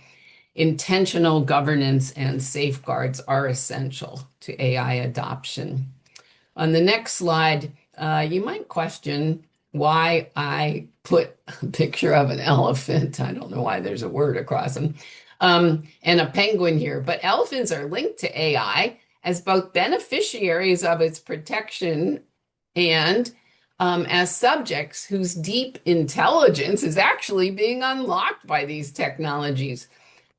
intentional governance and safeguards are essential to AI adoption. On the next slide, you might question why I put a picture of an elephant. I don't know why there's a word across them, and a penguin here, but elephants are linked to AI as both beneficiaries of its protection and as subjects whose deep intelligence is actually being unlocked by these technologies.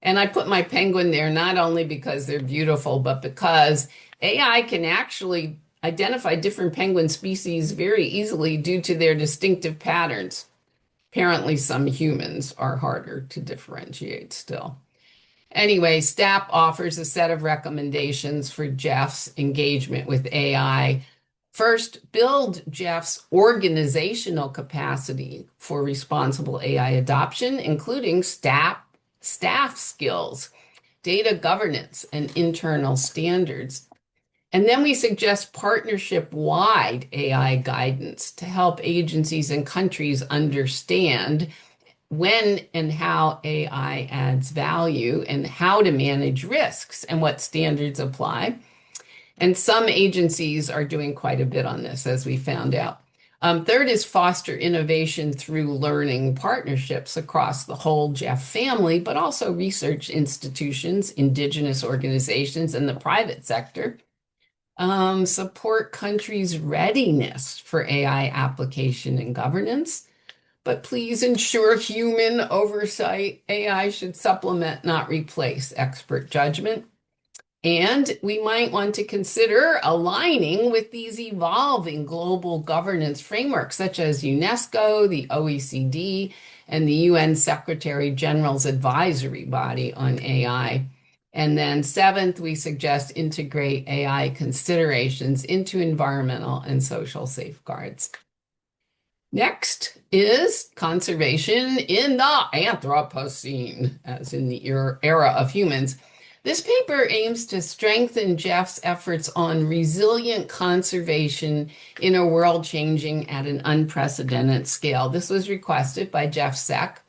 And I put my penguin there not only because they're beautiful, but because AI can actually identify different penguin species very easily due to their distinctive patterns. Apparently, some humans are harder to differentiate still. Anyway, STAP offers a set of recommendations for Jeff's engagement with AI. First, build Jeff's organizational capacity for responsible AI adoption, including staff skills, data governance, and internal standards. And then we suggest partnership-wide AI guidance to help agencies and countries understand when and how AI adds value and how to manage risks and what standards apply. And some agencies are doing quite a bit on this, as we found out. Third is foster innovation through learning partnerships across the whole GEF family, but also research institutions, indigenous organizations, and the private sector. Support countries' readiness for AI application and governance, but please ensure human oversight. AI should supplement, not replace, expert judgment. And we might want to consider aligning with these evolving global governance frameworks, such as UNESCO, the OECD, and the UN Secretary General's advisory body on AI. And then seventh, we suggest integrate AI considerations into environmental and social safeguards. Next is conservation in the Anthropocene, as in the era of humans. This paper aims to strengthen GEF's efforts on resilient conservation in a world changing at an unprecedented scale. This was requested by Jeff Sek.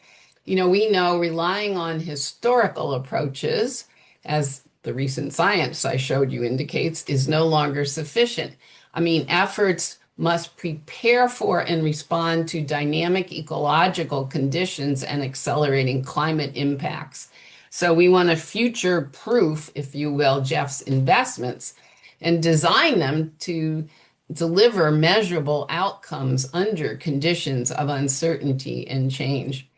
We know relying on historical approaches, as the recent science I showed you indicates, is no longer sufficient. Efforts must prepare for and respond to dynamic ecological conditions and accelerating climate impacts. So we want to future-proof, if you will, GEF's investments and design them to deliver measurable outcomes under conditions of uncertainty and change.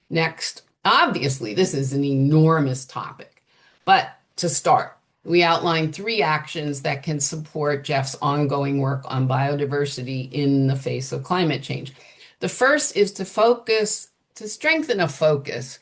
Next, obviously, this is an enormous topic, but to start, we outline 3 actions that can support GEF's ongoing work on biodiversity in the face of climate change. The first is to strengthen a focus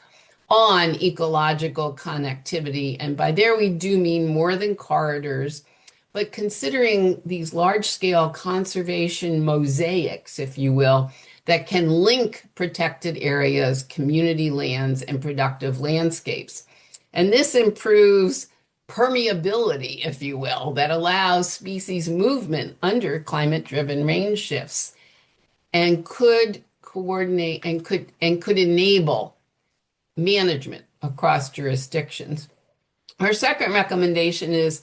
on ecological connectivity. And by there, we do mean more than corridors, but considering these large-scale conservation mosaics, if you will, that can link protected areas, community lands, and productive landscapes. And this improves permeability, if you will, that allows species movement under climate-driven range shifts and could coordinate and could enable management across jurisdictions. Our second recommendation is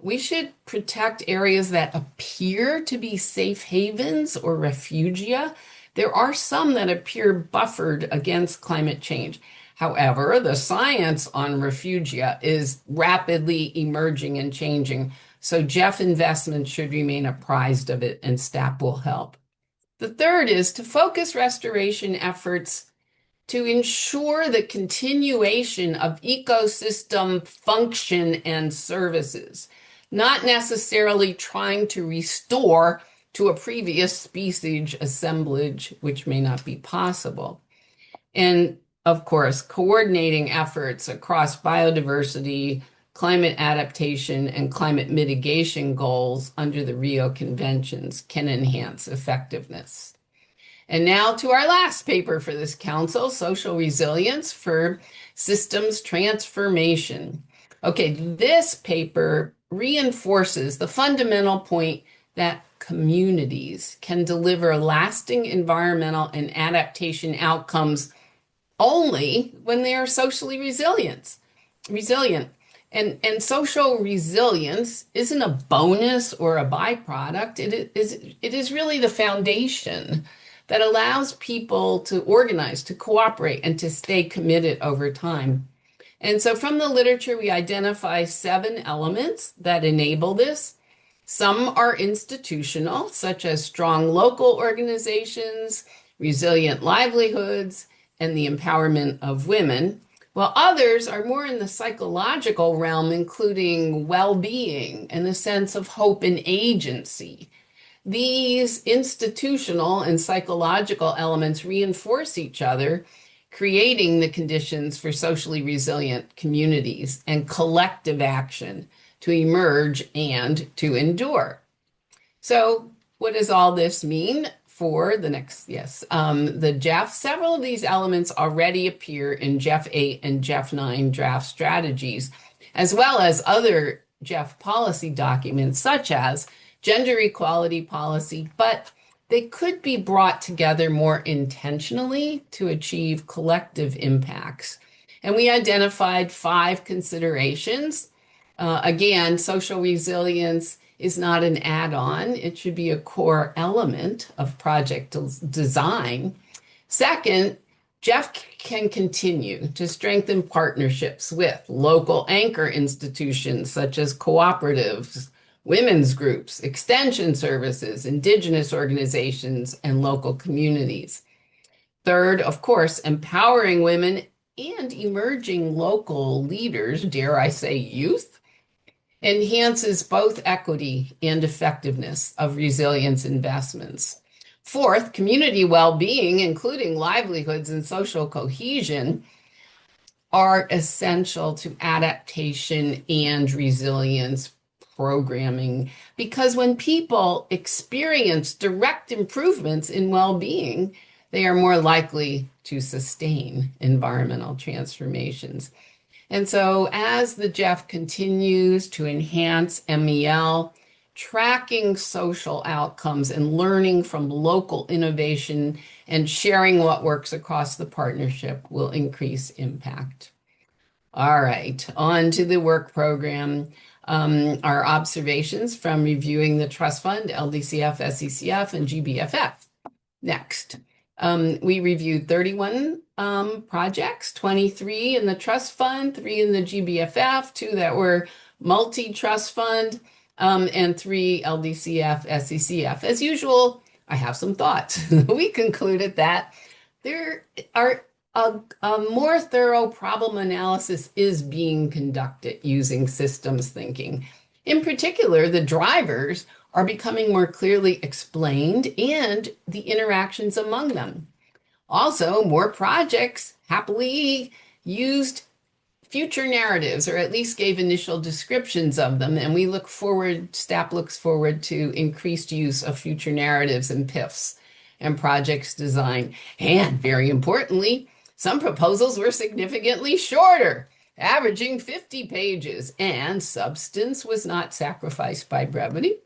we should protect areas that appear to be safe havens or refugia. There are some that appear buffered against climate change. However, the science on refugia is rapidly emerging and changing, so GEF investment should remain apprised of it, and STAP will help. The third is to focus restoration efforts to ensure the continuation of ecosystem function and services, not necessarily trying to restore to a previous species assemblage, which may not be possible. And of course, coordinating efforts across biodiversity, climate adaptation, and climate mitigation goals under the Rio Conventions can enhance effectiveness. And now to our last paper for this council, Social Resilience for Systems Transformation. Okay, this paper reinforces the fundamental point that communities can deliver lasting environmental and adaptation outcomes only when they are socially resilient. And social resilience isn't a bonus or a byproduct. It is really the foundation that allows people to organize, to cooperate, and to stay committed over time. And so from the literature, we identify 7 elements that enable this. Some are institutional, such as strong local organizations, resilient livelihoods, and the empowerment of women, while others are more in the psychological realm, including well-being and the sense of hope and agency. These institutional and psychological elements reinforce each other, creating the conditions for socially resilient communities and collective action to emerge and to endure. So what does all this mean for the next, the GEF? Several of these elements already appear in GEF 8 and GEF 9 draft strategies, as well as other GEF policy documents, such as gender equality policy, but they could be brought together more intentionally to achieve collective impacts. And we identified 5 considerations. Again, social resilience is not an add-on. It should be a core element of project design. Second, GEF can continue to strengthen partnerships with local anchor institutions such as cooperatives, women's groups, extension services, indigenous organizations, and local communities. Third, of course, empowering women and emerging local leaders, dare I say youth, enhances both equity and effectiveness of resilience investments. Fourth, community well-being, including livelihoods and social cohesion, are essential to adaptation and resilience programming, because when people experience direct improvements in well-being, they are more likely to sustain environmental transformations. And so as the GEF continues to enhance MEL, tracking social outcomes and learning from local innovation and sharing what works across the partnership will increase impact. All right, on to the work program. Our observations from reviewing the Trust Fund, LDCF, SECF, and GBFF. Next, we reviewed 31 projects, 23 in the Trust Fund, 3 in the GBFF, 2 that were multi-trust fund, and 3 LDCF, SECF. As usual, I have some thoughts. We concluded that there are a more thorough problem analysis is being conducted using systems thinking. In particular, the drivers are becoming more clearly explained and the interactions among them. Also, more projects happily used future narratives, or at least gave initial descriptions of them, and we look forward, STAP looks forward to increased use of future narratives and PIFs and projects design. And very importantly, some proposals were significantly shorter, averaging 50 pages, and substance was not sacrificed by brevity.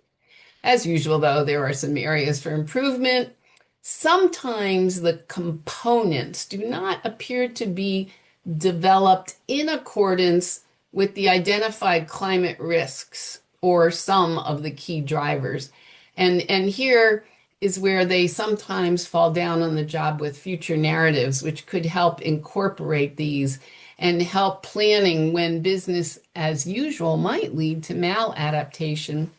As usual, though, there are some areas for improvement. Sometimes the components do not appear to be developed in accordance with the identified climate risks or some of the key drivers. And here is where they sometimes fall down on the job with future narratives, which could help incorporate these and help planning when business as usual might lead to maladaptation.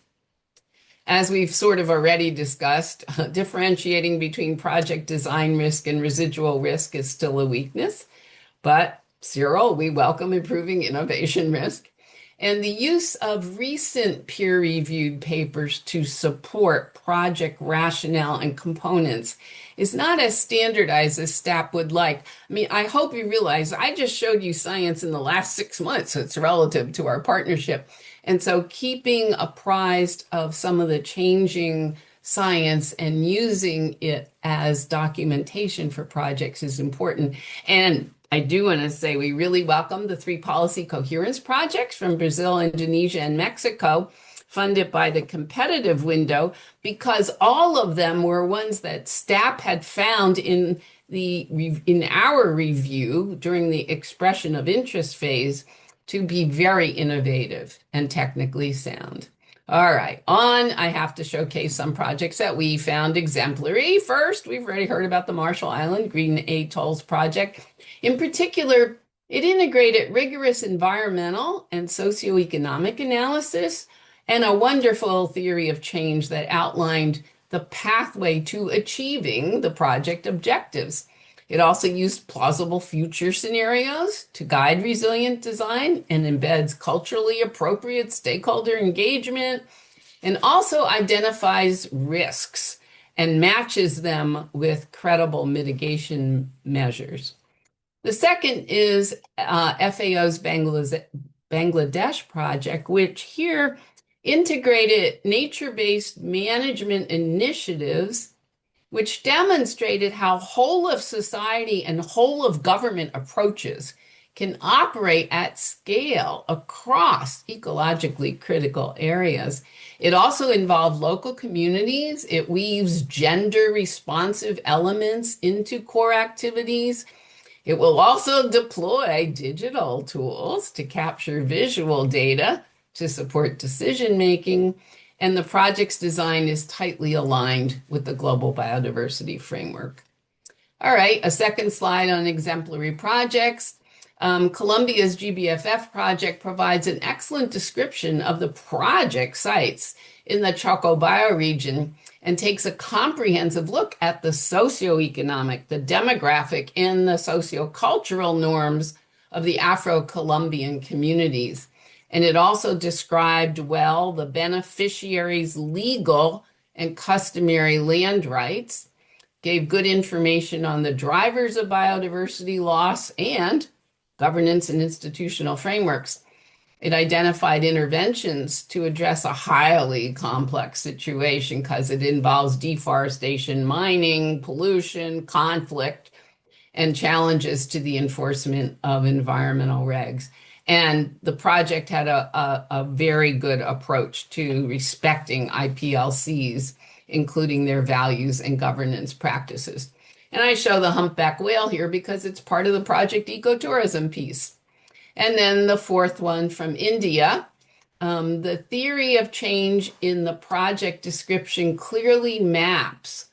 As we've sort of already discussed, differentiating between project design risk and residual risk is still a weakness. But Cyril, we welcome improving innovation risk. And the use of recent peer-reviewed papers to support project rationale and components is not as standardized as STAP would like. I mean, I hope you realize I just showed you science in the last 6 months. It's relative to our partnership. And so keeping apprised of some of the changing science and using it as documentation for projects is important. And I do want to say we really welcome the 3 policy coherence projects from Brazil, Indonesia, and Mexico, funded by the competitive window, because all of them were ones that STAP had found in our review during the expression of interest phase to be very innovative and technically sound. All right, I have to showcase some projects that we found exemplary. First, we've already heard about the Marshall Island Green Atolls project. In particular, it integrated rigorous environmental and socioeconomic analysis and a wonderful theory of change that outlined the pathway to achieving the project objectives. It also used plausible future scenarios to guide resilient design and embeds culturally appropriate stakeholder engagement, and also identifies risks and matches them with credible mitigation measures. The second is FAO's Bangladesh project, which here integrated nature-based management initiatives which demonstrated how whole of society and whole of government approaches can operate at scale across ecologically critical areas. It also involved local communities. It weaves gender responsive elements into core activities. It will also deploy digital tools to capture visual data to support decision making. And the project's design is tightly aligned with the Global Biodiversity Framework. All right, a second slide on exemplary projects. Colombia's GBFF project provides an excellent description of the project sites in the Choco bioregion and takes a comprehensive look at the socioeconomic, the demographic, and the sociocultural norms of the Afro-Colombian communities. And it also described well the beneficiaries' legal and customary land rights, gave good information on the drivers of biodiversity loss and governance and institutional frameworks. It identified interventions to address a highly complex situation because it involves deforestation, mining, pollution, conflict, and challenges to the enforcement of environmental regs. And the project had a very good approach to respecting IPLCs, including their values and governance practices. And I show the humpback whale here because it's part of the project ecotourism piece. And then the fourth one from India, the theory of change in the project description clearly maps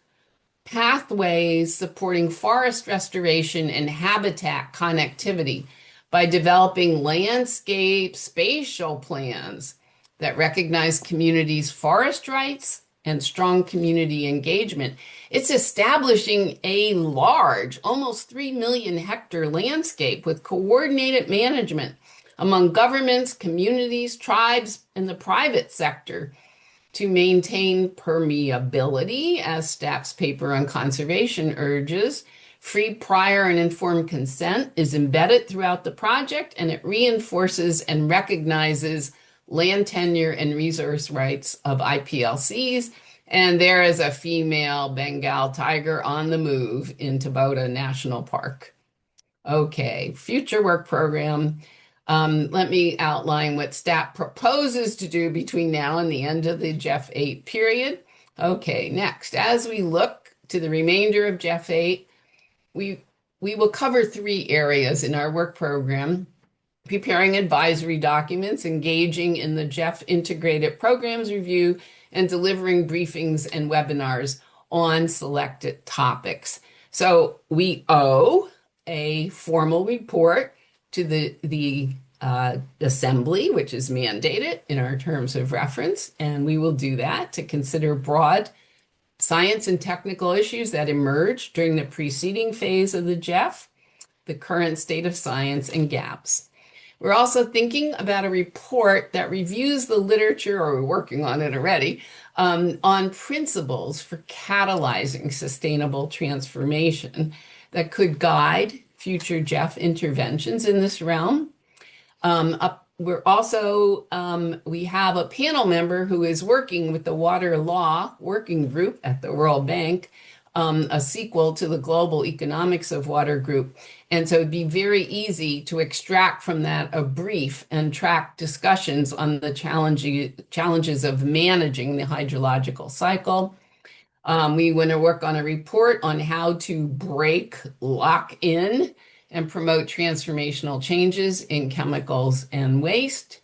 pathways supporting forest restoration and habitat connectivity by developing landscape spatial plans that recognize communities' forest rights and strong community engagement. It's establishing a large, almost 3 million hectare landscape with coordinated management among governments, communities, tribes, and the private sector to maintain permeability, as STAP's paper on conservation urges. Free, prior, and informed consent is embedded throughout the project, and it reinforces and recognizes land tenure and resource rights of IPLCs. And there is a female Bengal tiger on the move in Tabota National Park. Okay, future work program. Let me outline what STAP proposes to do between now and the end of the GEF 8 period. Okay, next, as we look to the remainder of GEF 8, we will cover 3 areas in our work program: preparing advisory documents, engaging in the GEF integrated programs review, and delivering briefings and webinars on selected topics. So we owe a formal report to the assembly, which is mandated in our terms of reference, and we will do that to consider broad science and technical issues that emerged during the preceding phase of the GEF, the current state of science, and gaps. We're also thinking about a report that reviews the literature, or we're working on it already, on principles for catalyzing sustainable transformation that could guide future GEF interventions in this realm. We're also, we have a panel member who is working with the Water Law Working Group at the World Bank, a sequel to the Global Economics of Water Group. And so it'd be very easy to extract from that a brief and track discussions on the challenges of managing the hydrological cycle. We want to work on a report on how to break, lock in, and promote transformational changes in chemicals and waste.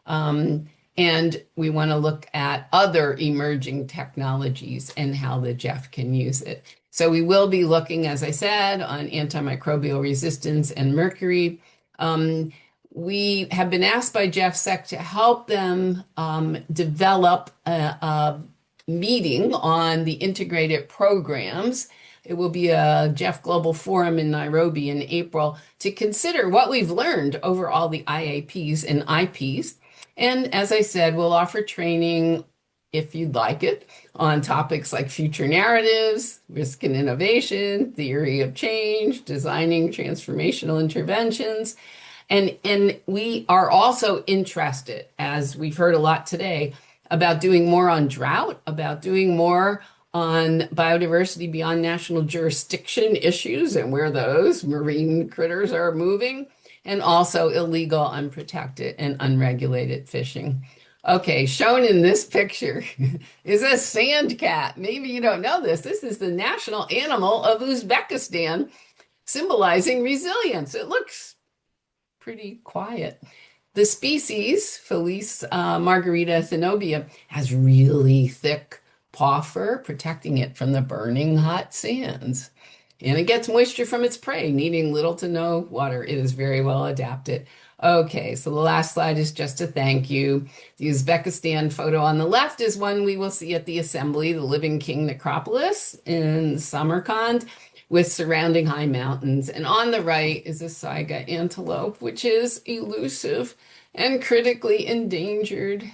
And we want to look at other emerging technologies and how the GEF can use it. So we will be looking, as I said, on antimicrobial resistance and mercury. We have been asked by GEFSEC to help them develop a meeting on the integrated programs. It will be a GEF Global Forum in Nairobi in April to consider what we've learned over all the IAPs and IPs. And as I said, we'll offer training, if you'd like it, on topics like future narratives, risk and innovation, theory of change, designing transformational interventions. And we are also interested, as we've heard a lot today, about doing more on drought, about doing more on biodiversity beyond national jurisdiction issues and where those marine critters are moving, and also illegal, unprotected, and unregulated fishing. Okay, shown in this picture is a sand cat. Maybe you don't know this. This is the national animal of Uzbekistan, symbolizing resilience. It looks pretty quiet. The species, Felis margarita thenobia, has really thick paw fur, protecting it from the burning hot sands. And it gets moisture from its prey, needing little to no water. It is very well adapted. Okay, so the last slide is just a thank you. The Uzbekistan photo on the left is one we will see at the assembly, the Living King Necropolis in Samarkand, with surrounding high mountains. And on the right is a saiga antelope, which is elusive and critically endangered.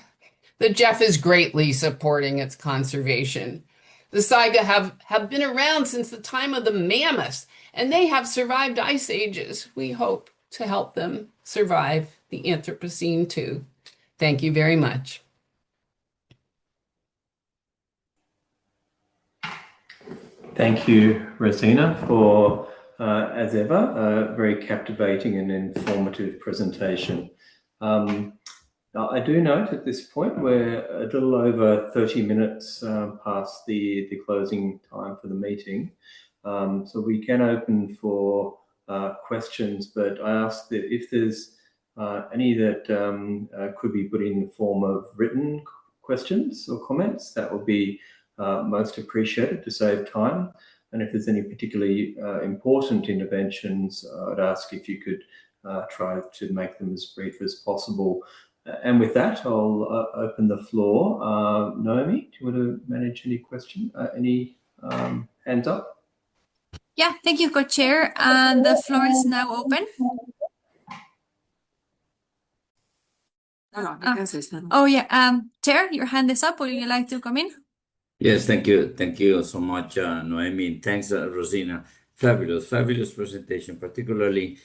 The GEF is greatly supporting its conservation. The saiga have been around since the time of the mammoths, and they have survived ice ages. We hope to help them survive the Anthropocene too. Thank you very much. Thank you, Rosina, for, as ever, a very captivating and informative presentation. Now, I do note at this point we're a little over 30 minutes past the closing time for the meeting. So we can open for questions, but I ask that if there's any that could be put in the form of written questions or comments, that would be most appreciated to save time. And if there's any particularly important interventions, I'd ask if you could try to make them as brief as possible. And with that, I'll open the floor. Naomi, do you want to manage any question? Any hands up? Yeah, thank you, Co-Chair. The floor is now open. Oh yeah, Chair, your hand is up. Would you like to come in? Yes, thank you. Thank you so much, Noemi. And thanks, Rosina. Fabulous presentation, particularly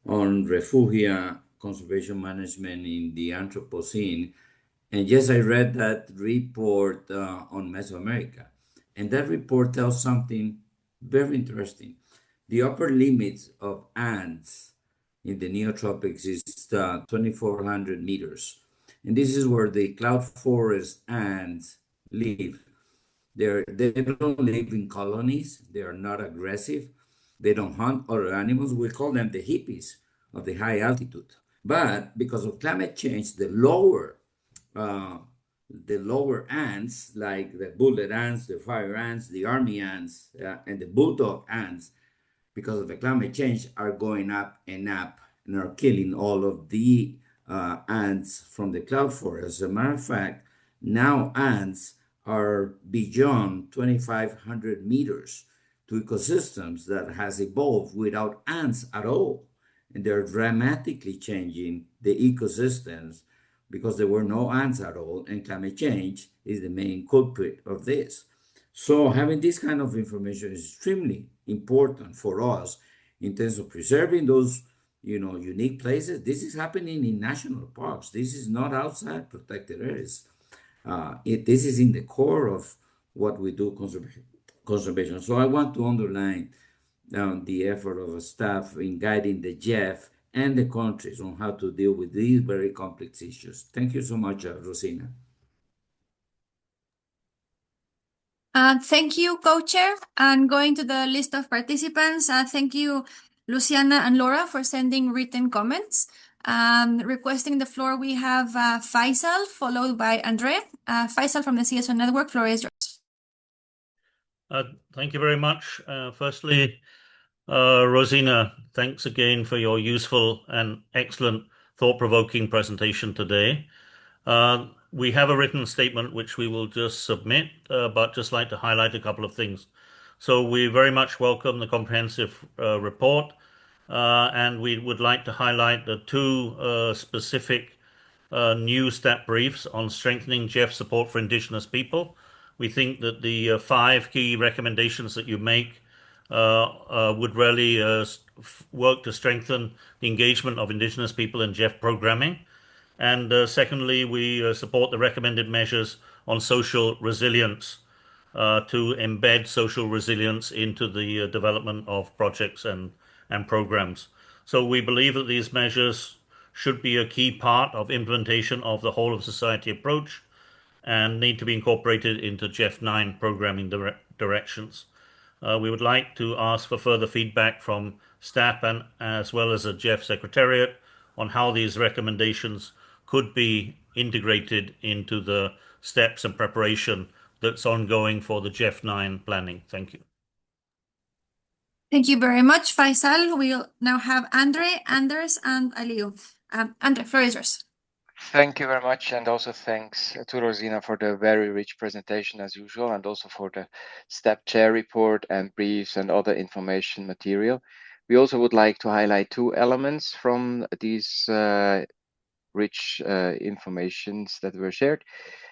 on refugia conservation management in the Anthropocene. And yes, I read that report on Mesoamerica. And that report tells something very interesting. The upper limits of ants in the neotropics is 2,400 meters. And this is where the cloud forest ants live. They don't live in colonies. They are not aggressive. They don't hunt other animals. We call them the hippies of the high altitude. But because of climate change, the lower ants, like the bullet ants, the fire ants, the army ants, and the bulldog ants, because of the climate change, are going up and are killing all of the ants from the cloud forest. As a matter of fact, now ants are beyond 2,500 meters to ecosystems that has evolved without ants at all. And they're dramatically changing the ecosystems because there were no ants at all, and climate change is the main culprit of this. So having this kind of information is extremely important for us in terms of preserving those, unique places. This is happening in national parks. This is not outside protected areas. This is in the core of what we do conservation. So I want to underline the effort of staff in guiding the GEF and the countries on how to deal with these very complex issues. Thank you so much, Rosina. Thank you, Co-Chair. And going to the list of participants, thank you, Luciana and Laura, for sending written comments. Requesting the floor, we have Faisal, followed by Andre. Faisal from the CSO Network, floor is yours. Thank you very much. Firstly, Rosina, thanks again for your useful and excellent thought-provoking presentation today. We have a written statement which we will just submit, but just like to highlight a couple of things. So we very much welcome the comprehensive report, and we would like to highlight the two specific new step briefs on strengthening GEF support for Indigenous people. We think that the 5 key recommendations that you make would really work to strengthen the engagement of Indigenous people in GEF programming. And secondly, we support the recommended measures on social resilience to embed social resilience into the development of projects and programs. So we believe that these measures should be a key part of implementation of the whole of society approach and need to be incorporated into GEF 9 programming directions. We would like to ask for further feedback from staff and as well as the GEF Secretariat on how these recommendations could be integrated into the steps and preparation that's ongoing for the GEF 9 planning. Thank you. Thank you very much, Faisal. We'll now have Andre, Anders, and Aliou. Andre, floor is yours. Thank you very much, and also thanks to Rosina for the very rich presentation as usual, and also for the STEP chair report and briefs and other information material. We also would like to highlight two elements from these rich informations that were shared.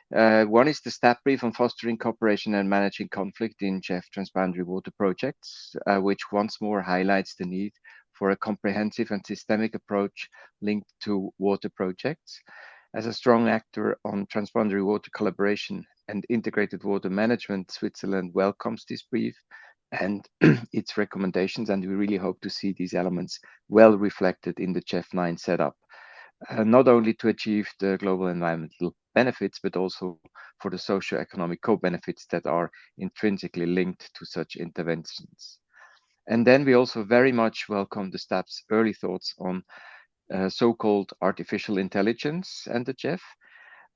One is the STEP brief on fostering cooperation and managing conflict in GEF transboundary water projects, which once more highlights the need for a comprehensive and systemic approach linked to water projects. As a strong actor on transboundary water collaboration and integrated water management, Switzerland welcomes this brief and its recommendations, and we really hope to see these elements well reflected in the GEF 9 setup, not only to achieve the global environmental benefits, but also for the socio-economic co-benefits that are intrinsically linked to such interventions. And then we also very much welcome the STEP's early thoughts on so-called artificial intelligence and the GEF.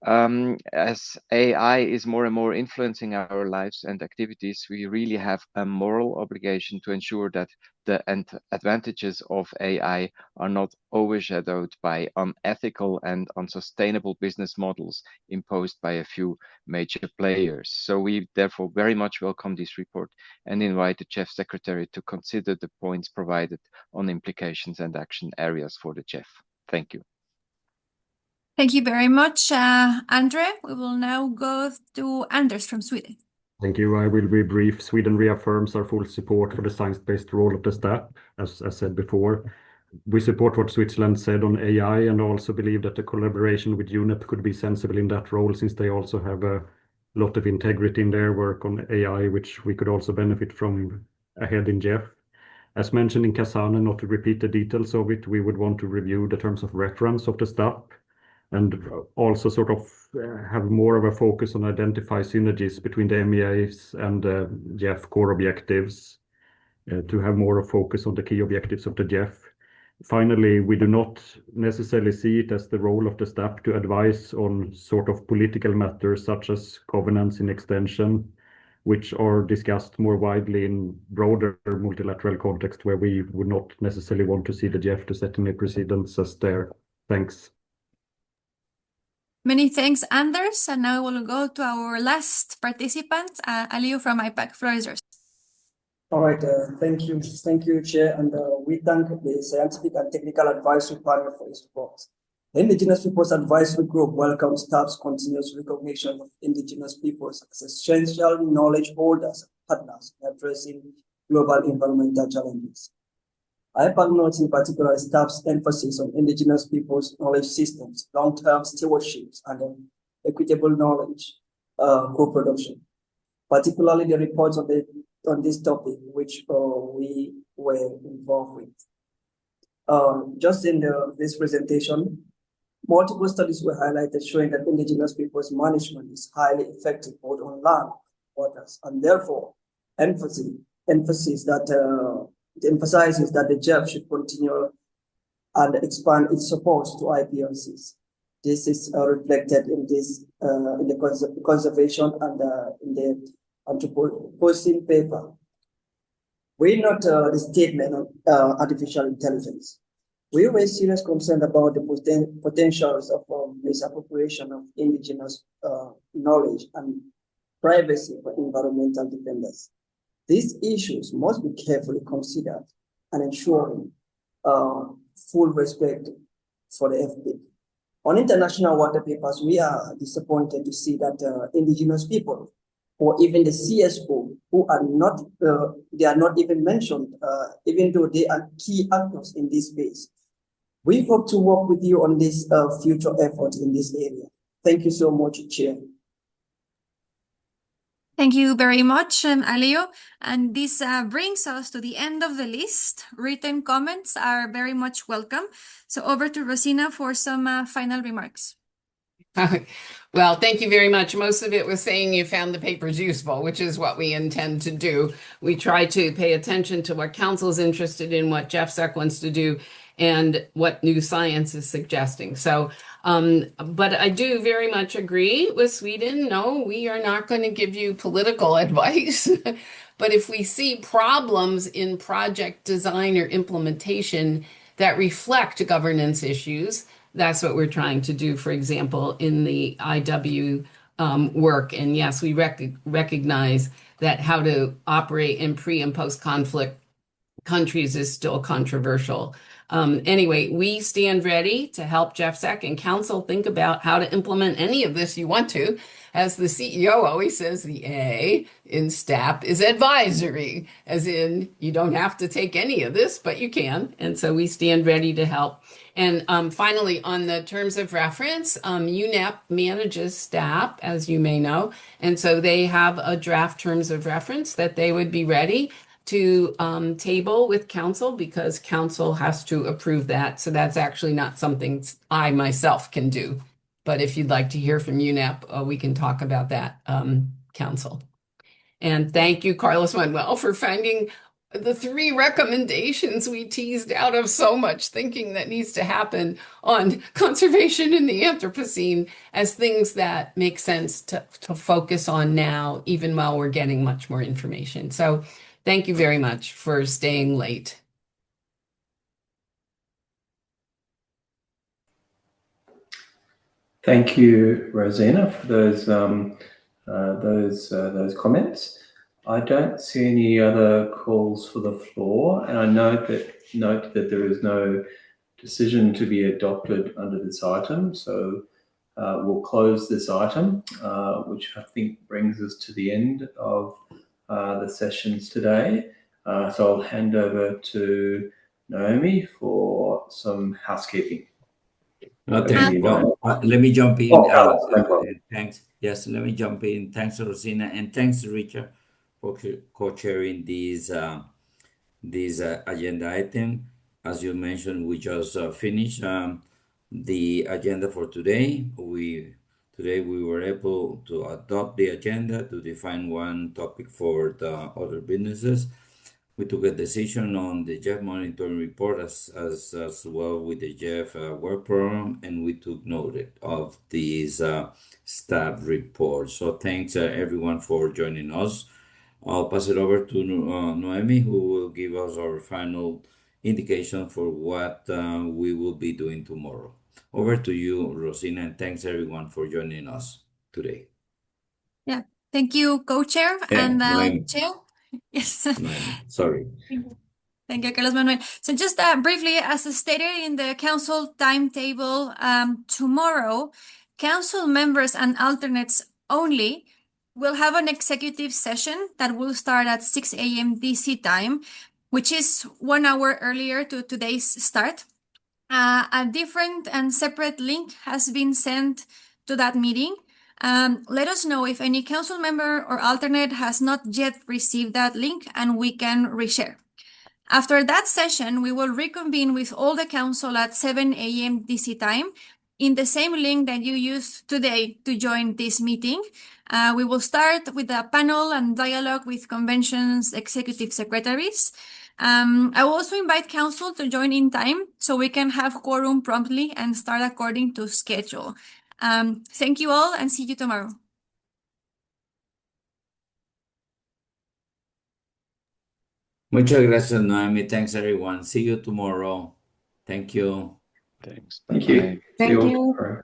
As AI is more and more influencing our lives and activities, we really have a moral obligation to ensure that the advantages of AI are not overshadowed by unethical and unsustainable business models imposed by a few major players. So we therefore very much welcome this report and invite the GEF Secretary to consider the points provided on implications and action areas for the GEF. Thank you. Thank you very much, Andre. We will now go to Anders from Sweden. Thank you. I will be brief. Sweden reaffirms our full support for the science-based role of the STEP, as said before. We support what Switzerland said on AI and also believe that the collaboration with UNEP could be sensible in that role, since they also have a lot of integrity in their work on AI, which we could also benefit from ahead in GEF. As mentioned in Kazan, and not to repeat the details of it, we would want to review the terms of reference of the STEP and also sort of have more of a focus on identify synergies between the MEAs and the GEF core objectives, to have more of focus on the key objectives of the GEF. Finally, we do not necessarily see it as the role of the STEP to advise on sort of political matters such as covenants in extension, which are discussed more widely in broader multilateral context, where we would not necessarily want to see the GEF to set any precedents as there. Thanks. Many thanks, Anders. And now we'll go to our last participant, Aliou from IPAC. Floor is yours. All right, thank you, Chair, and we thank the Scientific and Technical Advisory Panel for its report. The Indigenous Peoples Advisory Group welcomes STEP's continuous recognition of Indigenous peoples as essential knowledge holders and partners in addressing global environmental challenges. IPAC notes in particular STEP's emphasis on Indigenous peoples' knowledge systems, long-term stewardships, and equitable knowledge co-production, particularly the reports on this topic, which we were involved with. Just in this presentation, multiple studies were highlighted showing that Indigenous peoples' management is highly effective both on land and waters, and therefore emphasizes that the GEF should continue and expand its support to IPLCs. This is reflected in this in the conservation and in the anthropocene paper. We note the statement on artificial intelligence. We were serious concerned about the potentials of misappropriation of Indigenous knowledge and privacy for environmental defenders. These issues must be carefully considered and ensuring full respect for the FP. On international water papers, we are disappointed to see that Indigenous people or even the CSO, who are not, they are not even mentioned, even though they are key actors in this space. We hope to work with you on this future effort in this area. Thank you so much, Chair. Thank you very much, Aleo. And this brings us to the end of the list. Written comments are very much welcome. So over to Rosina for some final remarks. Well, thank you very much. Most of it was saying you found the papers useful, which is what we intend to do. We try to pay attention to what council is interested in, what GEFSEC wants to do, and what new science is suggesting. So, but I do very much agree with Sweden. No, we are not going to give you political advice. But if we see problems in project design or implementation that reflect governance issues, that's what we're trying to do, for example, in the IW work. And yes, we recognize that how to operate in pre and post-conflict countries is still controversial. Anyway, we stand ready to help GEFSEC and Council think about how to implement any of this you want to. As the CEO always says, the A in STAP is advisory, as in you don't have to take any of this, but you can. And so we stand ready to help. And finally, on the terms of reference, UNEP manages STAP, as you may know. And so they have a draft terms of reference that they would be ready to table with council, because council has to approve that. So that's actually not something I myself can do. But if you'd like to hear from UNEP, we can talk about that, council. And thank you, Carlos Manuel, for finding the 3 recommendations we teased out of so much thinking that needs to happen on conservation in the Anthropocene as things that make sense to focus on now, even while we're getting much more information. So thank you very much for staying late. Thank you, Rosina, for those comments. I don't see any other calls for the floor, and I note that there is no decision to be adopted under this item. So we'll close this item, which I think brings us to the end of the sessions today. So I'll hand over to Naomi for some housekeeping. Let me jump in. Thanks. Yes, let me jump in. Thanks, Rosina, and thanks, Richard, for co-chairing this agenda item. As you mentioned, we just finished the agenda for today. Today we were able to adopt the agenda to define one topic for the other businesses. We took a decision on the GEF monitoring report as well with the GEF work program, and we took note of these staff reports. So thanks everyone for joining us. I'll pass it over to Noemi, who will give us our final indication for what we will be doing tomorrow. Over to you, Rosina, and thanks everyone for joining us today. Yeah, thank you, co-chair and chair. Yes. Sorry. Thank you, Carlos Manuel. So just briefly, as stated in the council timetable, tomorrow, council members and alternates only will have an executive session that will start at 6 a.m. DC time, which is 1 hour earlier to today's start. A different and separate link has been sent to that meeting. Let us know if any council member or alternate has not yet received that link, and we can reshare. After that session, we will reconvene with all the council at 7 a.m. DC time in the same link that you used today to join this meeting. We will start with a panel and dialogue with convention's executive secretaries. I will also invite council to join in time so we can have quorum promptly and start according to schedule. Thank you all, and see you tomorrow. Muchas gracias, Noemi. Thanks, everyone. See you tomorrow. Thank you. Thanks. Thank you. Thank you.